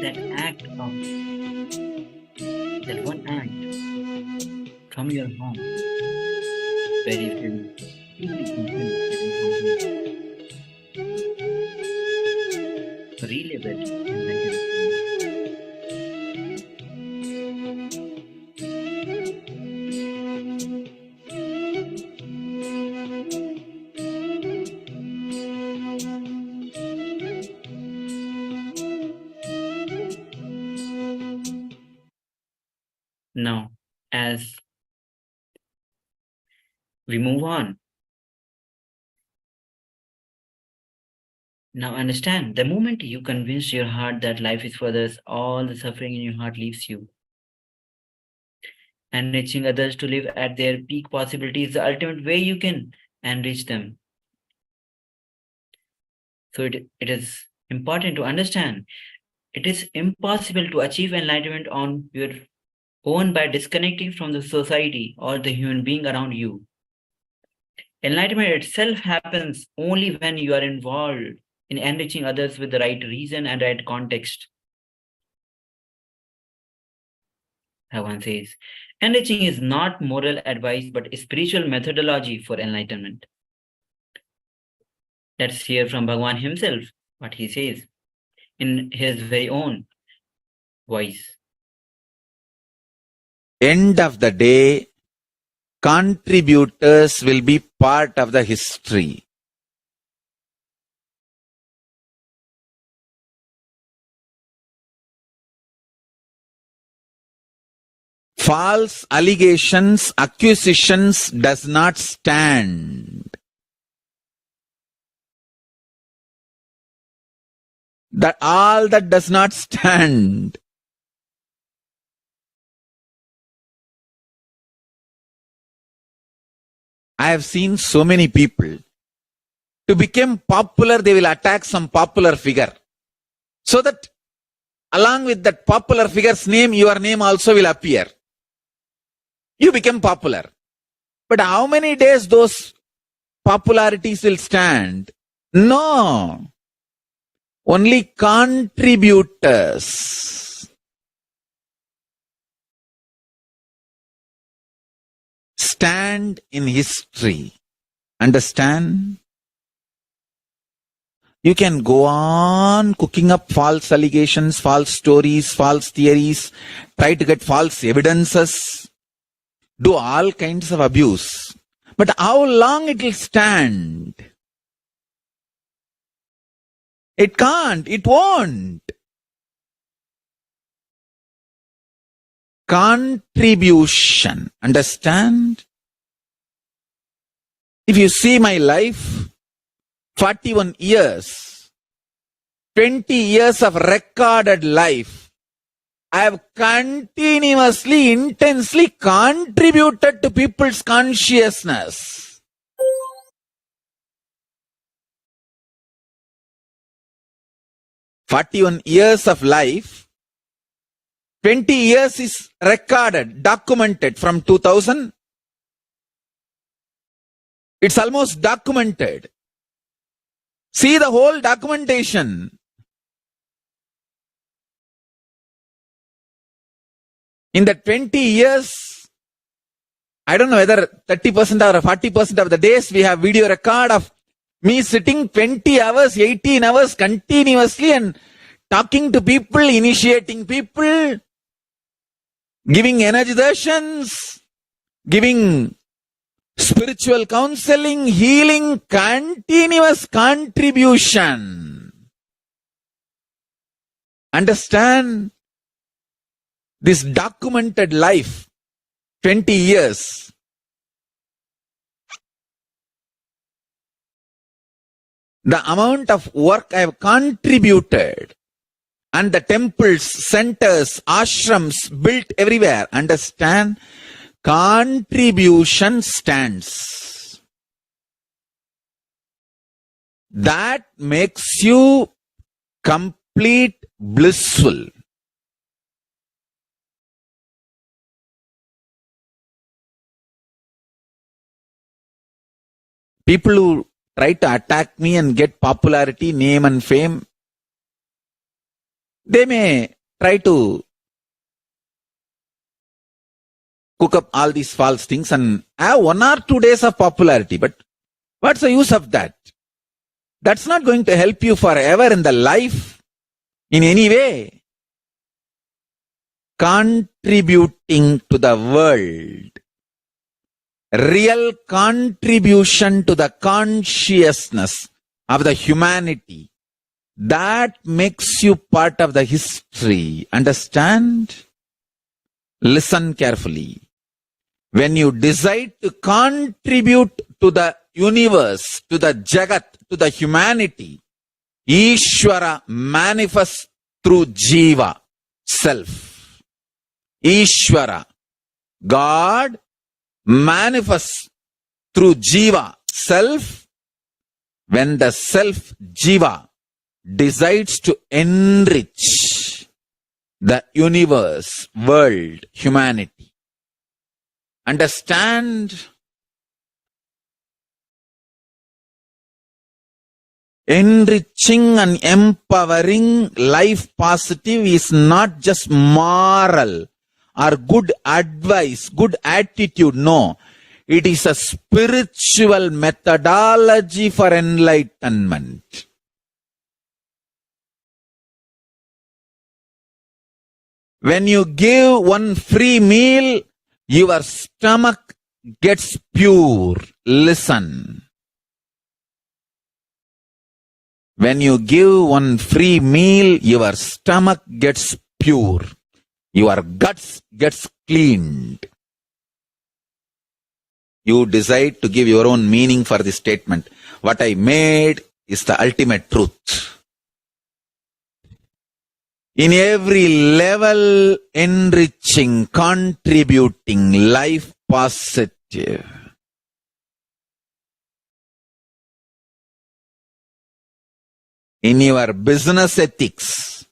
That act of that one act from your home where you feel truly fulfilled and relive it and let it Now, as we move on, now understand the moment you convince your heart that life is for others, all the suffering in your heart leaves you. Enriching others to live at their peak possibility is the ultimate way you can enrich them. So it is important to understand it is impossible to achieve enlightenment on your own by disconnecting from the society or the human being around you. Enlightenment itself happens only when you are involved in enriching others with the right reason and right context. Bhagavan says, enriching is not moral advice but a spiritual methodology for enlightenment. Let's hear from Bhagavan himself what he says in his very own voice. End of the day, contributors will be part of the history. False allegations, accusations does not stand. That all that does not stand. I have seen so many people. To become popular, they will attack some popular figure. So that along with that popular figure's name, your name also will appear. You become popular. But how many days those popularities will stand? No. Only contributors stand in history. Understand? You can go on cooking up false allegations, false stories, false theories, try to get false evidences, do all kinds of abuse. But how long it will stand? It can't, it won't. Contribution. Understand? If you see my life, 41 years, 20 years of recorded life, I have continuously, intensely contributed to people's consciousness. "41 years of life, 20 years is recorded, documented from 2000 It's almost documented. See the whole documentation. In the 20 years, I don't know whether 30% or 40% of the days we have video record of me sitting 20 hours, 18 hours continuously and talking to people, initiating people, giving energy darsans, giving spiritual counseling, healing, continuous contribution. Understand this documented life, 20 years. The amount of work I have contributed and the temples, centers, ashrams built everywhere. Understand? Contribution stands. That makes you complete blissful. People who try to attack me and get popularity, name and fame, they may try to cook up all these false things and have 1 or 2 days of popularity. But what's the use of that? That's not going to help you forever in the life in any way. Contributing to the world. Real contribution to the consciousness of the humanity. That makes you part of the history. Understand? Listen carefully. When you decide to contribute to the universe, to the Jagat, to the humanity, Ishvara manifests through Jiva, self. Ishvara, God, manifests through Jiva, self, when the self, Jiva, decides to enrich the universe, world, humanity. Understand? Enriching and empowering life positive is not just moral or good advice, good attitude. No, it is a spiritual methodology for enlightenment. When you give one free meal, your stomach gets pure. Listen. When you give one free meal, your stomach gets pure. Your guts gets cleaned. You decide to give your own meaning for this statement. What I made is the ultimate truth. In every level, enriching, contributing, life positive. In your business ethics,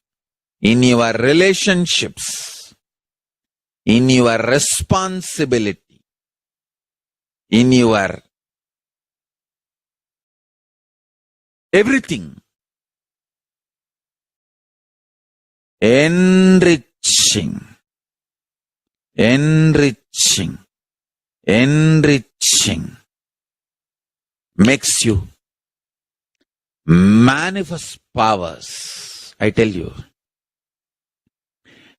in your relationships, in your responsibility, in your everything. Enriching, enriching, enriching makes you manifest powers. I tell you,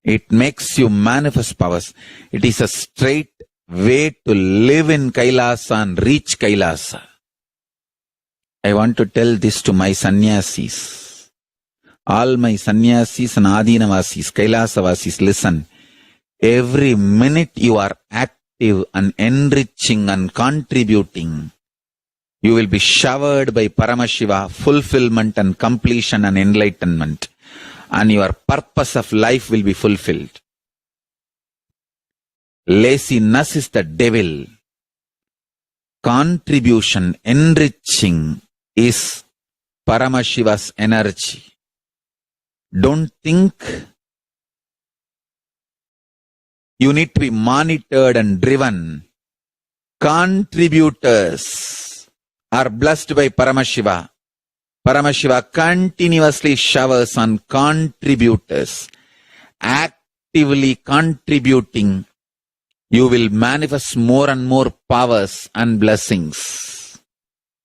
it makes you manifest powers. It is a straight way to live in KAILASA and reach KAILASA. I want to tell this to my sannyasis. All my sannyasis and adinavasis, KAILASavasis, listen. Every minute you are active and enriching and contributing, you will be showered by Paramashiva, fulfillment and completion and enlightenment. And your purpose of life will be fulfilled. Laziness is the devil. Contribution, enriching is Paramashiva's energy. Don't think you need to be monitored and driven. Contributors are blessed by Paramashiva. Paramashiva continuously showers on contributors, actively contributing. You will manifest more and more powers and blessings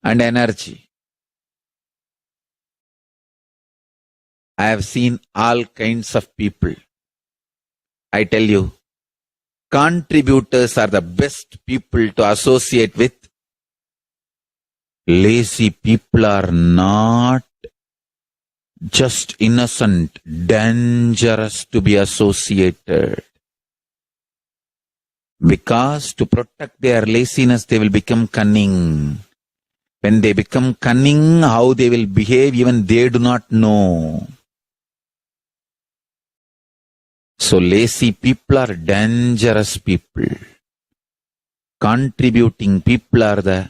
and energy. I have seen all kinds of people. I tell you, contributors are the best people to associate with. Lazy people are not just innocent, dangerous to be associated. Because to protect their laziness, they will become cunning. When they become cunning, how they will behave, even they do not know. So lazy people are dangerous people. Contributing people are the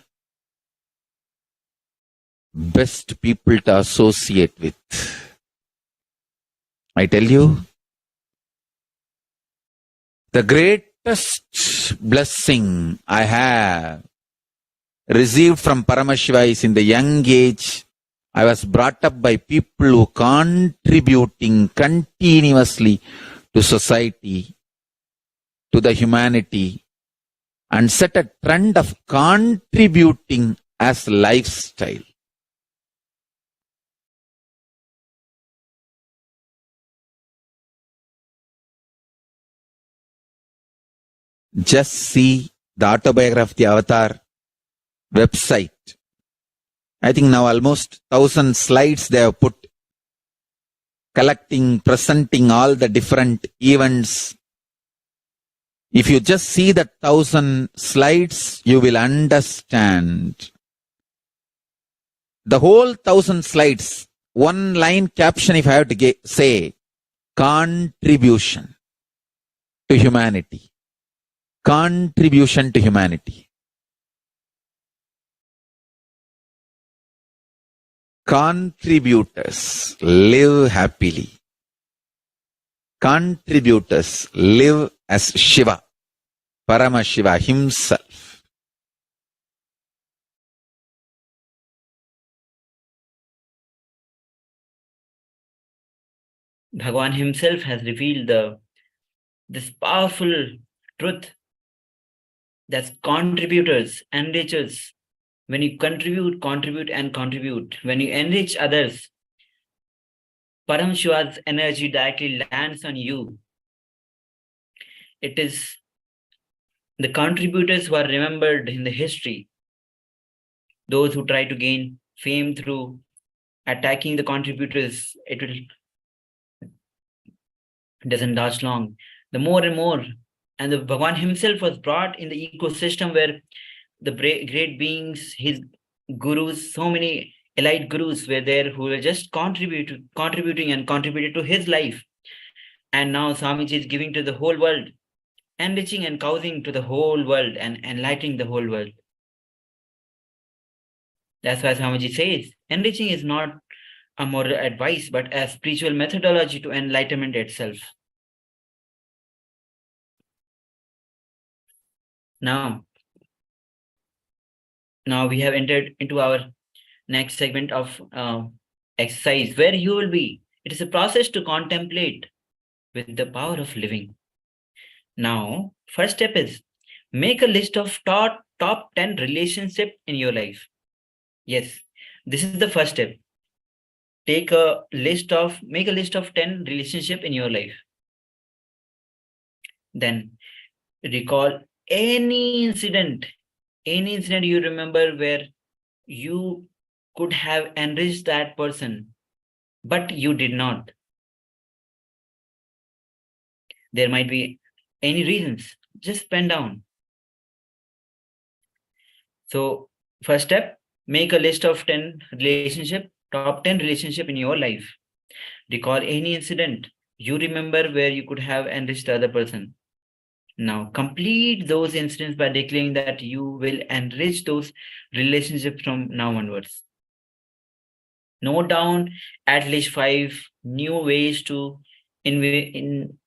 best people to associate with. I tell you, the greatest blessing I have received from Paramashiva is in the young age. I was brought up by people who contributing continuously to society, to the humanity, and set a trend of contributing as lifestyle. Just see the autobiography of the Avatar website. I think now almost 1,000 slides they have put, collecting, presenting all the different events. If you just see the 1,000 slides, you will understand. The whole 1,000 slides, one line caption if I have to say, contribution to humanity. Contribution to humanity. Contributors live happily. Contributors live as Shiva, Paramashiva himself. Bhagavan himself has revealed this powerful truth that contributors, enrichers, when you contribute and contribute, when you enrich others, Paramashiva's energy directly lands on you. It is the contributors who are remembered in the history. Those who try to gain fame through attacking the contributors, it doesn't last long. The more and more, and the Bhagavan himself was brought in the ecosystem where the great beings, his gurus, so many elite gurus were there who were just contributing and contributed to his life. And now Swamiji is giving to the whole world, enriching and causing to the whole world and enlightening the whole world. That's why Swamiji says, enriching is not a moral advice, but a spiritual methodology to enlightenment itself. Now we have entered into our next segment of exercise, where you will be. It is a process to contemplate with the power of living. Now, first step is make a list of top 10 relationships in your life. Yes, this is the first step. Make a list of 10 relationships in your life. Then recall any incident you remember where you could have enriched that person, but you did not. There might be any reasons. Just pen down. So first step, make a list of 10 top 10 relationship in your life. Recall any incident you remember where you could have enriched the other person. Now complete those incidents by declaring that you will enrich those relationships from now onwards. Note down at least 5 new ways to in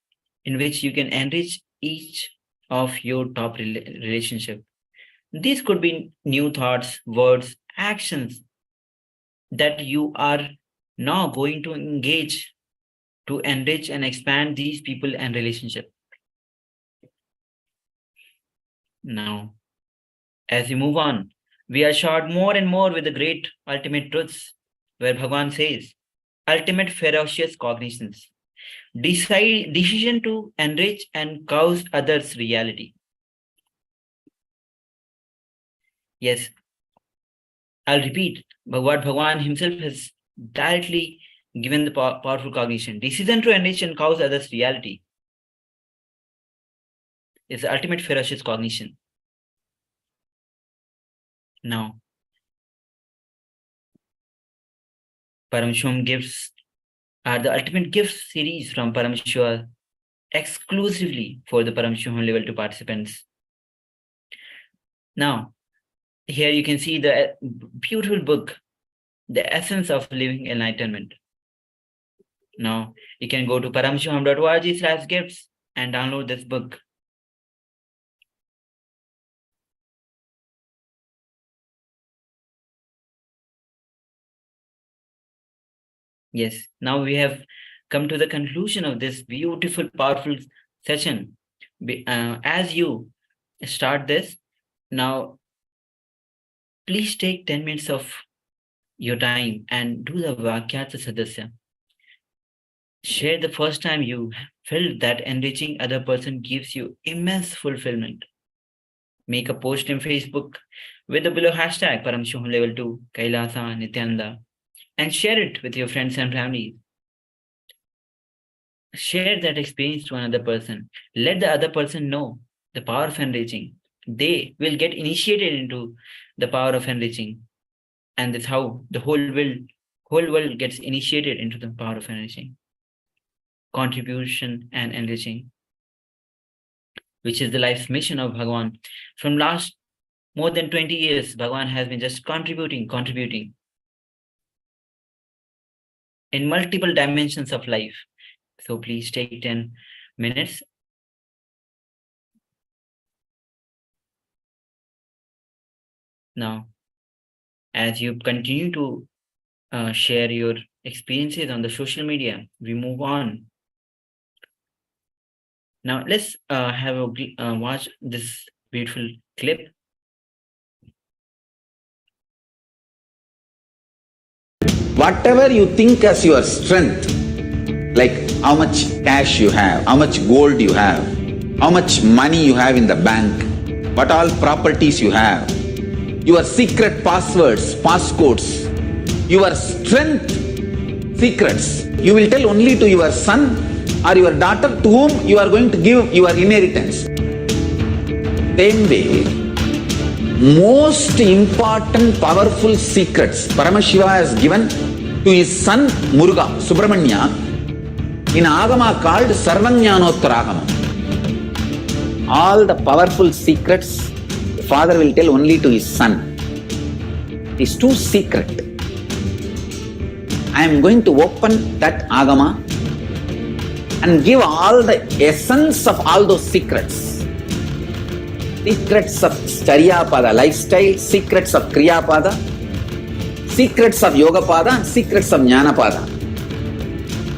which you can enrich each of your top relationship. These could be new thoughts, words, actions that you are now going to engage to enrich and expand these people and relationship. Now, as we move on, we are showered more and more with the great ultimate truths, where Bhagavan says, ultimate ferocious cognitions, decision to enrich and cause others' reality. Yes, I'll repeat, but what Bhagavan himself has directly given the powerful cognition. Decision to enrich and cause others' reality is the ultimate ferocious cognition. Now, Paramashivam gifts are the ultimate gift series from Paramashiva exclusively for the Paramashivoham Level 2 participants. Now, here you can see the beautiful book, The Essence of Living Enlightenment. Now, you can go to paramashivoham.org/gifts and download this book. Yes, now we have come to the conclusion of this beautiful, powerful session. As you start this, now, please take 10 minutes of your time and do the Vakyata Sadasya. Share the first time you felt that enriching other person gives you immense fulfillment. Make a post in Facebook with the below hashtag Paramashivoham Level 2, KAILASA, Nithyananda, and share it with your friends and family. Share that experience to another person. Let the other person know the power of enriching. They will get initiated into the power of enriching. And that's how the whole world gets initiated into the power of enriching. Contribution and enriching, which is the life's mission of Bhagavan. From last more than 20 years, Bhagavan has been just contributing in multiple dimensions of life. So please take 10 minutes. Now, as you continue to share your experiences on the social media, we move on. Now, let's have a watch this beautiful clip. Whatever you think as your strength, like how much cash you have, how much gold you have, how much money you have in the bank, what all properties you have, your secret passwords, passcodes, your strength secrets, you will tell only to your son or your daughter to whom you are going to give your inheritance. Same way, most important powerful secrets Paramashiva has given to his son Muruga, Subramanya, in Agama called Sarvajnanottara. All the powerful secrets the father will tell only to his son. It is too secret. I am going to open that Agama and give all the essence of all those secrets. Secrets of Charyapada lifestyle, secrets of Kriyapada, secrets of Yogapada, and secrets of Jnanapada.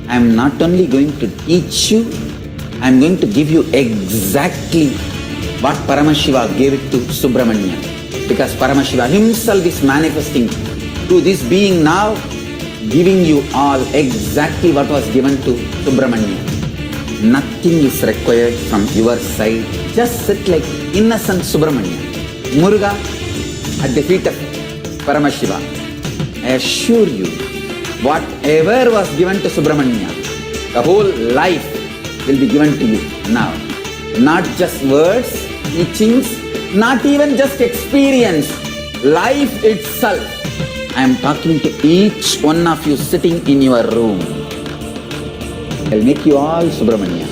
I am not only going to teach you, I am going to give you exactly what Paramashiva gave it to Subramanya. Because Paramashiva himself is manifesting to this being now, giving you all exactly what was given to Subramanya. Nothing is required from your side. Just sit like innocent Subramanya, Muruga at the feet of Paramashiva. I assure you, whatever was given to Subramanya, the whole life will be given to you now. Not just words, teachings, not even just experience, life itself. I am talking to each one of you sitting in your room. I'll make you all Subramanya.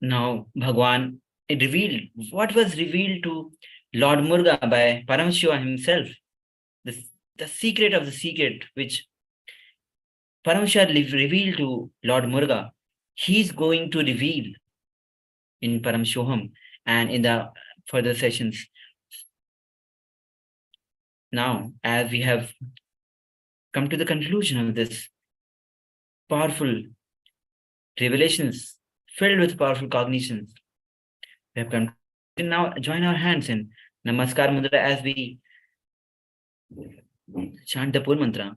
Now, Bhagwan revealed what was revealed to Lord Muruga by Paramashiva himself. The secret of the secret which Paramashiva revealed to Lord Muruga he's going to reveal in Paramashivoham and in the further sessions. Now, as we have come to the conclusion of this powerful revelations filled with powerful cognitions, we have come to now join our hands in Namaskar Mudra as we chant the Pur Mantra.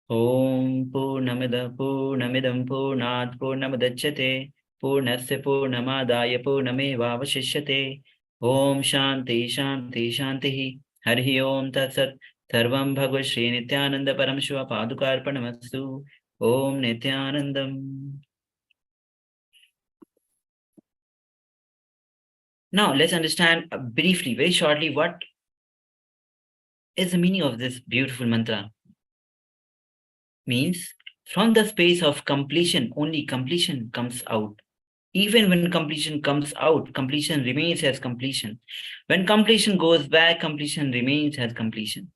Om Purnamida Purnamidam Purnat Purnamadachyate Purnasya Purnamadaya Purnamevavashishyate. Om Shanti Shanti Shanti. Hari Om Tat Sat. Sarvam Bhagavad Shri Nithyananda Paramashiva Padukarpanamastu. Om Nithyanandam. Now let's understand briefly, very shortly, what is the meaning of this beautiful mantra. Means from the space of completion, only completion comes out. Even when completion comes out, completion remains as completion. When completion goes back, completion remains as completion.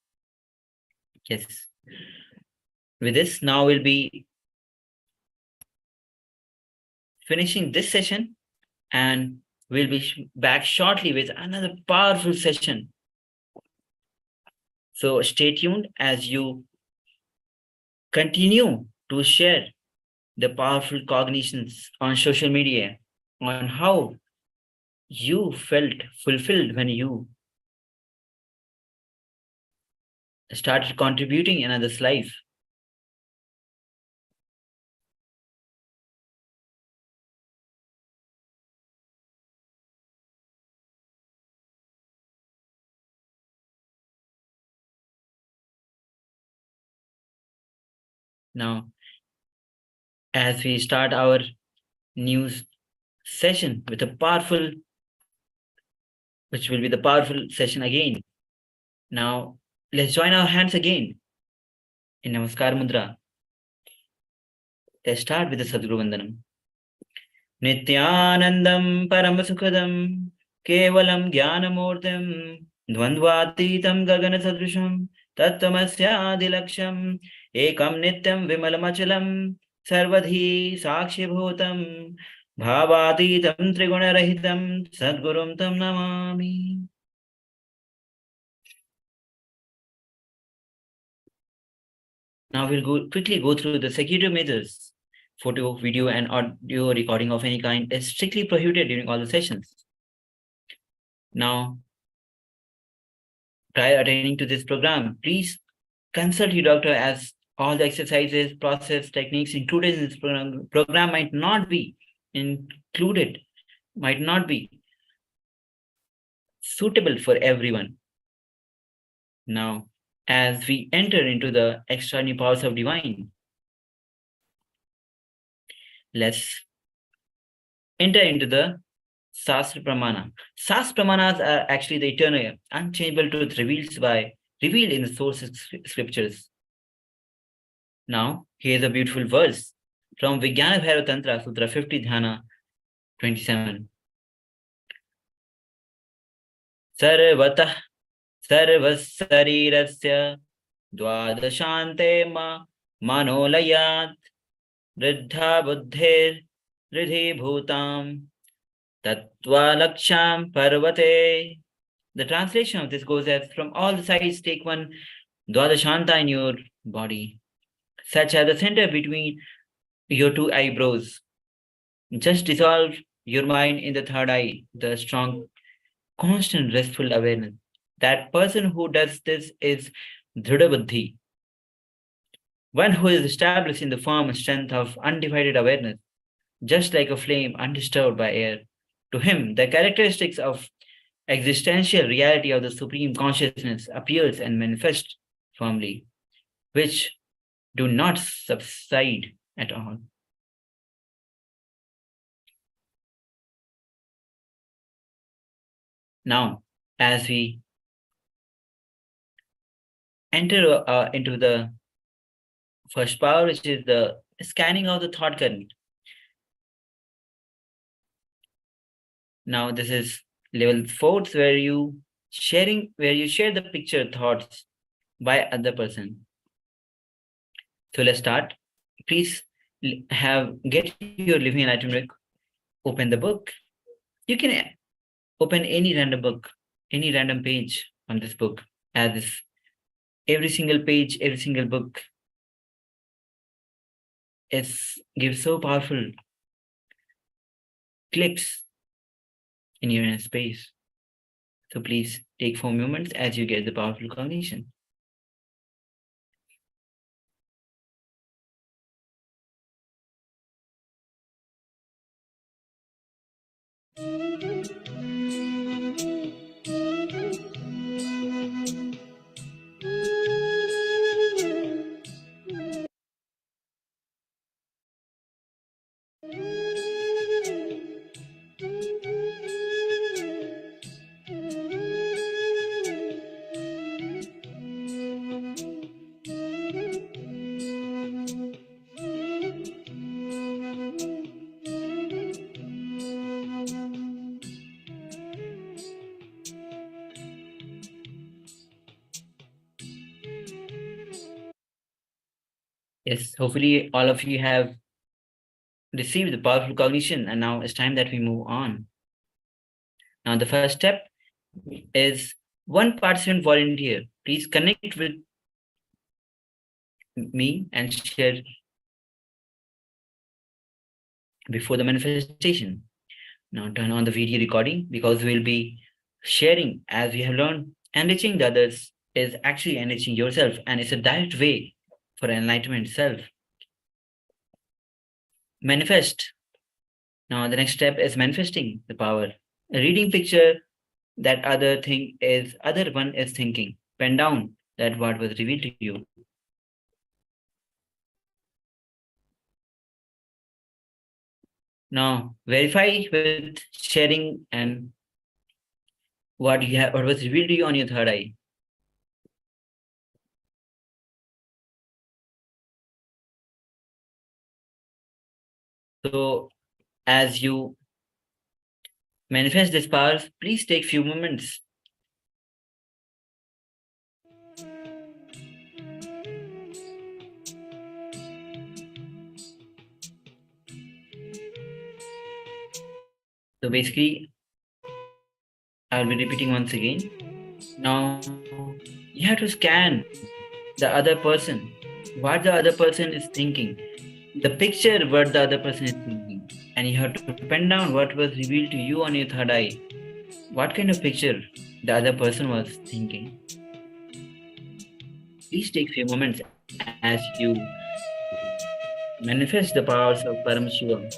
Yes. With this, now we'll be finishing this session and we'll be back shortly with another powerful session. So stay tuned as you continue to share the powerful cognitions on social media on how you felt fulfilled when you started contributing in others' life. Now, as we start our news session with a powerful, which will be the powerful session again. Now, let's join our hands again in Namaskar Mudra. Let's start with the Sadguru Vandanam. Nithyanandam Paramasukadam Kevalam Jnanamurtam Dvandvatitam Gagana Sadrisham Tattvamasya Ekam Nityam Vimalamachalam Sarvadhi Sakshi Bhutam Bhavatitam Trigunarahitam Sadgurum Tam Namami. Now we'll quickly go through the security measures. Photo, video, and audio recording of any kind is strictly prohibited during all the sessions. Now, prior attending to this program, please consult your doctor as all the exercises, process, techniques included in this program might not be included, might not be suitable for everyone. Now, as we enter into the extraordinary powers of divine, let's enter into the Sastra Pramana. Sastra Pramanas are actually the eternal, unchangeable truth revealed in the source scriptures. Now, here's a beautiful verse from Vijnana Bhairava Tantra, Sutra 50, Dhyana 27. Sarvatah sarvas sarirasya dvadashante manolayat riddha buddhir riddhi bhutam tattva laksham parvate. The translation of this goes as, from all the sides take one dvadashanta in your body, such as the center between your two eyebrows. Just dissolve your mind in the third eye, the strong, constant, restful awareness. That person who does this is Dhrida Buddhi, one who is established in the firm strength of undivided awareness, just like a flame undisturbed by air. To him, the characteristics of existential reality of the supreme consciousness appears and manifests firmly, which do not subside at all. Now, as we enter into the first power, which is the scanning of the thought current. Now, this is level 4, where you share the picture thoughts by other person. So let's start. Please get your living enlightenment book, open the book. You can open any random book, any random page on this book, as every single page, every single book gives so powerful clicks in your inner space. So please take 4 moments as you get the powerful cognition. Yes, hopefully all of you have received the powerful cognition, and now it's time that we move on. Now, the first step is one participant volunteer. Please connect with me and share before the manifestation. Now turn on the video recording, because we'll be sharing as we have learned. Enriching the others is actually enriching yourself, and it's a direct way for enlightenment itself. Manifest. Now the next step is manifesting the power. A reading picture that other one is thinking. Pen down that what was revealed to you. Now verify with sharing and what was revealed to you on your third eye. So as you manifest this power, please take few moments. So basically, I'll be repeating once again. Now, you have to scan the other person, what the other person is thinking, the picture what the other person is thinking, and you have to pen down what was revealed to you on your third eye. What kind of picture the other person was thinking. Please take a few moments as you manifest the powers of Paramashivam.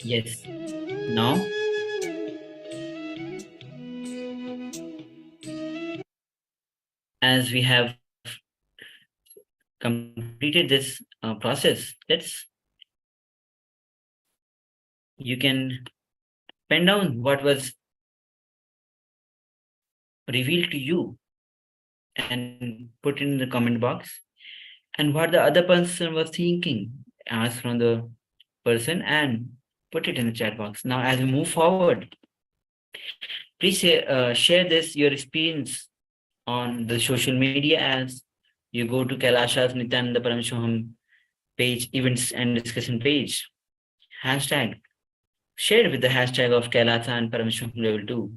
Yes. Now, as we have completed this process, you can pen down what was revealed to you and put it in the comment box, and what the other person was thinking, ask from the person and put it in the chat box. Now, as we move forward, please share this, your experience on the social media as you go to KAILASA's Nithyananda Paramashivoham page, events and discussion page. Hashtag, share with the hashtag of KAILASA and Paramashivoham Level 2.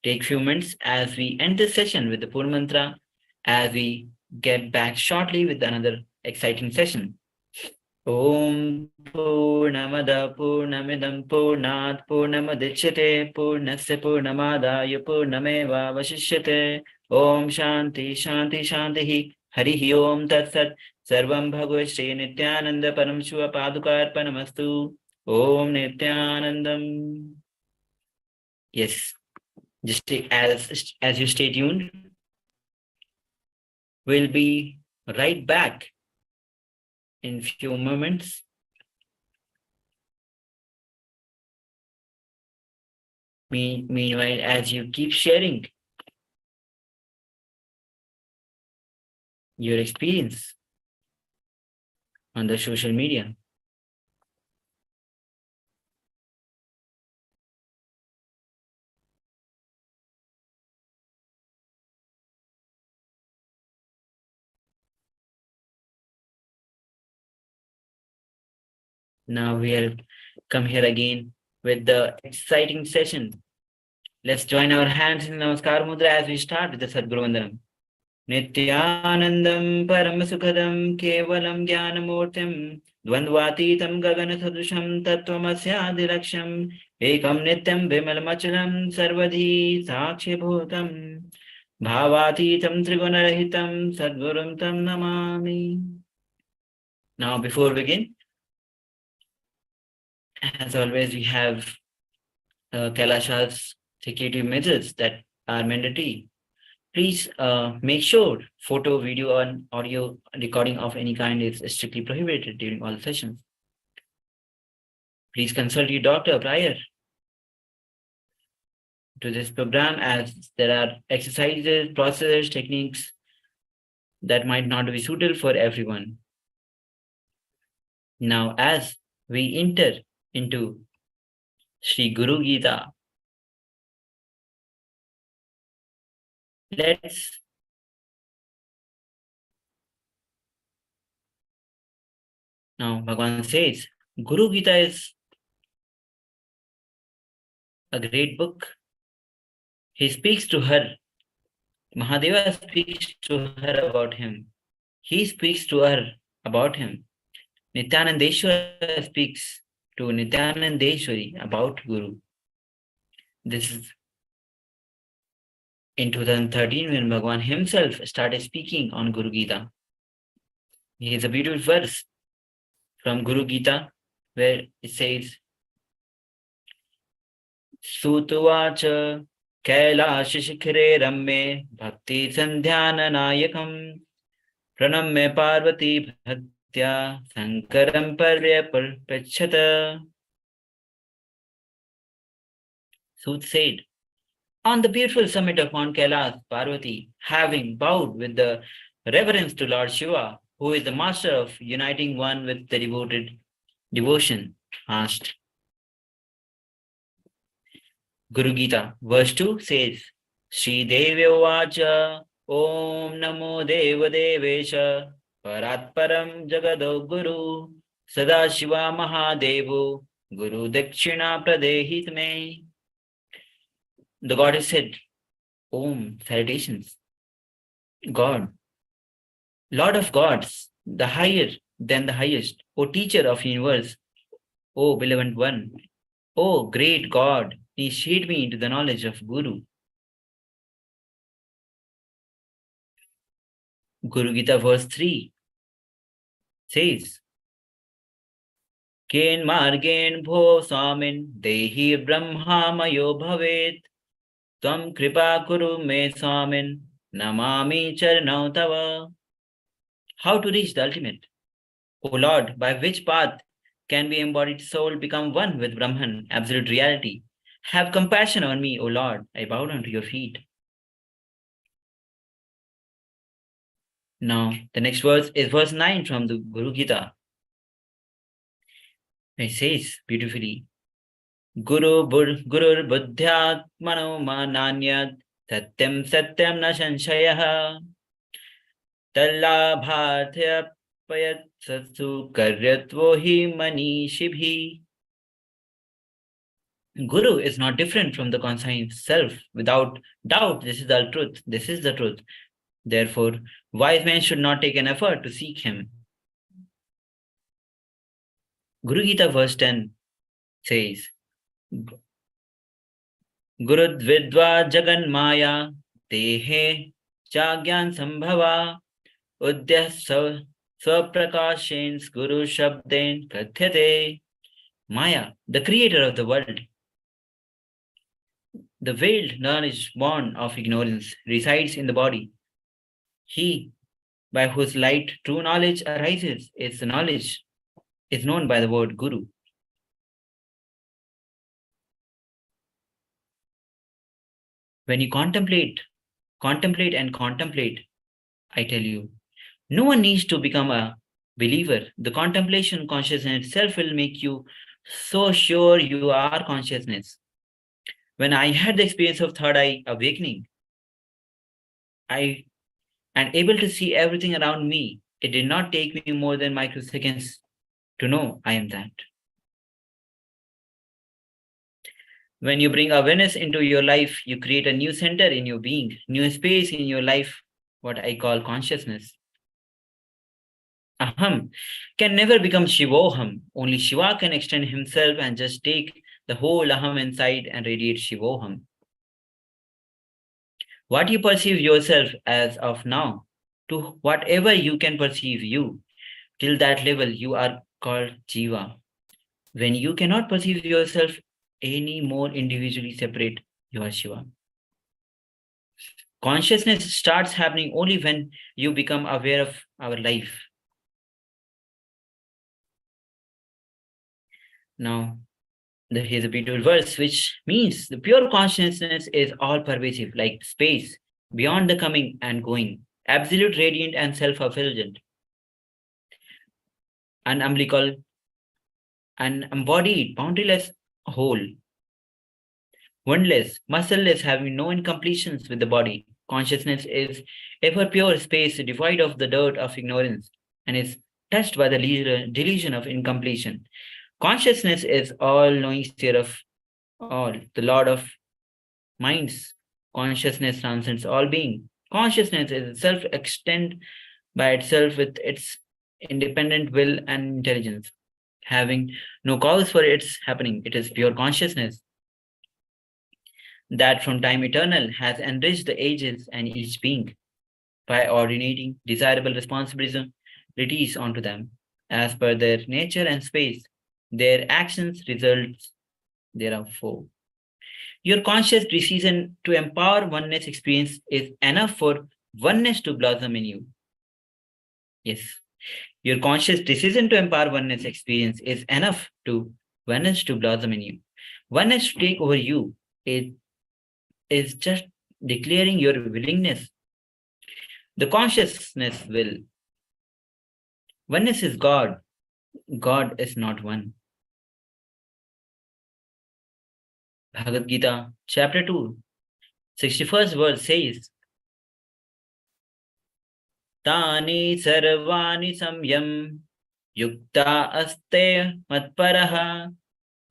Take few minutes as we end this session with the Purna Mantra, as we get back shortly with another exciting session. Om Purnamada Purnamidam Purnat Purnamadichyate Purnasya Purnamadaya Purnameva Vasishyate. Om Shanti Shanti Shantihi Harihi Om Tat Sat. Sarvam Bhagavad Shri Nithyananda Paramashiva Padukarpanamastu. Om Nithyanandam. Yes, just as you stay tuned, we'll be right back in few moments. Meanwhile, as you keep sharing your experience on the social media. Now we'll come here again with the exciting session. Let's join our hands in Namaskar Mudra as we start with the Sadguru Vandanam. Nithyanandam Paramasukhadam Kevalam Jnanamurtim Dvandvatitam Gagana Sadusham Tattvamasyadiraksham Ekam Nityam Vimalamachalam Sarvadhi Sakshi Bhutam Bhavatitam Trigunarahitam Sadgurum Tam Namami. Now, before we begin, as always, we have KAILASA's security measures that are mandatory. Please make sure photo, video, and audio recording of any kind is strictly prohibited during all sessions. Please consult your doctor prior to this program, as there are exercises, processes, techniques that might not be suitable for everyone. Now, as we enter into Sri Guru Gita, let's now Bhagavan says Guru Gita is a great book. He speaks to her. Mahadeva speaks to her about him. He speaks to her about him. Nithyanandeshwara speaks to Nithyanandeshwari about Guru. This is in 2013 when Bhagavan himself started speaking on Guru Gita. Here's a beautiful verse from Guru Gita where it says, Sutuvacha Kailasha Shikhare Ramme Bhakti Sandhyana Nayakam Pranamya Parvati Bhaktya Sankaram Parya. Sut said, on the beautiful summit of Mount Kailas, Parvati, having bowed with the reverence to Lord Shiva, who is the master of uniting one with the devoted devotion, asked. Guru Gita, verse 2 says, Sri Devya Vacha Om Namo Deva Devesha Paratparam Jagado Guru Sadashiva Mahadevo Guru Dakshina Pradehit Me. The goddess said, Om, salutations. God, Lord of gods, the higher than the highest, O teacher of universe, O beloved one, O great God, initiate me into the knowledge of Guru. Guru Gita verse 3 says, Ken margen bho swamin dehi brahma mayo bhavet Tvam kripa kuru me swamin namami charanau tava. How to reach the ultimate? O Lord, by which path can we embodied soul become one with Brahman, absolute reality? Have compassion on me, O Lord. I bow down to your feet. Now, the next verse is verse 9 from the Guru Gita. It says beautifully, Guru buddhyat mano mananyat satyam satyam na sanshayah tallabhathya payat satsu karyatvo hi manishibhi. Guru is not different from the conscious self. Without doubt, this is the truth. This is the truth. Therefore, wise men should not take an effort to seek him. Guru Gita verse 10 says, Guru Vidva Jagan Maya Dehe Chagyan Sambhava Udya Swaprakashens Guru Shabden Kathyate. Maya, the creator of the world, the veiled knowledge born of ignorance, resides in the body. He, by whose light true knowledge arises, is the knowledge is known by the word Guru. When you contemplate, I tell you, no one needs to become a believer. The contemplation consciousness itself will make you so sure you are consciousness. When I had the experience of third eye awakening, I am able to see everything around me. It did not take me more than microseconds to know I am that. When you bring awareness into your life, you create a new center in your being, new space in your life, what I call consciousness. Aham can never become Shivoham. Only Shiva can extend himself and just take the whole Aham inside and radiate Shivoham. What you perceive yourself as of now, to whatever you can perceive you, till that level you are called Jiva. When you cannot perceive yourself any more individually separate, you are Shiva. Consciousness starts happening only when you become aware of our life. Now, here's a beautiful verse, which means the pure consciousness is all pervasive, like space, beyond the coming and going, absolute, radiant, and self-fulfilled, unumbilical, an embodied, boundaryless whole, wordless, muscleless, having no incompletions with the body. Consciousness is ever pure space, devoid of the dirt of ignorance, and is touched by the delusion of incompletion. Consciousness is all-knowing sphere of all, the Lord of minds. Consciousness transcends all being. Consciousness is itself extend by itself with its independent will and intelligence, having no cause for its happening. It is pure consciousness that from time eternal has enriched the ages and each being by ordinating desirable responsibilities onto them as per their nature and space. Their actions results thereof. Your conscious decision to empower oneness experience is enough for oneness to blossom in you. Yes. Your conscious decision to empower oneness experience is enough to oneness to blossom in you. Oneness to take over you. It is just declaring your willingness. The consciousness will. Oneness is God. God is not one. Bhagavad Gita, chapter 2, 61st verse says, Tani sarvani samyam yukta aste matparaha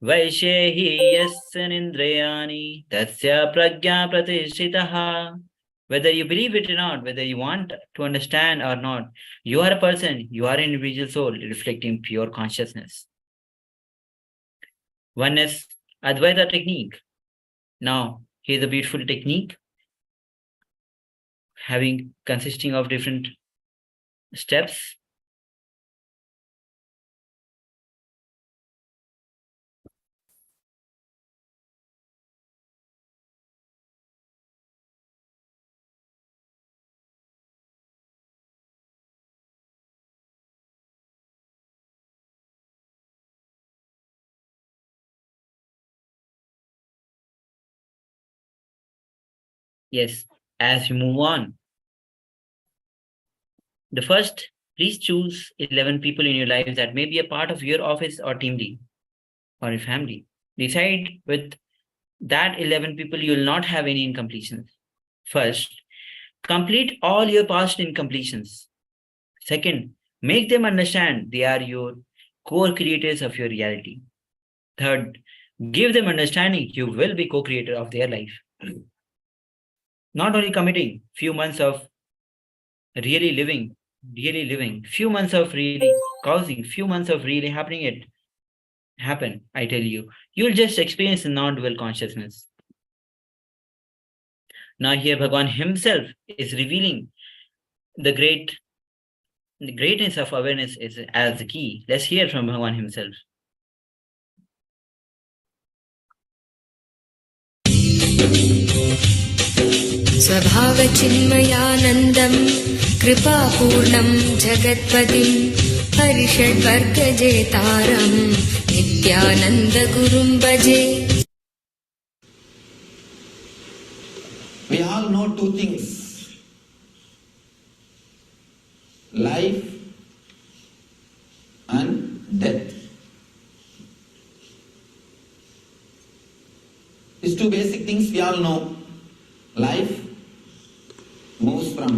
vaishehi yasya nindriyani tasya pragya pratishitaha. Whether you believe it or not, whether you want to understand or not, you are a person, you are an individual soul reflecting pure consciousness. Oneness Advaita technique. Now, here's a beautiful technique consisting of different steps. Yes, as you move on. The first, please choose 11 people in your life that may be a part of your office or team lead or your family. Decide with that 11 people you will not have any incompletions. First, complete all your past incompletions. Second, make them understand they are your core creators of your reality. Third, give them understanding you will be co-creator of their life. Not only committing few months of really living, few months of really causing, few months of really happen, I tell you, you'll just experience the non-dual consciousness. Now here Bhagavan himself is revealing the greatness of awareness is as the key. Let's hear from Bhagavan himself. स्वभावचिन्मयानन्दं कृपापूर्णं जगत्पतिं हरिषड्वर्गजेतारं नित्यानन्दगुरुं भजे. We all know two things: life and death. These two basic things we all know. Life moves from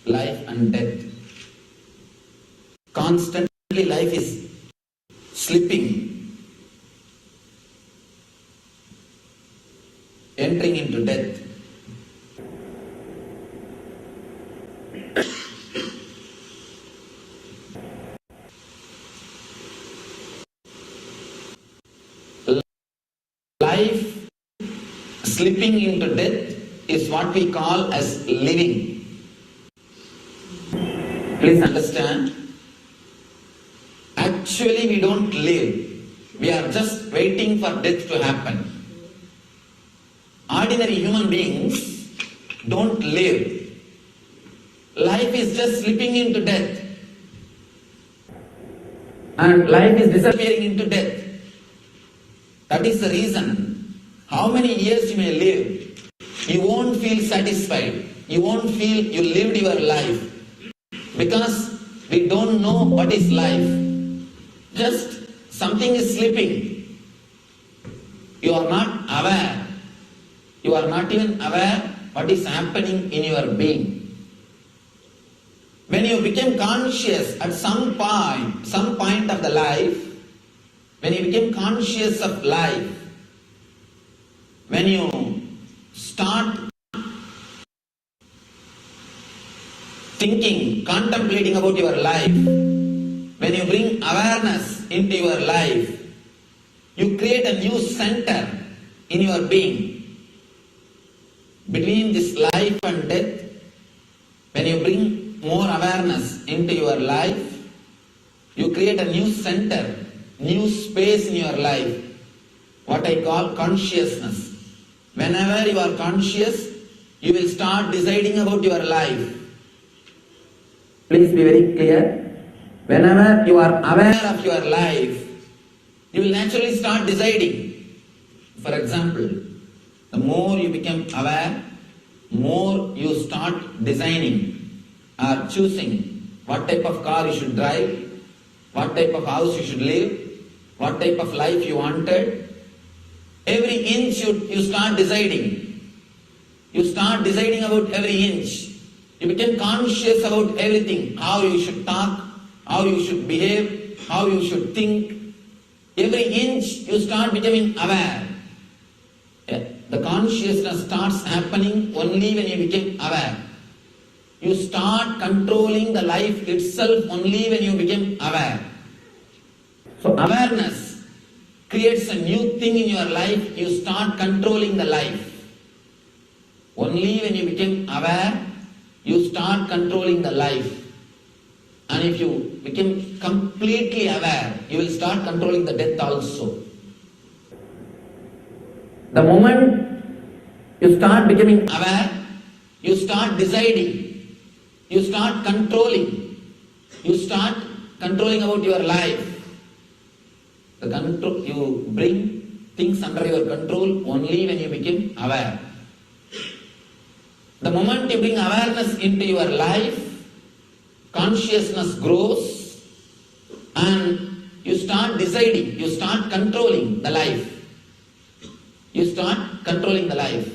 life and death. Constantly life is slipping, entering into death. Life slipping into death is what we call as living. Please understand, actually we don't live. We are just waiting for death to happen. Ordinary human beings don't live. Life is just slipping into death. And life is disappearing into death. That is the reason, how many years you may live, you won't feel satisfied. You won't feel you lived your life. Because we don't know what is life. Just something is slipping. You are not aware. You are not even aware what is happening in your being. When you became conscious at some point of the life, when you became conscious of life, when you start thinking, contemplating about your life, when you bring awareness into your life, you create a new center in your being. Between this life and death, when you bring more awareness into your life, you create a new center, new space in your life, what I call consciousness. Whenever you are conscious, you will start deciding about your life. Please be very clear. Whenever you are aware of your life, you will naturally start deciding. For example, the more you become aware, more you start designing or choosing what type of car you should drive, what type of house you should live, what type of life you wanted. Every inch you start deciding. You start deciding about every inch. You become conscious about everything, how you should talk, how you should behave, how you should think. Every inch you start becoming aware. The consciousness starts happening only when you become aware. You start controlling the life itself only when you become aware. So awareness creates a new thing in your life. You start controlling the life. Only when you become aware, you start controlling the life. And if you become completely aware, you will start controlling the death also. The moment you start becoming aware, you start deciding, you start controlling, you start controlling about your life. You bring things under your control only when you become aware. The moment you bring awareness into your life, consciousness grows and you start deciding, you start controlling the life. You start controlling the life.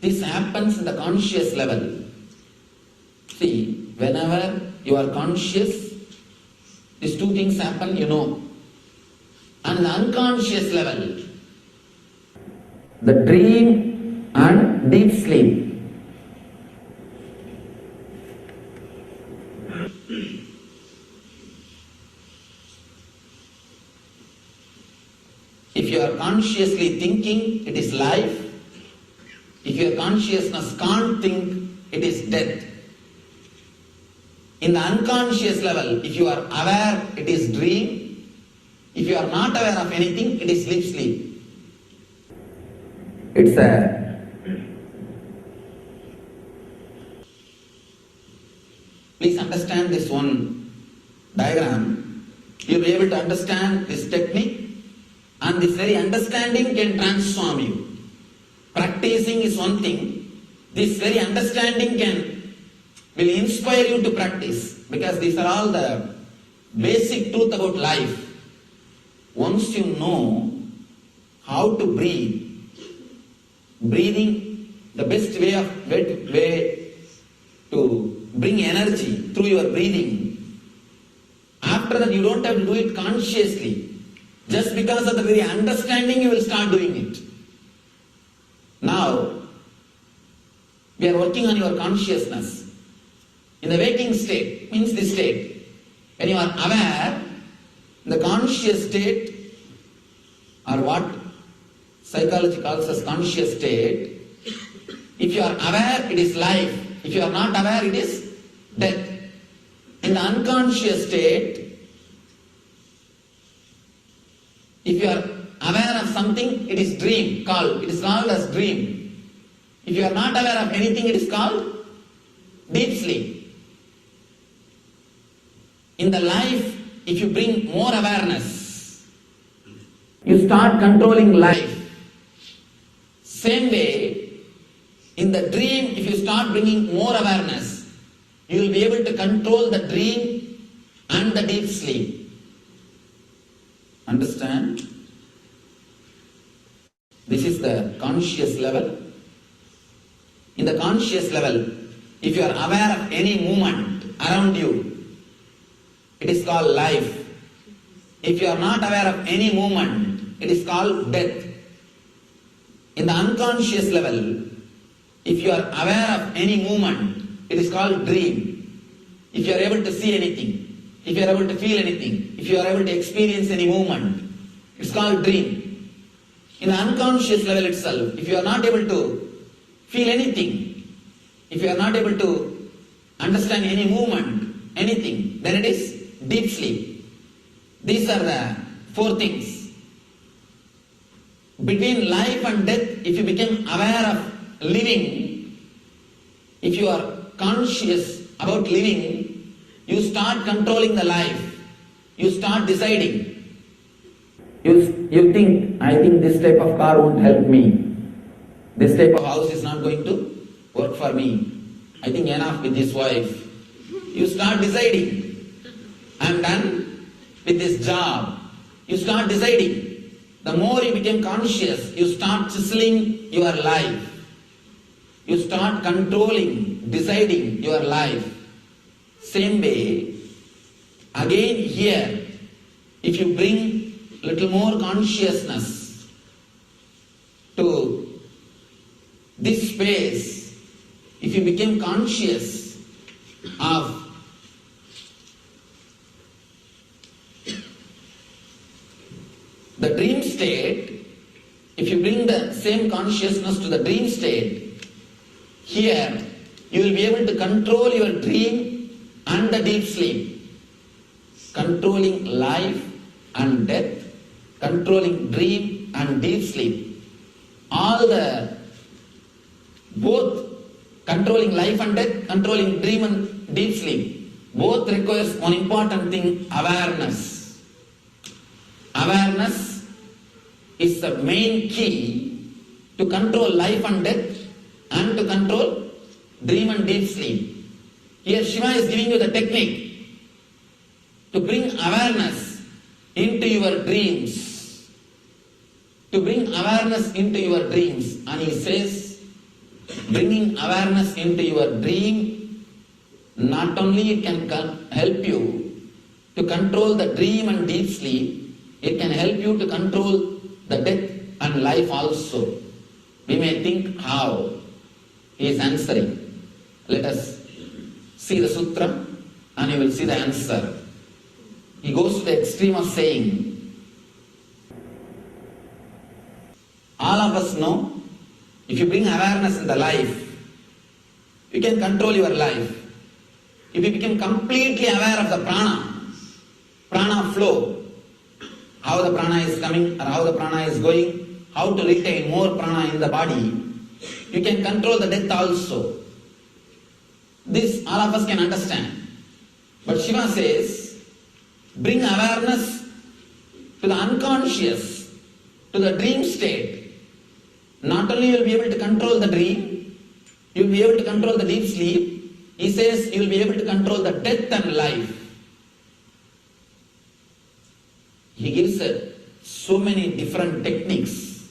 This happens in the conscious level. See, whenever you are conscious, these two things happen, you know. And the unconscious level, the dream and deep sleep. If you are consciously thinking, it is life. If your consciousness can't think, it is death. In the unconscious level, if you are aware, it is dream. If you are not aware of anything, it is sleep. It's a please understand this one diagram. You'll be able to understand this technique, and this very understanding can transform you. Practicing is one thing. This very understanding will inspire you to practice, because these are all the basic truth about life. Once you know how to breathe, breathing, the best way to bring energy through your breathing. After that, you don't have to do it consciously. Just because of the very understanding, you will start doing it. Now, we are working on your consciousness. In the waking state, means this state, when you are aware, the conscious state, or what psychology calls as conscious state, if you are aware, it is life. If you are not aware, it is death. In the unconscious state, if you are aware of something, it is dream called. It is called as dream. If you are not aware of anything, it is called deep sleep. In the life, if you bring more awareness, you start controlling life. Same way, in the dream, if you start bringing more awareness, you will be able to control the dream and the deep sleep. Understand? This is the conscious level. In the conscious level, If you are aware of any movement around you, it is called life. If you are not aware of any movement, it is called death. In the unconscious level, if you are aware of any movement, it is called dream. If you are able to see anything, if you are able to feel anything, if you are able to experience any movement, it's called dream. In the unconscious level itself, if you are not able to feel anything, if you are not able to understand any movement, anything, then it is deep sleep. These are the four things. Between life and death, if you become aware of living, if you are conscious about living, you start controlling the life. You start deciding. You think, I think this type of car won't help me. This type of house is not going to work for me. I think enough with this wife. You start deciding. I'm done with this job. You start deciding. The more you become conscious, you start chiseling your life. You start controlling, deciding your life. Same way, again here, if you bring little more consciousness to this space, if you become conscious of the dream state, if you bring the same consciousness to the dream state, here you will be able to control your dream and the deep sleep, controlling life and death, controlling dream and deep sleep. Both controlling life and death, controlling dream and deep sleep, both requires one important thing, awareness. Awareness is the main key to control life and death and to control dream and deep sleep. Here Shiva is giving you the technique to bring awareness into your dreams. To bring awareness into your dreams. And he says, bringing awareness into your dream, not only it can help you to control the dream and deep sleep, it can help you to control the death and life also. We may think how he is answering. Let us see the sutra and you will see the answer. He goes to the extreme of saying, all of us know, if you bring awareness in the life, you can control your life. If you become completely aware of the prana flow, how the prana is coming or how the prana is going, how to retain more prana in the body, you can control the death also. This all of us can understand. But Shiva says, bring awareness to the unconscious, to the dream state. Not only you will be able to control the dream, you will be able to control the deep sleep. He says you will be able to control the death and life. He gives so many different techniques.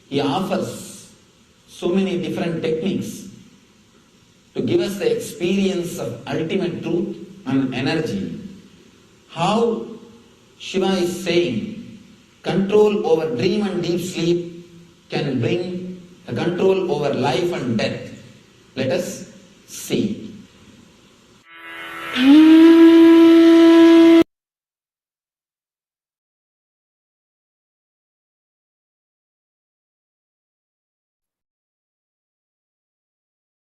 He offers so many different techniques to give us the experience of ultimate truth and energy. How Shiva is saying control over dream and deep sleep can bring the control over life and death. Let us see.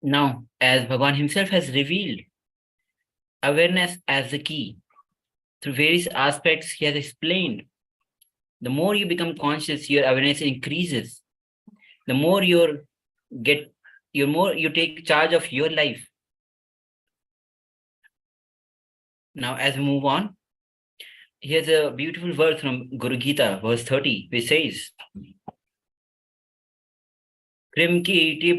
Now, as Bhagavan himself has revealed, awareness as the key. Through various aspects he has explained, the more you become conscious, your awareness increases. The more you take charge of your life. Now, as we move on, here's a beautiful verse from Guru Gita, verse 30, which says, Krim kiti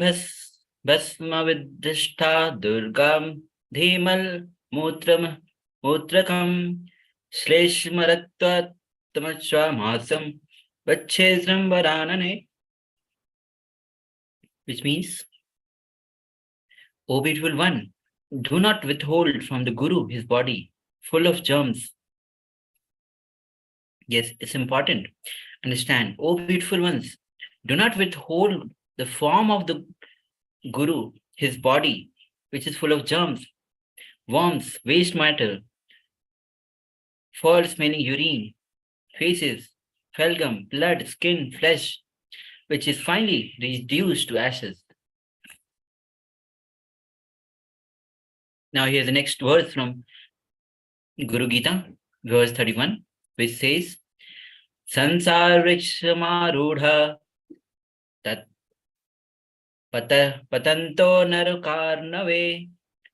bhasma vidhishta durgam dhimal mutrakam shleshmaratva tamachva masam vachesram varanane. Which means, O beautiful one, do not withhold from the Guru his body, full of germs. Yes, it's important. Understand, O beautiful ones, do not withhold the form of the Guru, his body, which is full of germs, worms, waste matter, foul-smelling urine, faces, phalgum, blood, skin, flesh, which is finally reduced to ashes. Now here's the next verse from Guru Gita, verse 31, which says, Sansar Vrikshamarudha tat patanto narukarnave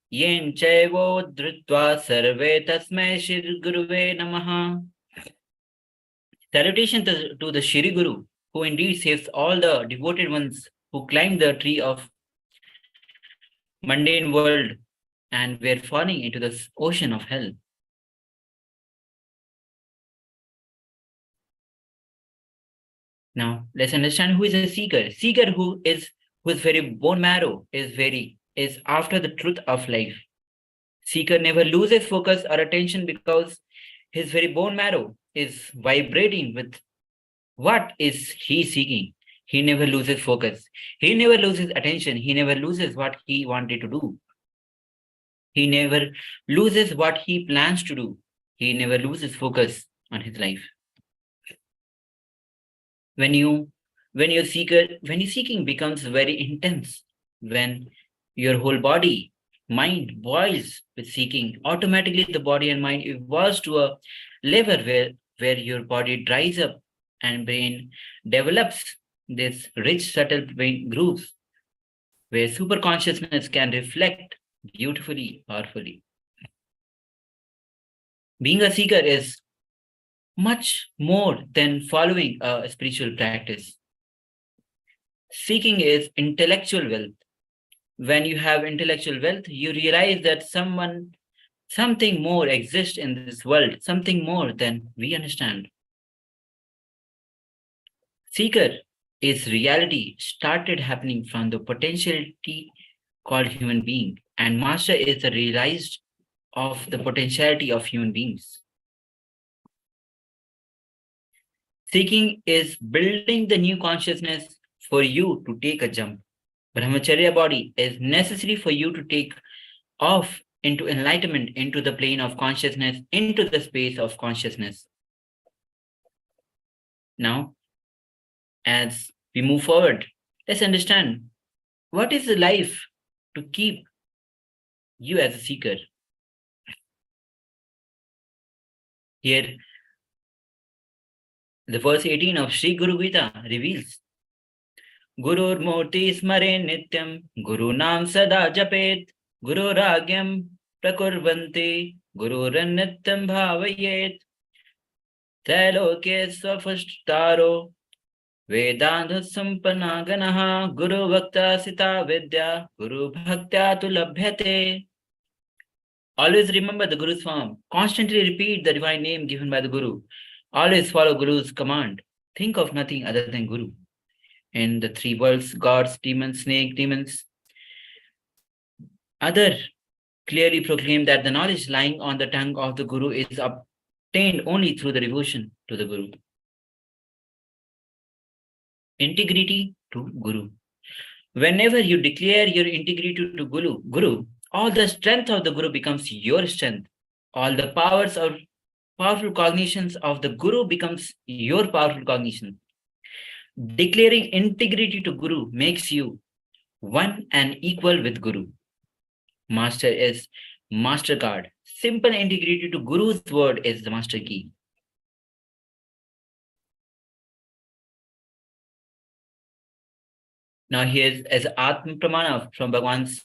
yen chaivo dhrutva sarve tasmai shri guruve namaha. Salutation to the Shri Guru, who indeed saves all the devoted ones who climbed the tree of mundane world and were falling into the ocean of hell. Now let's understand who is a seeker. Seeker whose very bone marrow is after the truth of life. Seeker never loses focus or attention because his very bone marrow is vibrating with what is he seeking. He never loses focus. He never loses attention. He never loses what he wanted to do. He never loses what he plans to do. He never loses focus on his life. When your seeking becomes very intense, when your whole body, mind boils with seeking, automatically the body and mind evolves to a level where your body dries up and brain develops this rich, subtle brain grooves, where super consciousness can reflect beautifully, powerfully. Being a seeker is much more than following a spiritual practice. Seeking is intellectual wealth. When you have intellectual wealth, you realize that something more exists in this world, something more than we understand. Seeker is reality started happening from the potentiality called human being, and master is the realized of the potentiality of human beings. Seeking is building the new consciousness for you to take a jump. Brahmacharya body is necessary for you to take off into enlightenment, into the plane of consciousness, into the space of consciousness. Now, as we move forward, let's understand what is the life to keep you as a seeker. Here, the verse 18 of Sri Guru Gita reveals, Gurur Murti Smare Nityam, Guru Nam Sada Japet, Guru Ragyam Prakurvanti, Guru Nityam Bhavayet, Tailoke Swafashtaro, Vedanta Sampanaganaha, Guru Bhakta Sita Vidya, Guru Bhaktya Tu Labhyate. Always remember the Guru's form. Constantly repeat the divine name given by the Guru. Always follow Guru's command. Think of nothing other than Guru. In the three worlds, gods, demons, snake, demons, other clearly proclaim that the knowledge lying on the tongue of the Guru is obtained only through the devotion to the Guru. Integrity to Guru. Whenever you declare your integrity to Guru, all the strength of the Guru becomes your strength. All the powerful cognitions of the Guru becomes your powerful cognition. Declaring integrity to Guru makes you one and equal with Guru. Master is master card. Simple integrity to Guru's word is the master key. Now here's as Atma Pramana from Bhagwan's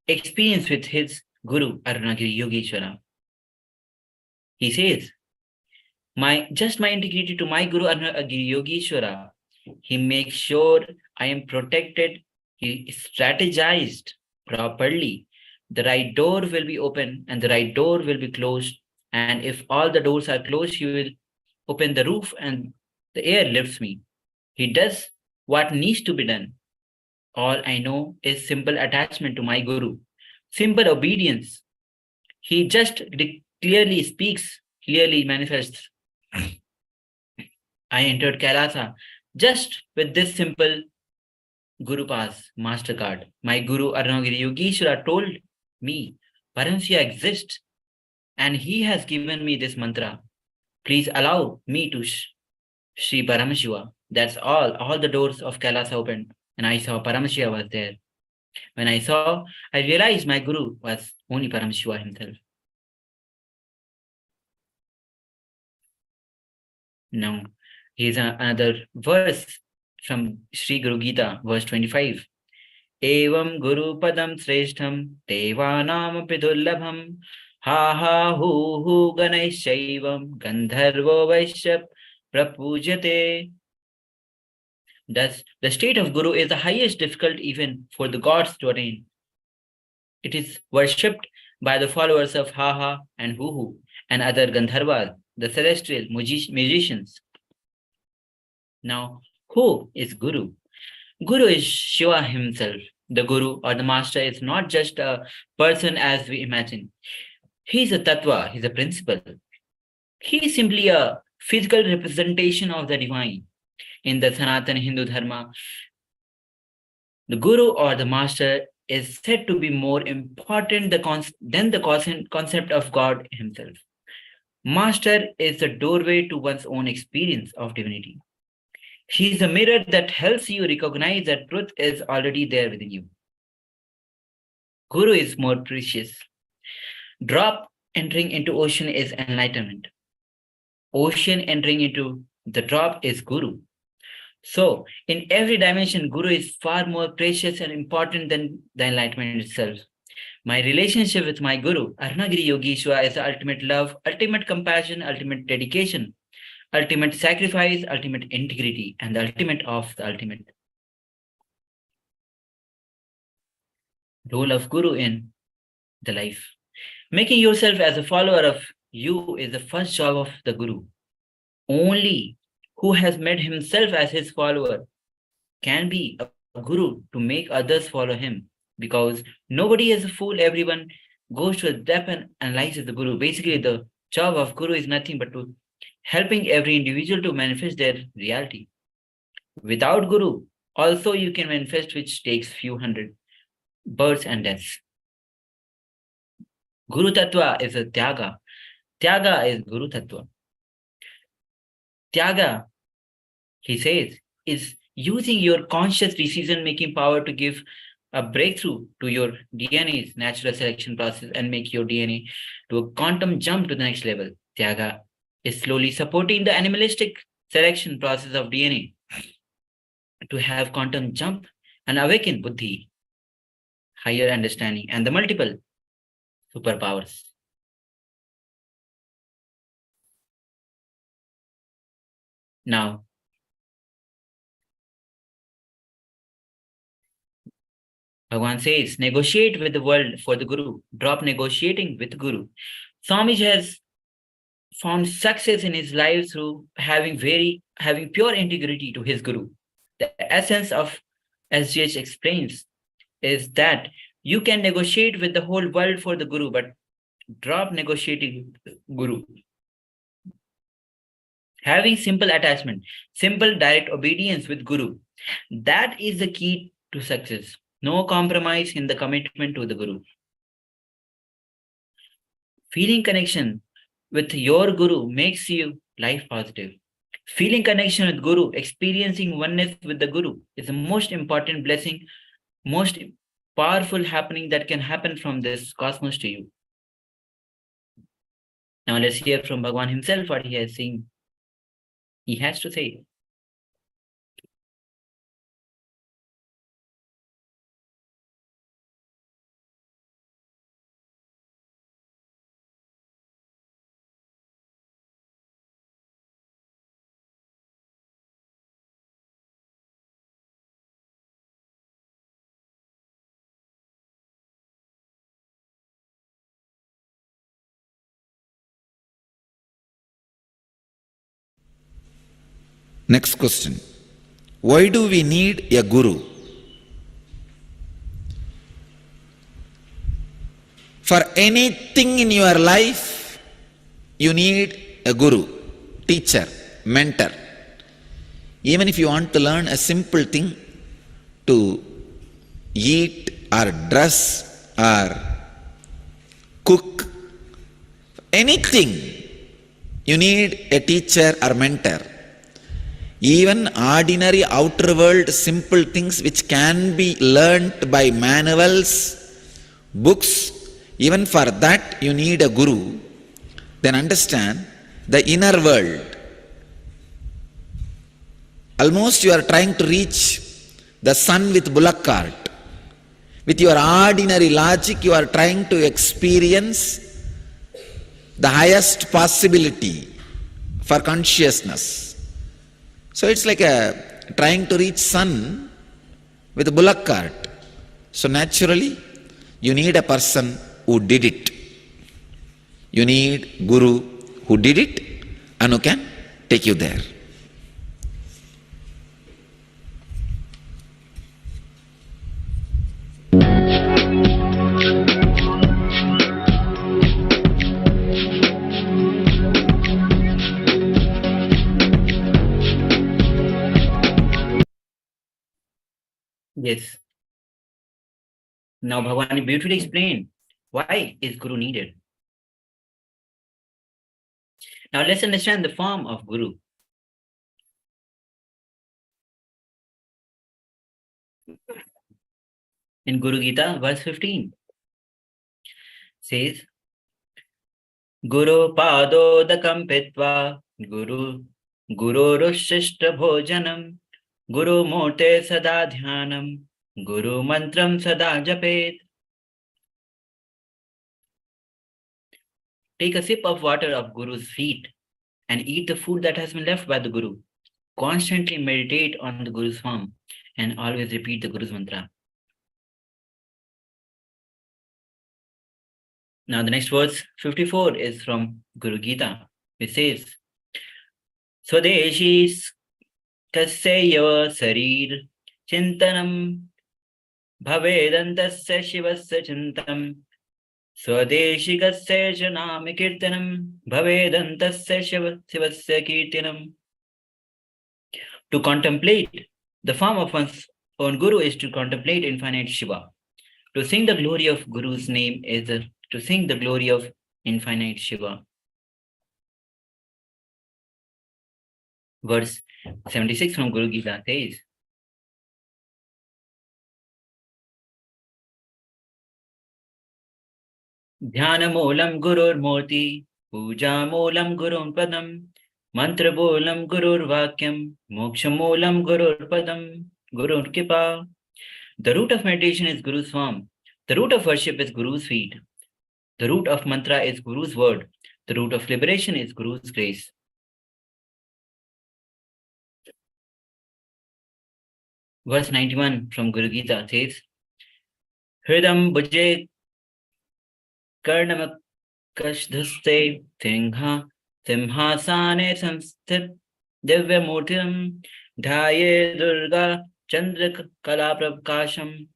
experience with his Guru Arunagiri Yogeshwara. He says, my integrity to my Guru Arunagiri Yogeshwara, he makes sure I am protected, he strategized properly. The right door will be open and the right door will be closed. And if all the doors are closed, he will open the roof and the air lifts me. He does what needs to be done. All I know is simple attachment to my Guru, simple obedience. He just clearly speaks, clearly manifests. I entered Kailasa just with this simple Guru Pass MasterCard. My Guru Arunagiri Yogeshwara told me Paramashiva exists and he has given me this mantra. Please allow me to Sri Paramashiva. That's all. All the doors of Kailasa opened and I saw Paramashiva was there. When I saw, I realized my Guru was only Paramashiva himself. Now, here's another verse from Sri Guru Gita, verse 25. Evam Guru Padam Sreshtham Devanam Pidurlabham Ha ha hu Ganeshaivam Gandharvo Vaishya Prapujate. Thus, the state of Guru is the highest difficult even for the gods to attain. It is worshipped by the followers of Ha and Hu and other Gandharvas, the celestial musicians. Now, who is Guru? Guru is Shiva himself. The Guru or the Master is not just a person as we imagine. He is a tattva, he is a principle. He is simply a physical representation of the divine. In the Sanatana Hindu Dharma, the Guru or the Master is said to be more important than the concept of God himself. Master is the doorway to one's own experience of divinity. He is a mirror that helps you recognize that truth is already there within you. Guru is more precious. Drop entering into ocean is enlightenment. Ocean entering into the drop is Guru. So, in every dimension, Guru is far more precious and important than the enlightenment itself. My relationship with my Guru, Arunagiri Yogeshwara, is the ultimate love, ultimate compassion, ultimate dedication, ultimate sacrifice, ultimate integrity, and the ultimate of the ultimate. Role of Guru in the life. Making yourself as a follower of you is the first job of the Guru. Only who has made himself as his follower can be a Guru to make others follow him, because nobody is a fool. Everyone goes to a depth and analyzes the Guru. Basically, the job of Guru is nothing but to helping every individual to manifest their reality. Without Guru, also you can manifest, which takes few hundred births and deaths. Guru Tattva is a Tyaga. Tyaga is Guru Tattva. Tyaga, he says, is using your conscious decision-making power to give a breakthrough to your DNA's natural selection process and make your DNA to a quantum jump to the next level. Tyaga is slowly supporting the animalistic selection process of DNA to have quantum jump and awaken buddhi, higher understanding, and the multiple superpowers. Now, Bhagavan says, negotiate with the world for the Guru. Drop negotiating with Guru. Swamiji has found success in his life through having pure integrity to his Guru. The essence of SGH explains is that you can negotiate with the whole world for the Guru, but drop negotiating with Guru. Having simple attachment, simple direct obedience with Guru, that is the key to success. No compromise in the commitment to the Guru. Feeling connection with your Guru makes you life positive. Feeling connection with Guru, experiencing oneness with the Guru is the most important blessing, most powerful happening that can happen from this cosmos to you. Now let's hear from Bhagavan himself what he has seen. He has to say. Next question. Why do we need a guru? For anything in your life, you need a guru, teacher, mentor. Even if you want to learn a simple thing to eat or dress or cook, anything, you need a teacher or mentor. Even ordinary outer world simple things which can be learnt by manuals, books, even for that you need a guru. Then understand the inner world. Almost you are trying to reach the sun with bullock cart. With your ordinary logic, you are trying to experience the highest possibility for consciousness. So it's like trying to reach sun with a bullock cart. So naturally, you need a person who did it. You need guru who did it and who can take you there. Yes. Now Bhagwan beautifully explained why is Guru needed. Now let's understand the form of Guru. In Guru Gita, verse 15 says, Guru padodakam pitva gururushishta bhojanam Guru mote sada dhyanam Guru mantram sada japet. Take a sip of water of Guru's feet and eat the food that has been left by the Guru. Constantly meditate on the Guru's form and always repeat the Guru's mantra. Now the next verse 54 is from Guru Gita, which says, Swadeshi kasyeva sarir chintanam bhavedantasya shivasya chintam Swadeshi kasya janami kirtanam bhavedantasya shivasya kirtanam. To contemplate the form of one's own Guru is to contemplate infinite Shiva. To sing the glory of Guru's name is to sing the glory of infinite Shiva. Verse 76 from Guru Gita says, Dhyana moolam gurur murti, puja moolam gurun padam, mantra moolam gurur vakyam, moksha moolam gurur padam, gurur kipa. The root of meditation is Guru's form. The root of worship is Guru's feet. The root of mantra is Guru's word. The root of liberation is Guru's grace. Verse 91 from Guru Gita says, Hridam bhuje karnamakashdhaste simhasane samsthit divyamurtim dhyaye durga chandra kalaprabhakasham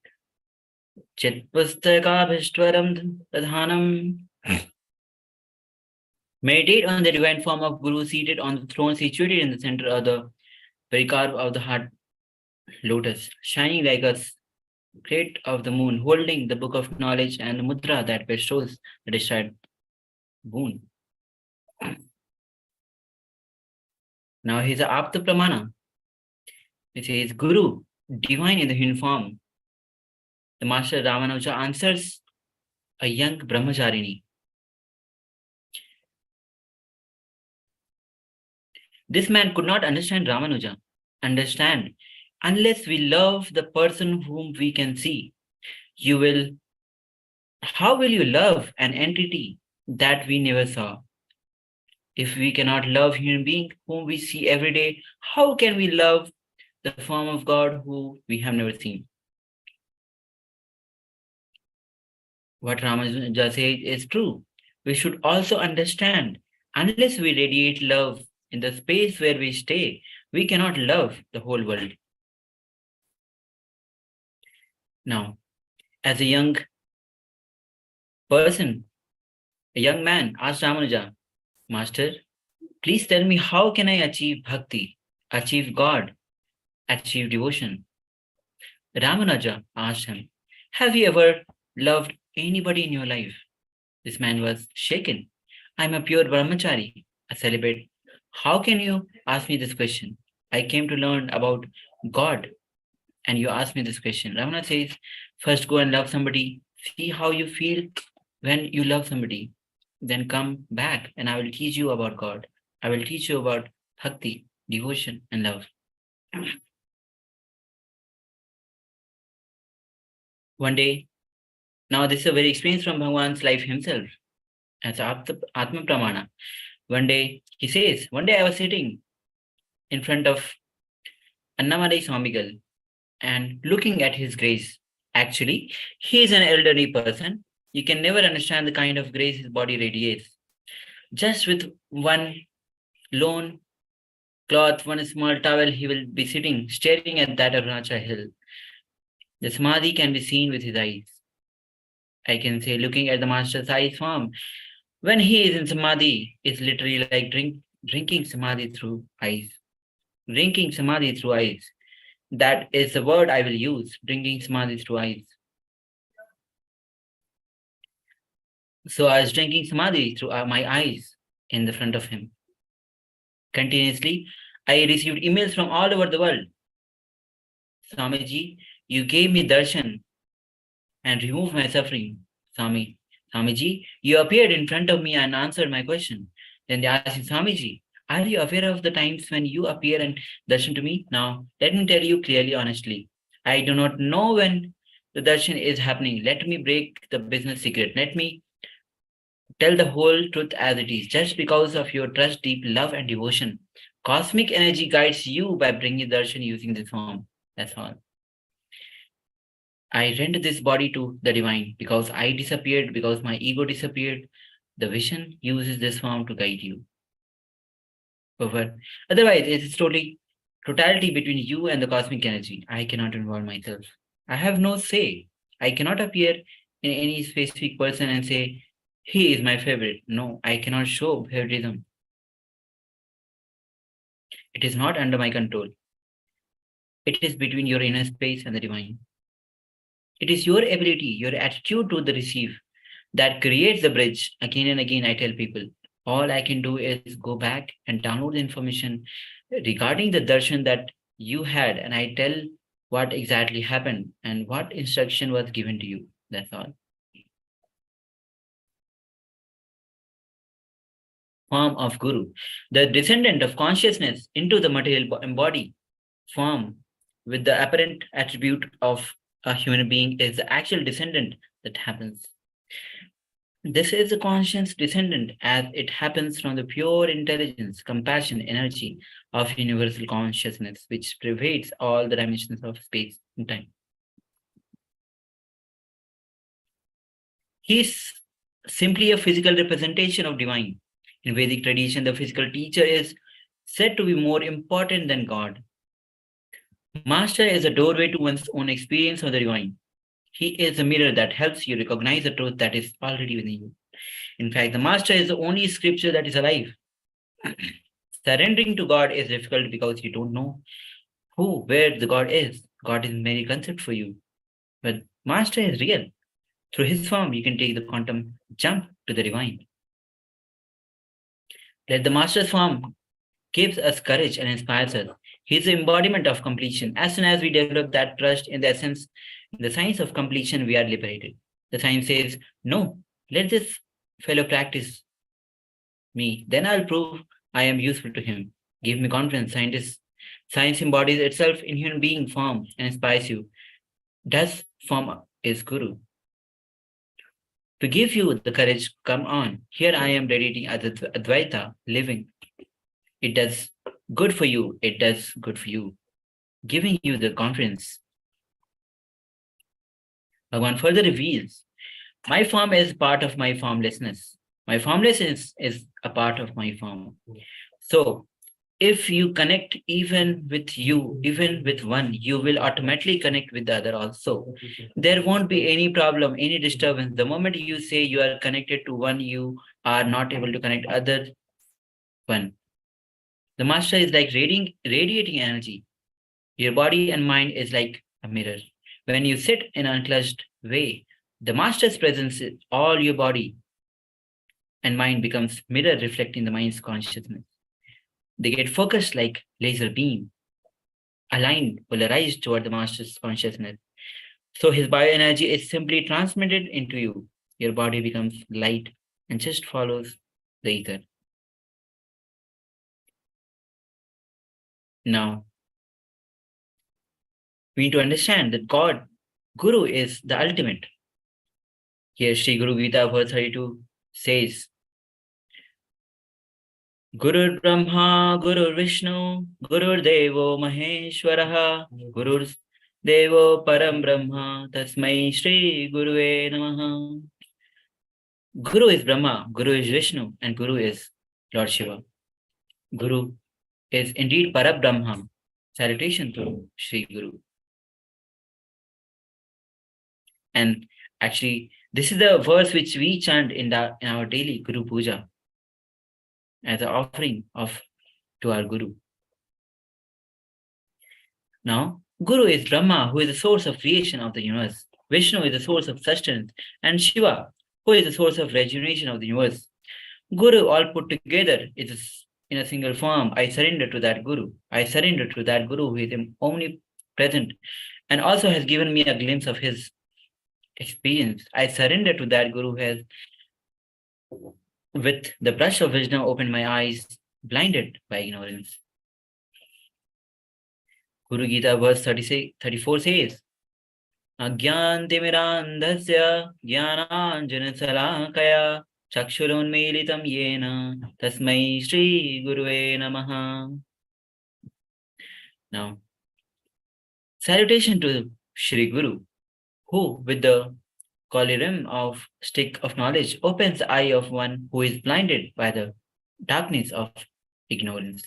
chitpustakabhishwaram tadhanam. Meditate on the divine form of Guru seated on the throne situated in the center of the pericarp of the heart lotus, shining like a plate of the moon, holding the book of knowledge and the mudra that bestows the desired boon. Now here's a Apta Pramana. It says, Guru, divine in the human form. The Master Ramanuja answers a young Brahmacharini. This man could not understand Ramanuja. Understand, unless we love the person whom we can see, how will you love an entity that we never saw? If we cannot love human being whom we see every day, how can we love the form of God who we have never seen? What Ramanuja says is true. We should also understand, unless we radiate love in the space where we stay, we cannot love the whole world. Now, as a young person, a young man, asked Ramanuja, Master, please tell me how can I achieve bhakti, achieve God, achieve devotion? Ramanuja asked him, have you ever loved anybody in your life? This man was shaken. I'm a pure brahmachari, a celibate. How can you ask me this question? I came to learn about God and you ask me this question. Ramana says, first go and love somebody, see how you feel when you love somebody. Then come back and I will teach you about God. I will teach you about bhakti, devotion, and love. One day, now this is a very experience from Bhagwan's life himself as Atma Pramana. One day, he says, one day I was sitting in front of Annamalai Swamigal and looking at his grace. Actually, he is an elderly person. You can never understand the kind of grace his body radiates. Just with one lone cloth, one small towel, he will be sitting, staring at that Arunachal hill. The samadhi can be seen with his eyes. I can say looking at the master's eyes form. When he is in samadhi, it's literally like drinking samadhi through eyes. Drinking samadhi through eyes. That is the word I will use, drinking samadhi through eyes. So I was drinking samadhi through my eyes in the front of him. Continuously, I received emails from all over the world. Swamiji, you gave me darshan and removed my suffering. Swamiji, you appeared in front of me and answered my question. Then they asked me, Swamiji, are you aware of the times when you appear and darshan to me? Now, let me tell you clearly, honestly. I do not know when the darshan is happening. Let me break the business secret. Let me tell the whole truth as it is. Just because of your trust, deep love and devotion, cosmic energy guides you by bringing darshan using this form. That's all. I rent this body to the divine because I disappeared, because my ego disappeared. The vision uses this form to guide you. Otherwise, it is totality between you and the cosmic energy. I cannot involve myself. I have no say. I cannot appear in any specific person and say, he is my favorite. No, I cannot show favoritism. It is not under my control. It is between your inner space and the divine. It is your ability, your attitude to the receive that creates the bridge. Again and again, I tell people, all I can do is go back and download the information regarding the darshan that you had, and I tell what exactly happened and what instruction was given to you. That's all. Form of Guru, the descendant of consciousness into the material body form with the apparent attribute of a human being is the actual descendant that happens. This is the conscious descendant as it happens from the pure intelligence, compassion, energy of universal consciousness, which pervades all the dimensions of space and time. He is simply a physical representation of divine. In Vedic tradition, the physical teacher is said to be more important than God. Master is a doorway to one's own experience of the divine. He is a mirror that helps you recognize the truth that is already within you. In fact, the Master is the only scripture that is alive. Surrendering to God is difficult because you don't know where the God is. God is a mere concept for you. But Master is real. Through his form, you can take the quantum jump to the divine. Let the Master's form gives us courage and inspires us. He is the embodiment of completion. As soon as we develop that trust in the essence, in the science of completion, we are liberated. The science says, no, let this fellow practice me. Then I'll prove I am useful to him. Give me confidence, scientist. Science embodies itself in human being form and inspires you. Thus, form is Guru. To give you the courage, come on. Here I am radiating Advaita, living. It does good for you. It does good for you. Giving you the confidence. Bhagavan further reveals, my form is part of my formlessness. My formlessness is a part of my form. So, if you connect even with one, you will automatically connect with the other also. There won't be any problem, any disturbance. The moment you say you are connected to one, you are not able to connect other one. The master is like radiating energy. Your body and mind is like a mirror. When you sit in an unclutched way, the master's presence is all your body and mind becomes mirror reflecting the mind's consciousness. They get focused like laser beam, aligned, polarized toward the master's consciousness. So his bioenergy is simply transmitted into you. Your body becomes light and just follows the ether. Now, we need to understand that God, Guru, is the ultimate. Here, Sri Guru Gita, verse 32 says, Gurur Brahma, Gurur Vishnu, Gurur Devo Maheshwaraha, Gurur Devo Param Brahma, Tasmai Shri Guruve Namaha. Guru is Brahma, Guru is Vishnu, and Guru is Lord Shiva. Guru is indeed Parabrahma. Salutation to Sri Guru. And actually, this is the verse which we chant in our daily Guru Puja as an offering to our Guru. Now, Guru is Brahma, who is the source of creation of the universe. Vishnu is the source of sustenance, and Shiva, who is the source of regeneration of the universe. Guru, all put together, is in a single form. I surrender to that Guru. I surrender to that Guru who is omnipresent and also has given me a glimpse of his experience. I surrender to that Guru who has, with the brush of wisdom, opened my eyes, blinded by ignorance. Guru Gita verse 34 says, Agyantimirandhasya jnananjana salakaya chakshurunmilitam yena tasmai Shri Guruve Namaha. Now, salutation to Shri Guru, who with the colirim of stick of knowledge opens the eye of one who is blinded by the darkness of ignorance.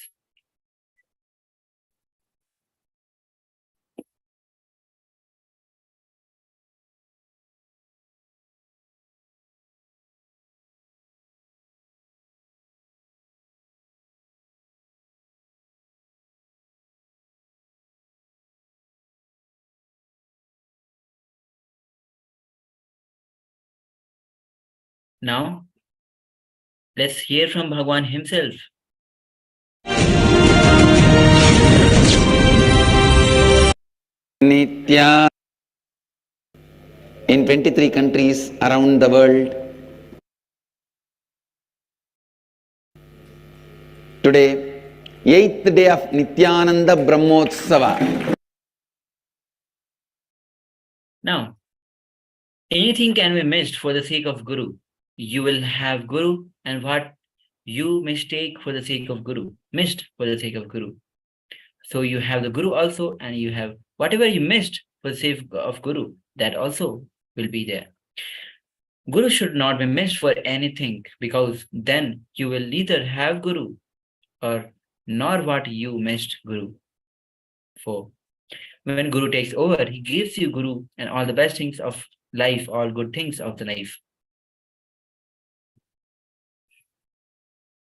Now, let's hear from Bhagwan himself. Nitya in 23 countries around the world. Today, 8th day of Nithyananda Brahmotsava. Now, anything can be missed for the sake of Guru. You will have Guru, and what you mistake for the sake of Guru, missed for the sake of Guru. So you have the Guru also, and you have whatever you missed for the sake of Guru, that also will be there. Guru should not be missed for anything, because then you will neither have Guru or nor what you missed Guru for. When Guru takes over, he gives you Guru and all the best things of life, all good things of the life.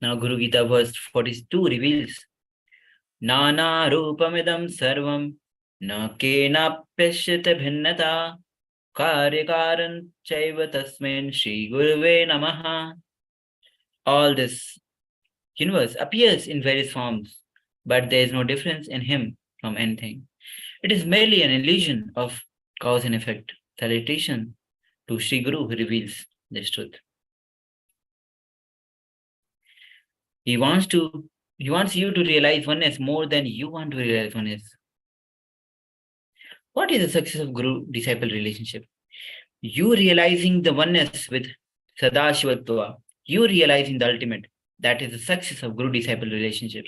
Now Guru Gita verse 42 reveals, Nana rupamidam sarvam na kenapyashyata bhinnata karyakaran chaiva tasmin Shri Guruve Namaha. All this universe appears in various forms, but there is no difference in him from anything. It is merely an illusion of cause and effect. Salutation to Sri Guru who reveals this truth. He wants you to realize oneness more than you want to realize oneness. What is the success of Guru-disciple relationship? You realizing the oneness with Sadashivatva, you realizing the ultimate. That is the success of Guru-disciple relationship.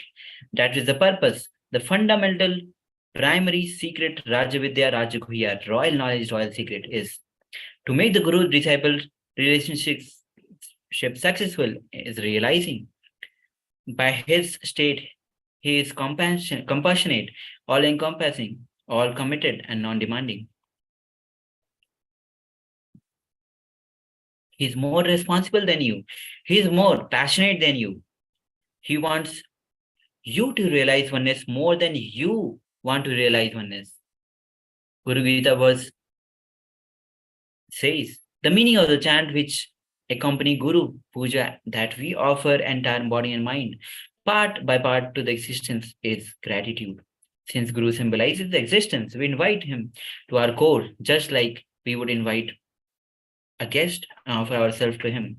That is the purpose, the fundamental, primary secret Rajavidya Rajaguhya, royal knowledge, royal secret is to make the Guru-disciple relationship successful is realizing by his state He is compassionate, all-encompassing, all-committed, and non-demanding. He is more responsible than you. He is more passionate than you. He wants you to realize oneness more than you want to realize oneness. Guru Gita verse says, the meaning of the chant which accompany Guru Puja that we offer entire body and mind, part by part to the existence is gratitude. Since Guru symbolizes the existence, we invite him to our core, just like we would invite a guest and offer ourselves to him.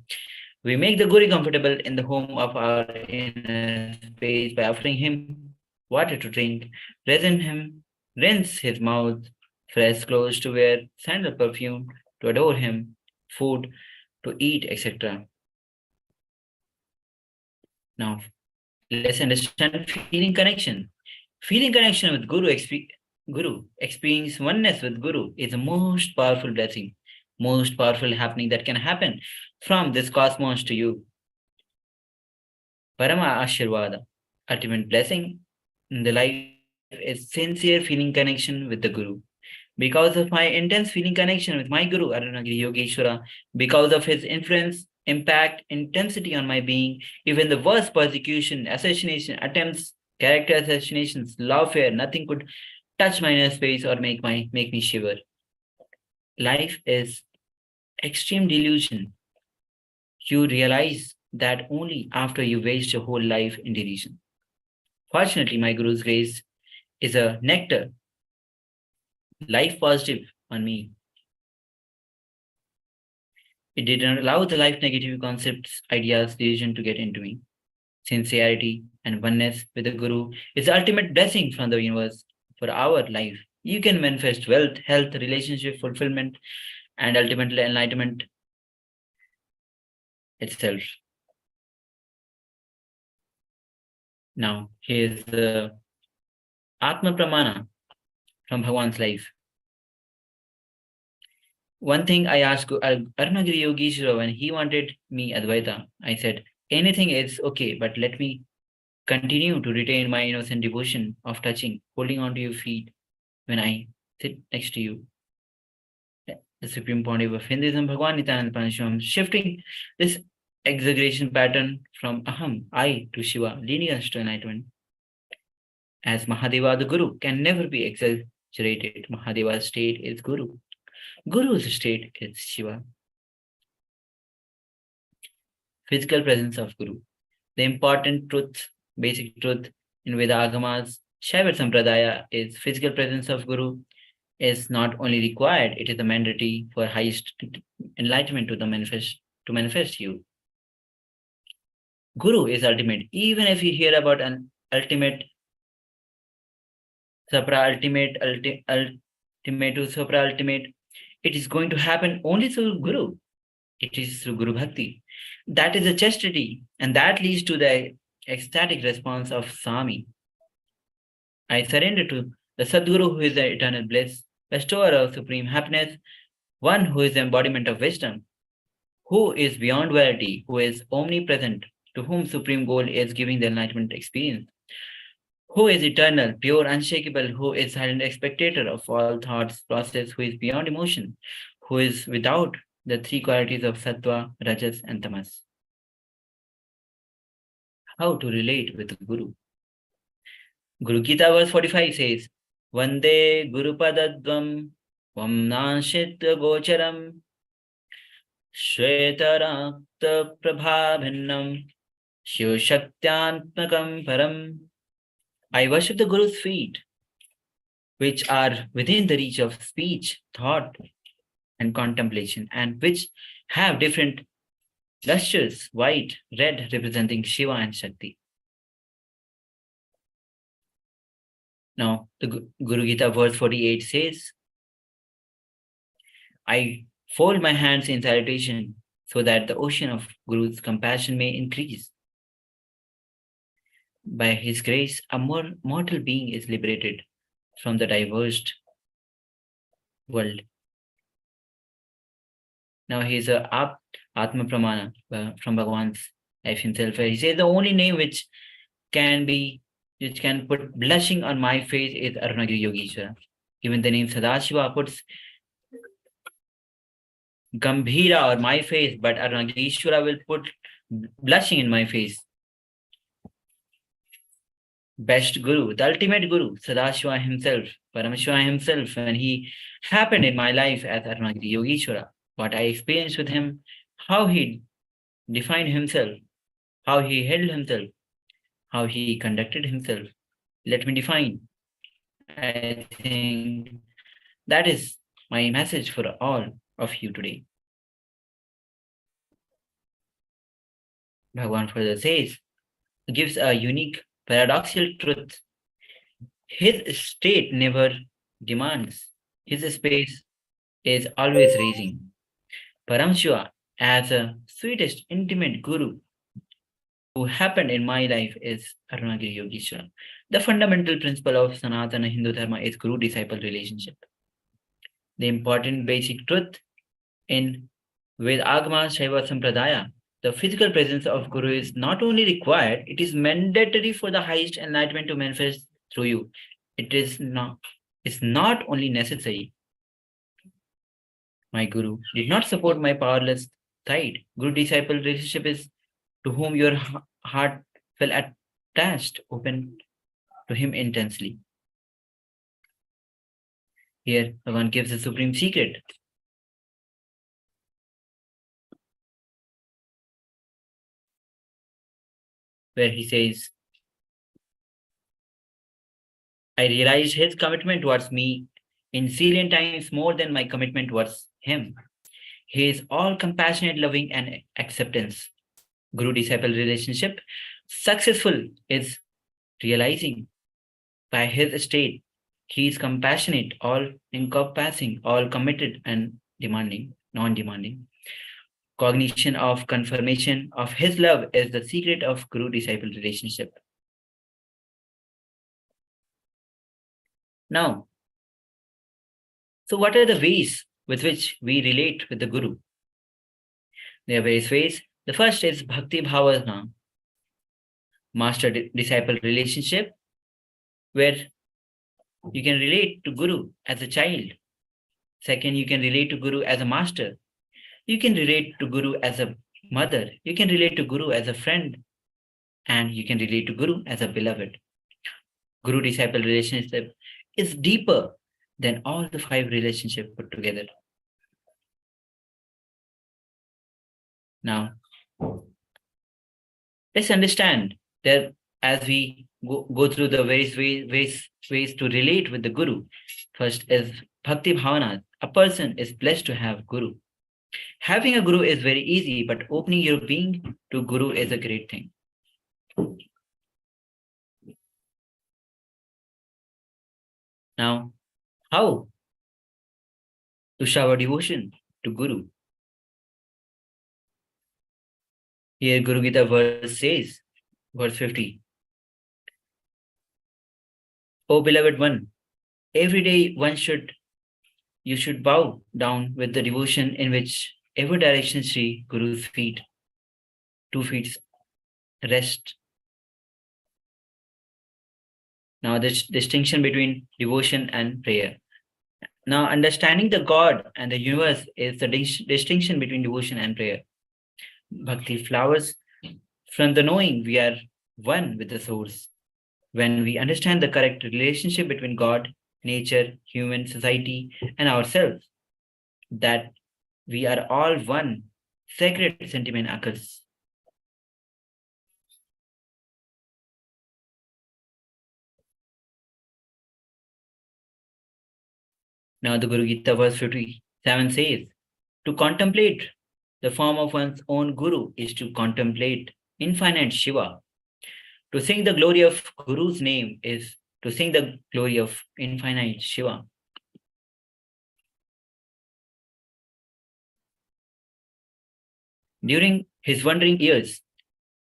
We make the Guru comfortable in the home of our inner space by offering him water to drink, rinse his mouth, fresh clothes to wear, sandal perfume to adore him, food to eat, etc. Now, let's understand feeling connection. Feeling connection with Guru, experience oneness with Guru is the most powerful blessing, most powerful happening that can happen from this cosmos to you. Paramashivoham, ultimate blessing in the life is sincere feeling connection with the Guru. Because of my intense feeling connection with my Guru, Arunagiri Yogeshwara, because of his influence, impact, intensity on my being, even the worst persecution, assassination, attempts, character assassinations, lawfare, nothing could touch my inner space or make me shiver. Life is extreme delusion. You realize that only after you waste your whole life in delusion. Fortunately, my Guru's grace is a nectar, life positive on me. It did not allow the life negative concepts, ideas, delusion to get into me. Sincerity and oneness with the Guru is the ultimate blessing from the universe for our life. You can manifest wealth, health, relationship, fulfillment, and ultimately enlightenment itself. Now, here's the Atma Pramana from Bhagwan's life. One thing I asked Arunagiri Yogeshwara when he wanted me Advaita, I said, anything is okay, but let me continue to retain my innocent devotion of touching, holding onto your feet when I sit next to you. The Supreme Pontiff of Hinduism, Bhagwan Nithyananda Paramashivam, shifting this exaggeration pattern from Aham, I, to Shiva, leading us to enlightenment. As Mahadeva, the Guru, can never be exaggerated. Mahadeva's state is Guru. Guru's state is Shiva. Physical presence of Guru. The important truth, basic truth in Veda Agamas, Shaiva Sampradaya is physical presence of Guru is not only required, it is a mandatory for highest enlightenment to manifest you. Guru is ultimate. Even if you hear about an ultimate, supra-ultimate, ultimate to supra-ultimate, it is going to happen only through Guru. It is through Guru Bhakti. That is a chastity, and that leads to the ecstatic response of Swami. I surrender to the Sadguru, who is the eternal bliss, bestower of supreme happiness, one who is the embodiment of wisdom, who is beyond duality, who is omnipresent, to whom supreme goal is giving the enlightenment experience, who is eternal, pure, unshakable, who is silent spectator of all thoughts, process, who is beyond emotion, who is without the three qualities of Sattva, Rajas, and Tamas. How to relate with the Guru? Guru Gita verse 45 says, Vande Guru Padadvam Vamnashit Gocharam Shvetarakta Prabhavinnam Shiv Shaktyanatmakam Param. I worship the Guru's feet, which are within the reach of speech, thought, and contemplation, and which have different lusters, white, red, representing Shiva and Shakti. Now, the Guru Gita verse 48 says, I fold my hands in salutation so that the ocean of Guru's compassion may increase. By his grace, a mortal being is liberated from the diverged world. Now here's a Atma Pramana from Bhagwan's life himself. He says the only name which can be which can put blushing on my face is Arunagiri Yogeshwara. Even the name Sadashiva puts Gambhira on my face, but Arunagirishwara will put blushing in my face. Best Guru, the ultimate Guru, Sadashiva himself, Paramashivam himself, when he happened in my life as Arunagiri Yogeshwara, what I experienced with him, how he defined himself, how he held himself, how he conducted himself. Let me define. I think that is my message for all of you today. Bhagavan further says, gives a unique paradoxical truth. His state never demands. His space is always raising. Paramashiva, as a sweetest intimate guru who happened in my life, is Arunagiri Yogeshwara. The fundamental principle of Sanatana Hindu Dharma is guru-disciple relationship. The important basic truth in Vedagama Shaiva Sampradaya, the physical presence of Guru is not only required, it is mandatory for the highest enlightenment to manifest through you. It's not only necessary. My Guru did not support my powerless side. Guru-disciple relationship is to whom your heart felt attached, open to him intensely. Here, Bhagavan gives the supreme secret. Where he says, I realized his commitment towards me in zillion times more than my commitment towards him. He is all compassionate, loving, and acceptance. Guru-disciple relationship successful is realizing by his state. He is compassionate, all encompassing, all committed and demanding, non-demanding. Cognition of confirmation of his love is the secret of Guru-disciple relationship. Now, so what are the ways with which we relate with the Guru? There are various ways. The first is Bhakti Bhavana, master-disciple relationship, where you can relate to Guru as a child. Second, you can relate to Guru as a master. You can relate to Guru as a mother. You can relate to Guru as a friend. And you can relate to Guru as a beloved. Guru-disciple relationship is deeper than all the 5 relationships put together. Now, let's understand that as we go through the various ways to relate with the Guru. First is Bhakti Bhavana. A person is blessed to have Guru. Having a Guru is very easy, but opening your being to Guru is a great thing. Now, how to shower devotion to Guru? Here Guru Gita verse says, verse 50. O beloved one, every day you should bow down with the devotion in which every direction Sri Guru's feet, 2 feet rest. Now this distinction between devotion and prayer. Now understanding the God and the universe is the distinction between devotion and prayer. Bhakti flowers from the knowing we are one with the source. When we understand the correct relationship between God, nature, human, society, and ourselves, that we are all one, sacred sentiment occurs. Now the Guru Gita verse 57 says, to contemplate the form of one's own Guru is to contemplate infinite Shiva. To sing the glory of Guru's name is to sing the glory of infinite Shiva. During his wandering years,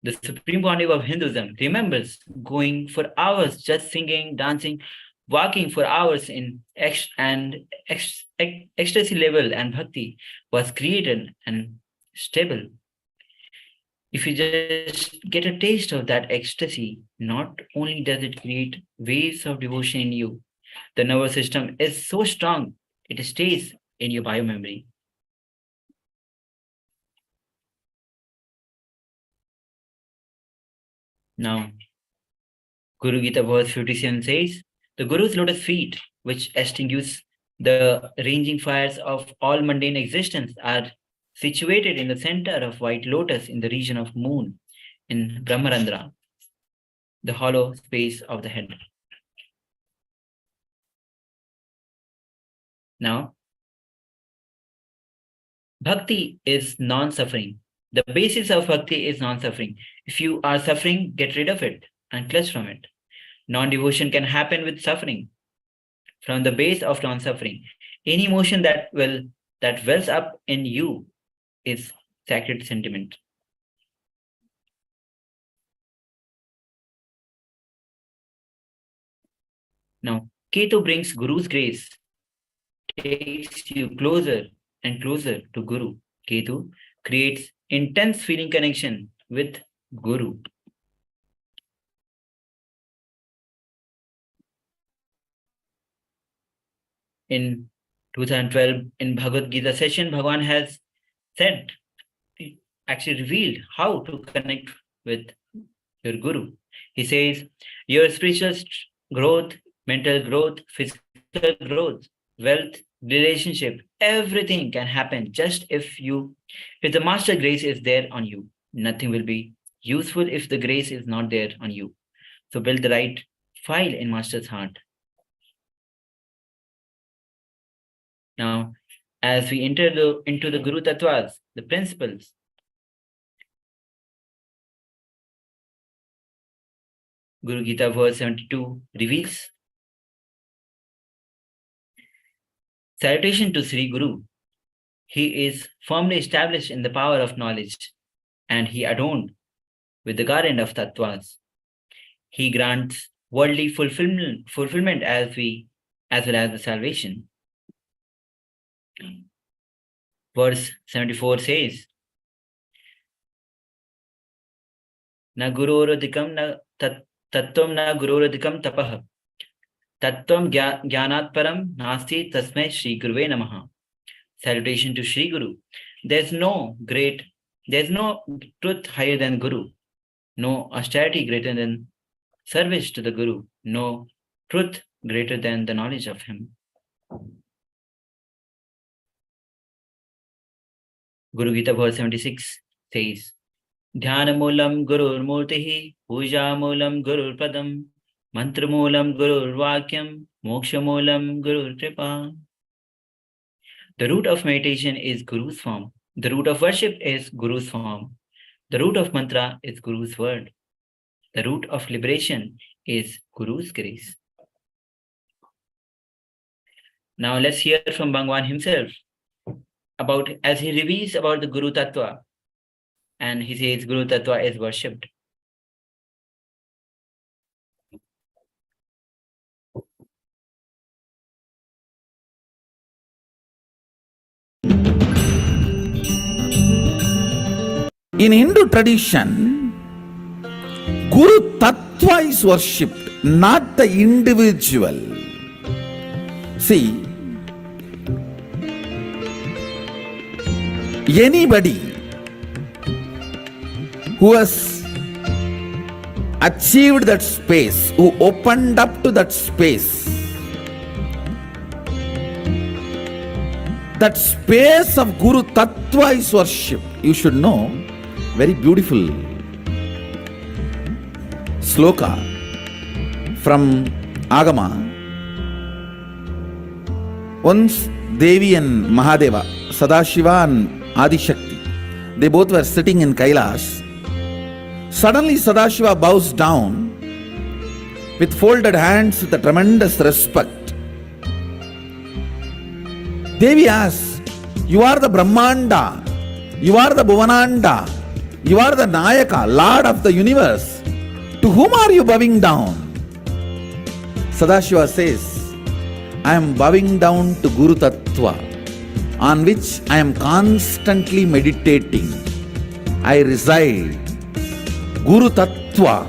the Supreme Pontiff of Hinduism remembers going for hours just singing, dancing, walking for hours in ecstasy level, and bhakti was created and stable. If you just get a taste of that ecstasy, not only does it create waves of devotion in you, the nervous system is so strong, it stays in your biomemory. Now, Guru Gita verse 57 says, the Guru's lotus feet, which extinguish the raging fires of all mundane existence, are situated in the center of white lotus in the region of moon in Brahmarandra, the hollow space of the head. Now, bhakti is non-suffering. The basis of bhakti is non-suffering. If you are suffering, get rid of it and clutch from it. Non-devotion can happen with suffering. From the base of non-suffering, any emotion that wells up in you is sacred sentiment. Now, Ketu brings Guru's grace, takes you closer and closer to Guru. Ketu creates intense feeling connection with Guru. In 2012, in Bhagavad Gita session, Bhagavan has said, actually revealed how to connect with your Guru. He says, your spiritual growth, mental growth, physical growth, wealth, relationship, everything can happen just if the master grace is there on you. Nothing will be useful if the grace is not there on you. So build the right file in master's heart. Now, as we enter into the Guru Tattvas, the principles, Guru Gita verse 72 reveals, salutation to Sri Guru. He is firmly established in the power of knowledge, and he adorned with the garland of Tattvas. He grants worldly fulfillment as well as the salvation. Verse 74 says, Na guroradikam na tattvam na guroradikam tapah tattvam jnanat param nasti tasmai Shri Guruve namaha. Salutation to Shri Guru. There's no truth higher than Guru, no austerity greater than service to the Guru, no truth greater than the knowledge of him. Guru Gita verse 76 says, Dhyana moolam gurur murtihi, puja moolam gurur padam, mantra moolam gurur vakyam, moksha moolam gurur kripa. The root of meditation is Guru's form. The root of worship is Guru's form. The root of mantra is Guru's word. The root of liberation is Guru's grace. Now let's hear from Bhagwan himself as he reveals about the Guru Tattva, and he says Guru Tattva is worshipped. In Hindu tradition, Guru Tattva is worshipped, not the individual. See, anybody who has achieved that space, who opened up to that space, that space of Guru Tattva is worshipped. You should know, very beautiful sloka from Agama. Once Devi and Mahadeva, Sadashiva and Adishakti, they both were sitting in Kailas. Suddenly Sadashiva bows down with folded hands with a tremendous respect. Devi asks, you are the Brahmanda, you are the Bhuvananda, you are the Nayaka, Lord of the universe. To whom are you bowing down? Sadashiva says, I am bowing down to Guru Tattva, on which I am constantly meditating. I reside. Guru Tattva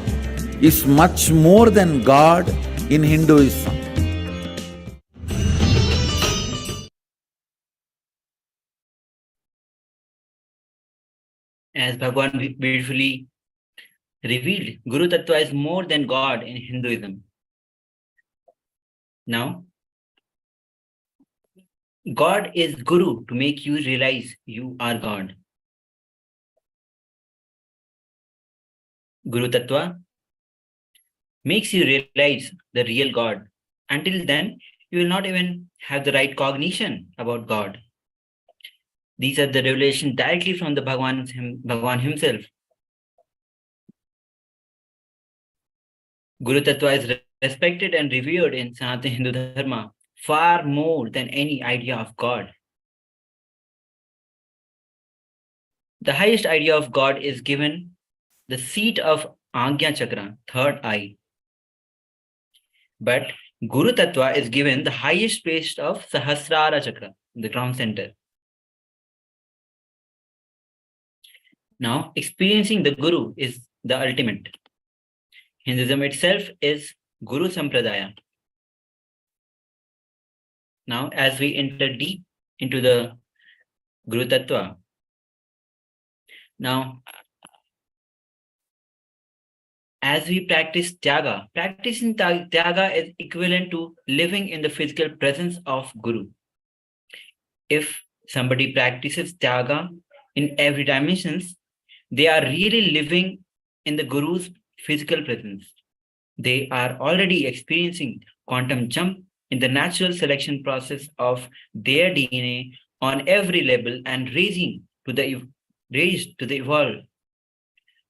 is much more than God in Hinduism. As Bhagavan beautifully revealed, Guru Tattva is more than God in Hinduism. Now, God is Guru to make you realize you are God. Guru Tattva makes you realize the real God. Until then, you will not even have the right cognition about God. These are the revelation directly from the Bhagavan himself. Guru Tattva is respected and revered in Sanatana Hindu Dharma far more than any idea of God. The highest idea of God is given the seat of Agnya Chakra, third eye. But Guru Tattva is given the highest place of Sahasrara Chakra, the crown center. Now, experiencing the Guru is the ultimate. Hinduism itself is Guru Sampradaya. Now, as we enter deep into the Guru Tattva, now, as we practice Tyaga, practicing Tyaga is equivalent to living in the physical presence of Guru. If somebody practices Tyaga in every dimensions, they are really living in the Guru's physical presence. They are already experiencing quantum jump in the natural selection process of their DNA on every level and raised to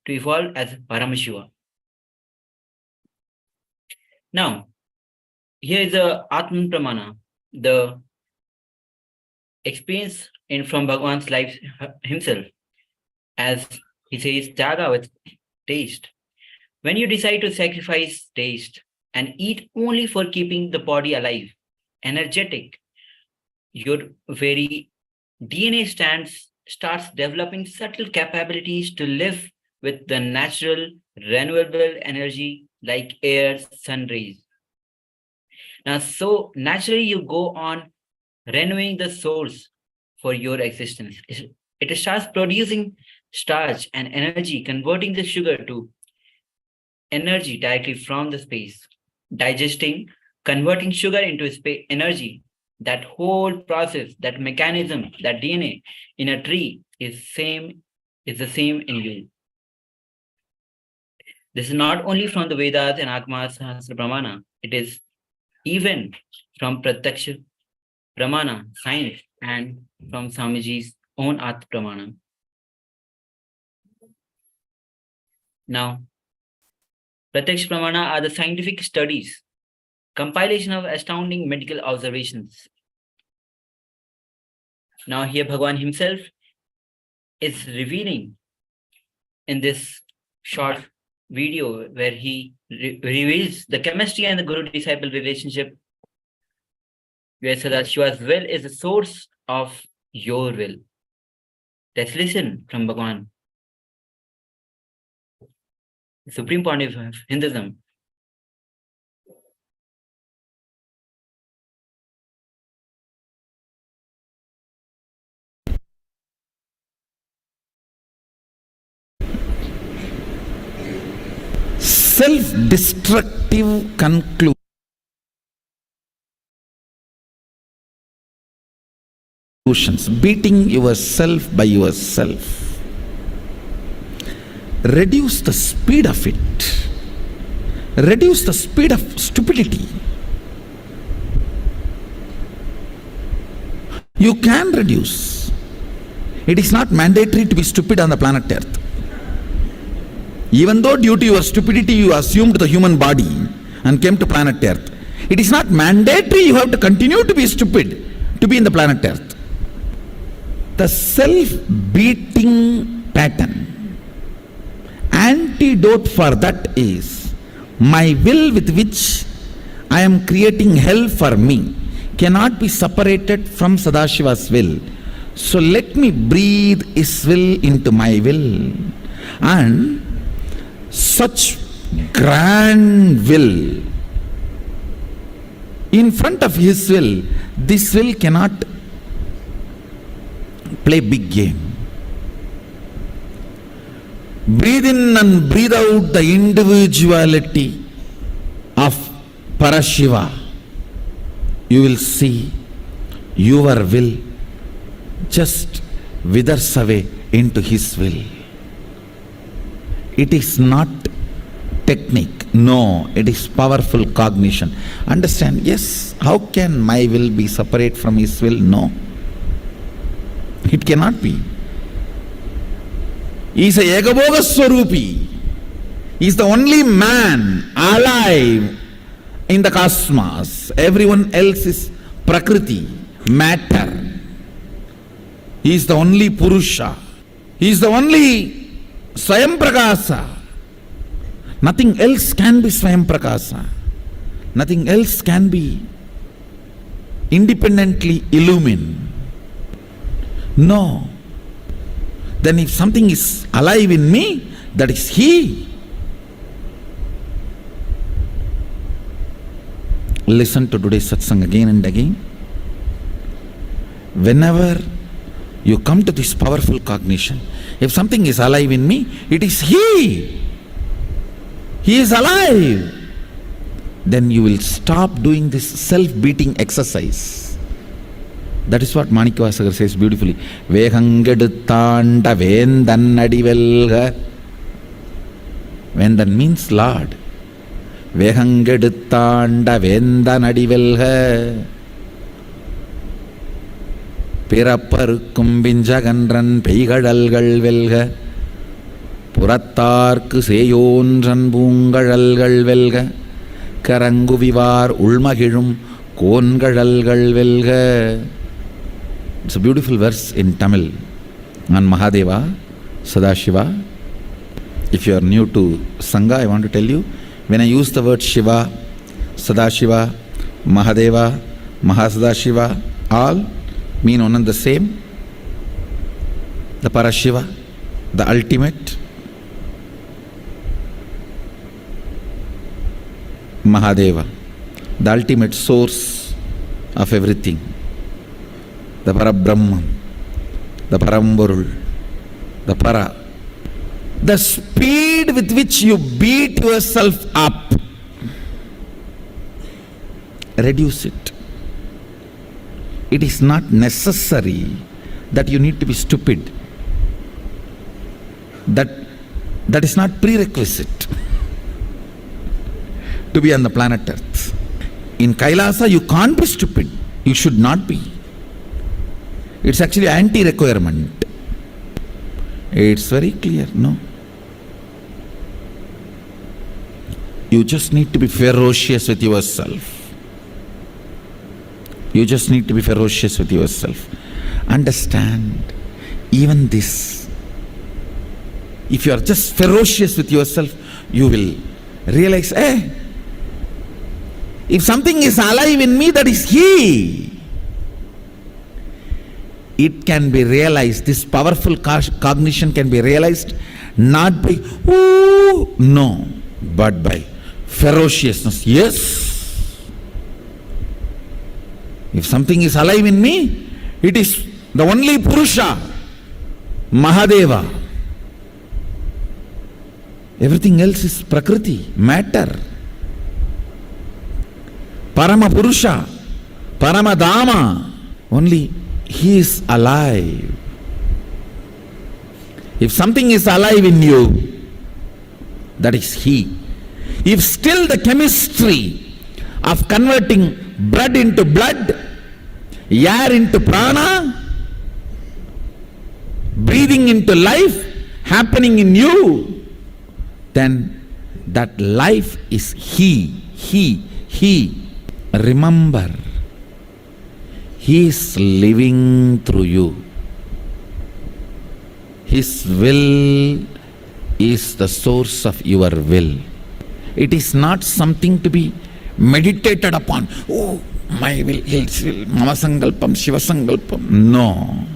evolve as Paramashiva. Now, here is the Atman Pramana, the experience from Bhagavan's life himself, as he says, Tyaga with taste. When you decide to sacrifice taste and eat only for keeping the body alive, energetic, your very DNA starts developing subtle capabilities to live with the natural, renewable energy like air, sun rays. Now, so naturally you go on renewing the source for your existence. It starts producing starch and energy, converting the sugar to energy directly from the space, digesting, converting sugar into energy. That whole process, that mechanism, that DNA in a tree is the same in you. This is not only from the Vedas and Agama Sahasra Pramana, it is even from Pratyaksha Pramana, science, and from Swamiji's own Atma Pramana. Now, Pratyaksha Pramana are the scientific studies, compilation of astounding medical observations. Now here Bhagavan himself is revealing in this short video where he reveals the chemistry and the guru-disciple relationship, where Sadashiva's will is the source of your will. Let's listen from Bhagavan, the supreme point of Hinduism. Self-destructive conclusions, beating yourself by yourself, reduce the speed of it, reduce the speed of stupidity. You can reduce. It is not mandatory to be stupid on the planet Earth. Even though due to your stupidity you assumed the human body and came to planet Earth, it is not mandatory you have to continue to be stupid to be in the planet Earth. The self-beating pattern, antidote for that is, my will with which I am creating hell for me cannot be separated from Sadashiva's will. So let me breathe his will into my will. And such grand will. In front of his will, this will cannot play big game. Breathe in and breathe out the individuality of Parashiva. You will see your will just withers away into his will. It is not technique. No, it is powerful cognition. Understand? Yes. How can my will be separate from his will? No. It cannot be. He is a Yagaboga Swarupi. He is the only man alive in the cosmos. Everyone else is Prakriti, matter. He is the only Purusha. He is the only Swayam Prakasa. Nothing else can be Swayam Prakasa. Nothing else can be independently illumined. No. Then if something is alive in me, that is he. Listen to today's satsang again and again. Whenever you come to this powerful cognition, if something is alive in me, it is he. He is alive. Then you will stop doing this self-beating exercise. That is what Manikavasagar says beautifully. Vehangedutthanda vendan adivelga. Vendan means Lord. Vehangedutthanda vendan adivelga. Pirapparukkum vinjagandran peikadalgal velga. Purattarku seyonran bungadalgal velga. Karangu vivar ulmagilum kongadalgal velga. It's a beautiful verse in Tamil on Mahadeva, Sadashiva. If you are new to Sangha, I want to tell you, when I use the word Shiva, Sadashiva, Mahadeva, Mahasadashiva, all mean one and the same. The Parashiva, the ultimate. Mahadeva, the ultimate source of everything. The Parabrahman, the Paramborul, the Para. The speed with which you beat yourself up, reduce it. It is not necessary that you need to be stupid. That is not prerequisite to be on the planet Earth. In Kailasa, you can't be stupid. You should not be. It's actually anti-requirement. It's very clear, no? You just need to be ferocious with yourself. You just need to be ferocious with yourself. Understand, even this, if you are just ferocious with yourself, you will realize, if something is alive in me, that is he. It can be realized, this powerful cognition can be realized not by, no, but by ferociousness. Yes. If something is alive in me, it is the only Purusha, Mahadeva. Everything else is Prakriti, matter. Parama Purusha, Paramadama. Only he is alive. If something is alive in you, that is he. If still the chemistry of converting blood into blood, air into prana, breathing into life happening in you, then that life is he. Remember, he is living through you. His will is the source of your will. It is not something to be meditated upon. Oh, my will, his will, Mama Sankalpam, Shiva Sankalpam. No.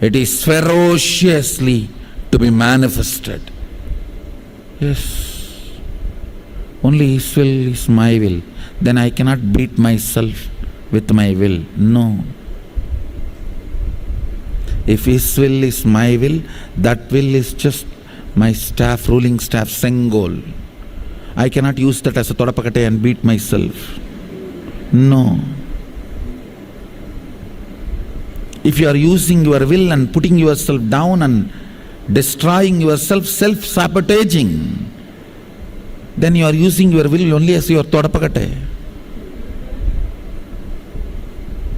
It is ferociously to be manifested. Yes. Only His will is my will. Then I cannot beat myself with my will. No. If His will is my will, that will is just my staff, ruling staff, Sengol. I cannot use that as a Todapakate and beat myself. No. If you are using your will and putting yourself down and destroying yourself, self-sabotaging, then you are using your will only as your Todapakate.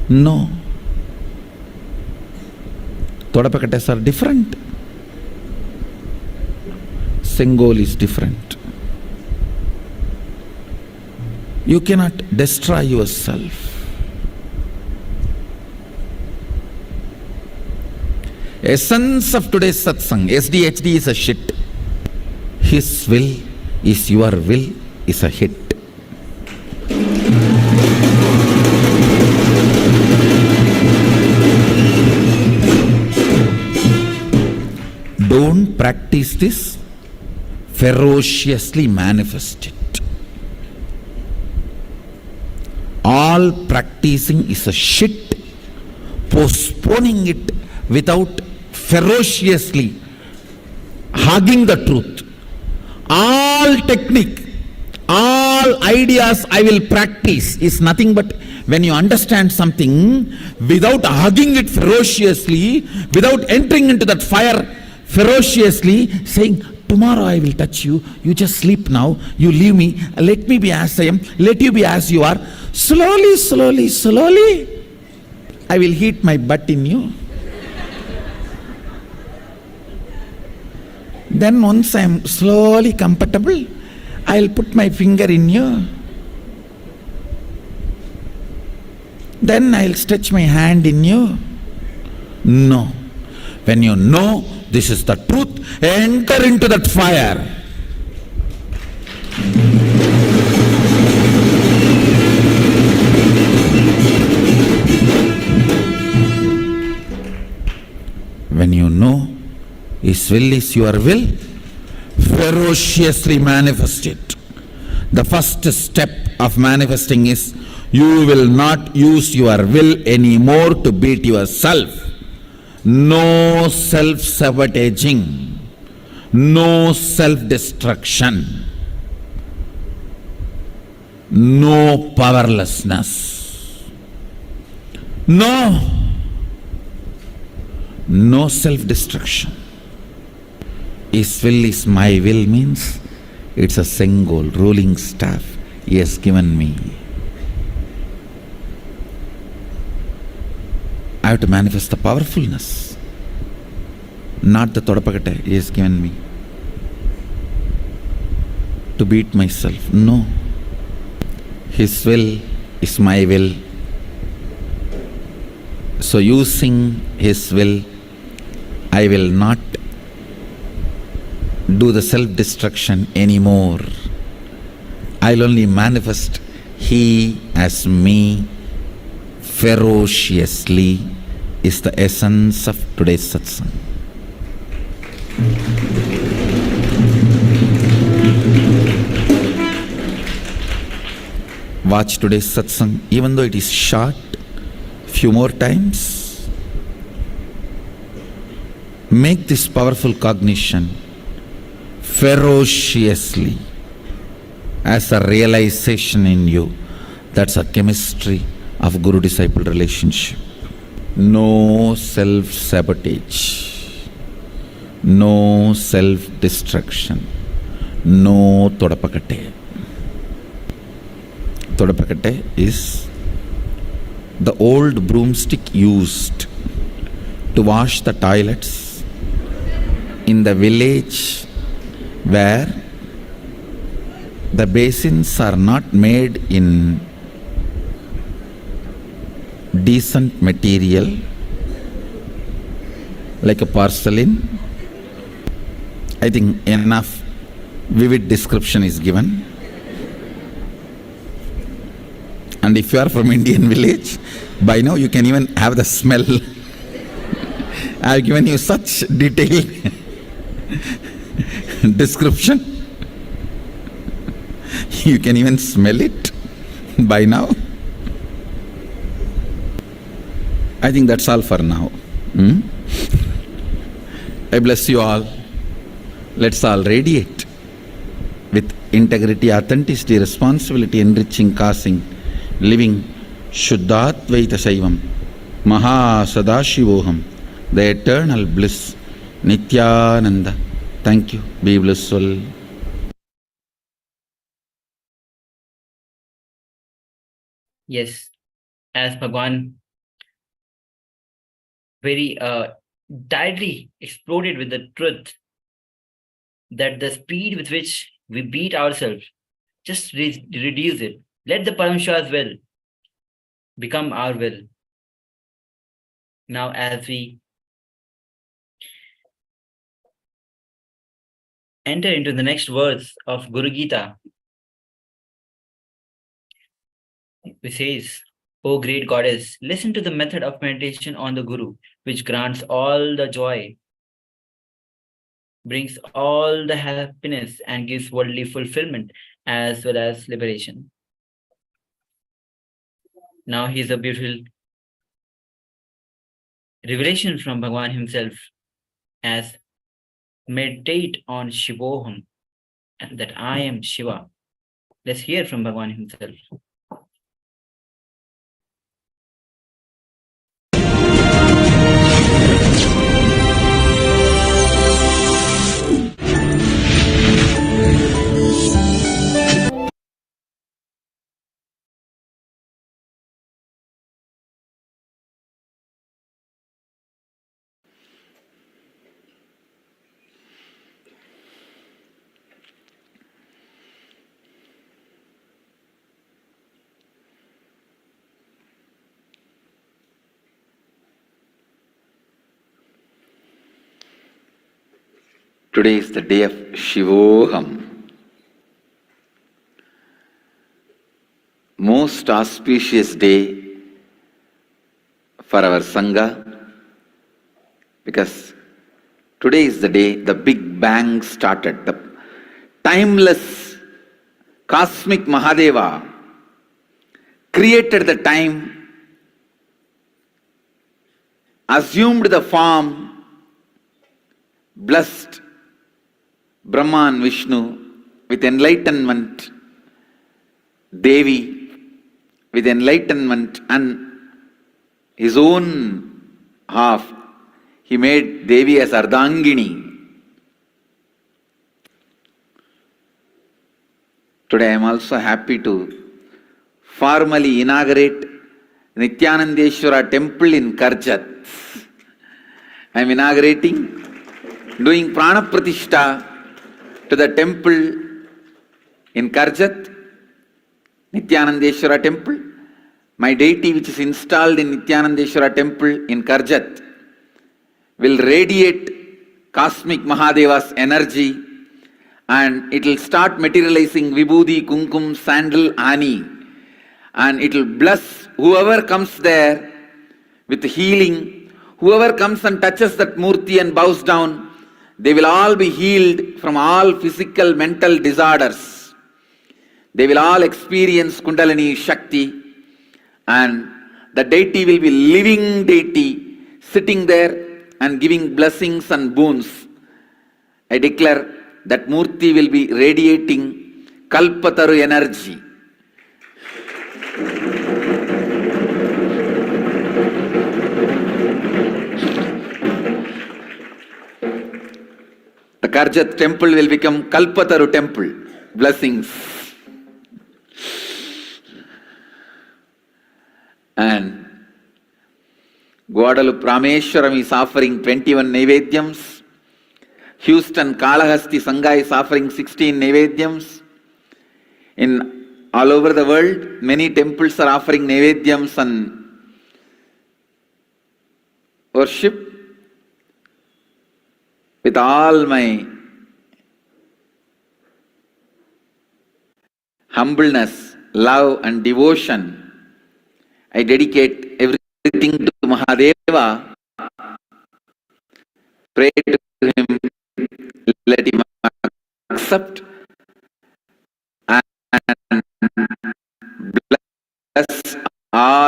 No. Todapakates are different. Sengol is different. You cannot destroy yourself. Essence of today's satsang, SDHD is a shit. His will is your will is a hit. Don't practice this, ferociously manifest it. All practicing is a shit. Postponing it without ferociously hugging the truth. All technique, all ideas I will practice is nothing but when you understand something without hugging it ferociously, without entering into that fire ferociously, saying, tomorrow I will touch you, you just sleep now, you leave me, let me be as I am, let you be as you are. Slowly, slowly, slowly, I will heat my butt in you. Then once I am slowly comfortable, I will put my finger in you. Then I will stretch my hand in you. No. When you know this is the truth, enter into that fire. When you know His will is your will, ferociously manifest it. The first step of manifesting is you will not use your will anymore to beat yourself. No self-sabotaging, no self-destruction, no powerlessness, no self-destruction. His will is my will means it's a Sengol, ruling staff He has given me. I have to manifest the powerfulness, not the Todapakate He has given me to beat myself. No. His will is my will. So using His will, I will not do the self-destruction anymore. I'll only manifest He as me ferociously is the essence of today's satsang. Watch today's satsang, even though it is short, few more times. Make this powerful cognition ferociously as a realization in you. That's a chemistry of Guru-disciple relationship. No self-sabotage, no self-destruction, no Todapakate. Todapakate is the old broomstick used to wash the toilets in the village where the basins are not made in decent material like a porcelain. I think enough vivid description is given. And if you are from Indian village, by now you can even have the smell. I have given you such detailed description. You can even smell it by now. I think that's all for now. I bless you all. Let's all radiate with integrity, authenticity, responsibility, enriching, causing, living Shuddhatvaita Shaivam, Mahasadashivoham, the eternal bliss, Nithyananda. Thank you. Be blissful. Yes, as Bhagwan very directly exploded with the truth that the speed with which we beat ourselves, just reduce it. Let the Paramashiva's will become our will. Now, as we enter into the next verse of Guru Gita, which says, O great goddess, listen to the method of meditation on the Guru, which grants all the joy, brings all the happiness, and gives worldly fulfillment as well as liberation. Now here's a beautiful revelation from Bhagwan himself as meditate on Shivoham, and that I am Shiva. Let's hear from Bhagwan himself. Today is the day of Shivoham. Most auspicious day for our Sangha, because today is the day the Big Bang started. The timeless cosmic Mahadeva created the time, assumed the form, blessed Brahma and Vishnu with enlightenment, Devi with enlightenment, and his own half, he made Devi as Ardhangini. Today I am also happy to formally inaugurate Nithyanandeshwara temple in Karjat. I am inaugurating, doing Prana Pratishta to the temple in Karjat, Nithyanandeshwara temple. My deity which is installed in Nithyanandeshwara temple in Karjat will radiate cosmic Mahadeva's energy, and it will start materializing Vibhuti, Kumkum, Sandal, Ani, and it will bless whoever comes there with healing. Whoever comes and touches that Murti and bows down, they will all be healed from all physical, mental disorders. They will all experience Kundalini Shakti, and the deity will be living deity, sitting there and giving blessings and boons. I declare that Murti will be radiating Kalpataru energy. The Karjat temple will become Kalpataru temple. Blessings. And Guadalupe Rameshwaram is offering 21 Naivedyams. Houston Kalahasti Sangha is offering 16 Naivedyams. In all over the world, many temples are offering Naivedyams and worship. With all my humbleness, love and devotion, I dedicate everything to Mahadeva. Pray to him, let him accept, and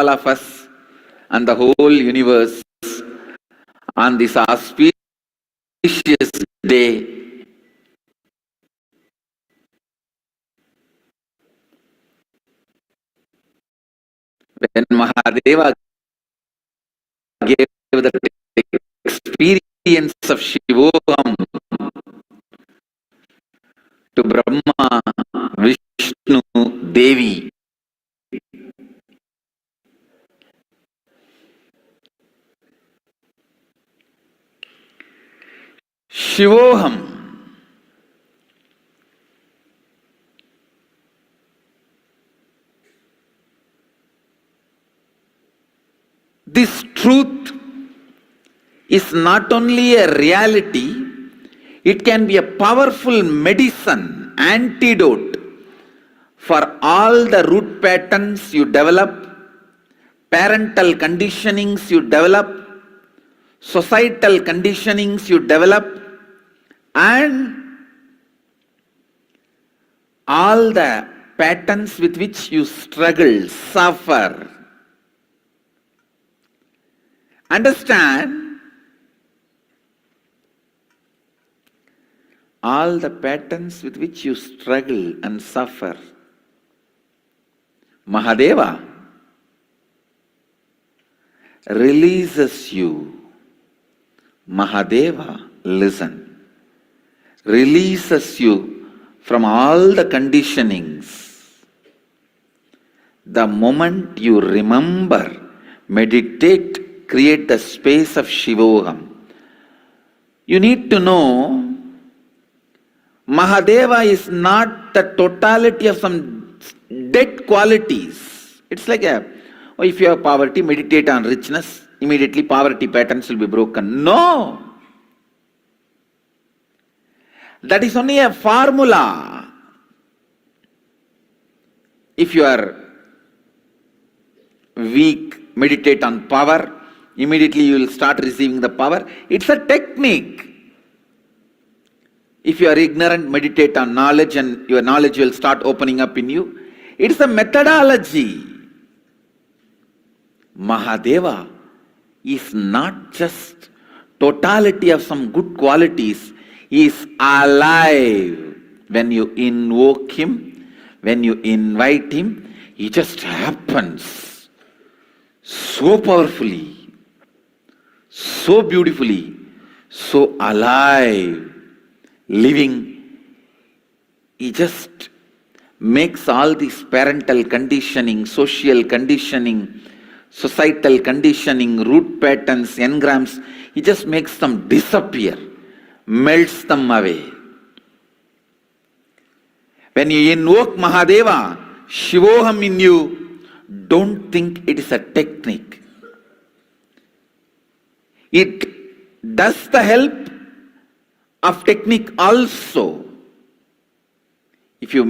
all of us and the whole universe on this auspicious day. When Mahadeva gave the experience of Shivoham to Brahma, Vishnu, Devi, Shivoham, this truth is not only a reality, it can be a powerful medicine, antidote for all the root patterns you develop, parental conditionings you develop, societal conditionings you develop, and all the patterns with which you struggle, suffer. Understand? All the patterns with which you struggle and suffer. Mahadeva releases you. Mahadeva, listen, releases you from all the conditionings. The moment you remember, meditate, create the space of Shivoham. You need to know Mahadeva is not the totality of some dead qualities. It's like if you have poverty, meditate on richness, immediately poverty patterns will be broken. No! That is only a formula. If you are weak, meditate on power, immediately you will start receiving the power. It's a technique. If you are ignorant, meditate on knowledge and your knowledge will start opening up in you. It's a methodology. Mahadeva is not just totality of some good qualities. He is alive. When you invoke him, when you invite him, he just happens so powerfully, so beautifully, so alive, living. He just makes all these parental conditioning, social conditioning, societal conditioning, root patterns, engrams, he just makes them disappear, melts them away. When you invoke Mahadeva, Shivoham in you, don't think it is a technique. It does the help of technique also. If you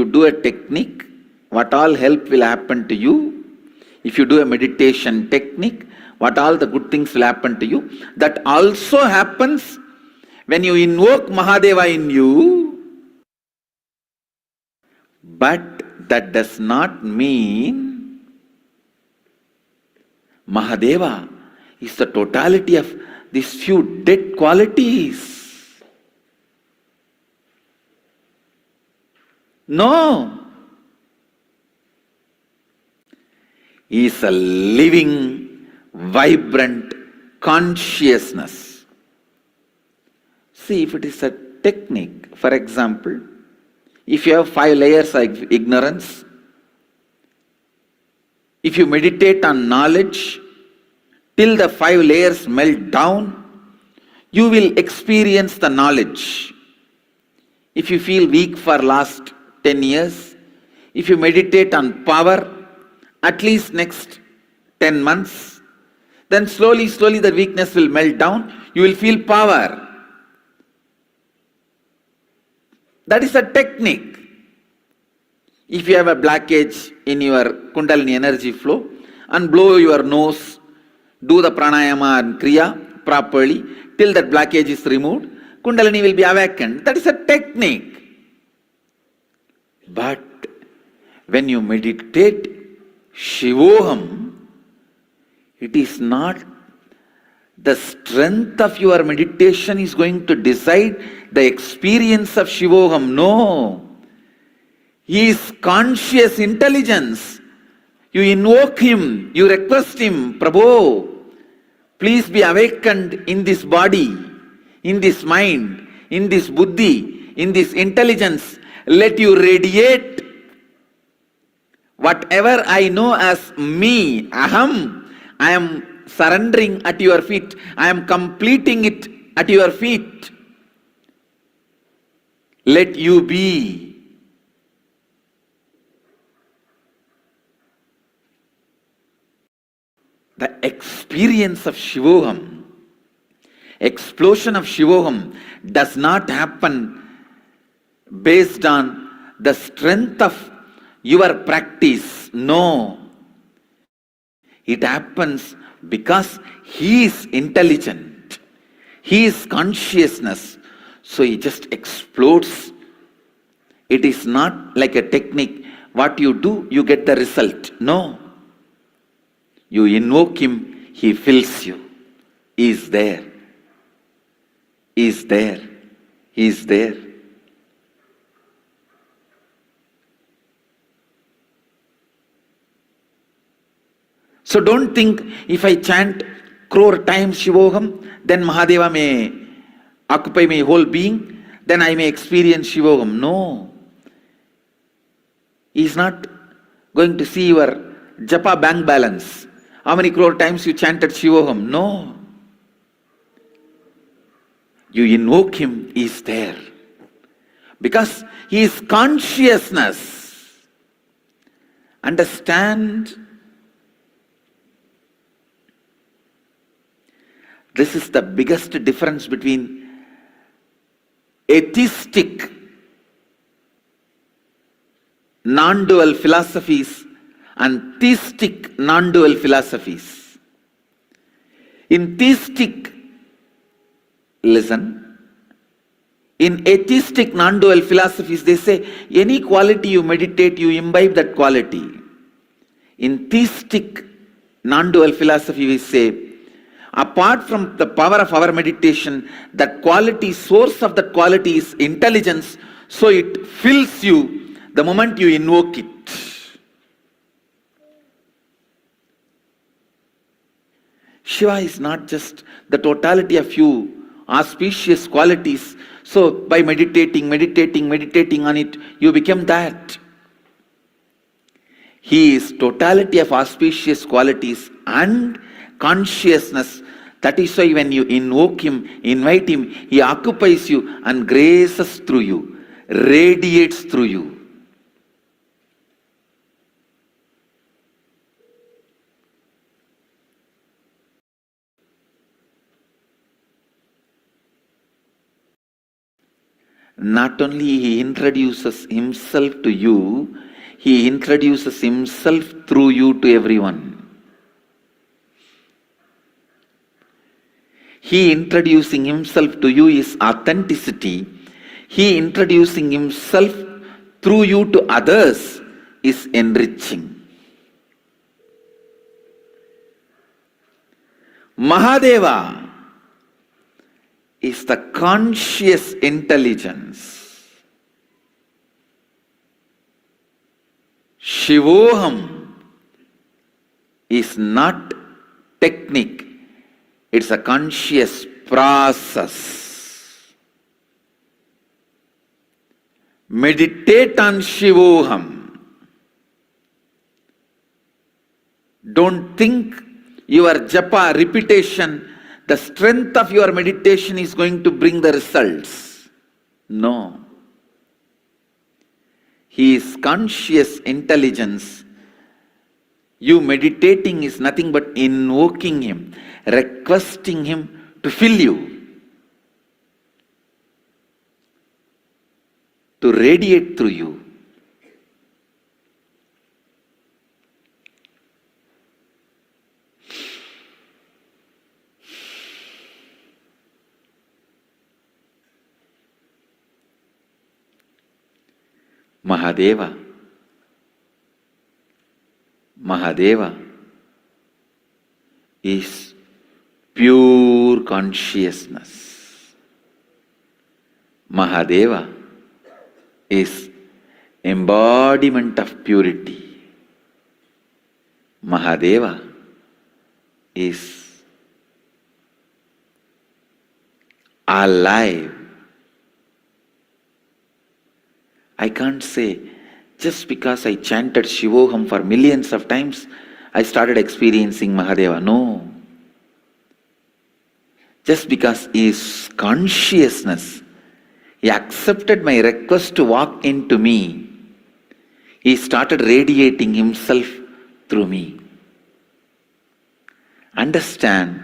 do a technique, what all help will happen to you? If you do a meditation technique, what all the good things will happen to you? That also happens when you invoke Mahadeva in you. But that does not mean Mahadeva is the totality of these few dead qualities. No. He is a living, vibrant consciousness. See, if it is a technique, for example, if you have 5 layers of ignorance, if you meditate on knowledge till the 5 layers melt down, you will experience the knowledge. If you feel weak for last 10 years, if you meditate on power, at least next 10 months, then slowly the weakness will melt down, you will feel power. That is a technique. If you have a blockage in your Kundalini energy flow, and blow your nose, do the pranayama and kriya properly, till that blockage is removed, Kundalini will be awakened. That is a technique. But when you meditate Shivoham, it is not the strength of your meditation is going to decide the experience of Shivoham. No. He is conscious intelligence. You invoke him, you request him, Prabhu, please be awakened in this body, in this mind, in this buddhi, in this intelligence. Let you radiate whatever I know as me, aham. I am surrendering at your feet. I am completing it at your feet. Let you be. The experience of Shivoham, explosion of Shivoham does not happen based on the strength of your practice. No. It happens because he is intelligent. He is consciousness. So he just explodes. It is not like a technique. What you do, you get the result. No. You invoke him, he fills you. He is there. He is there. He is there. So don't think if I chant crore times Shivoham, then Mahadeva may occupy my whole being, then I may experience Shivoham. No. He is not going to see your japa bank balance. How many crore times you chanted Shivoham? No. You invoke him, he is there. Because he is consciousness. Understand? This is the biggest difference between atheistic, non-dual philosophies and theistic non-dual philosophies. In theistic, listen, in atheistic non-dual philosophies, they say any quality you meditate, you imbibe that quality. In theistic non-dual philosophy, we say, apart from the power of our meditation, that quality, source of that quality is intelligence, so it fills you the moment you invoke it. Shiva is not just the totality of few auspicious qualities. So by meditating on it, you become that. He is totality of auspicious qualities and consciousness. That is why when you invoke him, invite him, he occupies you and graces through you, radiates through you. Not only he introduces himself to you, he introduces himself through you to everyone. He introducing himself to you is authenticity. He introducing himself through you to others is enriching. Mahadeva is the conscious intelligence. Shivoham is not technique, it's a conscious process. Meditate on Shivoham. Don't think your japa repetition, the strength of your meditation is going to bring the results. No. He is conscious intelligence. You meditating is nothing but invoking him, requesting him to fill you, to radiate through you. Mahadeva. Mahadeva is pure consciousness. Mahadeva is embodiment of purity. Mahadeva is alive. I can't say just because I chanted Shivoham for millions of times, I started experiencing Mahadeva. No. Just because he is consciousness, he accepted my request to walk into me. He started radiating himself through me. Understand,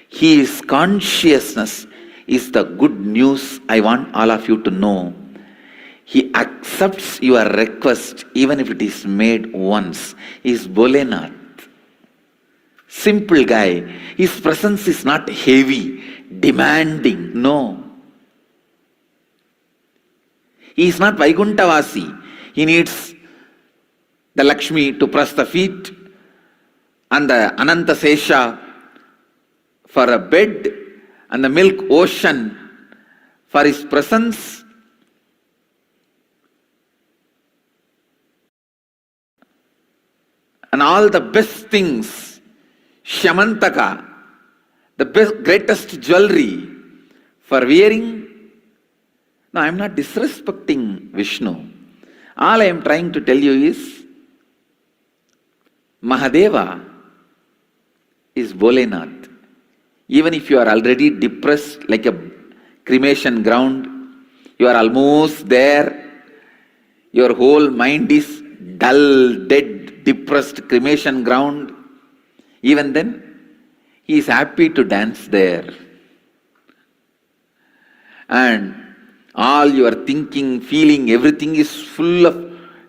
he is consciousness is the good news I want all of you to know. He accepts your request even if it is made once. He is Bholenath. Simple guy. His presence is not heavy, demanding. No. He is not Vaikuntavasi. He needs the Lakshmi to press the feet and the Ananta Sesha for a bed and the milk ocean for his presence. And all the best things, Shamantaka, the best, greatest jewelry for wearing. No, I am not disrespecting Vishnu. All I am trying to tell you is, Mahadeva is Bholenath. Even if you are already depressed like a cremation ground, you are almost there, your whole mind is dull, dead, depressed cremation ground, even then, he is happy to dance there. And all your thinking, feeling, everything is full of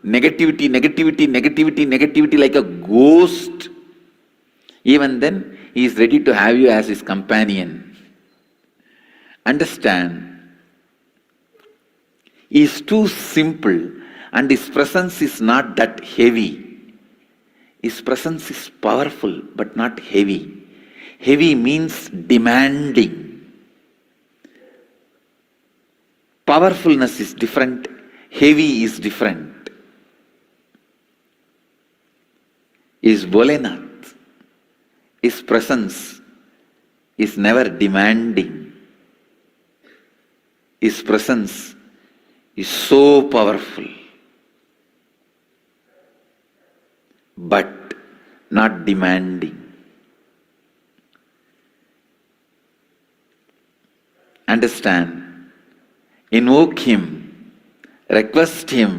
negativity, negativity, negativity, negativity like a ghost. Even then, he is ready to have you as his companion. Understand, he is too simple and his presence is not that heavy. His presence is powerful but not heavy. Heavy means demanding. Powerfulness is different, heavy is different. Is Bholenath. His presence is never demanding. His presence is so powerful, but not demanding. Understand? Invoke him, request him,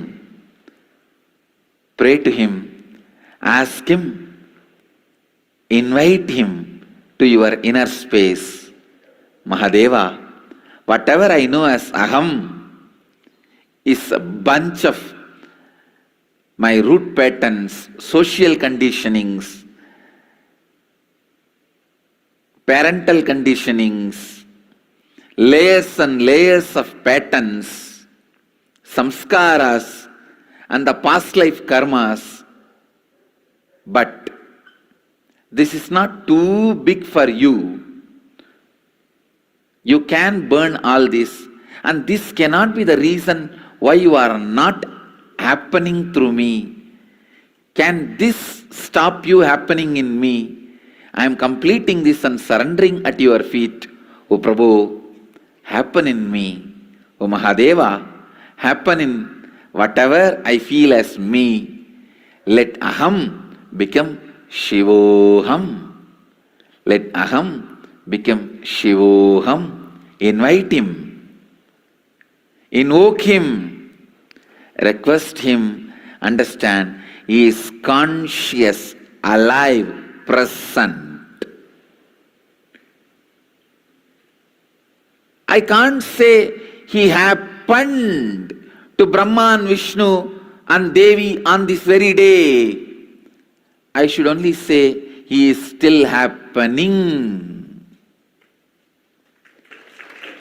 pray to him, ask him, invite him to your inner space. Mahadeva, whatever I know as Aham is a bunch of my root patterns, social conditionings, parental conditionings, layers and layers of patterns, samskaras, and the past life karmas. But this is not too big for you. You can burn all this, and this cannot be the reason why you are not happening through me. Can this stop you happening in me? I am completing this and surrendering at your feet. O Prabhu, happen in me. O Mahadeva, happen in whatever I feel as me. Let Aham become Shivoham. Let Aham become Shivoham. Invite him. Invoke him. Request him. Understand, he is conscious, alive, present. I can't say he happened to Brahma and Vishnu and Devi on this very day. I should only say he is still happening.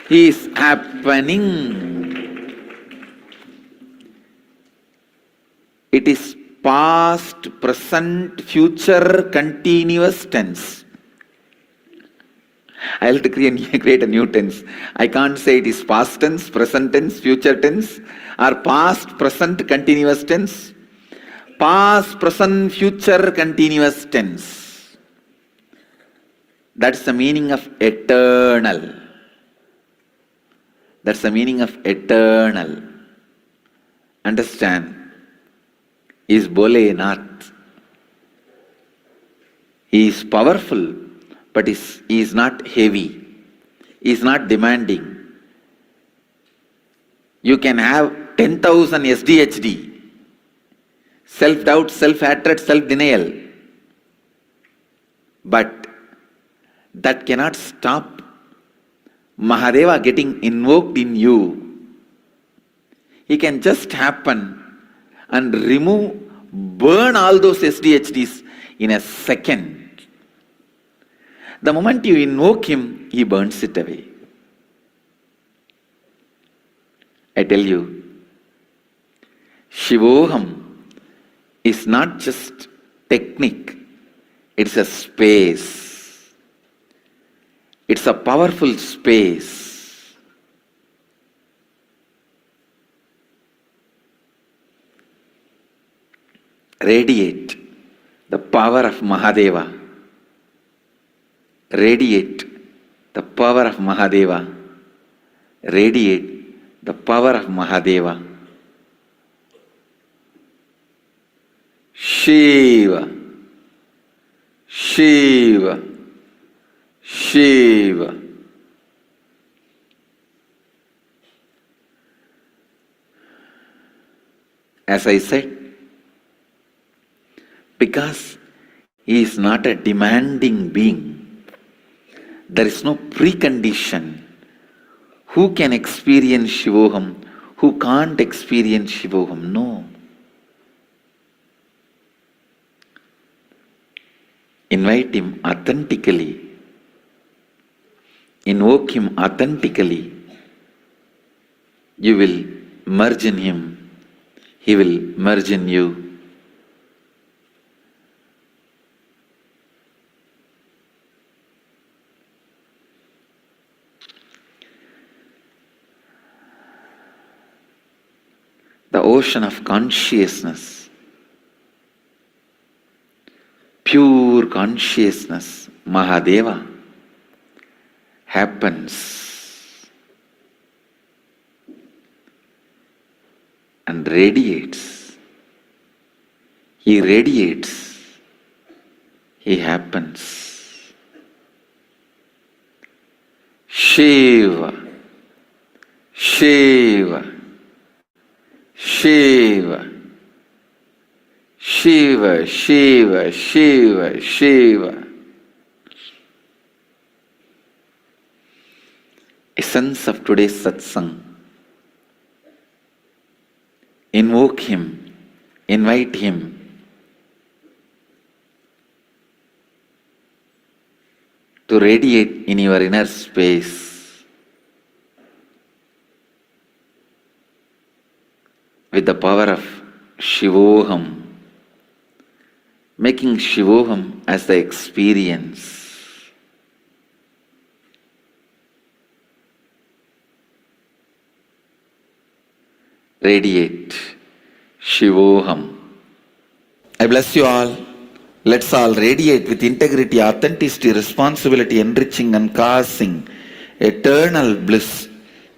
He is happening. It is past, present, future continuous tense. I have to create a new tense. I can't say it is past tense, present tense, future tense, or past, present, continuous tense. Past, present, future continuous tense. That's the meaning of eternal. That's the meaning of eternal. Understand? He is Bholenath. He is powerful, but he is not heavy. He is not demanding. You can have 10,000 SDHD, self-doubt, self-hatred, self-denial, but that cannot stop Mahadeva getting invoked in you. He can just happen and burn all those SDHDs in a second. The moment you invoke him, he burns it away. I tell you, Shivoham is not just technique, it's a space. It's a powerful space. Radiate the power of Mahadeva. Radiate the power of Mahadeva. Radiate the power of Mahadeva. Shiva, Shiva, Shiva. As I said, because he is not a demanding being, there is no precondition. Who can experience Shivoham? Who can't experience Shivoham? No. Invite him authentically. Invoke him authentically. You will merge in him. He will merge in you. The ocean of consciousness, pure consciousness, Mahadeva, happens and radiates. He radiates. He happens. Shiva, Shiva, Shiva, Shiva, Shiva, Shiva, Shiva. Essence of today's satsang. Invoke him, invite him. To radiate in your inner space. With the power of Shivoham, making Shivoham as the experience. Radiate Shivoham. I bless you all. Let's all radiate with integrity, authenticity, responsibility, enriching and causing eternal bliss.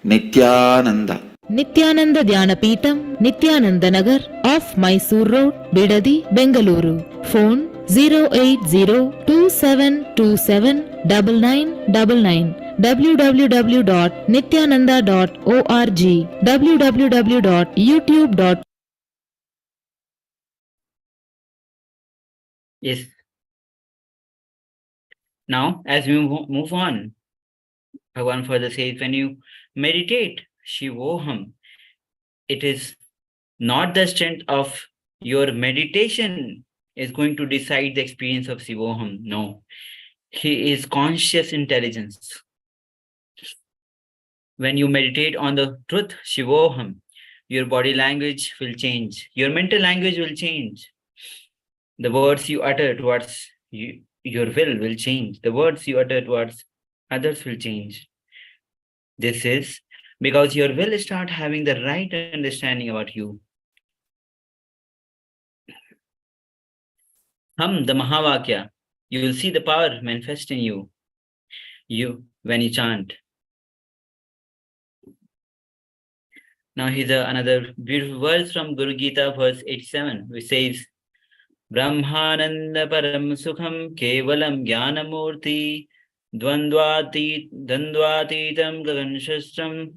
Nithyananda. Nithyananda Dhyanapitham, Nithyananda Nagar, off Mysore Road, Bidadi, Bengaluru. Phone 08027279999. www.nithyananda.org. www.youtube.com. Yes. Now, as we move on, Bhagavan further says, when you meditate Shivoham, it is not the strength of your meditation is going to decide the experience of Shivoham. No. He is conscious intelligence. When you meditate on the truth, Shivoham, your body language will change. Your mental language will change. The words you utter towards your will change. The words you utter towards others will change. This is because your will start having the right understanding about you. The Mahavakya, you will see the power manifest in you. When you chant. Now here's another beautiful verse from Guru Gita, verse 87, which says, Brahmananda param sukham kevalam jnanamurti dvandvatitam gaganshastram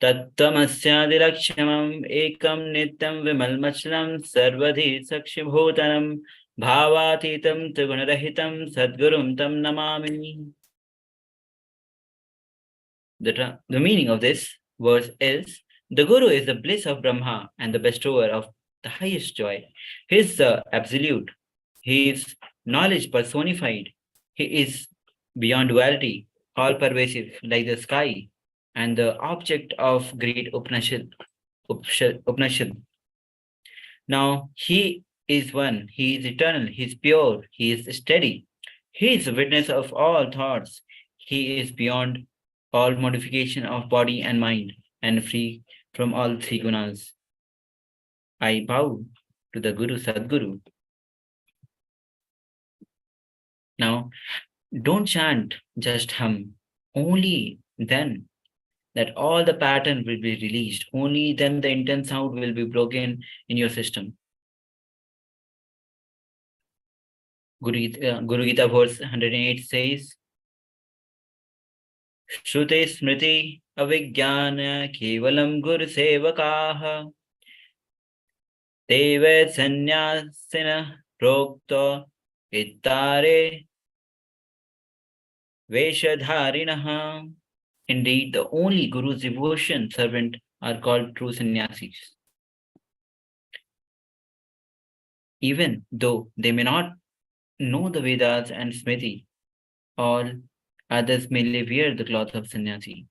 tattamasyadilakshamam ekam nityam vimalmachlam sarvadhi sakshibhutanam bhavatitam trigunarahitam sadgurum tam namami. The meaning of this verse is, the Guru is the bliss of Brahma and the bestower of the highest joy. He is the absolute. He is knowledge personified. He is beyond duality, all pervasive like the sky, and the object of great Upanishad. Now, he is one. He is eternal. He is pure. He is steady. He is the witness of all thoughts. He is beyond all modification of body and mind, and free from all three gunas. I bow to the Guru Sadguru. Now, don't chant, just hum. Only then that all the pattern will be released. Only then the intense sound will be broken in your system. Guru Gita verse 108 says, Shrute smriti avijnana kevalam guru sevakaha Teve sannyasina prokta ittare veshadharinaha. Indeed, the only Guru's devotion servant are called true sannyasis. Even though they may not know the Vedas and Smriti, all others may wear the cloth of sannyasi.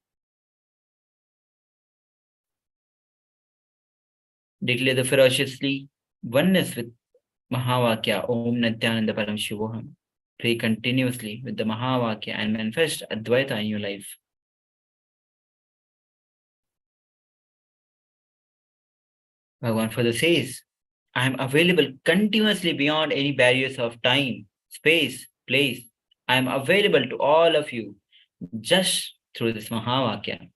Declare the ferociously oneness with Mahavakya, Om Nithyananda Paramashivoham. Pray continuously with the Mahavakya and manifest Advaita in your life. Bhagavan further says, I am available continuously beyond any barriers of time, space, place. I am available to all of you just through this Mahavakya.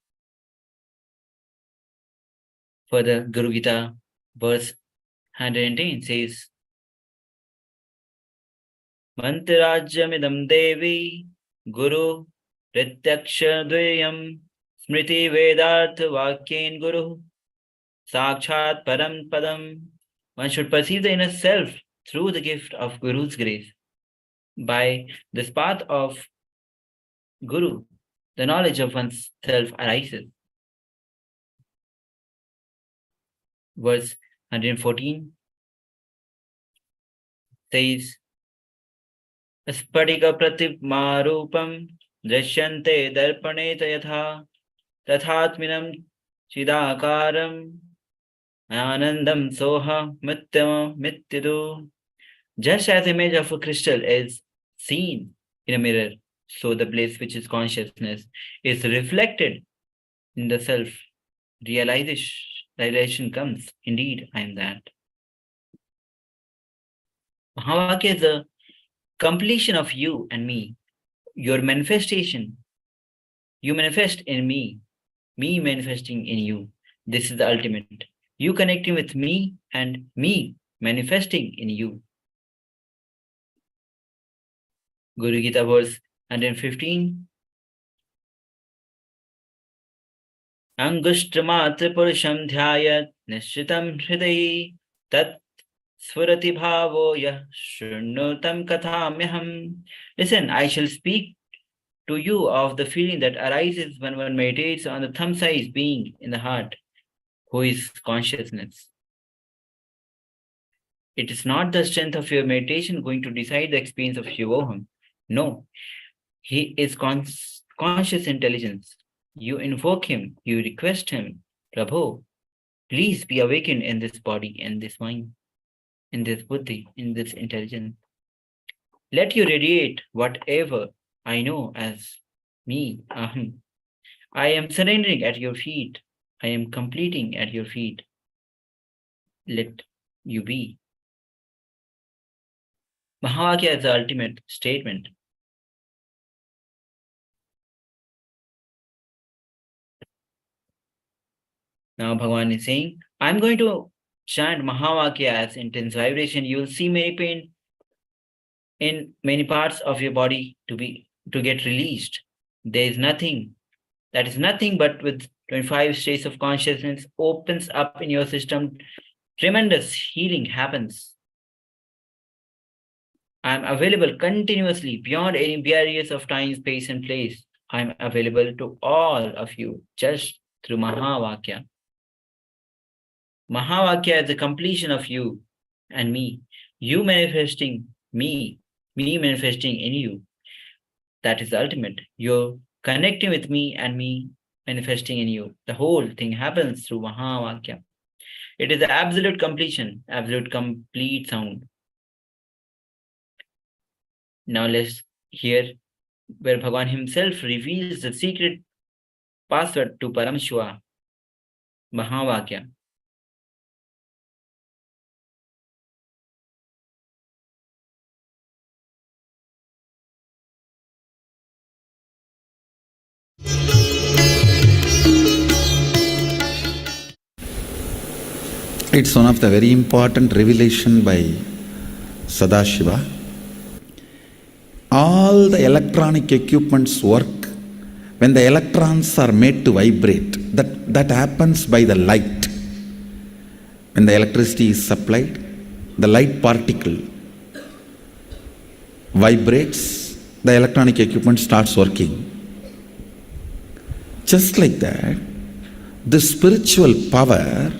Further, Guru Gita verse 110 says, Mantrajyamidam Devi Guru Prityaksha Dvayam Smriti Vedartha Vakyen Guru Sakshat Param Padam. One should perceive the inner self through the gift of Guru's grace. By this path of Guru, the knowledge of one's self arises. Verse 114 says, Spadika pratipma rupam drishyante darpaneta yatha tathatminam chidakaram anandam soha mittidu. Just as the image of a crystal is seen in a mirror, so the bliss which is consciousness is reflected in the self. Realization comes. Indeed, I am that. Mahavakya is the completion of you and me. Your manifestation. You manifest in me manifesting in you. This is the ultimate. You connecting with me and me manifesting in you. Guru Gita verse 115. Angushtamatra purusham dhyayat nishchitam hridayi tat sfurati bhavo yah shrunotam kathamyaham. Listen, I shall speak to you of the feeling that arises when one meditates on the thumb-sized being in the heart, who is consciousness. It is not the strength of your meditation going to decide the experience of Shivoham. No, he is conscious intelligence. You invoke him, you request him, Prabhu, please be awakened in this body and this mind. in this buddhi, in this intelligence. Let you radiate whatever I know as me, aham. I am surrendering at your feet. I am completing at your feet. Let you be. Mahavakya is the ultimate statement. Now Bhagavan is saying, I'm going to chant Mahavakya as intense vibration. You will see many pain in many parts of your body to get released. There is nothing. That is nothing but with 25 states of consciousness opens up in your system. Tremendous healing happens. I am available continuously beyond any barriers of time, space, and place. I am available to all of you just through Mahavakya. Mahavakya is the completion of you and me. You manifesting me manifesting in you. That is the ultimate. You're connecting with me and me manifesting in you. The whole thing happens through Mahavakya. It is the absolute completion, absolute complete sound. Now let's hear where Bhagavan himself reveals the secret password to Paramashiva, Mahavakya. It's one of the very important revelation by Sadashiva. All the electronic equipments work when the electrons are made to vibrate. That happens by the light. When the electricity is supplied, the light particle vibrates, the electronic equipment starts working. Just like that, the spiritual power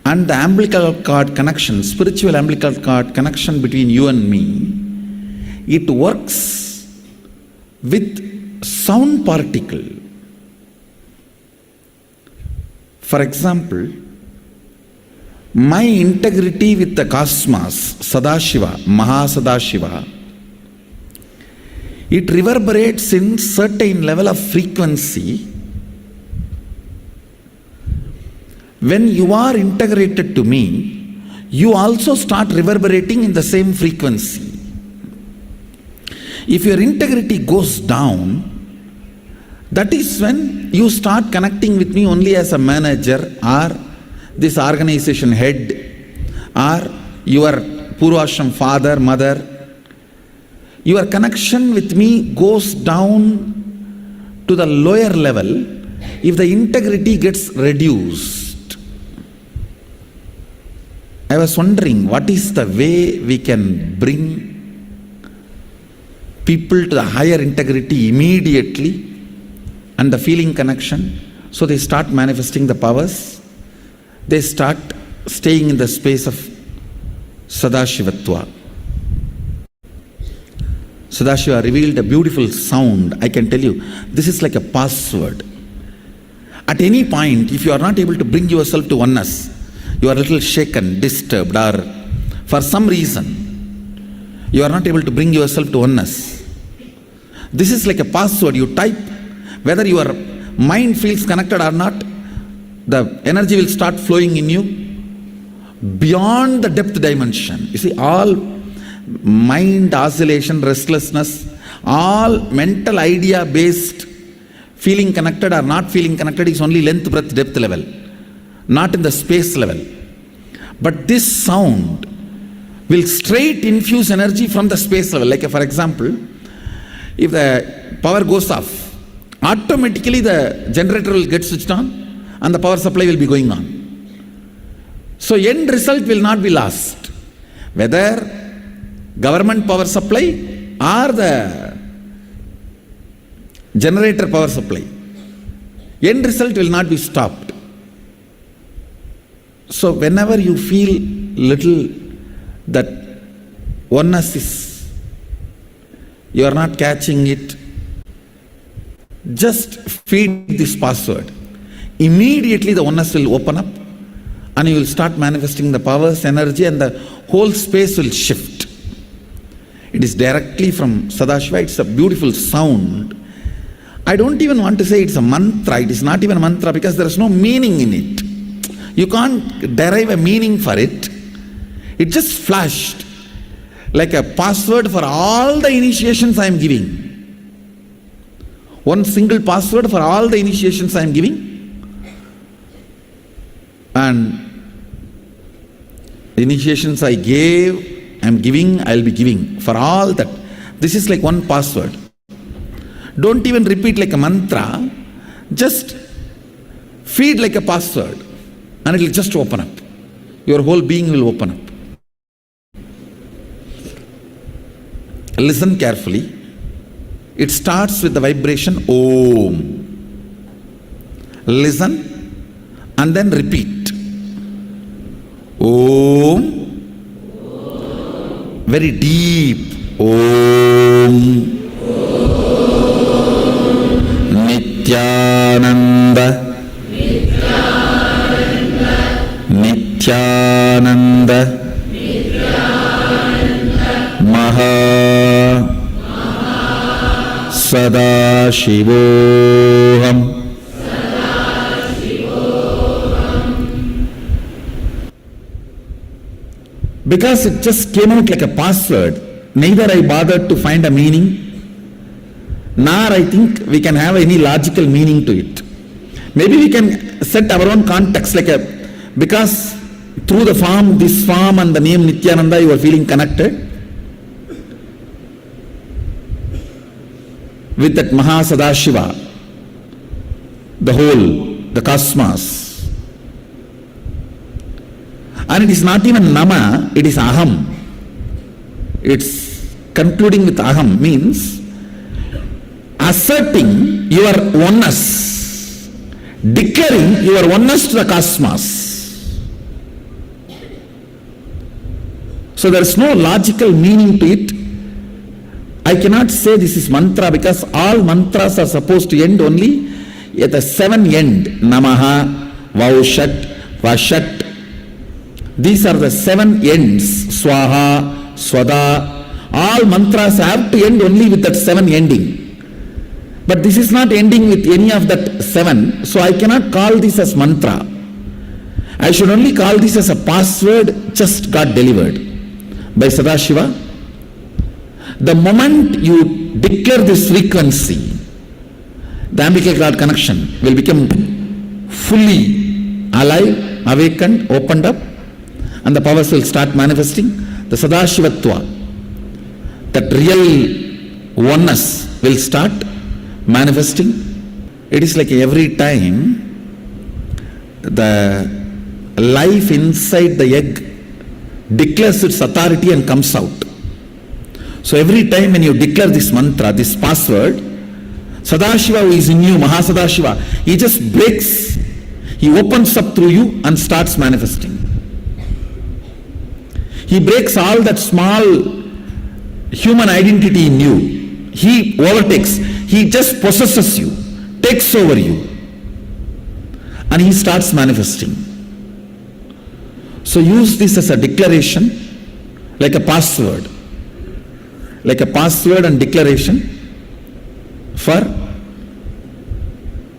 and the umbilical cord connection, spiritual umbilical cord connection between you and me, it works with sound particle. For example, my integrity with the cosmos, Sadashiva, Mahasadashiva, it reverberates in certain level of frequency. When you are integrated to me, you also start reverberating in the same frequency. If your integrity goes down, that is when you start connecting with me only as a manager or this organization head or your Purvashram father, mother. Your connection with me goes down to the lower level if the integrity gets reduced. I was wondering, what is the way we can bring people to the higher integrity immediately and the feeling connection, so they start manifesting the powers, they start staying in the space of Sadashivatva. Sadashiva revealed a beautiful sound. I can tell you, this is like a password. At any point, if you are not able to bring yourself to oneness, you are a little shaken, disturbed, or for some reason, you are not able to bring yourself to oneness. This is like a password. You type, whether your mind feels connected or not, the energy will start flowing in you beyond the depth dimension. You see, all mind oscillation, restlessness, all mental idea based feeling connected or not feeling connected is only length, breadth, depth level, not in the space level. But this sound will straight infuse energy from the space level. Like for example, if the power goes off, automatically the generator will get switched on and the power supply will be going on. So end result will not be lost. Whether government power supply or the generator power supply, end result will not be stopped. So whenever you feel little that oneness is, you are not catching it, just feed this password. Immediately the oneness will open up and you will start manifesting the powers, energy, and the whole space will shift. It is directly from Sadashiva. It's a beautiful sound. I don't even want to say it's a mantra. It is not even a mantra because there is no meaning in it. You can't derive a meaning for it. It just flashed like a password for all the initiations I am giving. One single password for all the initiations I am giving. And the initiations I gave, I am giving, I will be giving for all that. This is like one password. Don't even repeat like a mantra. Just feed like a password and it will just open up. Your whole being will open up. Listen carefully. It starts with the vibration Om. Listen and then repeat. Om. Very deep. Om. Nithyananda. Nithyananda. Maha Sadashivoham. Because it just came out like a password, neither I bothered to find a meaning, nor I think we can have any logical meaning to it. Maybe we can set our own context, because through the form, this form and the name Nithyananda, you are feeling connected with that Maha Sadashiva, the whole, the cosmos. And it is not even Nama, it is Aham. It's concluding with Aham, means asserting your oneness, declaring your oneness to the cosmos. So there is no logical meaning to it. I cannot say this is mantra because all mantras are supposed to end only at the 7 end. Namaha, Vaushat, Vashat. These are the 7 ends. Swaha, Swada. All mantras have to end only with that 7 ending. But this is not ending with any of that 7. So I cannot call this as mantra. I should only call this as a password just got delivered by Sadashiva. The moment you declare this frequency, the umbilical cord connection will become fully alive, awakened, opened up, and the powers will start manifesting. The Sadashivatva, that real oneness will start manifesting. It is like every time the life inside the egg declares its authority and comes out. So every time when you declare this mantra, this password, Sadashiva who is in you, Mahasadashiva, he just breaks, he opens up through you and starts manifesting. He breaks all that small human identity in you. He overtakes, he just possesses you, takes over you, and he starts manifesting. So use this as a declaration, like a password. Like a password and declaration for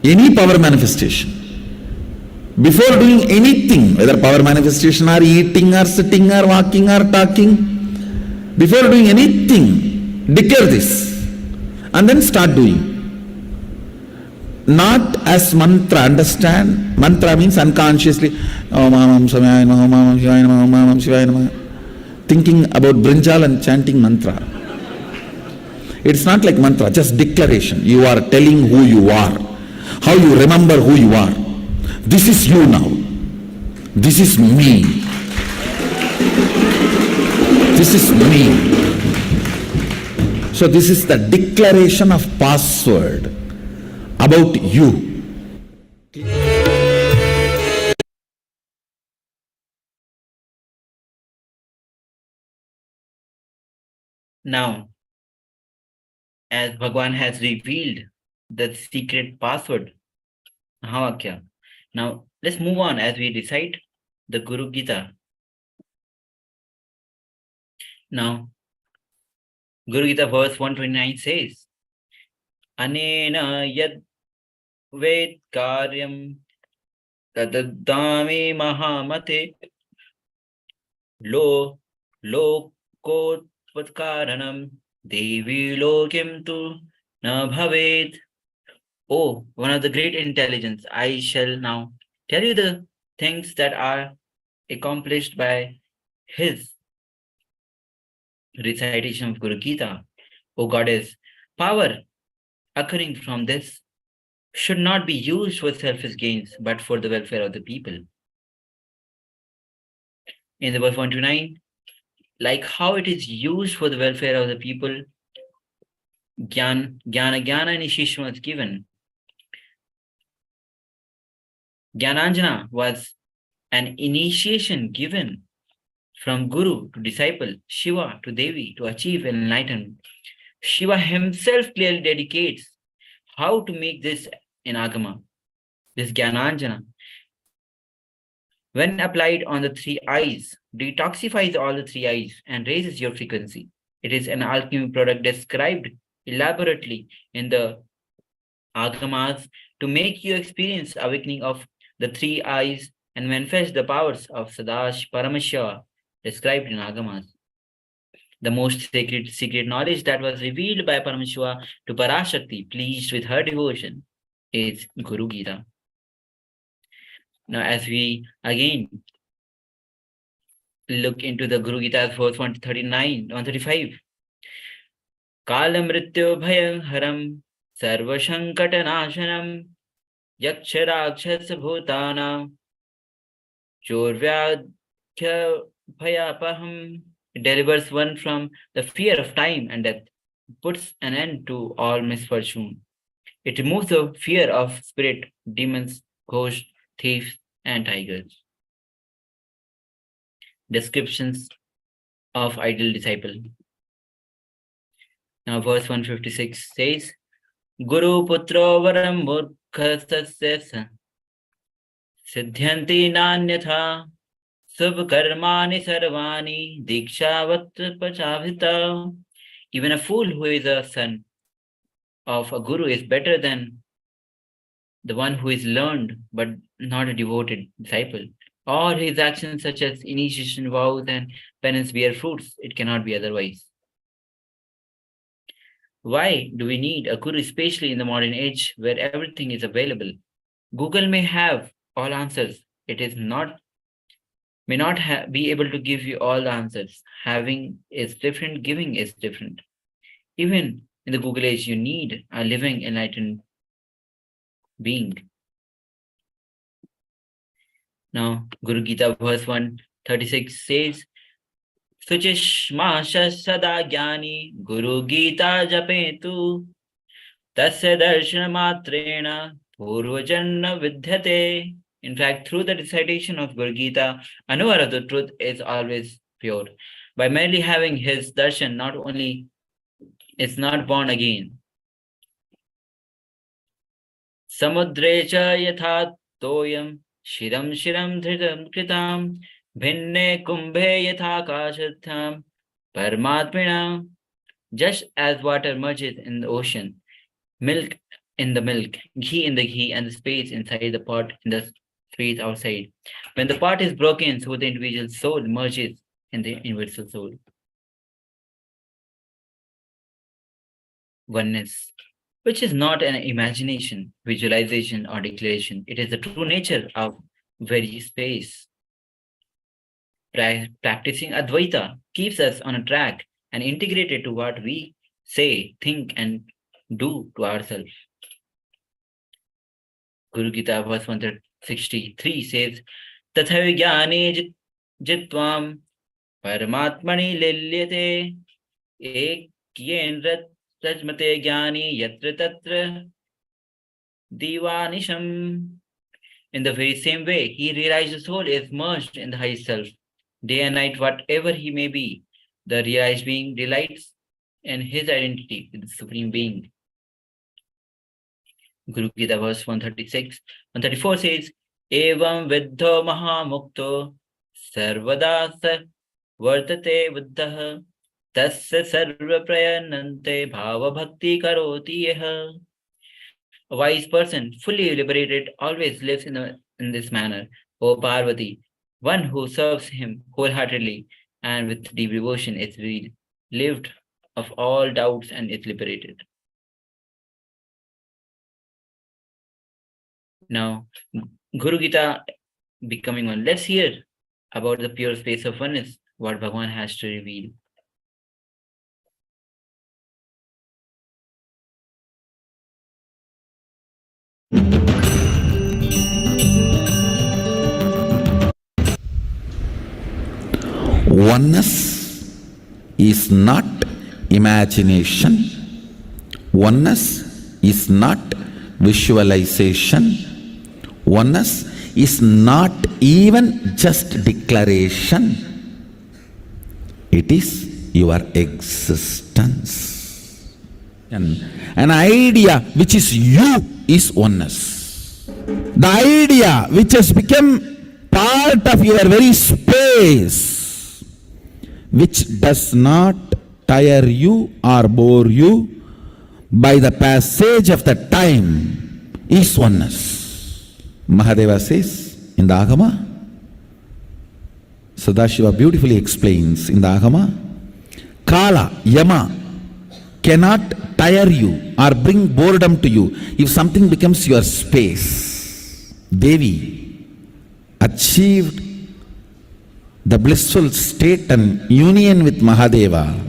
any power manifestation. Before doing anything, whether power manifestation or eating or sitting or walking or talking, before doing anything, declare this and then start doing. Not as mantra, understand? Mantra means unconsciously, thinking about brinjal and chanting mantra. It's not like mantra, just declaration. You are telling who you are, how you remember who you are. This is you now. This is me. This is me. So this is the declaration of password about you. Now, as Bhagwan has revealed the secret password, now let's move on as we recite the Guru Gita. Now, Guru Gita verse 129 says, Anena yad ved karyam tadadami mahamate lo lokotvatkaranam devi lokim tu na bhaved. Oh, one of the great intelligence, I shall now tell you the things that are accomplished by his recitation of Guru Gita. O Goddess, power occurring from this should not be used for selfish gains, but for the welfare of the people. In the verse 129, like how it is used for the welfare of the people, Jnana initiation was given. Jnananjana was an initiation given from Guru to disciple, Shiva to Devi to achieve enlightenment. Shiva himself clearly dedicates how to make this in Agama, this Jnananjana. When applied on the three eyes, detoxifies all the three eyes and raises your frequency. It is an alchemy product described elaborately in the Agamas to make you experience awakening of the three eyes and manifest the powers of Sadash Paramashiva described in Agamas. The most secret knowledge that was revealed by Paramashiva to Parashakti, pleased with her devotion, is Guru Gita. Now, as we again look into the Guru Gita's verse 135, Kala mrityu bhayam haram sarva shankata nashanam yaksha rakshasa bhutana chorvyadhya bhayapaham. It delivers one from the fear of time and death, puts an end to all misfortune. It removes the fear of spirit, demons, ghosts, thieves, and tigers. Descriptions of ideal disciple. Now verse 156 says, Guru putro varam murkhastasya siddhyanti nanyatha sub karmani sarvani dikshavat pachavita. Even a fool who is a son of a guru is better than the one who is learned but not a devoted disciple. Or his actions such as initiation vows and penance bear fruits. It cannot be otherwise. Why do we need a guru, especially in the modern age where everything is available? Google may have all answers. It is not may not be able to give you all the answers. Having is different, giving is different. Even in the Google age, you need a living, enlightened being. Now, Guru Gita verse 136 says, Suchishmasha sada jnani Guru Gita japetu tasya darshana matrena purvajanna vidyate. In fact, through the recitation of Guru Gita, unaware of the truth is always pure. By merely having his darshan, not only is not born again. Samudrecha yatha toyam shiram dhritam kritam bhinne kumbhe yatha kashatham paramatmina. Just as water merges in the ocean, milk in the milk, ghee in the ghee, and the space inside the pot in the space outside. When the pot is broken, so the individual soul merges in the universal soul. Oneness, which is not an imagination, visualization, or declaration. It is the true nature of very space. Practicing Advaita keeps us on a track and integrated to what we say, think, and do to ourselves. Guru Gita verse 163 says, Tatha jnane jitvam paramatmani lilyate ekyen rajmate jnani yatra tatra divanisham. In the very same way, he realized the soul is merged in the highest self. Day and night, whatever he may be, the realized being delights in his identity with the Supreme Being. Guru Gita verse 134 says, Evam viddho mahamukto sarvada sa vartate buddhaha tasya sarva prayanante bhava bhakti karoti yaha. A wise person, fully liberated, always lives in this manner. O Parvati, one who serves him wholeheartedly and with deep devotion is relieved of all doubts and is liberated. Now, Guru Gita becoming one. Let's hear about the pure space of oneness, what Bhagavan has to reveal. Oneness is not imagination. Oneness is not visualization. Oneness is not even just declaration. It is your existence. And an idea which is you is oneness. The idea which has become part of your very space, which does not tire you or bore you by the passage of the time, is oneness. Mahadeva says in the Agama, Sadashiva beautifully explains in the Agama, Kala, Yama cannot tire you or bring boredom to you if something becomes your space. Devi achieved the blissful state and union with Mahadeva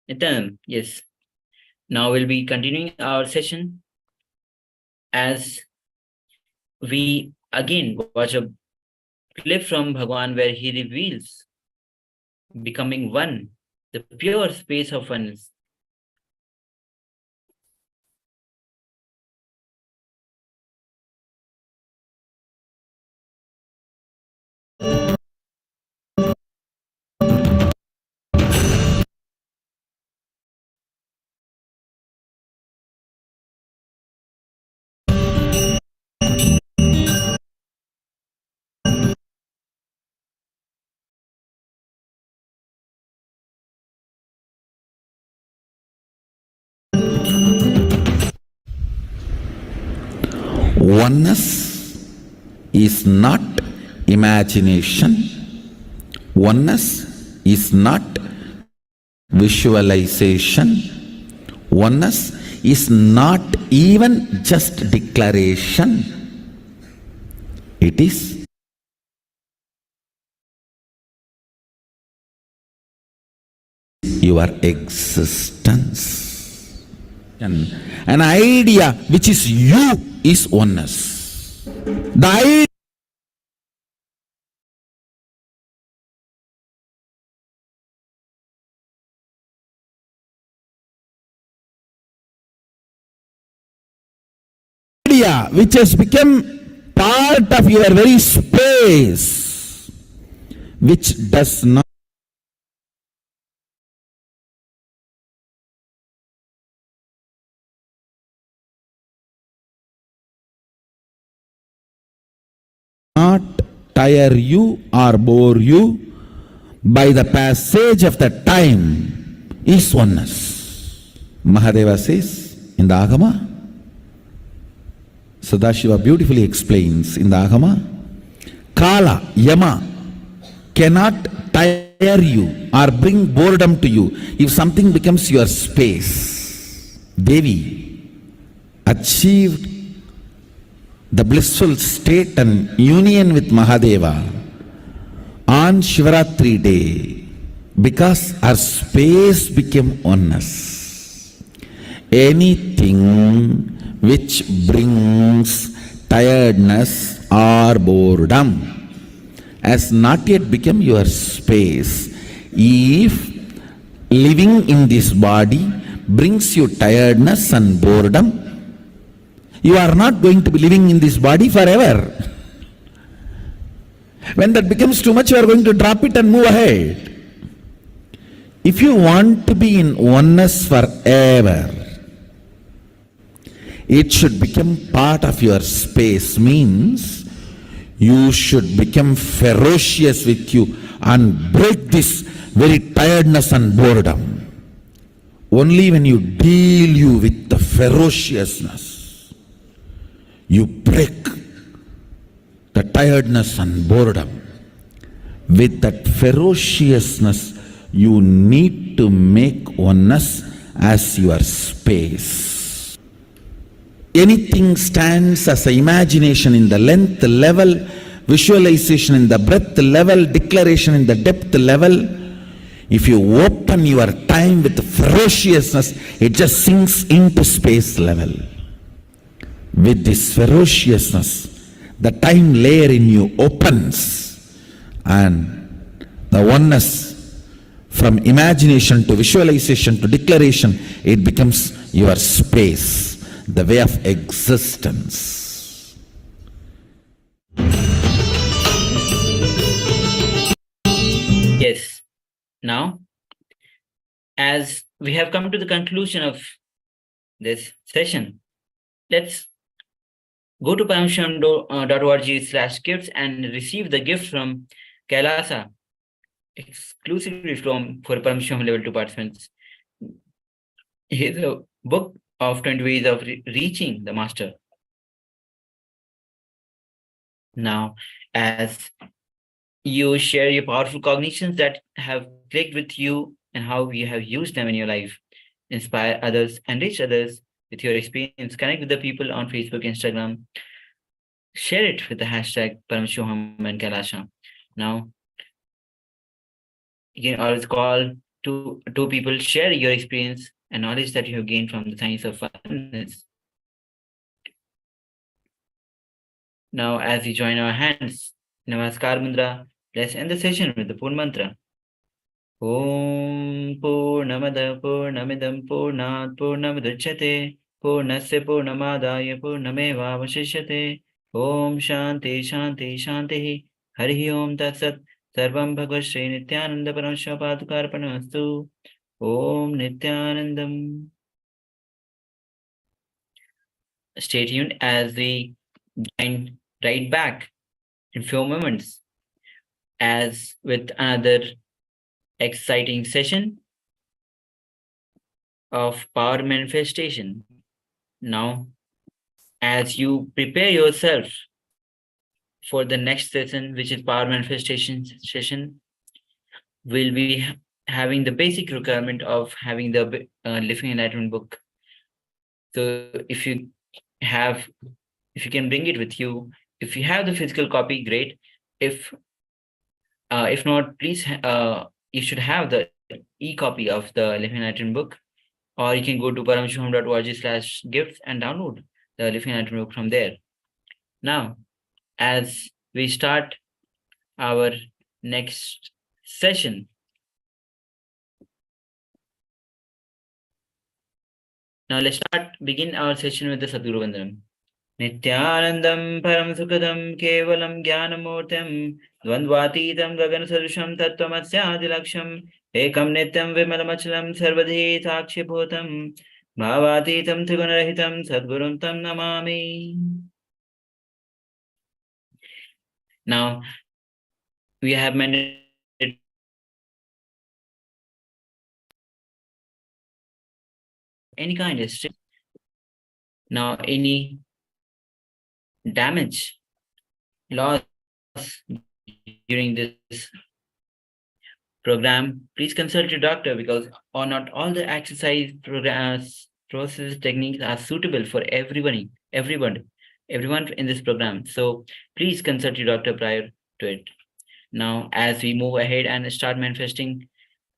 Nithyananda, yes. Now we'll be continuing our session as we again watch a clip from Bhagwan where he reveals becoming one, the pure space of oneness. Oneness is not imagination. Oneness is not visualization. Oneness is not even just declaration. It is your existence. An idea which is you is oneness. The idea which has become part of your very space, which does not tire you or bore you by the passage of the time is oneness. Mahadeva says in the Agama, Sadashiva beautifully explains in the Agama, Kala, Yama cannot tire you or bring boredom to you if something becomes your space. Devi achieved the blissful state and union with Mahadeva on Shivaratri day because her space became oneness. Anything which brings tiredness or boredom has not yet become your space. If living in this body brings you tiredness and boredom, you are not going to be living in this body forever. When that becomes too much, you are going to drop it and move ahead. If you want to be in oneness forever, it should become part of your space. Means you should become ferocious with you and break this very tiredness and boredom. Only when you deal you with the ferociousness, you break the tiredness and boredom. With that ferociousness, you need to make oneness as your space. Anything stands as an imagination in the length level, visualization in the breadth level, declaration in the depth level. If you open your time with ferociousness, it just sinks into space level. With this ferociousness, the time layer in you opens, and the oneness from imagination to visualization to declaration, it becomes your space, the way of existence. Yes. Now, as we have come to the conclusion of this session, let's go to paramashivoham.org/gifts and receive the gift from KAILASA exclusively for Paramashivoham Level 2 participants. Here's a book of 20 ways of reaching the master. Now, as you share your powerful cognitions that have clicked with you and how you have used them in your life, inspire others, enrich others with your experience, connect with the people on Facebook, Instagram, share it with the hashtag Paramashivoham and KAILASA. Now, you can always call two people share your experience and knowledge that you have gained from the science of oneness. Now, as we join our hands, Namaskar Mudra, let's end the session with the Purna Mantra. Om Purnamada Purnamidam Purnat Purnamudachyate Purnasya Purnamadaya Purnameva Vashishyate Om Shanti Shanti Shanti Hari Om Tat Sat Sarvam Bhagavad Shri Nithyananda Paramashivam Padukarpanastu Om Nithyanandam. Stay tuned as we join right back in few moments as with another exciting session of power manifestation. Now, as you prepare yourself for the next session, which is power manifestation session, we'll be having the basic requirement of having the Living Enlightenment book. So if you can bring it with you. If you have the physical copy, great. If not, please you should have the e-copy of the Living Enlightenment book, or you can go to paramashivoham.org/gifts and download the Living Enlightenment book from there. Now, as we start our next session, now let's begin our session with the Sadguru Vandanam. Nithyanandam param sukadam kevalam jnanamurtam dvandvatītam gaganasarvisham tattvamasyaadilaksham ekam nityam vimalamachalam sarvadhi sakshibhutam bhavatītam trigunarahitam sadgurum tam namami. Now, we have mentioned any kind of stress. Now, any damage, loss during this program, please consult your doctor, because not all the exercise programs, process, techniques are suitable for everyone in this program. So please consult your doctor prior to it. Now, as we move ahead and start manifesting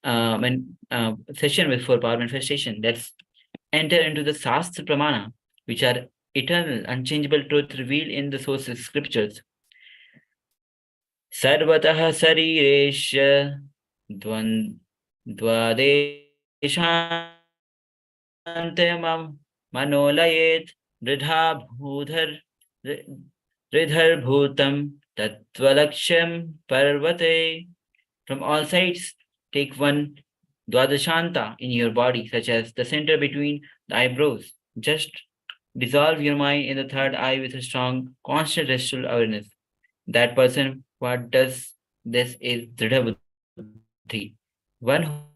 session with for power manifestation, let's enter into the Sastra Pramana, which are eternal, unchangeable truth revealed in the sources scriptures. Sarvataha sariresha dvadeshantamam manolayet ridha bhutam tatvalaksham parvate. From all sides, take one Dwadashanta in your body, such as the center between the eyebrows. Just dissolve your mind in the third eye with a strong, constant restful awareness. That person what does this is Dridha Buddhi. One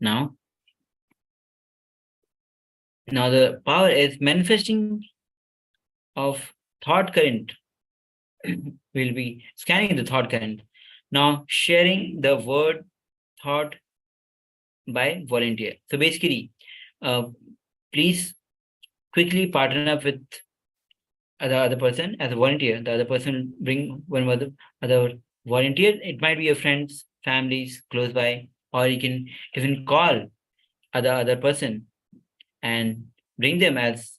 Now the power is manifesting of thought current. We'll be scanning the thought current. Now sharing the word thought by volunteer. So basically, please quickly partner up with the other person as a volunteer. The other person bring one other volunteer. It might be your friends, families close by, or you can even call other person and bring them as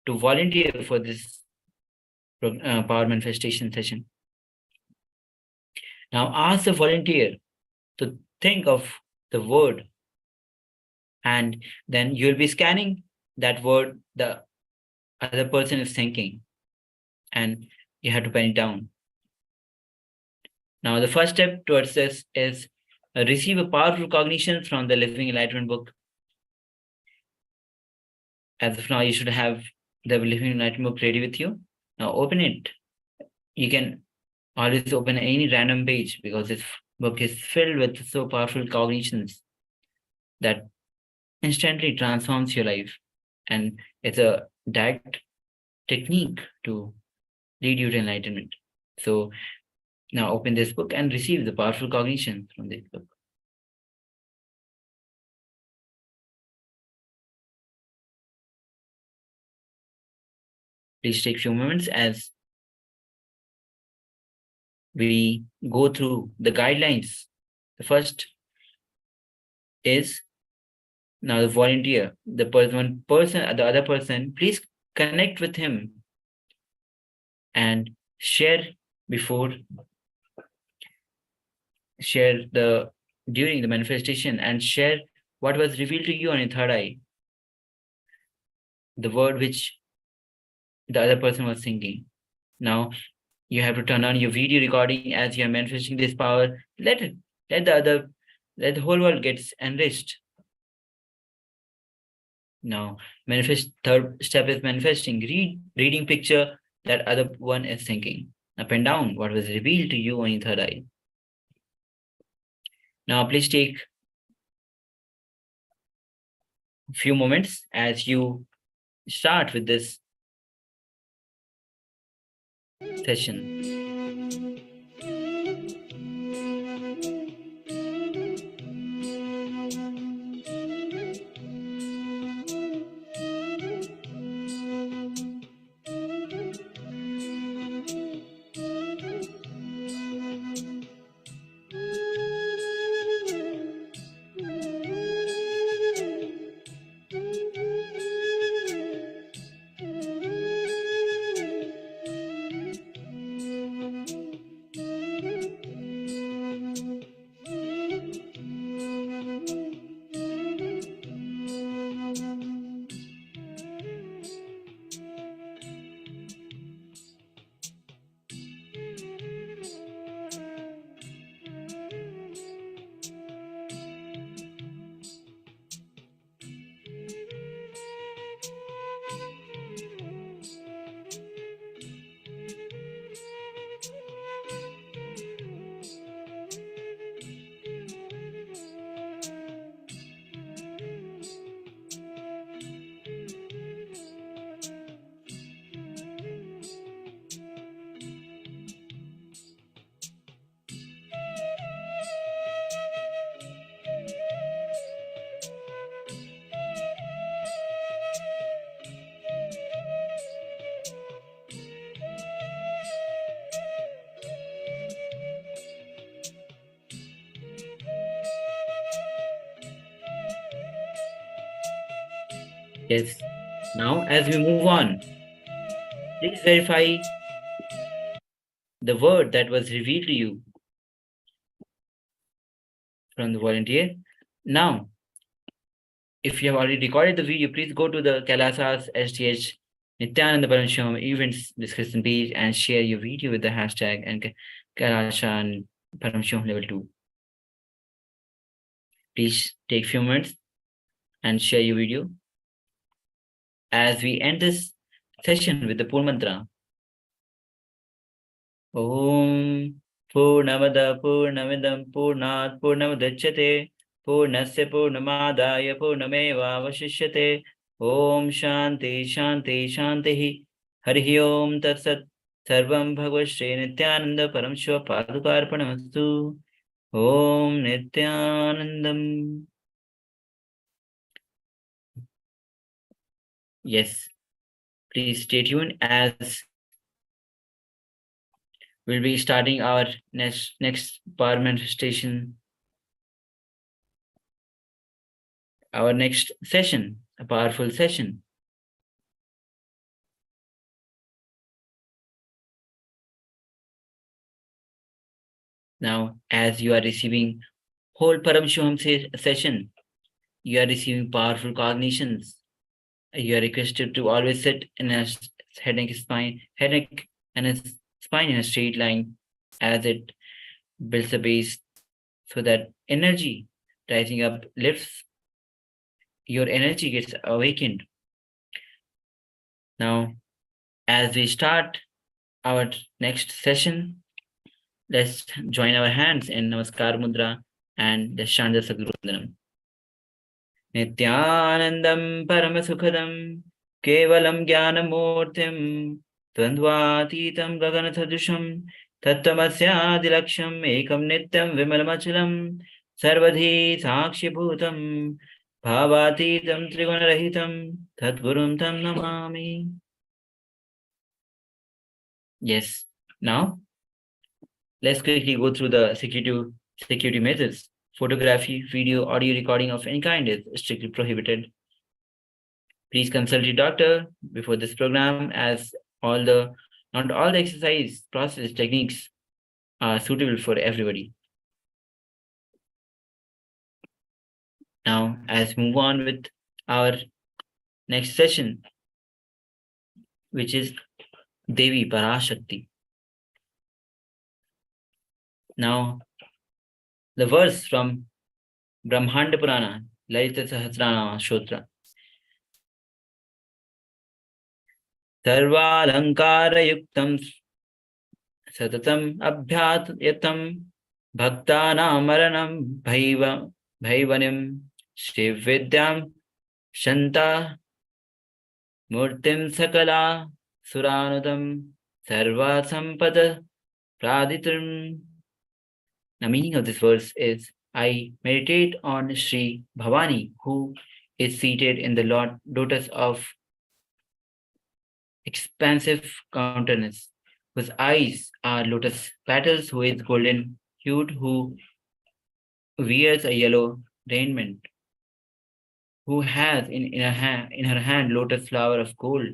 to volunteer for this power manifestation session. Now ask the volunteer to think of the word, and then you'll be scanning that word the other person is thinking, and you have to pen it down. Now the first step towards this is receive a powerful cognition from the Living Enlightenment book. As of now, you should have the Living Enlightenment book ready with you. Now open it. You can always open any random page, because this book is filled with so powerful cognitions that instantly transforms your life. And it's a direct technique to lead you to enlightenment. So now open this book and receive the powerful cognition from this book. Please take a few moments as we go through the guidelines. The first is now the volunteer, the the other person, please connect with him and share during the manifestation and share what was revealed to you on your third eye, the word which the other person was thinking. Now you have to turn on your video recording as you are manifesting this power. Let the whole world gets enriched. Now, third step is manifesting. Reading picture that other one is thinking. Up and down, what was revealed to you on your third eye. Now, please take a few moments as you start with this session. Yes. Now, as we move on, please verify the word that was revealed to you from the volunteer. Now, if you have already recorded the video, please go to the KAILASA's STH Nithyananda Paramashivam events description page and share your video with the hashtag and KAILASA and Paramashivoham Level 2. Please take a few minutes and share your video. As we end this session with the Pur Mantra, Om Purnamada Purnamidam Purnat Purnamudachyate Purnasya Purnamadaya Purnameva Vashishyate Om Shanti Shanti Shanti Harihi Om Tat Sat Sarvam Bhagavad Shri Nithyananda Paramashiva Padukarpanamastu Om Nithyanandam. Yes, please stay tuned as we'll be starting our next power manifestation, our next session, a powerful session. Now, as you are receiving whole Paramashivam session, you are receiving powerful cognitions. You are requested to always sit in a headache and a spine in a straight line as it builds a base so that energy rising up lifts, your energy gets awakened. Now, as we start our next session, let's join our hands in Namaskar Mudra and the Shanda Sadguru. Nithyanandam Paramasukhadam Kevalam Jnanamurtim Twandvatitam Gaganathadusham Tattvamasya Ekam Nityam Vimalamachalam Sarvadhi Sakshibhutam Bhavatitam Trigunarahitam Tadgurum Tam Namami. Yes. Now, let's quickly go through the security measures. Photography, video, audio recording of any kind is strictly prohibited. Please consult your doctor before this program, as not all the exercise process techniques are suitable for everybody. Now, as we move on with our next session, which is Devi Parashakti. Now, the verse from Brahmanda Purana, Lalita Sahasranama Shotra. Sarvalankara-yuktam satatam abhyayatam bhaktanam bhaivanim Shividyam Shanta Murtim Sakala Suranudam Sarva Sampada Praditum. The meaning of this verse is, I meditate on Sri Bhavani, who is seated in the lotus of expansive countenance, whose eyes are lotus petals, who is golden hued, who wears a yellow raiment, who has in her hand lotus flower of gold,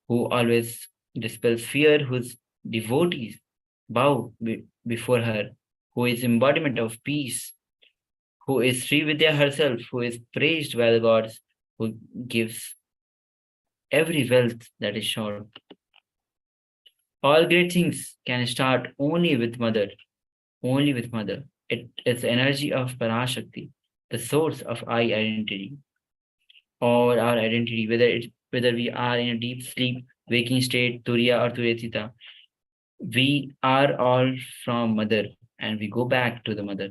who always dispels fear, whose devotees bow before her, who is embodiment of peace, who is Sri Vidya herself, who is praised by the gods, who gives every wealth that is short. All great things can start only with mother, only with mother. It is the energy of Parashakti, the source of I identity, or our identity, whether we are in a deep sleep, waking state, Turiya or Turyatita. We are all from mother, and we go back to the mother.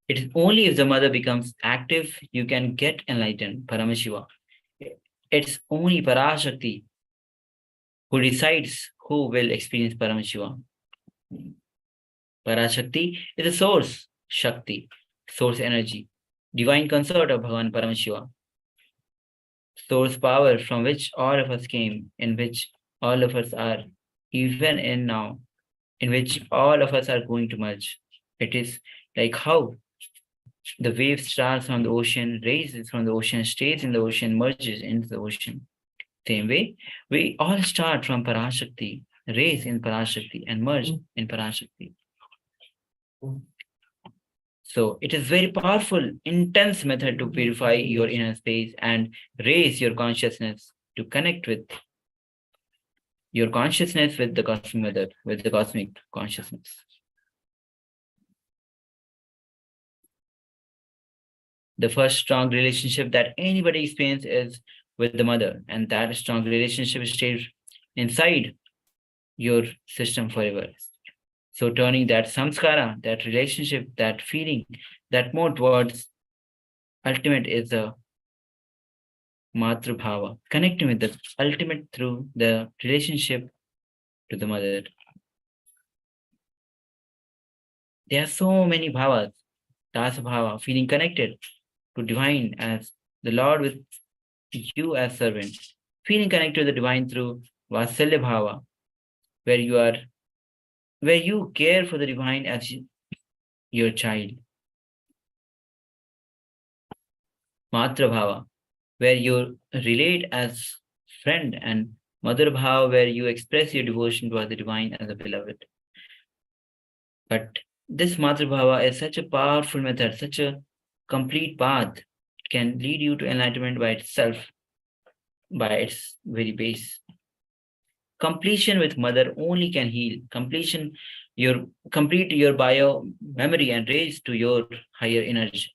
It is only if the mother becomes active, you can get enlightened, Paramashiva. It's only Parashakti who decides who will experience Paramashiva. Parashakti is the source, Shakti, source energy, divine consort of Bhagavan Paramashiva, source power from which all of us came, in which all of us are, even in now, in which all of us are going to merge. It is like how the wave starts from the ocean, raises from the ocean, stays in the ocean, merges into the ocean. Same way, we all start from Parashakti, raise in Parashakti, and merge in Parashakti. So it is very powerful, intense method to purify your inner space and raise your consciousness to connect with your consciousness with the cosmic mother, with the cosmic consciousness. The first strong relationship that anybody experiences is with the mother, and that strong relationship stays inside your system forever. So turning that samskara, that relationship, that feeling, that mode towards ultimate is the Matrubhava, connecting with the ultimate through the relationship to the mother. There are so many bhavas, Dasa Bhava, feeling connected to divine as the Lord with you as servant, feeling connected to the divine through Vasalya Bhava, where you care for the divine as your child. Matra Bhava, where you relate as friend, and Mother Bhava, where you express your devotion toward the divine as a beloved. But this Matra Bhava is such a powerful method, such a complete path. It can lead you to enlightenment by itself, by its very base. Completion with mother only can heal. Complete your bio memory and raise to your higher image.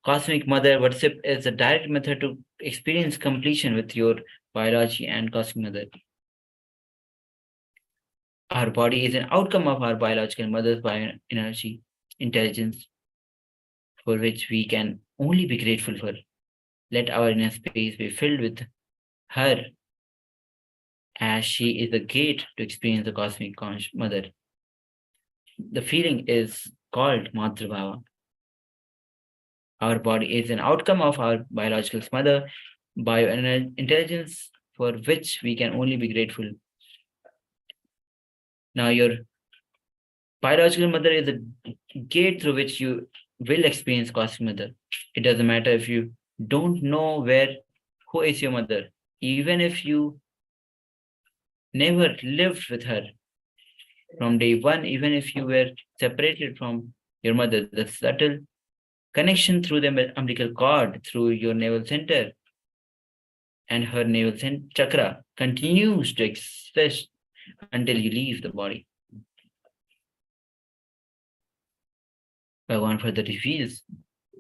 Cosmic mother worship is a direct method to experience completion with your biology and cosmic mother. Our body is an outcome of our biological mother's bioenergy, intelligence, for which we can only be grateful for. Let our inner space be filled with her, as she is the gate to experience the cosmic mother. The feeling is called Matrubhava. Our body is an outcome of our biological mother, biointelligence, for which we can only be grateful. Now, your biological mother is the gate through which you will experience cosmic mother. It doesn't matter if you don't know who is your mother, even if you never lived with her from day one, even if you were separated from your mother, the subtle connection through the umbilical cord, through your navel center and her navel chakra continues to exist until you leave the body. Bhagavan further reveals.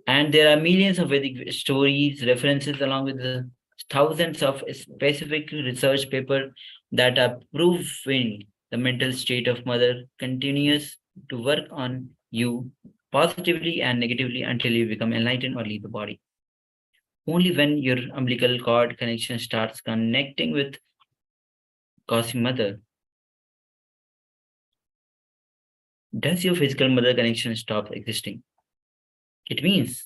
And there are millions of Vedic stories, references, along with the thousands of specific research papers that are proving the mental state of mother continues to work on you positively and negatively until you become enlightened or leave the body. Only when your umbilical cord connection starts connecting with cosmic mother does your physical mother connection stop existing. It means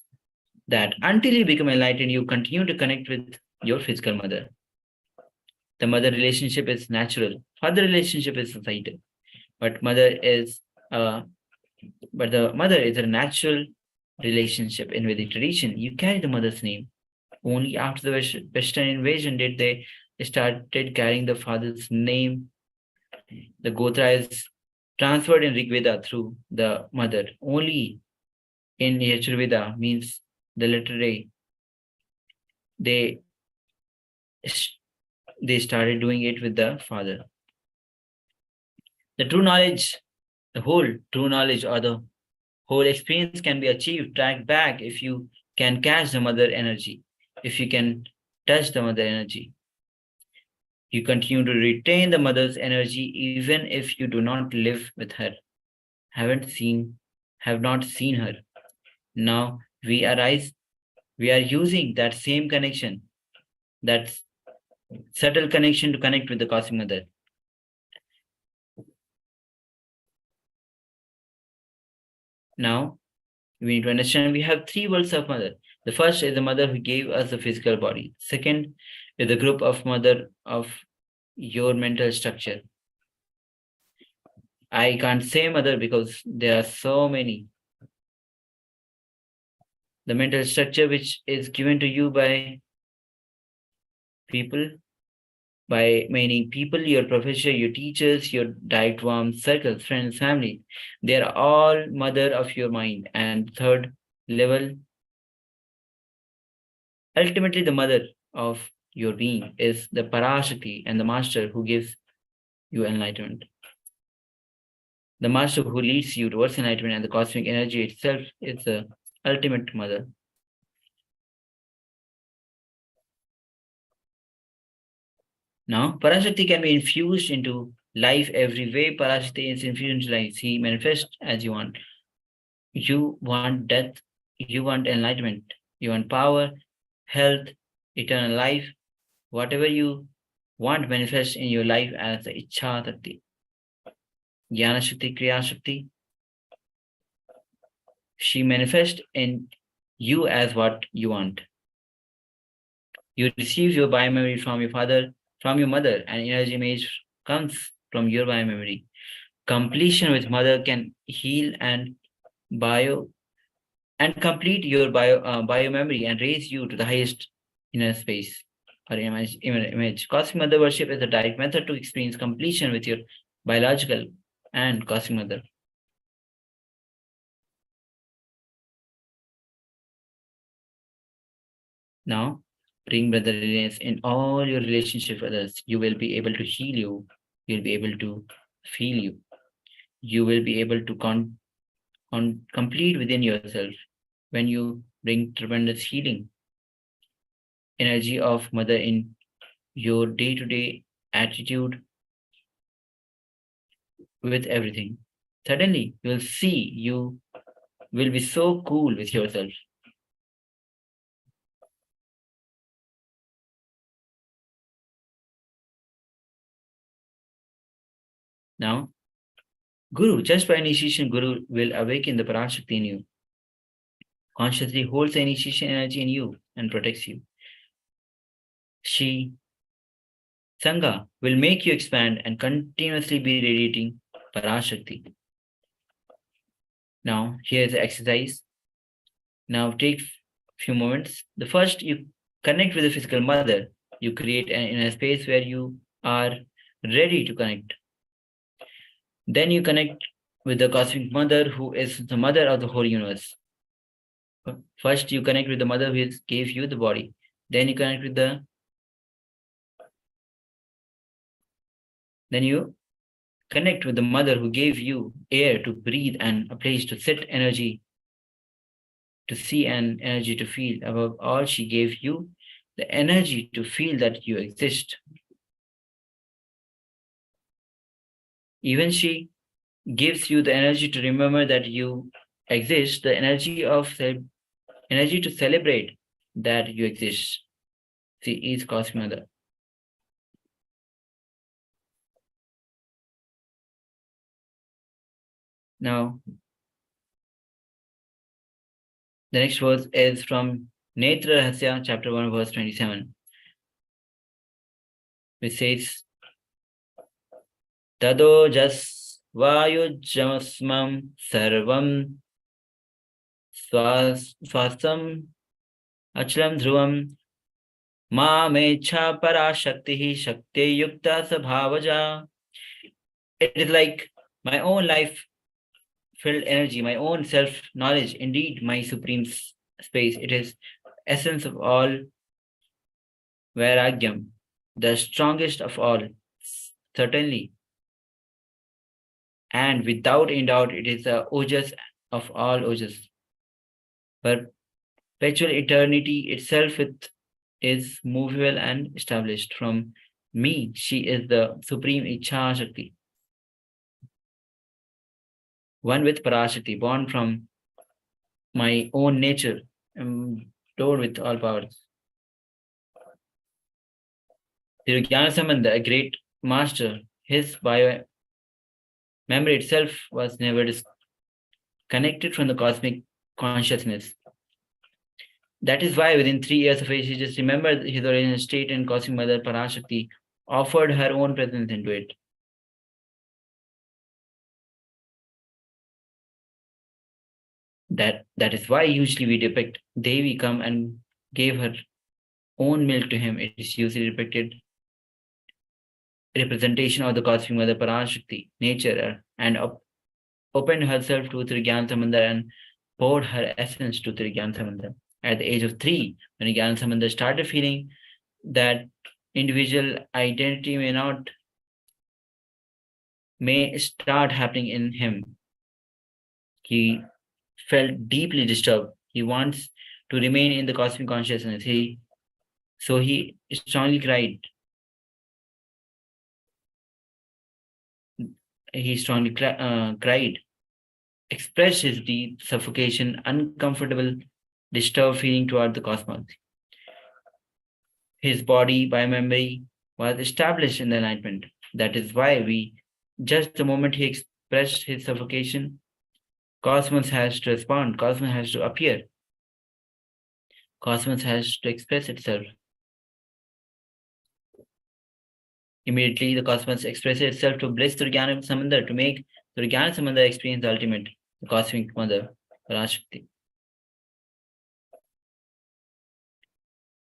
that until you become enlightened, you continue to connect with your physical mother. The mother relationship is natural. Father relationship is societal. But the mother is a natural relationship in Vedic tradition. You carry the mother's name. Only after the Western invasion did they started carrying the father's name. The Gotra is transferred in Rig Veda through the mother. Only in Yajurveda, means the letter A, they started doing it with the father. The true knowledge, the whole true knowledge or the whole experience can be achieved, tracked back if you can catch the mother energy, if you can touch the mother energy. You continue to retain the mother's energy even if you do not live with her, have not seen her. Now we are using that same connection, that subtle connection to connect with the cosmic mother. Now, we need to understand we have three worlds of mother. The first is the mother who gave us the physical body. Second is the group of mother of your mental structure. I can't say mother because there are so many. The mental structure which is given to you by people, by many people, your professor, your teachers, your direct warm circles, friends, family. They are all mother of your mind. And third level, ultimately the mother of your being is the Parashakti and the master who gives you enlightenment. The master who leads you towards enlightenment, and the cosmic energy itself is the ultimate mother. Now, Parashakti can be infused into life every way. Parashakti is infused into life. See, manifest as you want. You want death, you want enlightenment, you want power, health, eternal life. Whatever you want manifest in your life as the Ichha Takti. Jnana Shakti, Kriya Shakti. She manifests in you as what you want. You receive your biomemory from your father, from your mother, and energy image comes from your biomemory. Completion with mother can heal and complete your biomemory and raise you to the highest inner space or image. Cosmic mother worship is a direct method to experience completion with your biological and cosmic mother. Now, bring brotherliness in all your relationship with others. You will be able to heal you. You'll be able to feel you. You will be able to complete within yourself when you bring tremendous healing energy of mother in your day-to-day attitude with everything. Suddenly, you'll see you will be so cool with yourself. Now, Guru, just by initiation, Guru will awaken the Parashakti in you. Consciously holds the initiation energy in you and protects you. She Sangha will make you expand and continuously be radiating Parashakti. Now, here's the exercise. Now, take few moments. The first, you connect with the physical mother. You create an inner space where you are ready to connect. Then you connect with the cosmic mother, who is the mother of the whole universe. First, you connect with the mother who gave you the body. Then you connect with the mother who gave you air to breathe and a place to sit, energy to see, and energy to feel. Above all, she gave you the energy to feel that you exist. Even she gives you the energy to remember that you exist, the energy to celebrate that you exist. She is Cosmic Mother. Now, the next verse is from Netra Rahasya, chapter 1, verse 27, which says, Tado jas vayujamasmam sarvam swasam achalam dhruvam ma mecha parashakti shakti yukta sabhavaja. It is like my own life-filled energy, my own self-knowledge, indeed my supreme space. It is essence of all, vairagyam, the strongest of all, certainly. And without any doubt, it is the ojas of all ojas. Perpetual eternity itself is movable and established. From me, she is the supreme Ichha Shakti, one with Parashakti, born from my own nature, endowed with all powers. The Jnana a great master, his bio memory itself was never disconnected from the cosmic consciousness. That is why within 3 years of age, he just remembered his original state, and Cosmic Mother Parashakti offered her own presence into it. That is why usually we depict Devi come and gave her own milk to him. It is usually depicted representation of the Cosmic Mother Parashakti, nature, and opened herself to Trigyan Samandar and poured her essence to Trigyan Samandar. At the age of 3, when Gyan Samandar started feeling that individual identity may start happening in him, he felt deeply disturbed. He wants to remain in the cosmic consciousness. So he strongly cried. He strongly cried, expressed his deep suffocation, uncomfortable, disturbed feeling toward the cosmos. His body, by memory, was established in the enlightenment. That is why just the moment he expressed his suffocation, cosmos has to respond, cosmos has to appear, cosmos has to express itself. Immediately, the cosmos expresses itself to bliss Durgyana Samandar, to make Durgyana Samandar experience the ultimate, the Cosmic Mother, Parashakti.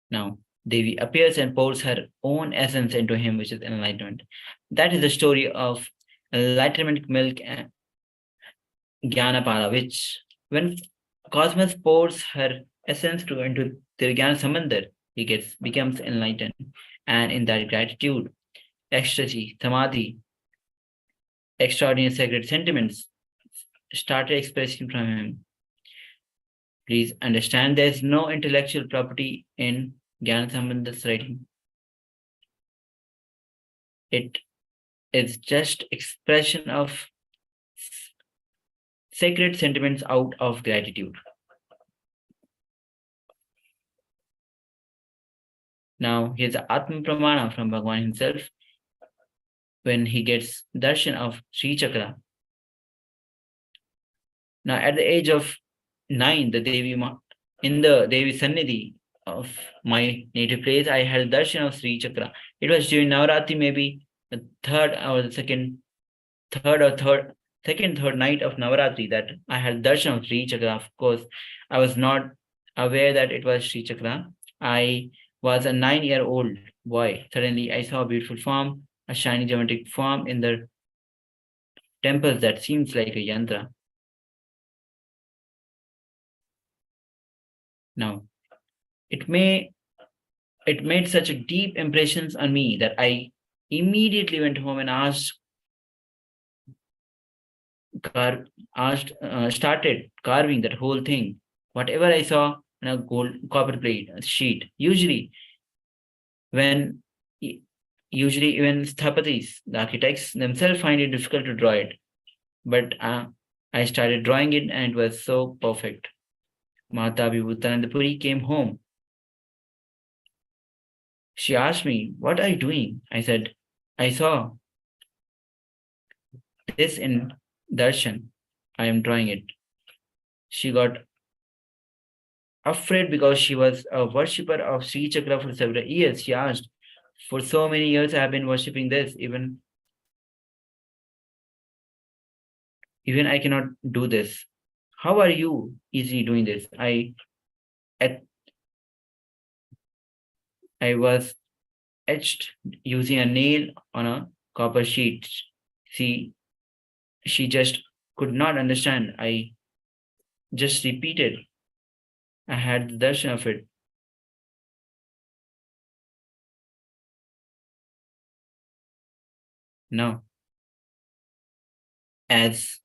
Now, Devi appears and pours her own essence into him, which is enlightenment. That is the story of enlightenment milk and Jnanapala, which when Cosmos pours her essence into Tirgyana Samandar, he becomes enlightened. And in that gratitude, ecstasy, samadhi, extraordinary sacred sentiments started expressing from him. Please understand, there is no intellectual property in Jnana Sambandar's writing. It is just expression of sacred sentiments out of gratitude. Now, here's the Atma Pramana from Bhagavan himself when he gets darshan of Sri Chakra. Now, at the age of 9, in the Devi Sannidhi, of my native place, I had darshan of Sri Chakra. It was during Navaratri, maybe the third night of Navaratri, that I had darshan of Sri Chakra. Of course, I was not aware that it was Sri Chakra. I was a 9-year-old boy. Suddenly, I saw a beautiful form, a shiny geometric form in the temples that seems like a yantra. Now, it made such a deep impressions on me that I immediately went home and started carving that whole thing. Whatever I saw on a copper plate sheet. Usually even sthapatis, the architects themselves, find it difficult to draw it. But I started drawing it and it was so perfect. Mata Vibhutanandapuri came home. She asked me, "What are you doing?" I said, "I saw this in darshan. I am drawing it." She got afraid because she was a worshipper of Sri Chakra for several years. She asked, "For so many years I have been worshipping this. Even I cannot do this. How are you easily doing this?" I was etched using a nail on a copper sheet. She just could not understand. I just repeated. I had the darshan of it. Now, as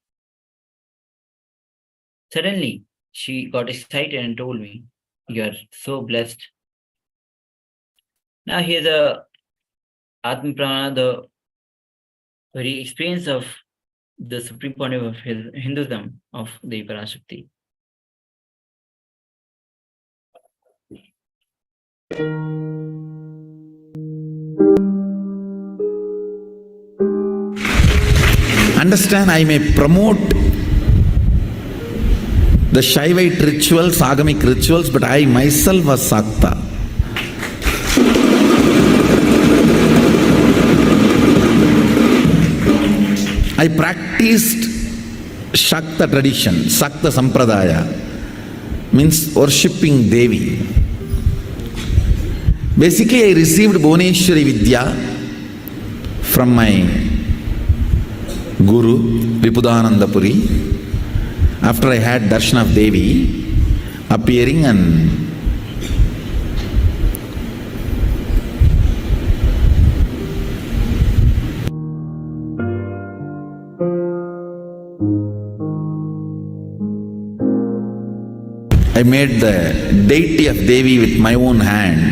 suddenly she got excited and told me, "You are so blessed." Now here's a Atma Pramana, the very experience of the supreme point of Hinduism of the Parashakti. Understand, I may promote the Shaivite rituals, Agamic rituals, but I myself was Sakta. I practiced Shakta tradition, Sakta Sampradaya, means worshipping Devi. Basically, I received Bhuvneshwari Vidya from my Guru, Vipudananda Puri. After I had darshan of Devi appearing, and I made the deity of Devi with my own hand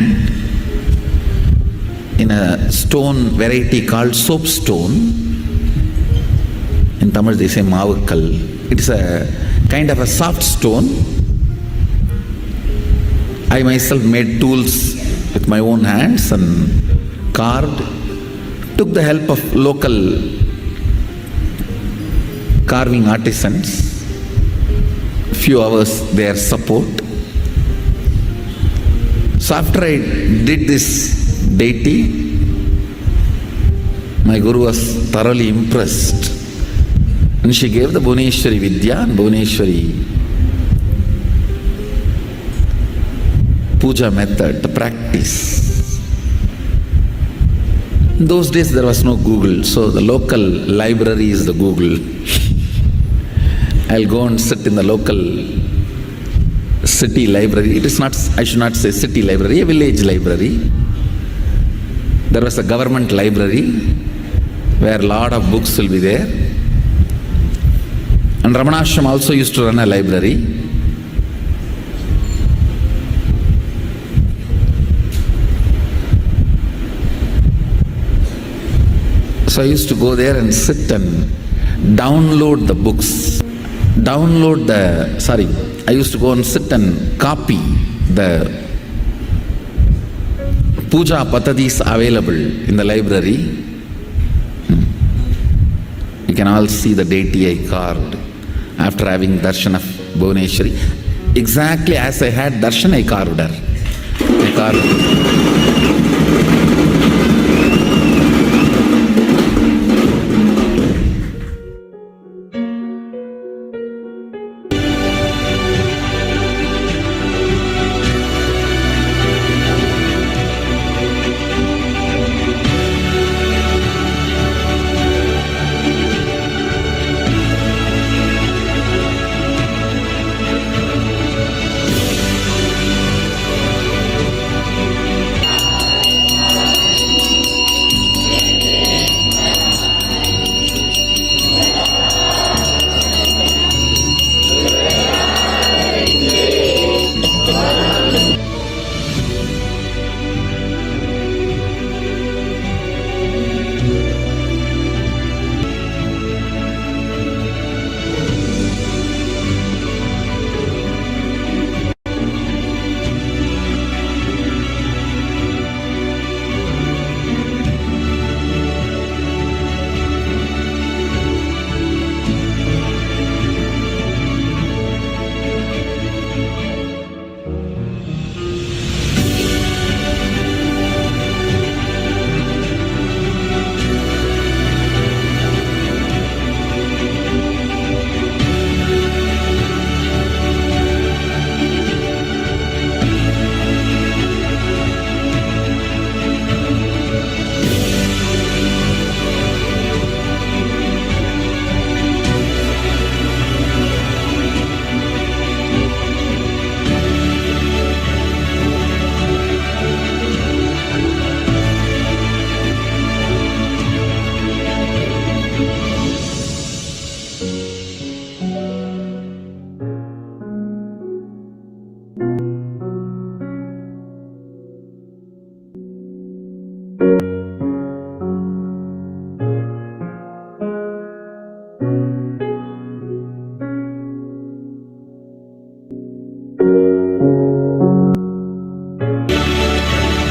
in a stone variety called soapstone. In Tamil they say Mavakkal. It is a kind of a soft stone. I myself made tools with my own hands and carved. Took the help of local carving artisans. Few hours their support. So after I did this deity, my Guru was thoroughly impressed. And she gave the Bhuvneshwari Vidya and Bhuvneshwari puja method, the practice. In those days there was no Google, so the local library is the Google. I'll go and sit in the local city library. It is not, I should not say city library, a village library. There was a government library where a lot of books will be there. And Ramanashram also used to run a library. So I used to go there and sit and download the books. I used to go and sit and copy the puja patadis available in the library. You can all see the deity I carved after having darshan of Bhuvneshwari. Exactly as I had darshan, I carved her. My car.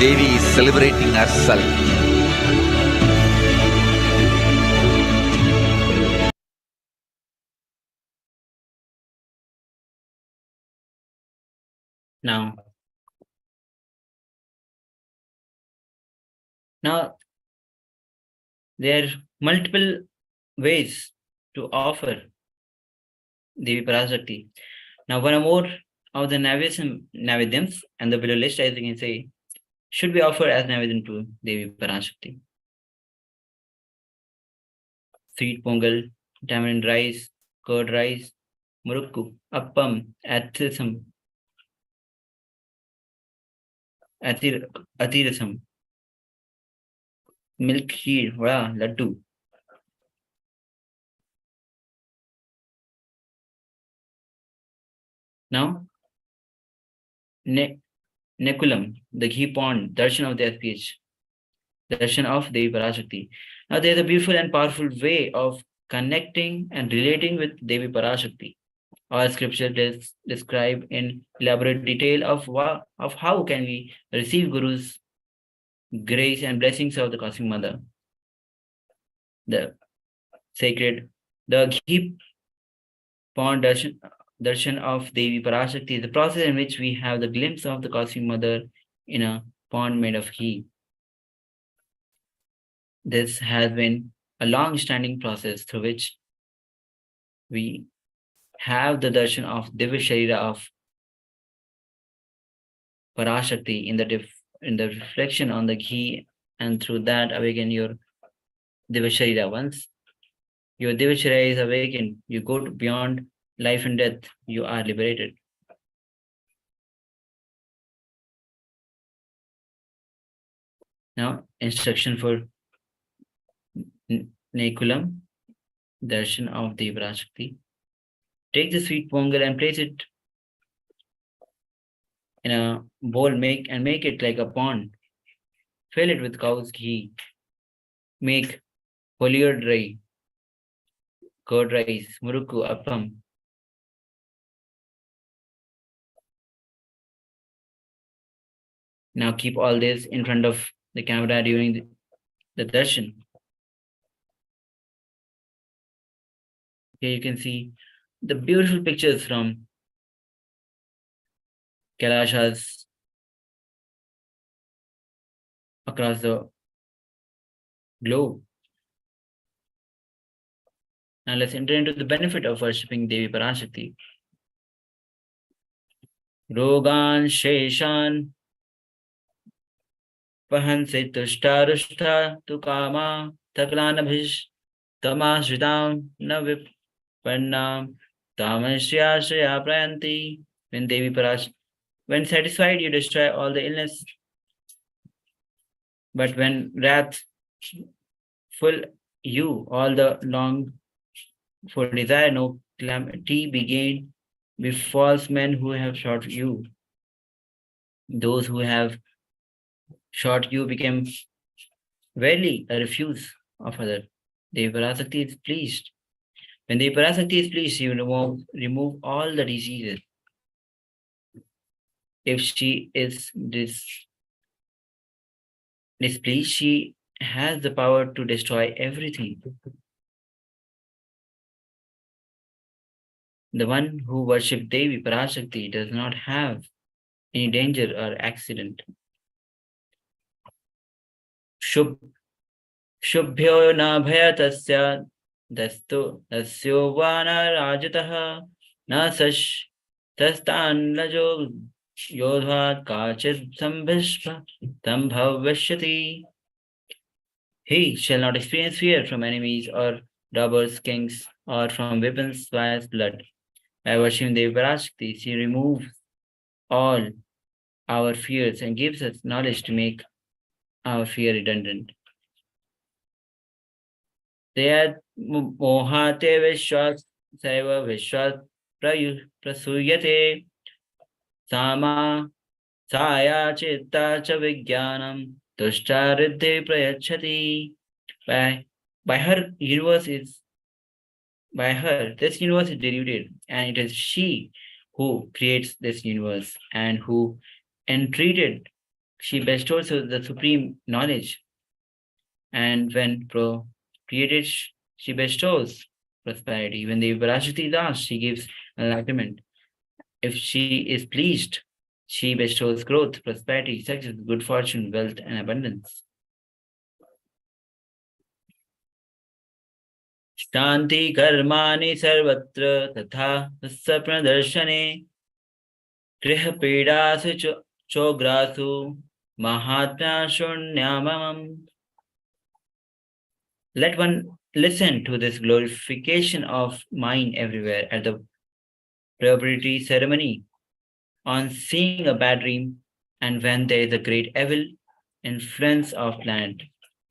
Devi is celebrating herself. Now, there are multiple ways to offer Devi Parashakti. Now, one or more of the Naivedyams and the below list, as you can say, should be offered as Naivedyam to Devi Parashakti. Sweet pongal, tamarind rice, curd rice, murukku, appam, atirasam, milk kheer, vada, laddu. Now, Nekulam, the ghee pond, darshan of the SPH, darshan of Devi Parashakti. Now, there is a beautiful and powerful way of connecting and relating with Devi Parashakti. Our scripture describe in elaborate detail of how can we receive Guru's grace and blessings of the Cosmic Mother. The sacred, the ghee pond darshan of Devi Parashakti is the process in which we have the glimpse of the Cosmic Mother in a pond made of ghee. This has been a long-standing process through which we have the darshan of Divya Sharira of Parashakti in the reflection on the ghee, and through that awaken your Divya Sharira. Once your Divya Sharira is awakened, you go to beyond life and death, you are liberated. Now, instruction for Nekulam, darshan of Devi Parashakti. Take the sweet pongal and place it in a bowl, make it like a pond. Fill it with cow's ghee. Make polier dry, curd rice, murukku, appam. Now keep all this in front of the camera during the darshan. Here you can see the beautiful pictures from KAILASA's across the globe. Now let's enter into the benefit of worshipping Devi Parashakti. Rogan Sheshan Pahansi Tushta Tukama Taklanabhish Tamasritam Navipannam Tamashyashaya Prayanti. When Devi Parashakti, when satisfied, you destroy all the illness. But when wrath full you, all the long for desire, no calamity began befalls men who have shot you. Those who have shot you became verily a refuse of other. Devi Parashakti is pleased. When Devi Parashakti is pleased, she will remove all the diseases. If she is displeased, she has the power to destroy everything. The one who worships Devi Parashakti does not have any danger or accident. Shubhyo na bhaya tasya dasyo vana rajataha na sash tastan lajo yodha kachit sambhishpa tambhavyashyati. He shall not experience fear from enemies or robbers, kings, or from weapons as blood. By worshipping Devi Parashakti, she removes all our fears and gives us knowledge to make our fear redundant. Teyat mohate vishwas saiva vishwas prasuyate sama saya chitta cha vijnanam tushta riddhi prayachati. By her, this universe is deluded, and it is she who creates this universe and who entreated, she bestows the supreme knowledge. And when created, she bestows prosperity. When the Parashakti is asked, she gives enlightenment. If she is pleased, she bestows growth, prosperity, success, good fortune, wealth, and abundance. Shanti karmani sarvatra tatha sapradarshane kriha pidasi chograsu mahatma shunyamam. Let one listen to this glorification of mind everywhere at the probity ceremony, on seeing a bad dream, and when there is a great evil influence of planet.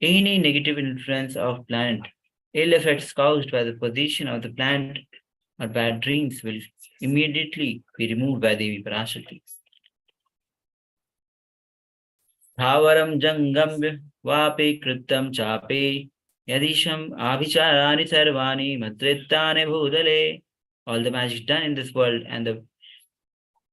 Any negative influence of planet, ill effects caused by the position of the planet or bad dreams will immediately be removed by Devi Parashakti. Thavaram jangam vapi kritam chapi yadisham abhicharani sarvani matrittane bhudale. All the magic done in this world and the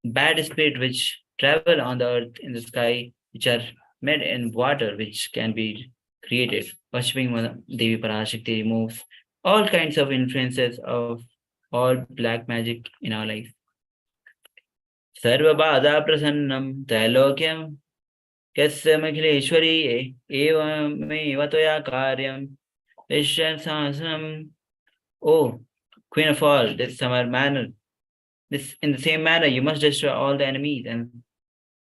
bad spirit which travel on the earth, in the sky, which are made in water, which can be created. Worshipping Devi Parashakti removes all kinds of influences of all black magic in our life. Sarva Bada Prasannam Tailokyam Kasya Makhileshwari Evameva Toya Karyam Vishyan Sahasam. Oh, Queen of all, this summer manner. This, in the same manner, you must destroy all the enemies and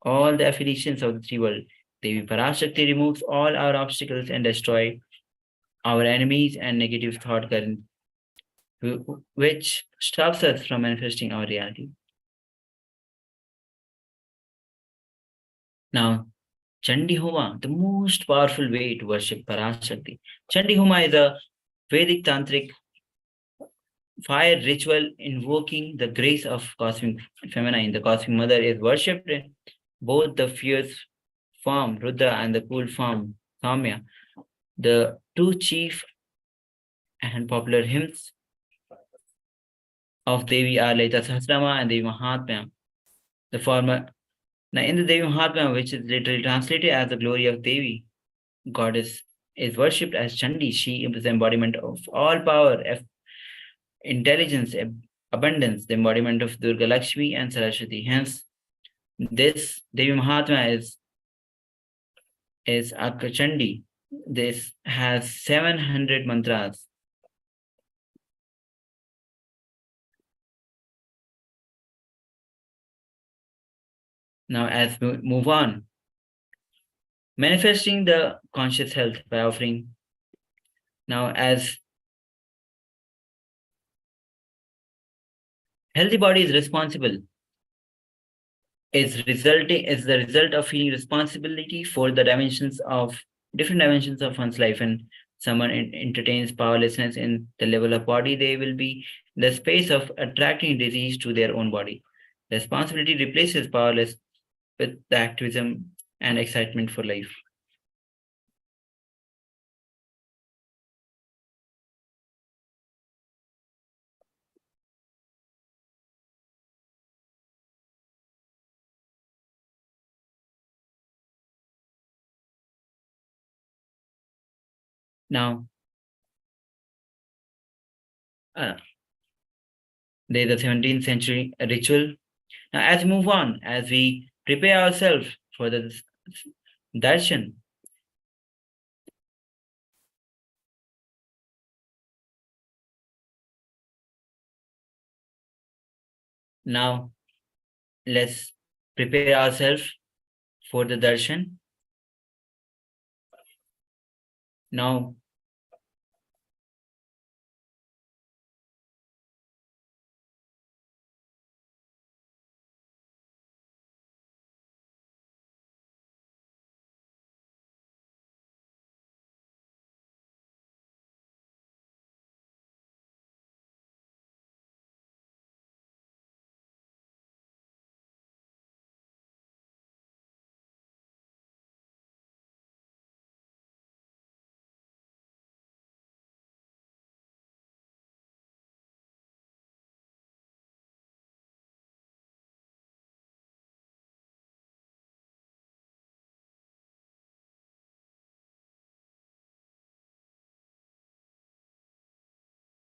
all the affiliations of the three worlds. Devi Parashakti removes all our obstacles and destroy our enemies and negative thought current, which stops us from manifesting our reality. Now, Chandi Homa, the most powerful way to worship Parashakti. Chandi Homa is a Vedic tantric fire ritual invoking the grace of cosmic feminine. The cosmic mother is worshipped in both the fierce form Rudra and the cool form Samya. The two chief and popular hymns of Devi are Lalita Sahasrama and Devi Mahatmya. The former, now in the Devi Mahatmya, which is literally translated as the glory of Devi, goddess is worshipped as Chandi. She is the embodiment of all power, intelligence, abundance, the embodiment of Durga Lakshmi and Saraswati. Hence, this Devi Mahatmya is Akachandi. This has 700 mantras. Now, as we move on, manifesting the conscious health by offering. Now, as healthy body is responsible, is the result of feeling responsibility for the different dimensions of one's life. And someone entertains powerlessness in the level of body, they will be in the space of attracting disease to their own body. Responsibility replaces powerless with the activism and excitement for life. Now, there's a 17th century ritual. Now, as we move on, as we prepare ourselves for the darshan, now let's prepare ourselves for the darshan. Now,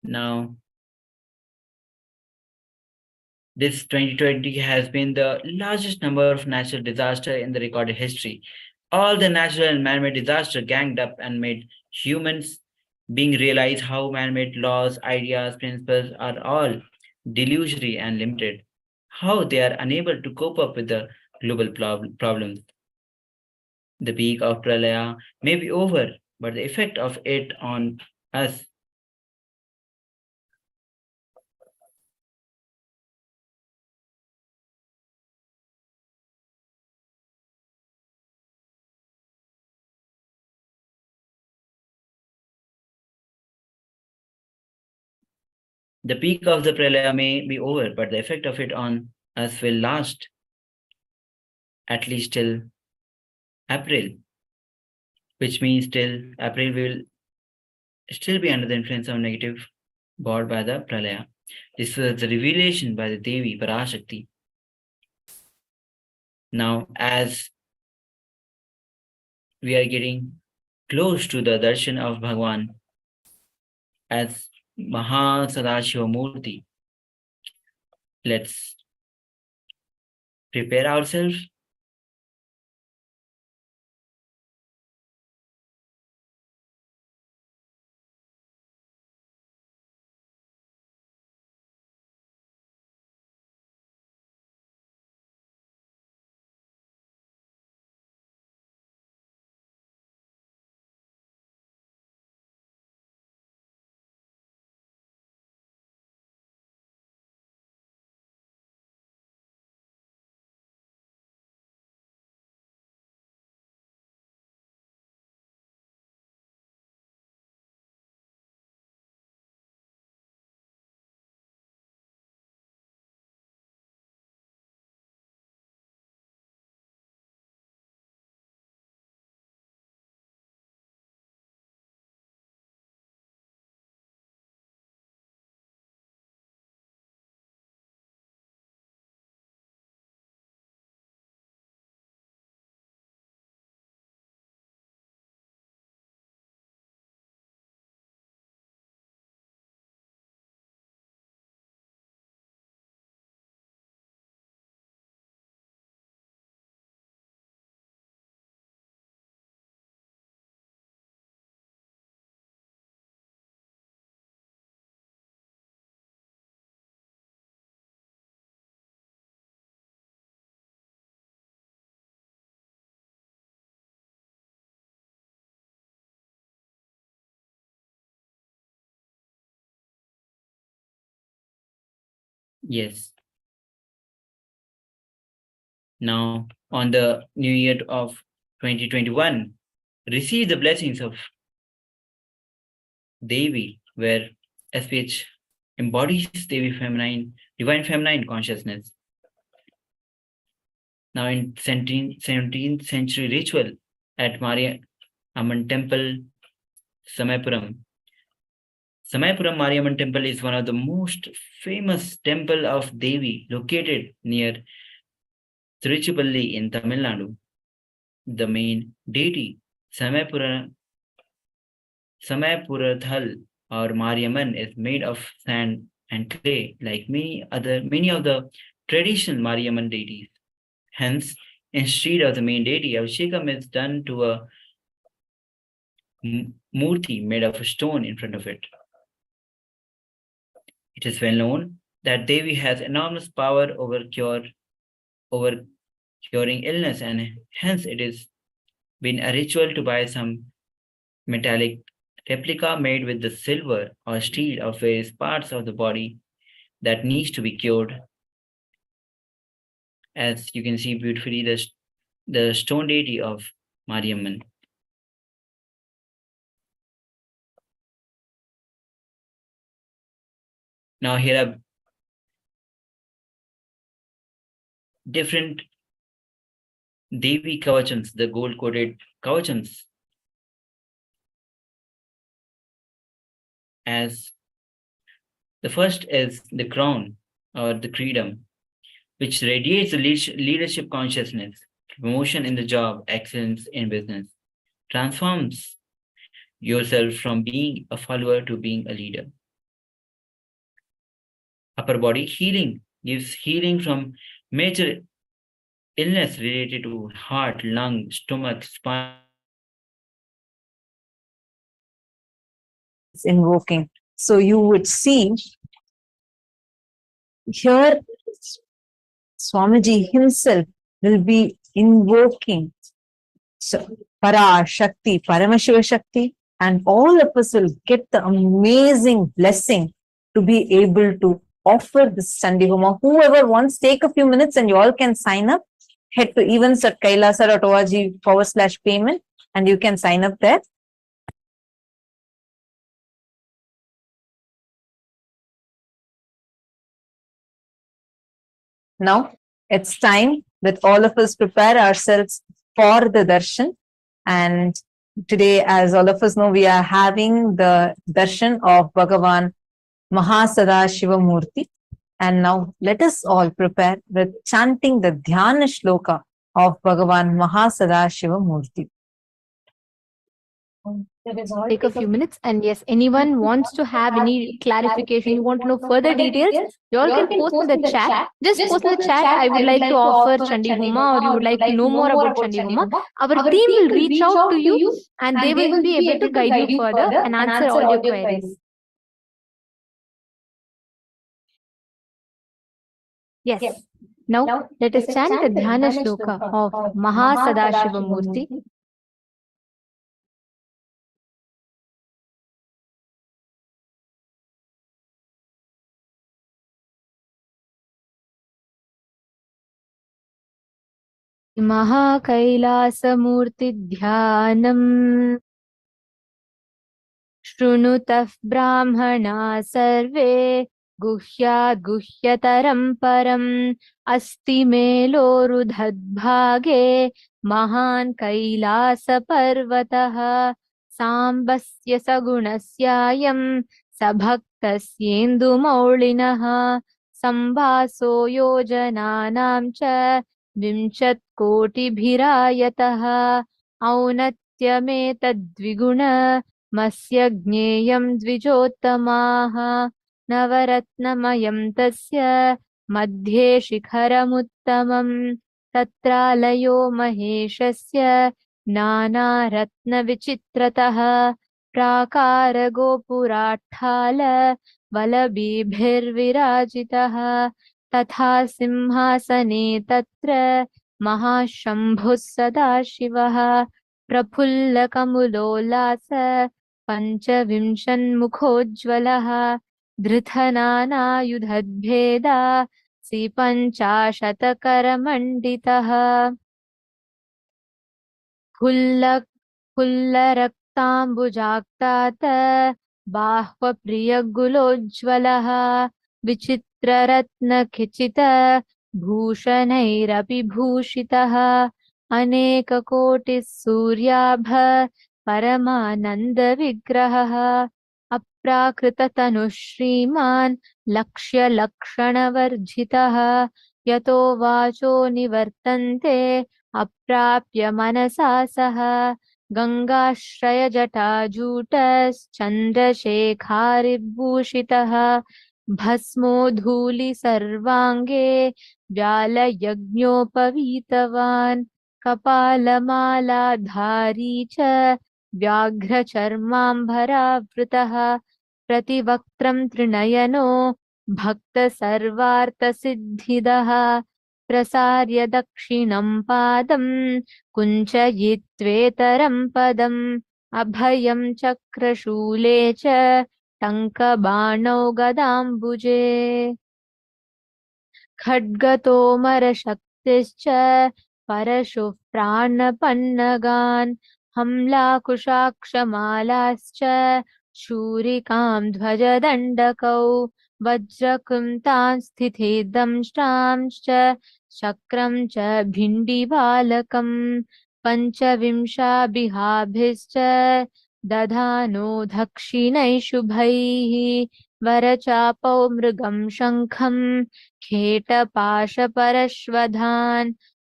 now, this 2020 has been the largest number of natural disaster in the recorded history. All the natural and man-made disaster ganged up and made humans being realize how man-made laws, ideas, principles are all delusionary and limited, how they are unable to cope up with the global problems. The peak of pralaya may be over, but the effect of it on us the peak of the pralaya may be over, but the effect of it on us will last at least till April, which means till April we will still be under the influence of negative brought by the pralaya. This was the revelation by the Devi Parashakti. Now, as we are getting close to the darshan of Bhagwan as Maha Sadashiva Murti, let's prepare ourselves Yes. Now, on the new year of 2021, receive the blessings of Devi, where SPH embodies Devi feminine, divine feminine consciousness. Now, in 17th century ritual at Mariamman Temple, Samayapuram. Samayapuram Mariamman Temple is one of the most famous temple of Devi located near Tiruchirappalli in Tamil Nadu. The main deity, Samayapurathal or Mariamman, is made of sand and clay, like many of the traditional Mariamman deities. Hence, instead of the main deity, Abhishekam is done to a murti made of stone in front of it. It is well known that Devi has enormous power over curing illness, and hence it is been a ritual to buy some metallic replica made with the silver or steel of various parts of the body that needs to be cured. As you can see beautifully, the stone deity of Mariamman. Now here are different Devi kavachams, the gold-coated kavachams. As the first is the crown or the freedom, which radiates the leadership consciousness, promotion in the job, excellence in business, transforms yourself from being a follower to being a leader. Upper body healing gives healing from major illness related to heart, lung, stomach, spine. Invoking. So you would see here Swamiji himself will be invoking Para Shakti, Paramashiva Shakti, and all of us will get the amazing blessing to be able to offer this Chandi Homa. Whoever wants, take a few minutes and you all can sign up. Head to events at kailasa.org/payment and you can sign up there. Now it's time that all of us prepare ourselves for the darshan. And today, as all of us know, we are having the darshan of Bhagavan Mahasadashivamurti. And now let us all prepare with chanting the Dhyana Shloka of Bhagavan Mahasadashivamurti. Take a few minutes, and yes, anyone wants to have any clarification, you want to know further details, you all can post in the chat. Just post in the chat, I would like to offer Chandi Homa, or you would like to know more about Chandi Homa. Our team will reach out to you and they will be able to guide you further and answer all your queries. Yes. Now let us chant the Dhyana Shloka of Mahasadashivamurti. Mahakailasamurtidhyanam Shrunutaf Brahmana Sarve Guhyad Guhyataram Param Asti Melorudhadbhage Mahan Kailasa Parvataha Sambasya Sagunasyayam Sabhaktasyendu Maulinaha Sambhaso Yojananam Cha Vimshat Kotibhirayatah Aunatyametadviguna Masya Gneyam Dvijottamaha Navaratnamayam Tasya Madhye Shikharamuttamam Tatralayo Maheshasya Nana Ratna Vichitrataha Prakara Gopurathala Valabhibhirvirajitaha Tatha Simhasane Tatra Mahashambhus Sadashivaha Prafulla Kamulolasa Panchavimshan Mukhojvalaha धृतनानायुधद्भेदा पञ्चाशतकरमण्डितः फुल्लरक्ताम्बुजाक्तात बाह्वप्रियगुलोज्ज्वलः विचित्ररत्नखचित भूषणैरपि भूषितः अनेककोटिः सूर्याभ परमानन्दविग्रहः अप्राकृततनुः श्रीमान् लक्ष्यलक्षणवर्जितः यतो वाचो निवर्तन्ते अप्राप्य मनसा सह गङ्गाश्रयजटाजूटश्चन्द्रशेखारिभूषितः भस्मोद्धूलि सर्वाङ्गे व्यालयज्ञोपवीतवान् कपालमालाधारी च व्याघ्रचर्माम्बरावृतः प्रतिवक्त्रं त्रिनयनो भक्तसर्वार्थसिद्धिदः प्रसार्य दक्षिणं पादं कुञ्चयित्वेतरं पदम् अभयं चक्रशूले च टङ्कबाणौ गदाम्बुजे खड्गतोमरशक्तिश्च परशुः प्राणपन्नगान् हम्लाकुशाक्षमालाश्च शूरिकां ध्वजदण्डकौ वज्रकुन्तां स्थिते दंष्ट्रांश्च चक्रं च भिण्डिबालकम् पञ्चविंशाभिहाभिश्च दधानो दक्षिणैः शुभैः वरचापौ मृगं शङ्खं खेटपाशपरश्वधान्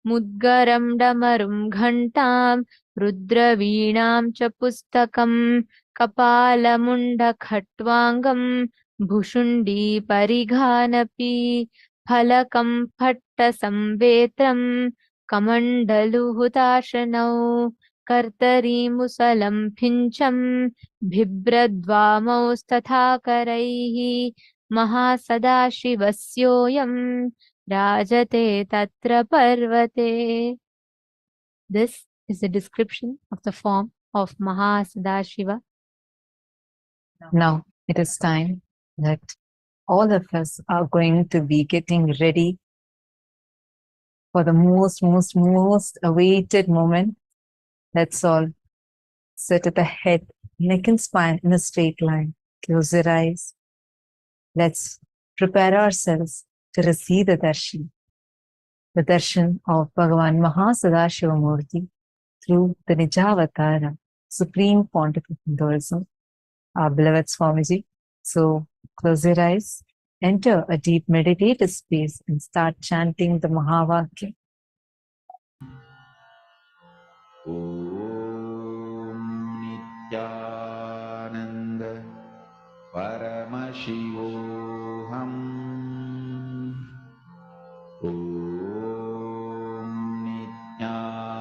मुद्गरं डमरुं घण्टां रुद्रवीणां च पुस्तकं कपालमुण्डखट्वाङ्गं भुशुण्डीपरिघानपि फलकं फट्टसंवेत्रं कमण्डलुहुताशनौ कर्तरीमुसलं फिञ्चं बिभ्रद्वामौस्तथा करैः महासदाशिवस्योऽयं राजते तत्र पर्वते. This is a description of the form of Mahasadashiva. Now it is time that all of us are going to be getting ready for the most awaited moment. Let's all sit at the head, neck and spine in a straight line. Close your eyes. Let's prepare ourselves to receive the darshan of Bhagavan Mahasadashiva Murti through the Nijavatara, Supreme Pontifical Hinduism, our beloved Swamiji. So close your eyes, enter a deep meditative space and start chanting the Mahavakya. Om Nithyananda Paramashivoham Om Nithyananda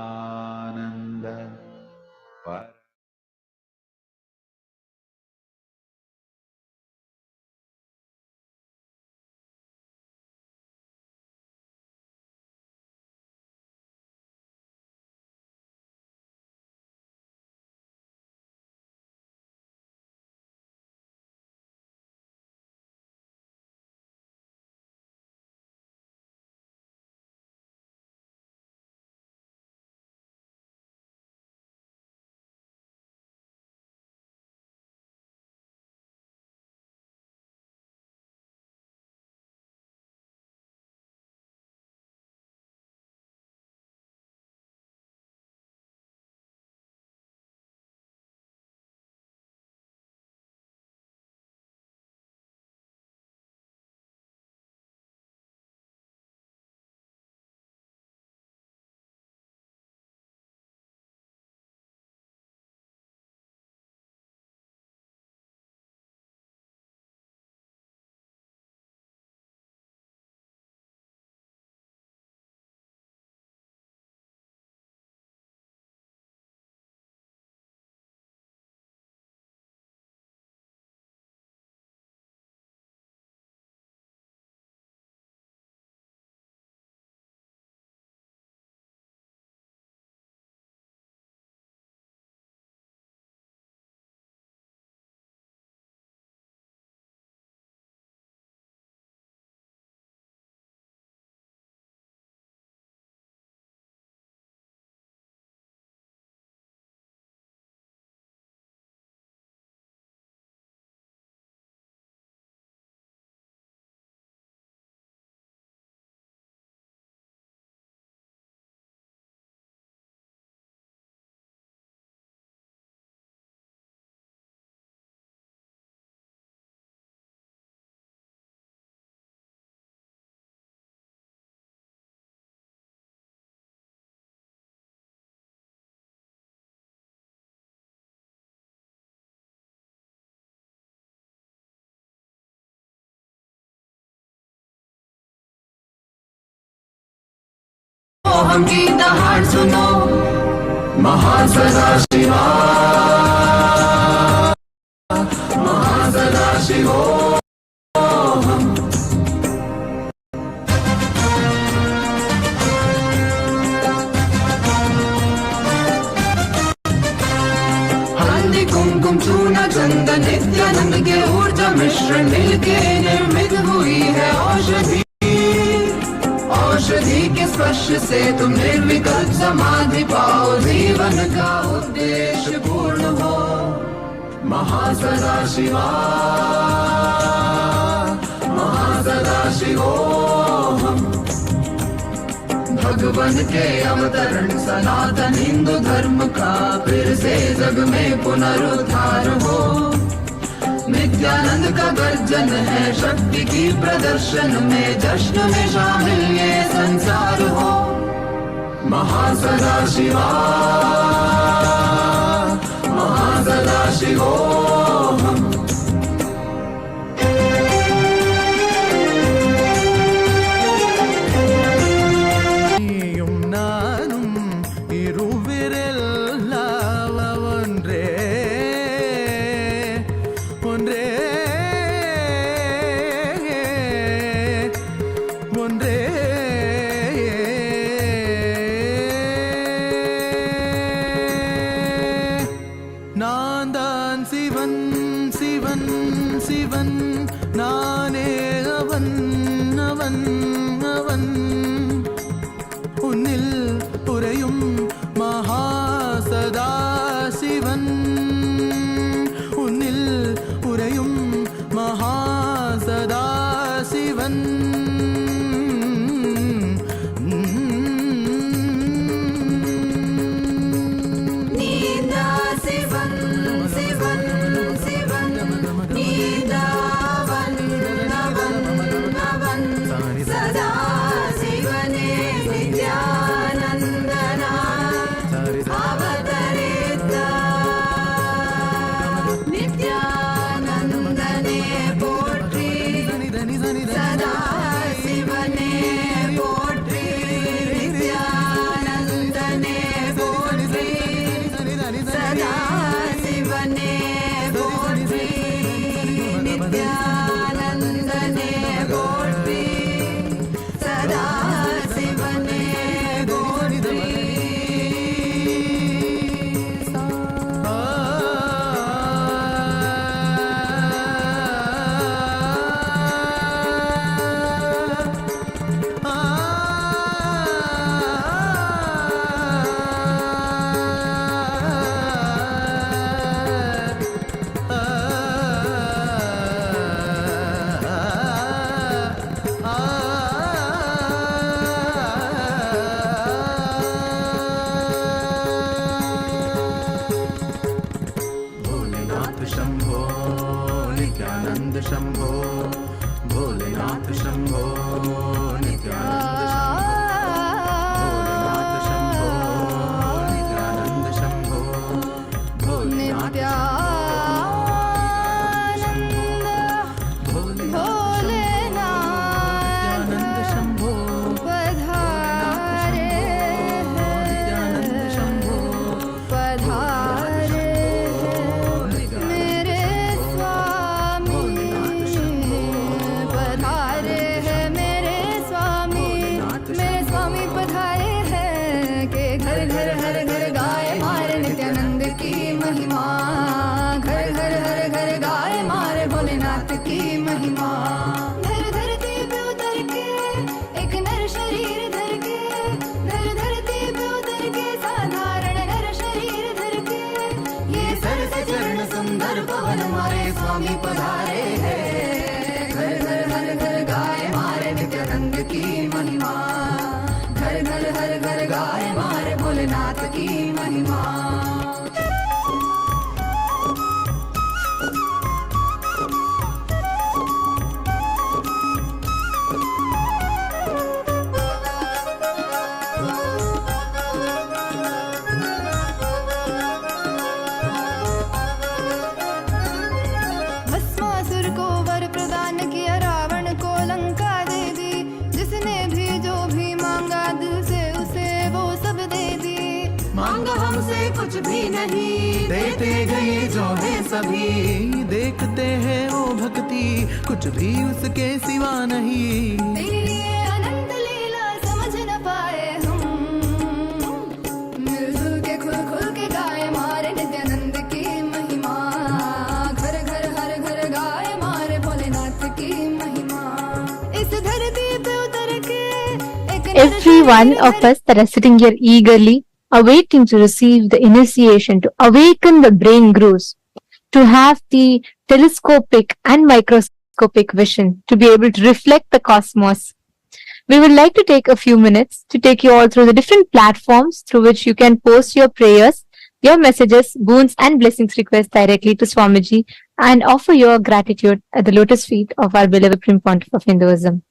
की दहाड़ सुनो, महासदा शिवा, महासदा शिवो। हल्दी कुमकुम चूना चंदन नित्यानंद के ऊर्जा मिश्रण मिलके निर्मित हुई है औषधि। औषधि के स्पर्श से तुम निर्विकल्प समाधि पाओ, जीवन का उद्देश्य पूर्ण हो। महासदा शिवा, महासदा शिवोहम। भगवान के अवतरण सनातन हिंदू धर्म का फिर से जग में पुनरुद्धार हो। नित्यानंद का गर्जन है शक्ति की प्रदर्शन में, जश्न में शामिल ये संसार हो। महासदा शिवा, महासदा शिवोहम। नहीं, देते गए जो है सभी, देखते हैं वो भक्ति, कुछ भी उसके सिवा नहीं। तेरी ये अनंत लीला समझ न पाए हम, मिलजुल के खुल खुल के गाए मारे नित्यानंद की महिमा, घर घर हर घर गाए मारे भोलेनाथ की महिमा। इस धरती पे उतर के Every one of us that are sitting here eagerly, awaiting to receive the initiation, to awaken the brain grooves, to have the telescopic and microscopic vision, to be able to reflect the cosmos. We would like to take a few minutes to take you all through the different platforms through which you can post your prayers, your messages, boons and blessings requests directly to Swamiji and offer your gratitude at the lotus feet of our beloved Supreme Pontiff of Hinduism.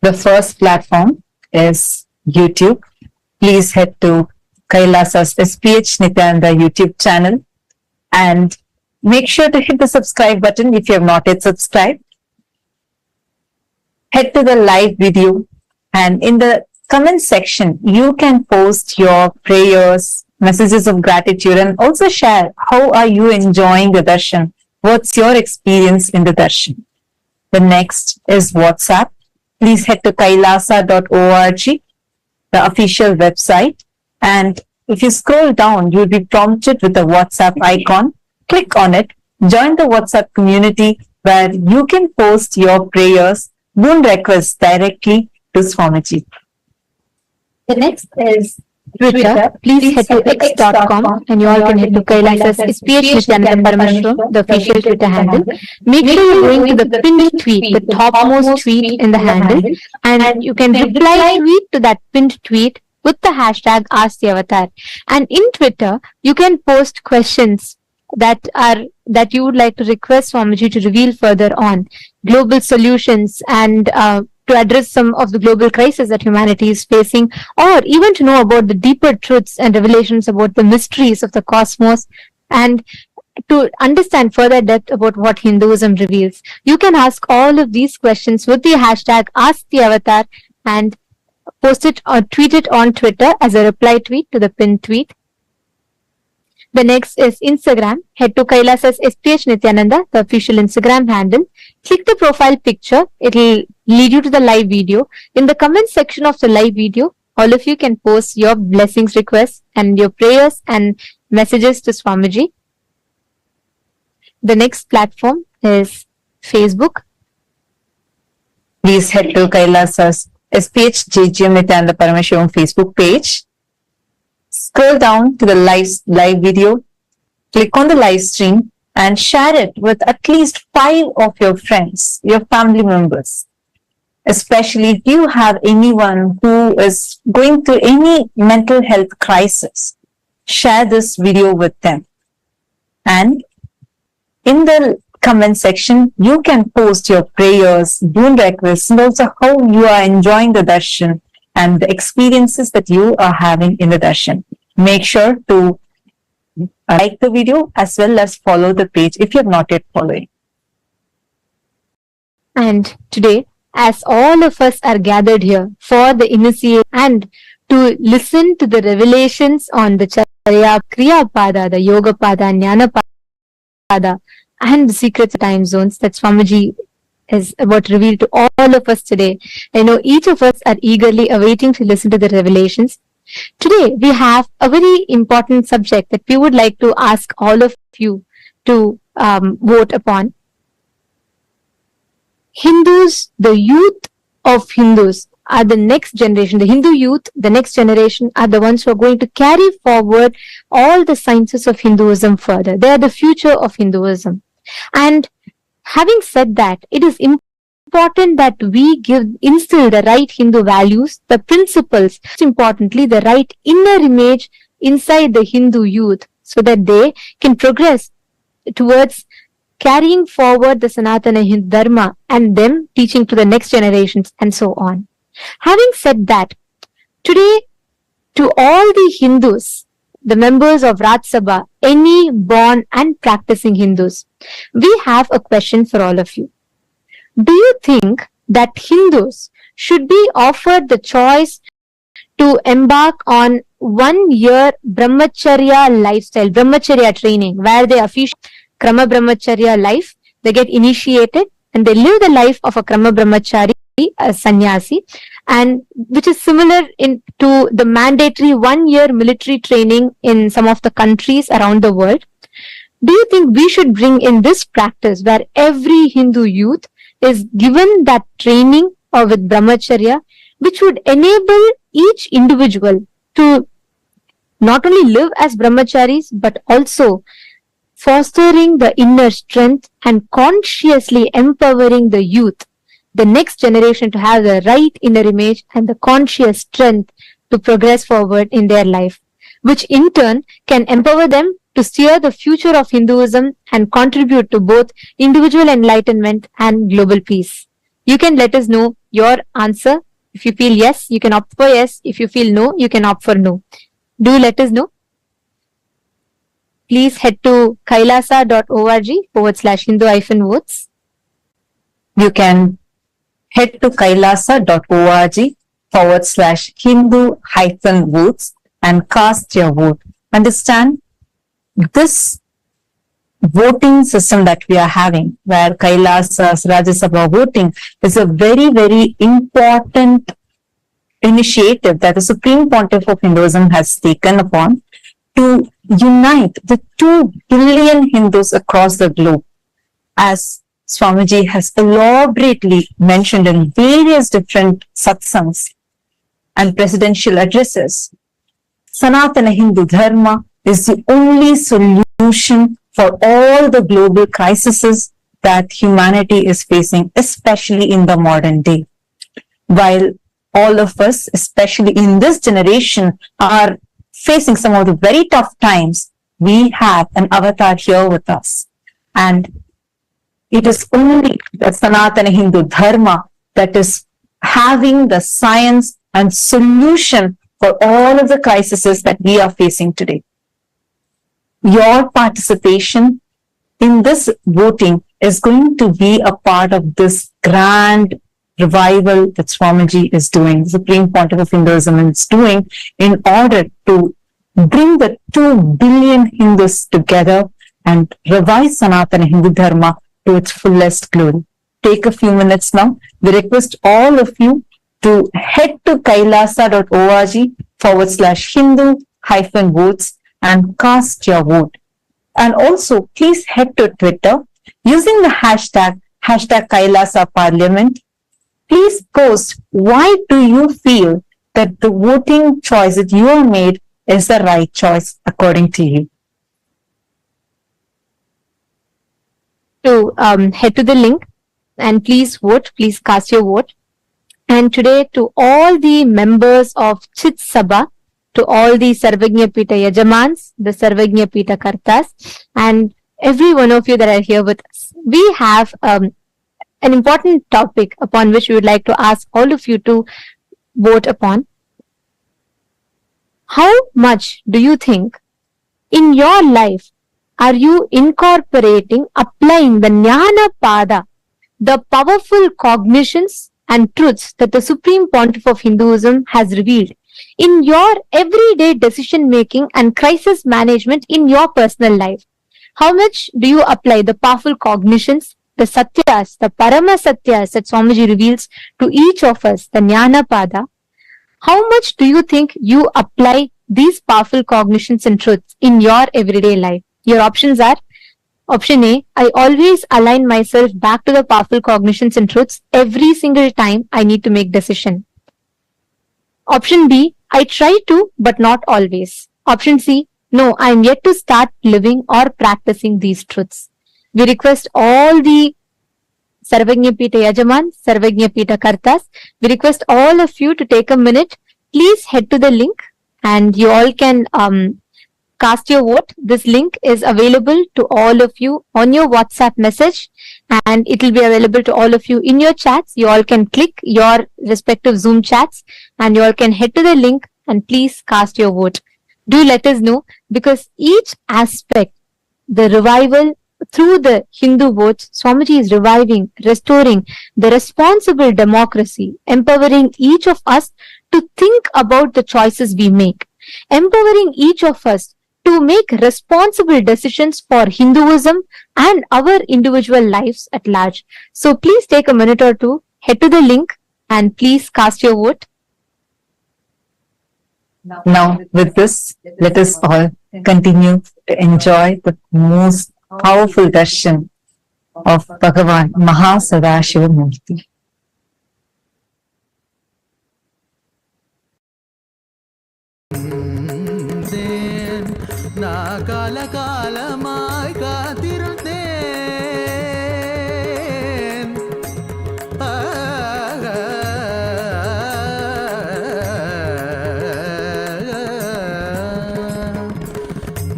The first platform is YouTube. Please head to KAILASA's SPH Nithyananda YouTube channel and make sure to hit the subscribe button if you have not yet subscribed. Head to the live video and in the comment section, you can post your prayers, messages of gratitude and also share how are you enjoying the darshan? What's your experience in the darshan? The next is WhatsApp. Please head to kailasa.org, the official website. And if you scroll down, you'll be prompted with the WhatsApp icon. Click on it, join the WhatsApp community where you can post your prayers, boon requests directly to Swamiji. The next is Twitter. Please head to x.com and you all can head to KAILASA's SPH Nithyananda Paramashivam, the official Twitter handle. Make sure you're going to the pinned tweet, the topmost tweet in the handle, and you can reply tweet to that pinned tweet with the hashtag #AskTheAvatar. And in Twitter, you can post questions that you would like to request Swamiji to reveal further on, global solutions and to address some of the global crises that humanity is facing, or even to know about the deeper truths and revelations about the mysteries of the cosmos, and to understand further depth about what Hinduism reveals. You can ask all of these questions with the hashtag #AskTheAvatar and post it or tweet it on Twitter as a reply tweet to the pinned tweet. The next is Instagram. Head to KAILASA's SPH Nithyananda, the official Instagram handle. Click the profile picture. It'll lead you to the live video. In the comment section of the live video, all of you can post your blessings requests and your prayers and messages to Swamiji. The next platform is Facebook. Please head to KAILASA's SPH JGM Nithyananda Paramashivam Facebook page. Scroll down to the live video, click on the live stream and share it with at least 5 of your friends, your family members. Especially if you have anyone who is going through any mental health crisis, share this video with them. And in the comment section, you can post your prayers, boon requests, and also how you are enjoying the darshan and the experiences that you are having in the darshan. Make sure to like the video as well as follow the page if you have not yet followed. And today, as all of us are gathered here for the initiation and to listen to the revelations on the Charya Kriya Pada, the Yoga Pada, Jnana Pada, and the secrets of time zones that Swamiji is about to reveal to all of us today. I know each of us are eagerly awaiting to listen to the revelations. Today, we have a very important subject that we would like to ask all of you to vote upon. Hindus, the youth of Hindus are the next generation. The Hindu youth, the next generation, are the ones who are going to carry forward all the sciences of Hinduism further. They are the future of Hinduism. And having said that, it is important that we instill the right Hindu values, the principles, most importantly, the right inner image inside the Hindu youth so that they can progress towards carrying forward the Sanatana Hindu Dharma and them teaching to the next generations and so on. Having said that, today to all the Hindus, the members of Raj Sabha, any born and practicing Hindus, we have a question for all of you. Do you think that Hindus should be offered the choice to embark on 1 year brahmacharya lifestyle, brahmacharya training, where they officially krama brahmacharya life. They get initiated and they live the life of a krama brahmachari, a sannyasi, and which is similar to the mandatory 1 year military training in some of the countries around the world. Do you think we should bring in this practice where every Hindu youth is given that training with brahmacharya, which would enable each individual to not only live as brahmacharis, but also fostering the inner strength and consciously empowering the youth, the next generation, to have the right inner image and the conscious strength to progress forward in their life, which in turn can empower them to steer the future of Hinduism and contribute to both individual enlightenment and global peace? You can let us know your answer. If you feel yes, you can opt for yes. If you feel no, you can opt for no. Do let us know. Please head to kailasa.org/Hindu-votes. You can head to kailasa.org/Hindu-votes and cast your vote. Understand, this voting system that we are having, where Kailasa's Rajya Sabha voting is a very, very important initiative that the Supreme Pontiff of Hinduism has taken upon to unite the 2 billion Hindus across the globe. As Swamiji has elaborately mentioned in various different satsangs and presidential addresses, Sanatana Hindu Dharma is the only solution for all the global crises that humanity is facing, especially in the modern day. While all of us, especially in this generation, are facing some of the very tough times, we have an avatar here with us. And it is only the Sanatana Hindu Dharma that is having the science and solution for all of the crises that we are facing today. Your participation in this voting is going to be a part of this grand revival that Swamiji is doing, the Supreme Pontiff of Hinduism is doing, in order to bring the 2 billion Hindus together and revive Sanatana Hindu Dharma to its fullest glory. Take a few minutes now. We request all of you to head to kailasa.org/Hindu-votes and cast your vote. And also, please head to Twitter using the hashtag Kailasa Parliament. Please post, why do you feel that the voting choice that you have made is the right choice according to you? To head to the link and please vote, please cast your vote. And today, to all the members of Chit Sabha, to all the Sarvagnya Pita Yajamans, the Sarvagnya Pita Kartas, and every one of you that are here with us, we have an important topic upon which we would like to ask all of you to vote upon. How much do you think in your life are you incorporating, applying the Jnana Pada, the powerful cognitions and truths that the Supreme Pontiff of Hinduism has revealed in your everyday decision making and crisis management in your personal life? How much do you apply the powerful cognitions, the satyas, the Paramashivoham that Swamiji reveals to each of us, the Jnana Pada? How much do you think you apply these powerful cognitions and truths in your everyday life? Your options are: option A, I always align myself back to the powerful cognitions and truths every single time I need to make decision. Option B, I try to, but not always. Option C, no, I am yet to start living or practicing these truths. We request all the Sarvagnya Pita Yajaman, Sarvagnya Pita Kartas, we request all of you to take a minute. Please head to the link and you all can cast your vote. This link is available to all of you on your WhatsApp message and it will be available to all of you in your chats. You all can click your respective Zoom chats and you all can head to the link and please cast your vote. Do let us know, because each aspect, the revival through the Hindu votes, Swamiji is reviving, restoring the responsible democracy, empowering each of us to think about the choices we make, empowering each of us to make responsible decisions for Hinduism and our individual lives at large. So please take a minute or two, head to the link and please cast your vote. Now, with this, let us all continue to enjoy the most powerful darshan of Bhagavan Mahasadashivamurti. நான் காலகாலமாய் காத்திருந்தேன்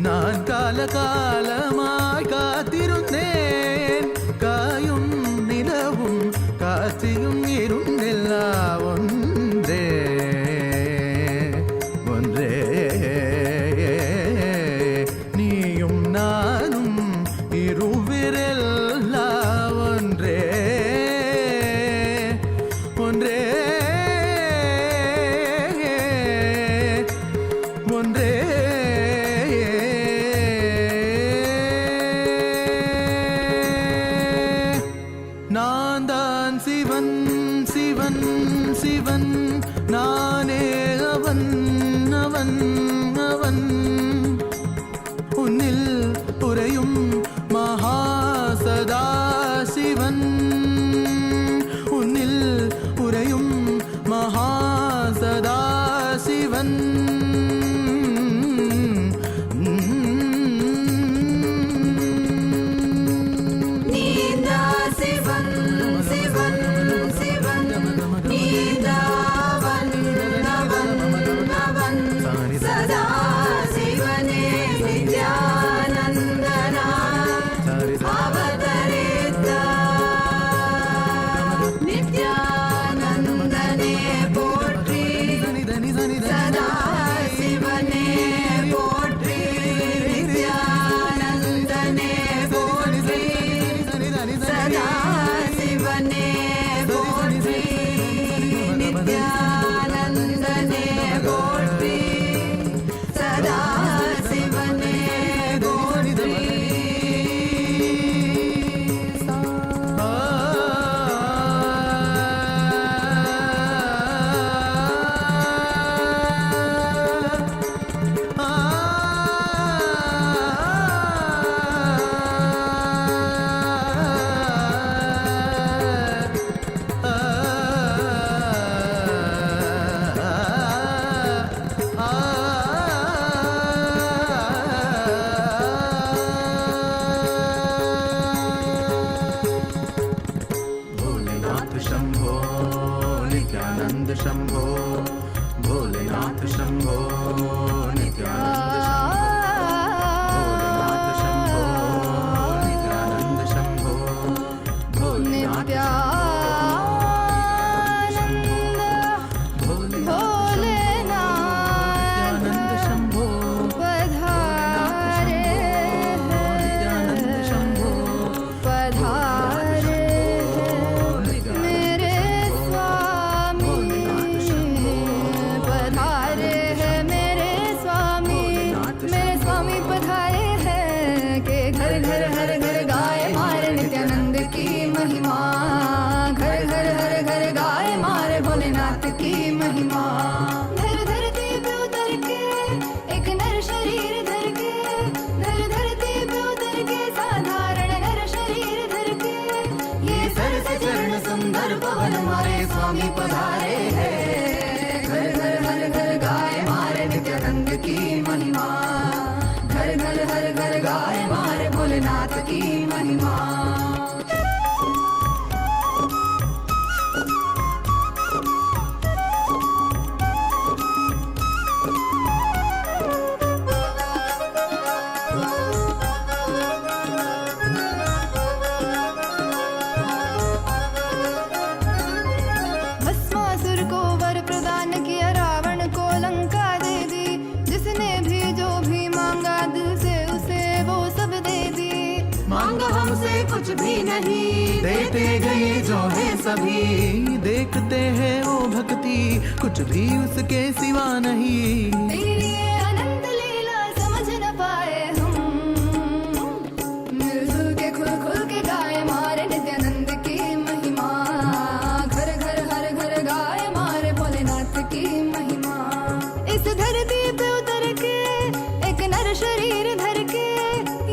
நான் காலகாலமாய் காத்திருந்தேன் காயும் நிலவும் காட்சியும் இருந்தெல்லாம் ஒன்றே ஒன்றே நீயும் நானும் இருவிரெல்லாம் ஒன்றே ஒன்றே ஒன்றே நான் தான் சிவன் சிவன் சிவன் நானே அவன் அவன் அவன் உன்னில் உறையும் மகாசதா சிவன் உன்னில் உறையும் மகாசதா சிவன் நீதா சிவன் சிவன் சிவன் நீதாவன் அவன் அவன் சதா சிவனே நித்யானந்தனா அவதரித்தா நித்யானந்தனே போற்றி சதா சிவனே போற்றி நித்யானந்தனே போற்றி சதா சிவனே போற்றி நித்யானந்தனே போற்றி சதா சிவனே போற்றி भोलेनाथ शंभो नित्यानंद शंभो भोलेनाथ शंभो नित्यानंद शंभो भोलेनाथ शंभो नित्यानंद शंभो भोलेनाथ नित्यानंद शंभो पधारे नित्यानंद शंभो पधारे मेरे स्वामी पधारे हैं मेरे स्वामी पधारे हैं के घर घर हर घर गाए मारे नित्यानंद की महिमा घर घर हर घर गाए मारे भोलेनाथ की महिमा धर धरती पे उतर के एक नर शरीर धर के धर धरती पे उतर के साधारण नर शरीर धर के ये सरस चरण सुंदर पवन मारे स्वामी पधारे हैं घर घर हर घर गाए मारे नित्यानंद की महिमा घर घर हर घर गाए मारे भोलेनाथ की महिमा भस्मासुर को वर प्रदान किया रावण को लंका दे दी जिसने भी जो भी मांगा दिल से उसे वो सब दे दी मांगा हमसे कुछ भी नहीं, देते गए जो है सभी। देखते हैं वो भक्ति, कुछ भी उसके सिवा नहीं। तेरी ये अनंत लीला समझ न पाए हम, मिलजुल के खुल खुल के गाए मारे नित्यानंद की महिमा। घर घर हर घर गाए मारे भोलेनाथ की महिमा। इस धरती पे उतर के एक नर शरीर धर के,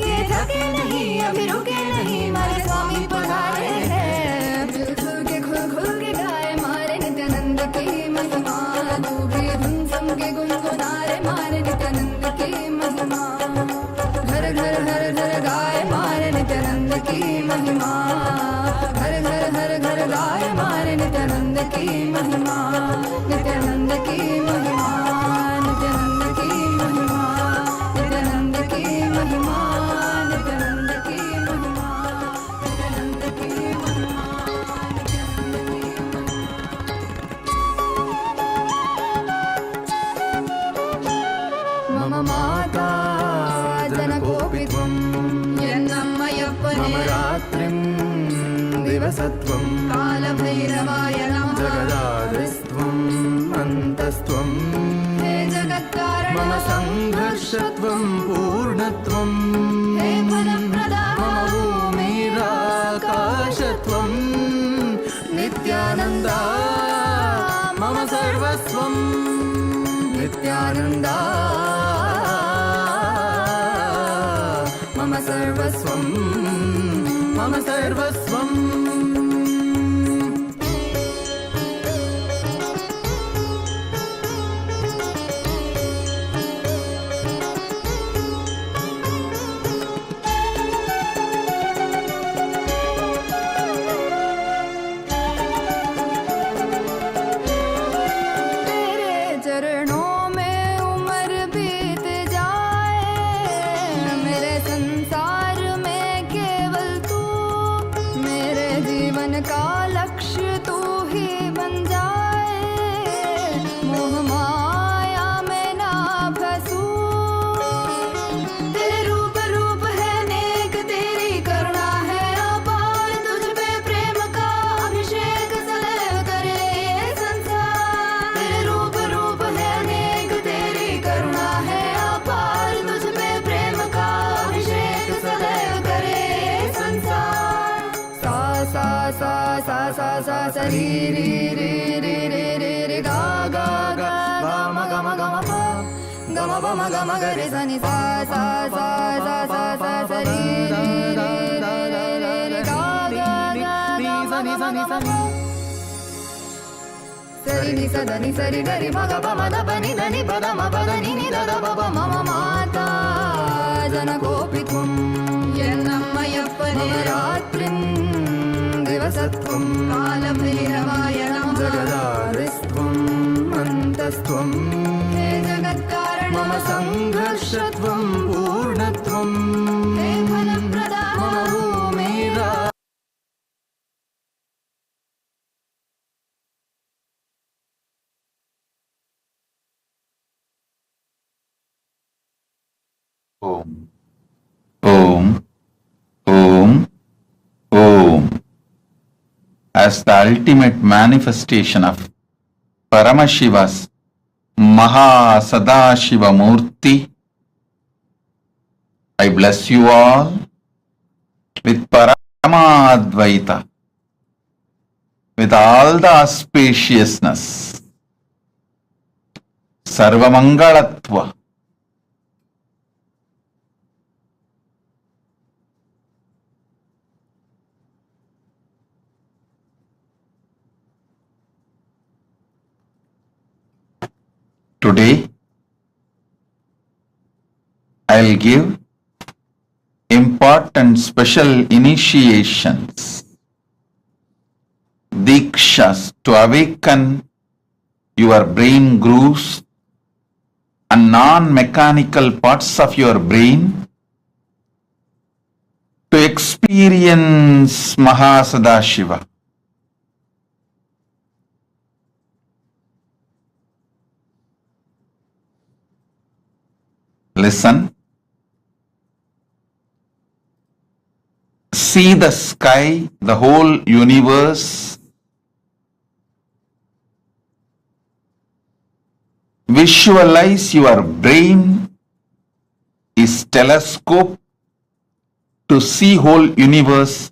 ये थके नहीं अभी रुके नहीं, मारे स्वामी पधारे हैं। मिलजुल के खुल खुल के गाए मारे नित्यानंद की महिमा। तू भी धुन सम के गुनगुनारे मारे नित्यानंद की महिमा। घर घर हर घर गाए मारे नित्यानंद की महिमा। घर घर हर घर गाए मारे नित्यानंद की महिमा। नित्यानंद की महिमा, नित्यानंद की महिमा, नित्यानंद की महिमा, नित्यानंद की महिमा, नित्यानंद की महिमा। मम माता जनकोऽपि त्वं, यन्नम्मय्यप्पने मम रात्रिं दिवसत्वं, कालभैरवाय नमः जगदादिस्त्वम् अन्तस्त्वं, हे जगत्कारण मम संघर्षत्वं पूर्णत्वं, हे फलप्रदा मम भूमिराकाशत्वं, नित्यानन्दा मम सर्वस्वं, नित्यानन्दा मम सर्वस्वं, मम सर्वस्वं। तेरे चरणों में उम्र बीत जाए, मेरे संसार में केवल तू, मेरे जीवन का लक्ष्य तू ही बन जाए। मोह माया में ना फंसूं, तेरे रूप रूप है नेक, तेरी करुणा है अपार, तुझ पे प्रेम का अभिषेक सदैव करे ये संसार। तेरे रूप रूप है नेक, तेरी करुणा है अपार, तुझ पे प्रेम का अभिषेक सदैव करे ये संसार। सा सा सा सा सा सा सा री री री री री री री गा गा गा गा म ग म ग म प ग म प म ग म ग रे सा नि सा सा सा सा सा सा सा री री री री री री गा गा गा गा म ग म ग म प सरि नि स द नि सरि ग रि म ग प म द प नि द नि प द म प द नि नि द द प प मम माता जनकोऽपि त्वं, यन्नम्मय्यप्पने मम रात्रिं दिवसत्वं, कालभैरवाय नमः जगदादिस्त्वम् अन्तस्त्वं, हे जगत्कारण मम संघर्षत्वं पूर्णत्वं, हे फलप्रदा मम भूमिरा। Om. Om. Om. Om. As the ultimate manifestation of Paramashiva's Mahasadashiva Murti, I bless you all with Paramadvaita, with all the auspiciousness, Sarvamangalatva, today I'll give important special initiations, dikshas to awaken your brain grooves and non-mechanical parts of your brain to experience Mahasadashiva. Listen. see the sky, the whole universe. Visualize your brain is telescope to see whole universe,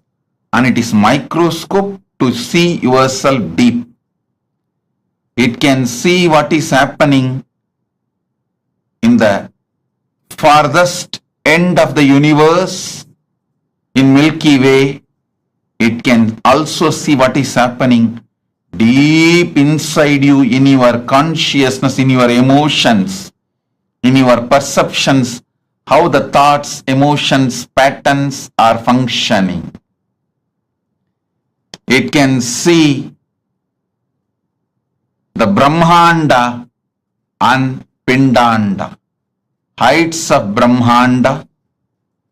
and it is microscope to see yourself deep. It can see what is happening in the farthest end of the universe in Milky Way. It can also see what is happening deep inside you, in your consciousness, in your emotions, in your perceptions, how the thoughts, emotions, patterns are functioning. It can see the Brahmanda and Pindanda, heights of Brahmanda,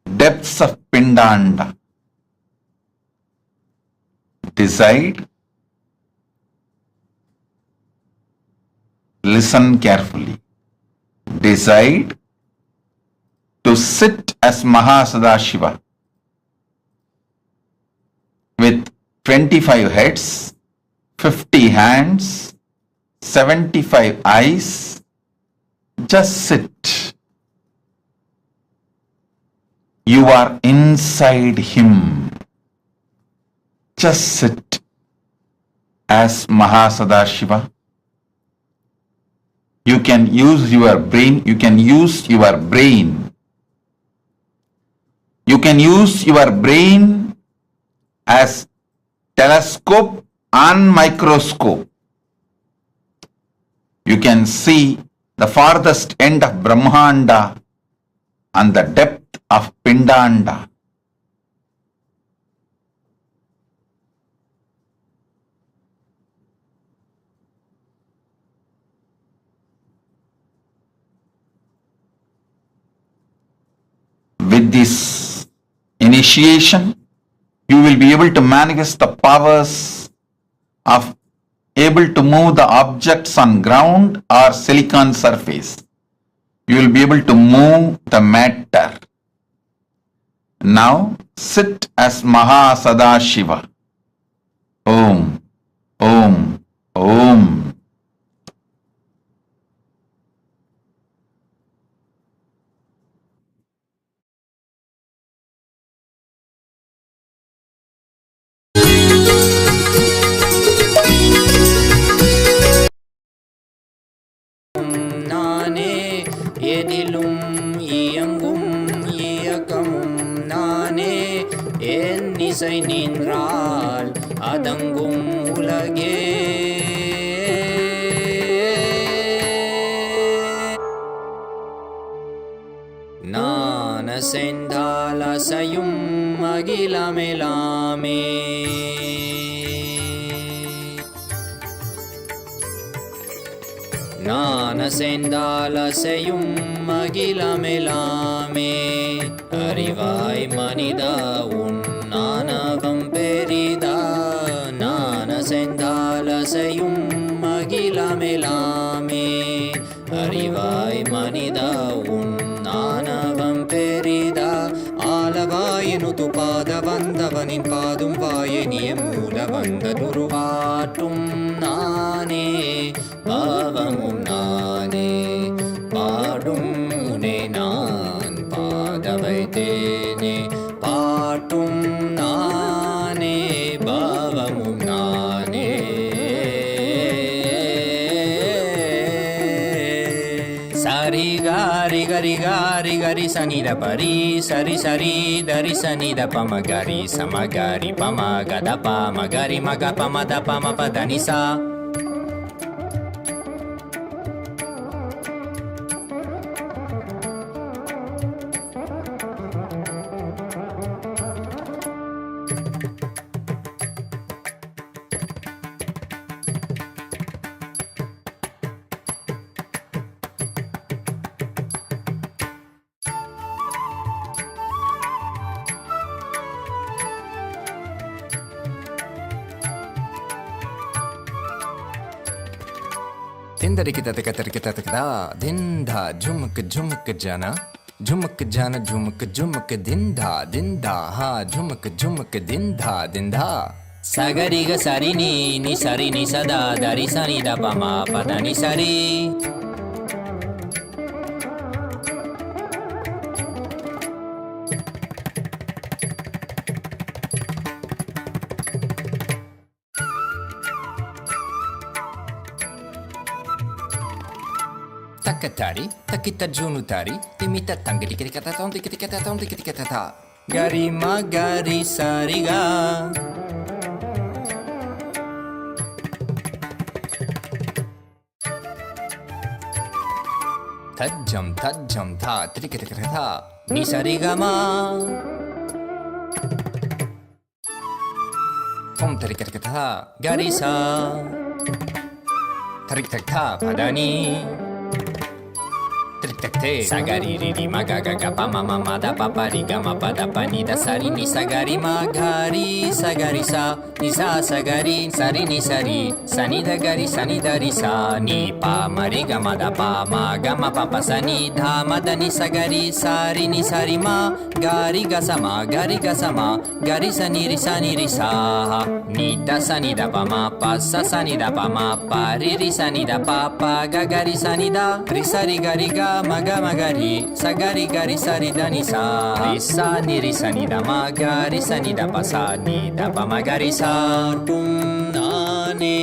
depths of Pindanda. Decide, listen carefully, decide to sit as Mahasadashiva with 25 heads, 50 hands, 75 eyes. Just sit. You are inside him. Just sit as Mahasadashiva. You can use your brain. You can use your brain. You can use your brain as telescope and microscope. You can see the farthest end of Brahmanda and the depth of Pindanda. With this initiation, you will be able to manifest the powers of able to move the objects on ground or silicon surface. You will be able to move the matter. Now sit as Mahasadashiva. Om, Om, Om. எதிலும் இயங்கும் இயக்கமும் நானே என் இசை நின்றால் அதங்கும் உலகே நான் அசைந்தால் அசையும் அகிலமெலாமே நான் அசைந்தால் அசையும் அகிலமெலாமே அறிவாய் மனிதா உன் ஆணவம் பெரிதா நான் அசைந்தால் அசையும் அகிலமெலாமே அறிவாய் மனிதா உன் ஆணவம் பெரிதா ஆலவாயினுது பாத வந்தவனின் பாதும் வாயனிய மூல வந்ததுருவாட்டும் நானே பாவமும் நானே பாடும் உனை நான் பாத வைத்தேனே பாட்டும் நானே பாவமும் நானே சரி காரி கரி காரி கரி சனித பரி சரி சரி தரி சனித பமகரி சமகரி பமகத பமகரி மக பமத பம பதனிசா ತಿಂದರಿಕಿತದ ಕತರಿಕಿತದ ದಿಂಧ ಝುಮುಕ್ ಝುಮುಕ್ ಜನ झुमक जान झुमक झुमक दिन धा हा झुमक झुमक दिन धा सगरी ग सरी नी सरी नी सदा दरी सनी द पमा पदा नी सरी takatari takita junutari timita tangri kata tom kata ta gari ma gari sariga tajam tha trikata kata ni sariga ma tom trikata kata gari sa tarik tak tha padani sagari ri ma ga ga pa ma ma da pa pa ri ga ma pa da pa ni da sari ni sagari ma gari sagari sa ni sa sagari sari ni sari sani da gari sani da ri sa ni pa ma ri ga ma da pa ma pa sa ni dha ma da ni sagari sari ni sari ma gari ga sa ma gari sani ri sa ni da sani da pa sa ni da pa ma pa ri sani da pa ga gari sani da ri sari gari ga magari sagari gari sari dani sa ri sa ni da magari sani da pa sa ni da pa magari sa tum nane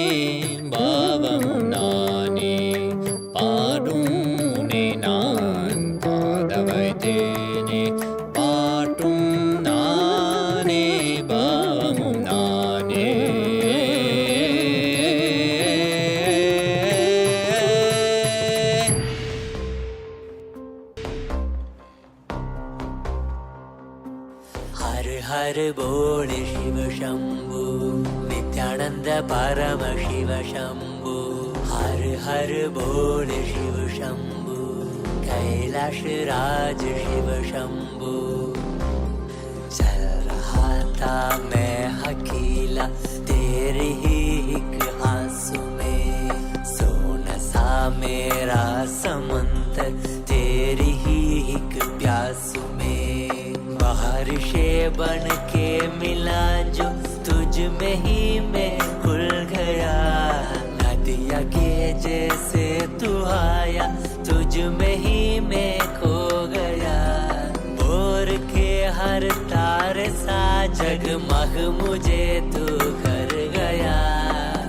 bhavam nane padum ne nan padavaite ne patum nane bhavam nane हर बोल शिव शंभु नित्यानंद परम शिव शंभु हर बोल शिव शंभु कैलाश राज शिव शंभु चल रहा था मैं अकेला तेरे ही एक आंसू में सोना सा मेरा समंदर तेरी ही एक प्यासू में बारिशे बन के मिला जो तुझ में ही मैं खुल गया नदिया के जैसे तू आया तुझ में ही मैं खो गया बोर के हर तारे सा जगमग मुझे तू कर गया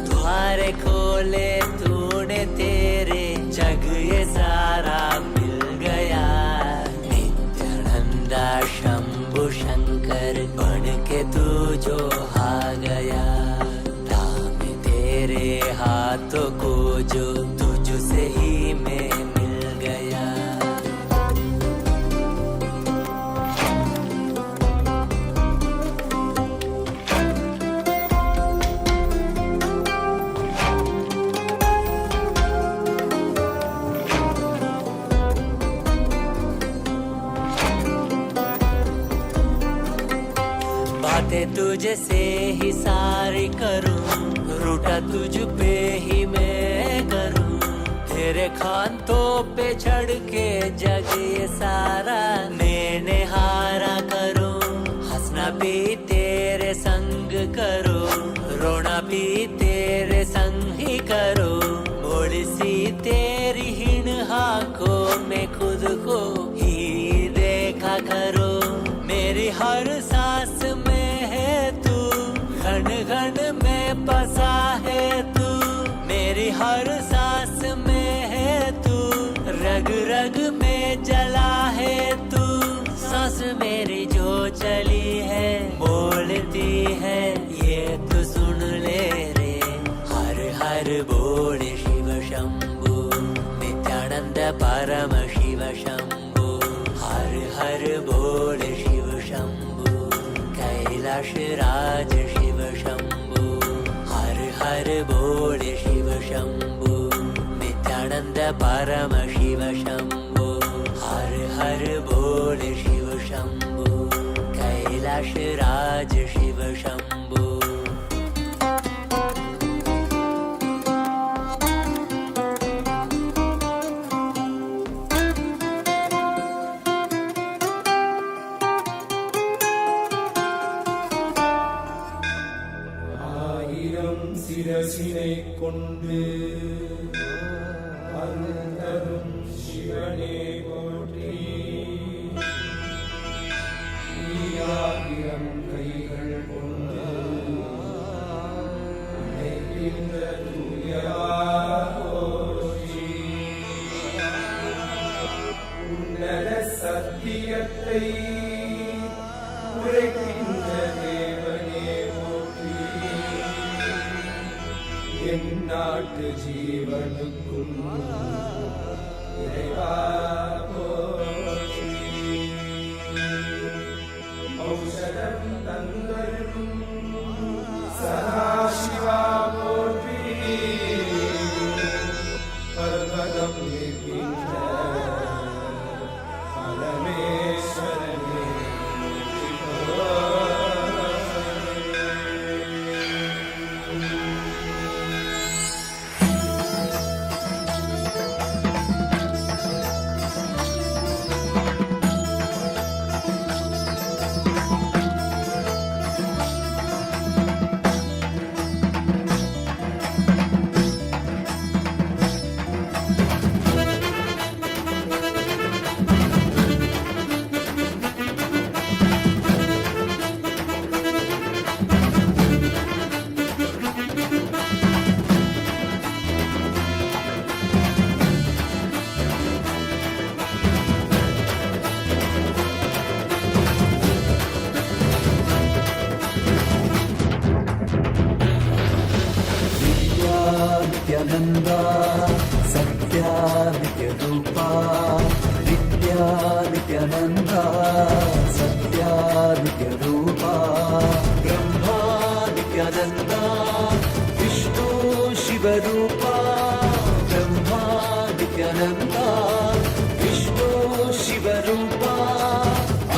द्वारे खोले तूने तेरे जग ये सारा मिल गया नित्यानंदा शंभु शंकर बन के तू जो आ गया दाम तेरे हाथों को जो तुझसे ही मैं मिल गया बातें तुझे से ही सारी करूं रूठा तुझ पे ही मैं करूं तेरे खानों पे चढ़ के जग ये सारा मैंने हारा करूं हंसना भी तेरे संग करो रोना भी तेरे संग ही करो बोली सी तेरी हिण आंखों में खुद को ही देखा करो मेरी हर सांस में है तू घन घन में बसा है तू मेरी हर सांस में है तू रग रग में जला है तू सांस मेरी जो चली है बोलती है ये तो सुन ले रे हर बोल शिव शंभु नित्यानंद परम शिव शंभु हर बोल शिव शंभु कैलाश राज शिव शंभु हर बोल शिव शंभु नित्यानंद परम शिव शंभु हर बोल शिव शंभु कैलाश राज शिव शंभु சிரசினை கொண்டு அருந்தரும் சிவனே போற்றி. ஈயாயிரம் கைகள் கொண்டு உழைக்கின்ற தூயவா போற்றி. உன்னத சத்தியத்தை உரைக்கின்ற தேவனே போற்றி. என் நாட்டு ஜீவனுக்கும் இறைவா போற்றி. ஔஷதம் தந்தருளும் சதாசிவா போற்றி. பர்வதம் நிற்கின்ற பரமேஸ்வரனே नित्यानंदा सत्यादित्य रूपा. नित्या नित्यानंदा सत्यादित्य रूपा. ब्रह्मा नित्यानंदा विष्णु शिव रूपा. ब्रह्मा नित्यानंदा विष्णु शिव रूपा.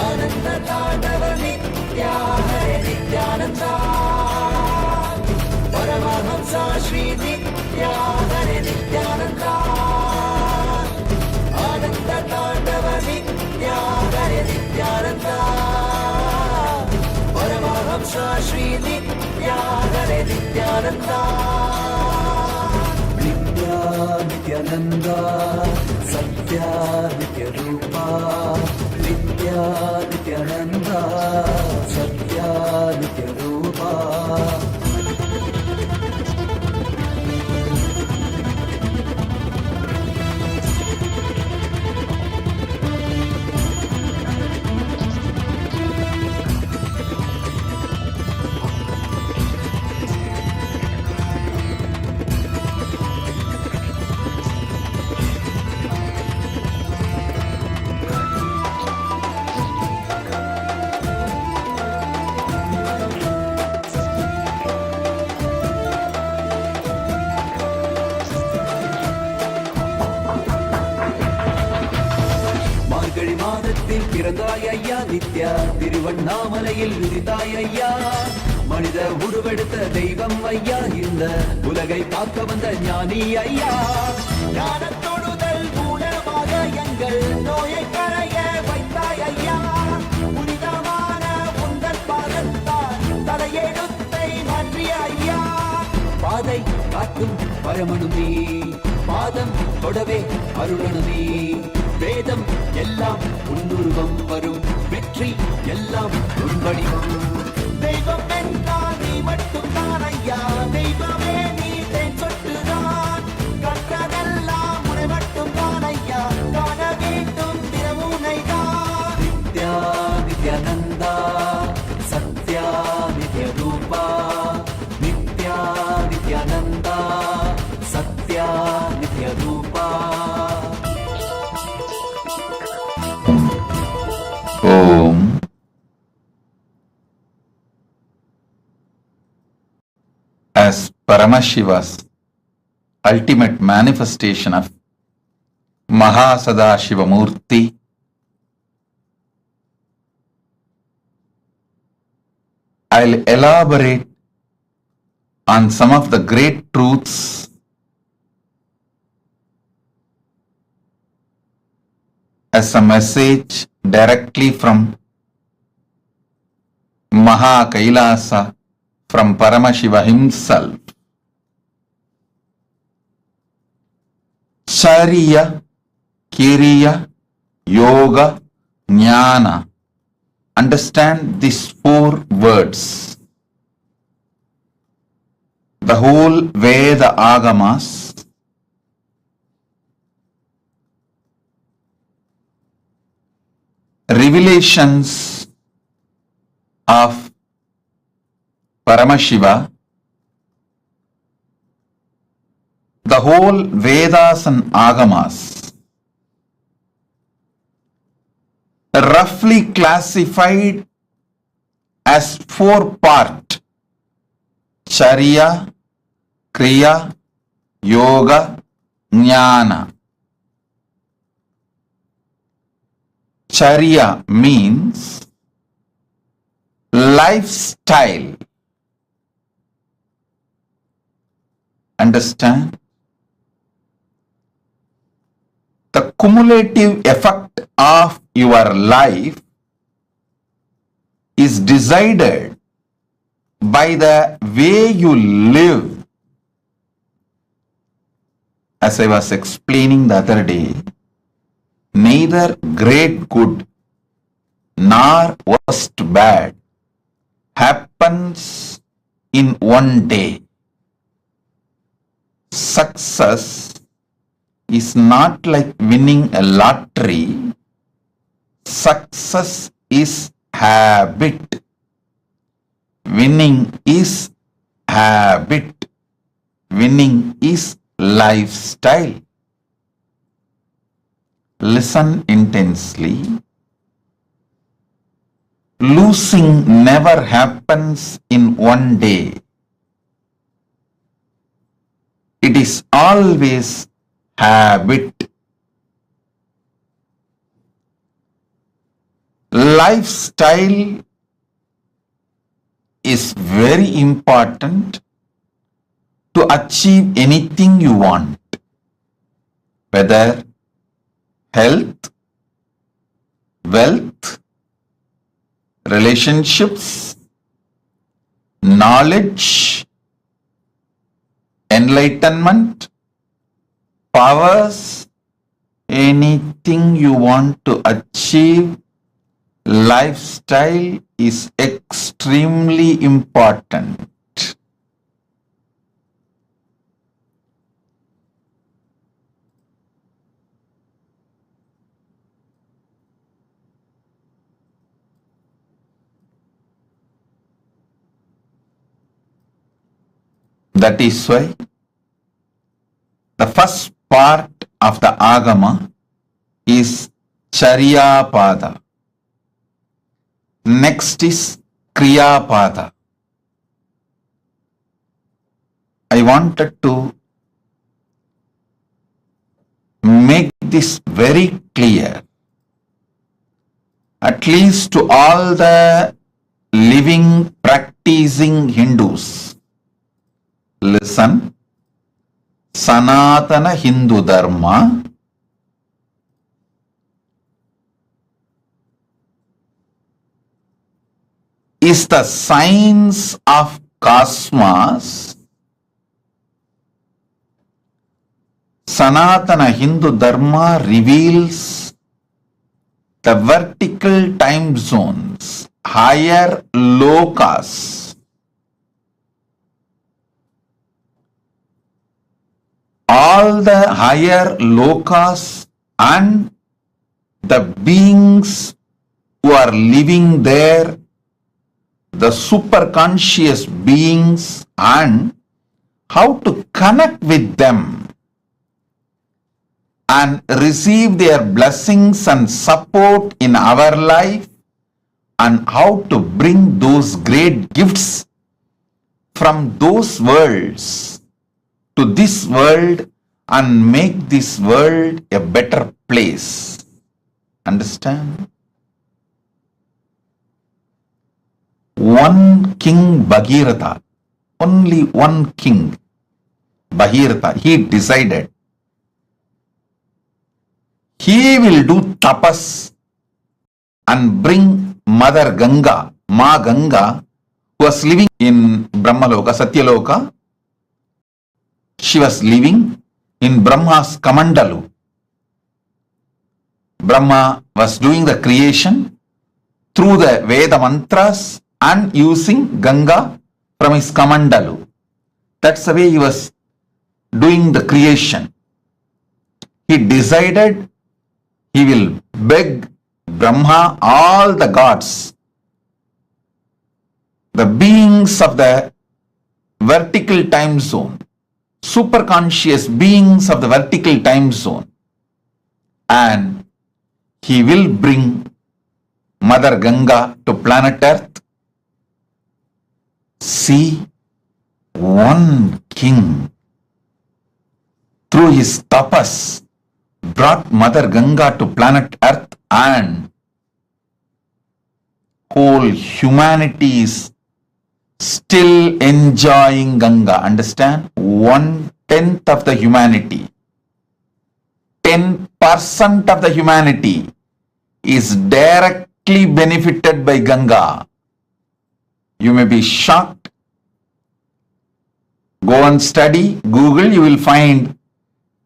आनंद तांडव नित्या हरे नित्यानंदा. परमहंसा श्री नित्या हरे नित्यानंदा. आनंद तांडव नित्या हरे नित्यानंदा. परमहंसा श्री नित्या हरे नित्यानंदा. नित्या नित्यानंदा सत्या नित्य रूपा. नित्या नित्यानंदा सत्या नित्य रूपा. பிறந்தாய் ஐயா நித்யா. திருவண்ணாமலையில் விரித்தாய் ஐயா. மனித உருவெடுத்த தெய்வம் ஐயா. இந்த உலகை காக்க வந்த ஞானி ஐயா. ஞானத்தொழுதல் மூலமாக எங்கள் நோயை கரைய வைத்தாய் ஐயா. புனிதமான உந்தன் பாதத்தால் தலையெழுத்தை மாற்றிய ஐயா. பாதை காட்டும் பரமனுமே பாதம் தொடவே அருளனுமே. வேதம் எல்லாம் உன்னுருவம் வரும். வெற்றி எல்லாம் உன்வடிவம். தெய்வம் என்றால் நீ மட்டும் தான் ஐயா. தெய்வமே நீ தேன் சொட்டுதான். கற்றதெல்லாம் உன்னை மட்டும் தான் ஐயா. காண வேண்டும் தினமுனை தான். நித்யா நித்யானந்தா சத்யா நித்ய ரூபா. நித்யா நித்யானந்தா சத்யா நித்ய ரூபா. Om. As Paramashiva's ultimate manifestation of Mahasadashivamurti, I'll elaborate on some of the great truths as a message directly from KAILASA, from Paramashiva himself. Charya, Kiriya, Yoga, Jnana. Understand these 4 words. The whole Veda Agamas revelations of Paramashiva, the whole Vedas and Agamas roughly classified as 4 parts: Charya, Kriya, Yoga, Jnana. Charya means lifestyle. Understand? The cumulative effect of your life is decided by the way you live. As I was explaining the other day, neither great good nor worst bad happens in one day. Success is not like winning a lottery. Success is habit. Winning is habit. Winning is lifestyle. Listen intensely. Losing never happens in one day. It is always habit. Lifestyle is very important to achieve anything you want, whether health, wealth, relationships, knowledge, enlightenment, powers, anything you want to achieve. Lifestyle is extremely important. That is why the first part of the Agama is Charya Pada. Next is Kriya Pada. I wanted to make this very clear, at least to all the living, practicing Hindus. Listen, Sanatana Hindu Dharma is the science of cosmos. Sanatana Hindu Dharma reveals the vertical time zones, higher lokas. All the higher lokas and the beings who are living there, the superconscious beings, and how to connect with them and receive their blessings and support in our life, and how to bring those great gifts from those worlds to this world and make this world a better place. Understand? One king Bhagirath, only one king Bhagirath, he decided he will do tapas and bring Mother Ganga, Ma Ganga, who was living in Brahmaloka, Satyaloka. She was living in Brahma's Kamandalu. Brahma was doing the creation through the Veda mantras and using Ganga from his Kamandalu. That's the way he was doing the creation. He decided he will beg Brahma, all the gods, the beings of the vertical time zone, superconscious beings of the vertical time zone, and he will bring Mother Ganga to planet Earth. See, one king through his tapas brought Mother Ganga to planet Earth, and whole humanity is still enjoying Ganga. Understand? 1/10 of the humanity, 10% of the humanity is directly benefited by Ganga. You may be shocked. Go and study, Google, you will find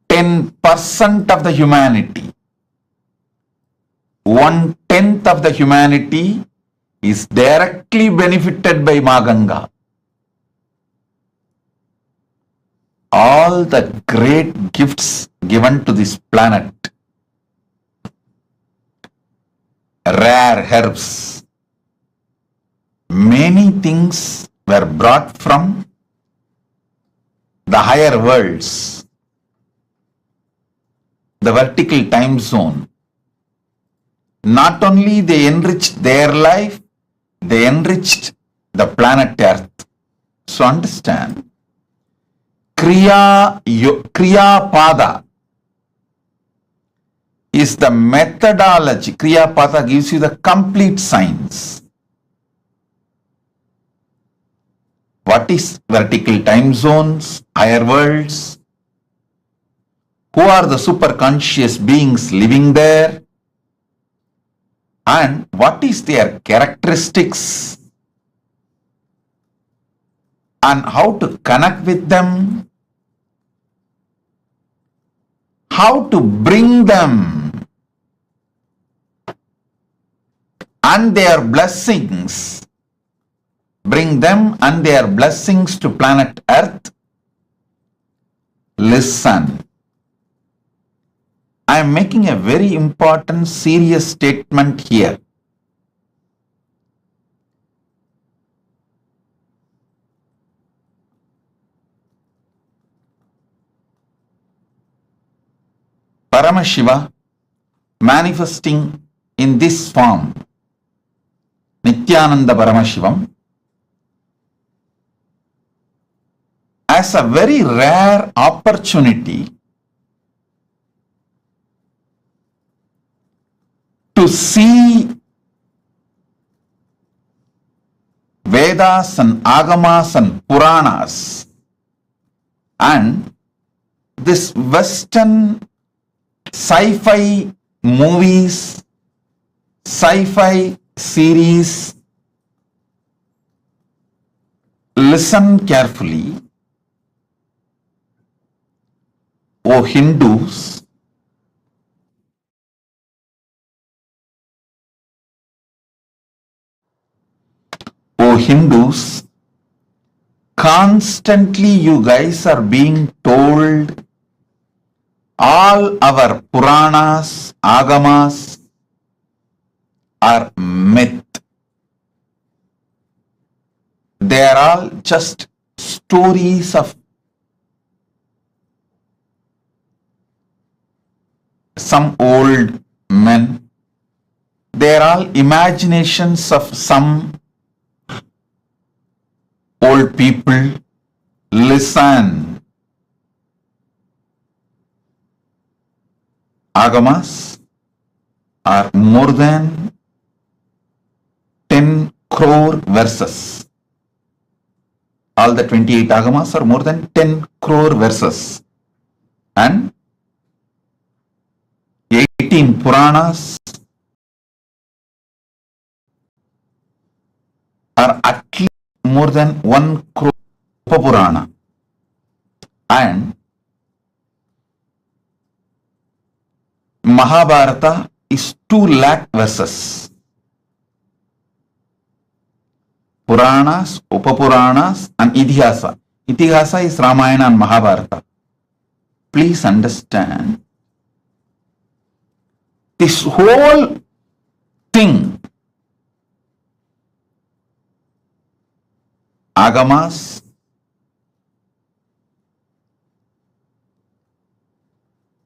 10% of the humanity. 1/10 of the humanity is directly benefited by Ma Ganga. All the great gifts given to this planet, rare herbs, many things were brought from the higher worlds, the vertical time zone. Not only they enriched their life, they enriched the planet Earth. So understand, Kriya Pada is the methodology. Kriya Pada gives you the complete science. What is vertical time zones, higher worlds? Who are the superconscious beings living there? And what is their characteristics? And how to connect with them? How to bring them and their blessings, bring them and their blessings to planet Earth? Listen. I am making a very important, serious statement here. Paramashiva manifesting in this form, Nithyananda Paramashivam, as a very rare opportunity to see Vedas and Agamas and Puranas and this Western sci-fi movies, sci-fi series. Listen carefully, O Hindus. O Hindus, constantly you guys are being told all our Puranas, Agamas are myth. They are all just stories of some old men. They are all imaginations of some old people. Listen. Agamas are more than 10 crore verses. All the 28 Agamas are more than 10 crore verses. And 18 Puranas are at least more than 1 crore Purana. And Mahabharata is 2 lakh verses. Puranas, Upapuranas and Idihasa. Idihasa is Ramayana and Mahabharata. Please understand, this whole thing, Agamas,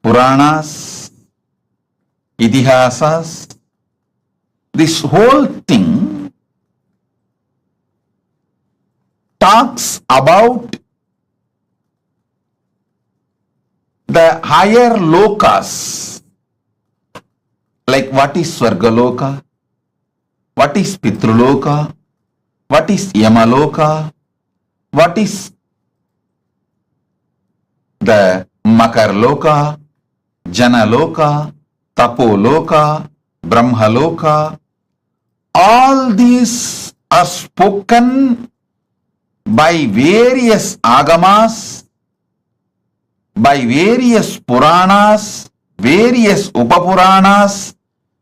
Puranas, Idihasas, this whole thing talks about the higher lokas, like what is Swargaloka, what is Pitruloka, what is Yamaloka, what is the Makarloka, Janaloka, Tapoloka, Brahmaloka. All these are spoken by various agamas, by various Puranas, various Upapuranas,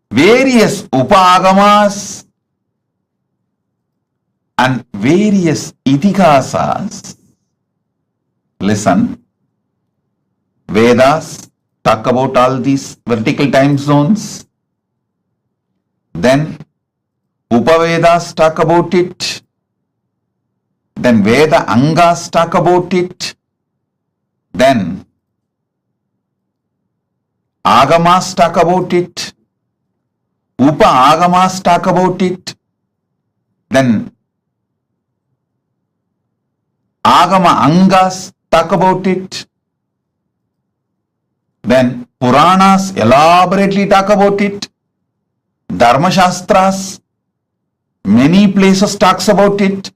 various Upagamas, and various Itihasas. Listen, Vedas talk about all these vertical time zones. Then Upavedas talk about it. Then Veda Angas talk about it. Then Agamas talk about it. Upa Agamas talk about it. Then Agama Angas talk about it. Then Puranas elaborately talk about it. Dharma Shastras, many places talks about it.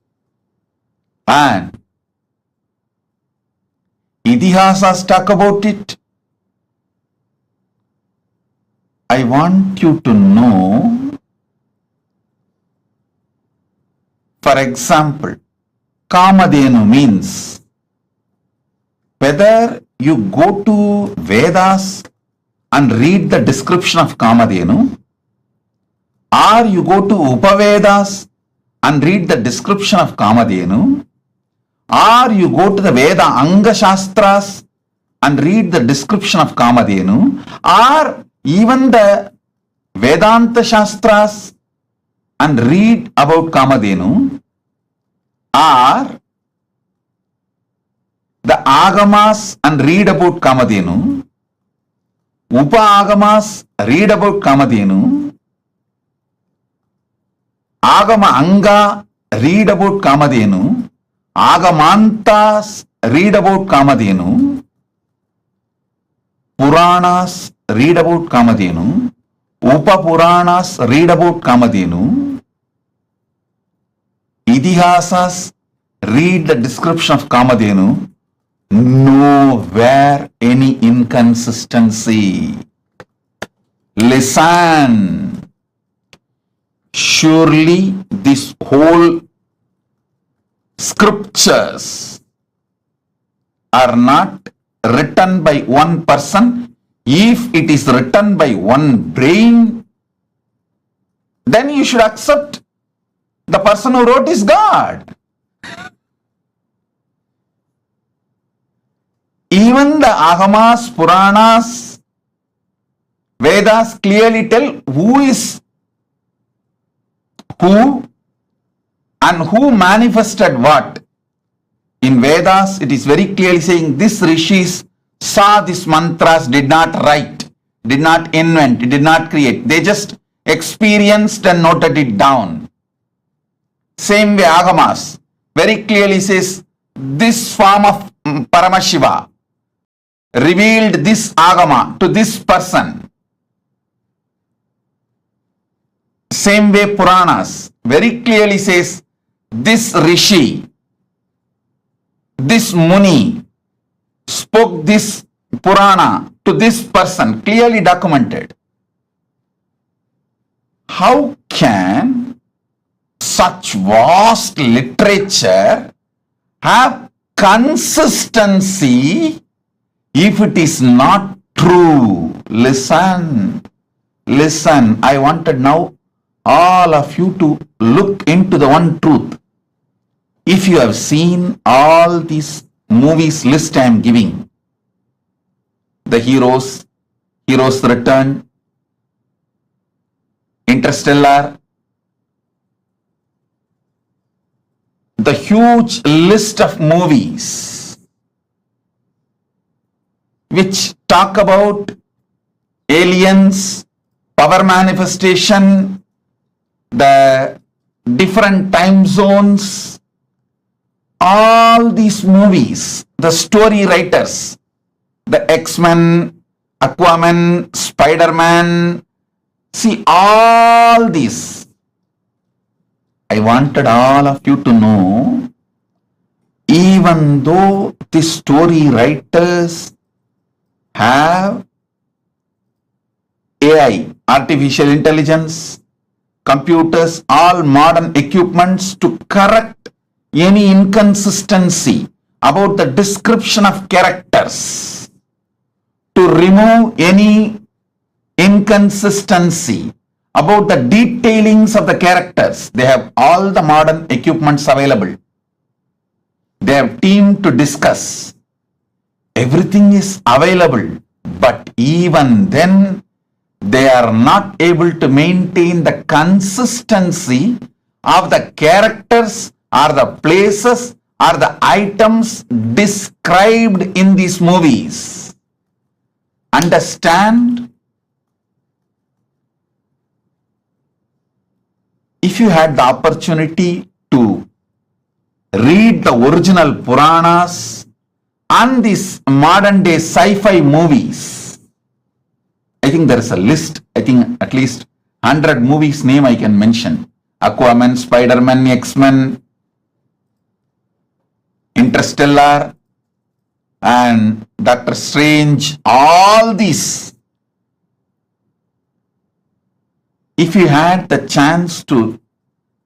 And Idihasas talk about it. I want you to know, for example, Kamadhenu means, whether you go to Vedas and read the description of Kamadhenu, or you go to Upavedas and read the description of Kamadhenu, or you go to the Veda Anga Shastras and read the description of Kamadhenu, or even the Vedanta Shastras and read about Kamadhenu, or the Agamas and read about Kamadhenu, Upa Agamas read about Kamadhenu, Agama Anga read about Kamadhenu, Agamantas read about Kamadhenu, Puranas read about Kamadhenu, Upa Puranas read about Kamadhenu, Idihasas read the description of Kamadhenu. Nowhere any inconsistency. Listen. Surely this whole scriptures are not written by one person. If it is written by one brain, then you should accept the person who wrote is God. Even the Agamas, Puranas, Vedas clearly tell who is who and who manifested what. In Vedas, it is very clearly saying this rishis saw these mantras, did not write, did not invent, did not create. They just experienced and noted it down. Same way Agamas very clearly says this form of Paramashiva revealed this Agama to this person. Same way Puranas very clearly says this Rishi, this Muni spoke this Purana to this person, clearly documented. How can such vast literature have consistency if it is not true? listen, listen. I wanted now all of you to look into the one truth. If you have seen all these movies list I am giving, the heroes return, Interstellar, the huge list of movies which talk about aliens, power manifestation, the different time zones, all these movies, the story writers, the X-Men, Aquaman, Spider-Man, see all these. I wanted all of you to know, even though the story writers have AI, artificial intelligence, computers, all modern equipments to correct any inconsistency about the description of characters, to remove any inconsistency about the detailings of the characters. They have all the modern equipments available. They have team to discuss. Everything is available, but even then they are not able to maintain the consistency of the characters or the places or the items described in these movies. Understand? If you had the opportunity to read the original Puranas and these modern day sci-fi movies, I think there is a list, I think at least 100 movies name I can mention. Aquaman, Spider-Man, X-Men, Interstellar, and Doctor Strange, all these. If you had the chance to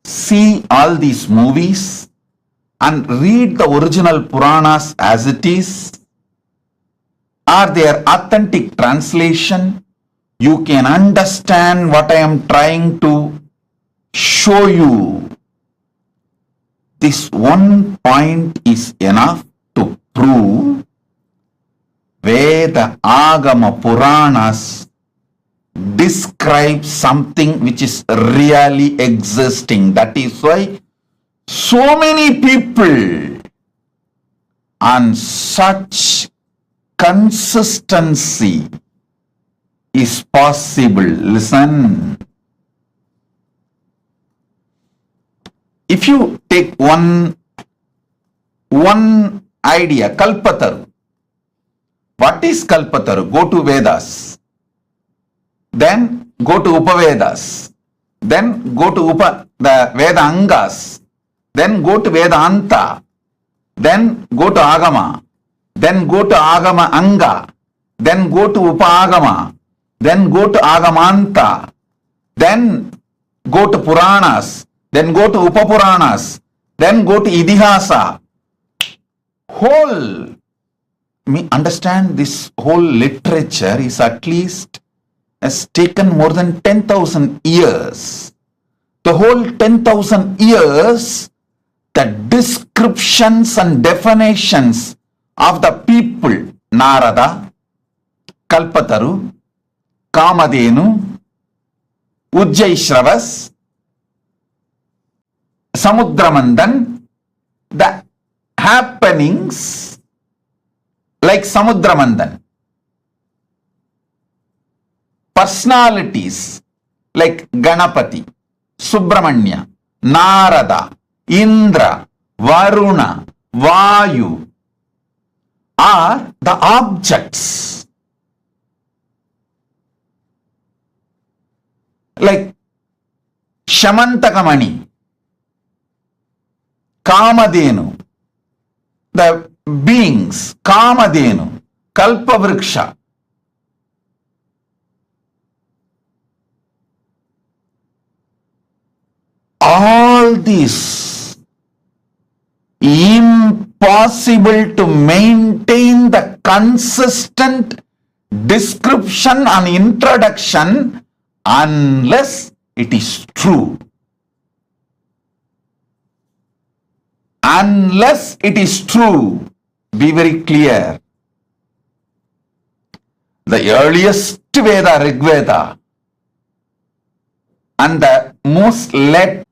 see all these movies and read the original Puranas as it is, or their authentic translation, you can understand what I am trying to show you. This one point is enough to prove Veda, Agama, Puranas describe something which is really existing. That is why so many people on such consistency is possible. Listen. If you take one idea, Kalpataru. What is Kalpataru? Go to Vedas. Then go to Upavedas. Then go to the Veda Angas. Then go to Vedanta. Then go to Agama. Then go to Agama Anga. Then go to Upagama. Then go to Agamanta. Then go to Puranas. Then go to Upapuranas. Then go to Idihasa. Understand, this whole literature is at least has taken more than 10,000 years. The whole 10,000 years, the descriptions and definitions of the people, Narada, Kalpataru, Kamadhenu, Ujjaishravas, Samudramandan, the happenings like Samudramandan, personalities like Ganapati, Subramanya, Narada, Indra, Varuna, Vayu are the objects. Like Shamantakamani, Kamadhenu, the beings, Kamadhenu, Kalpavriksha. All this impossible to maintain the consistent description and introduction unless it is true. Unless it is true, be very clear. The earliest Veda, Rig Veda, and the most later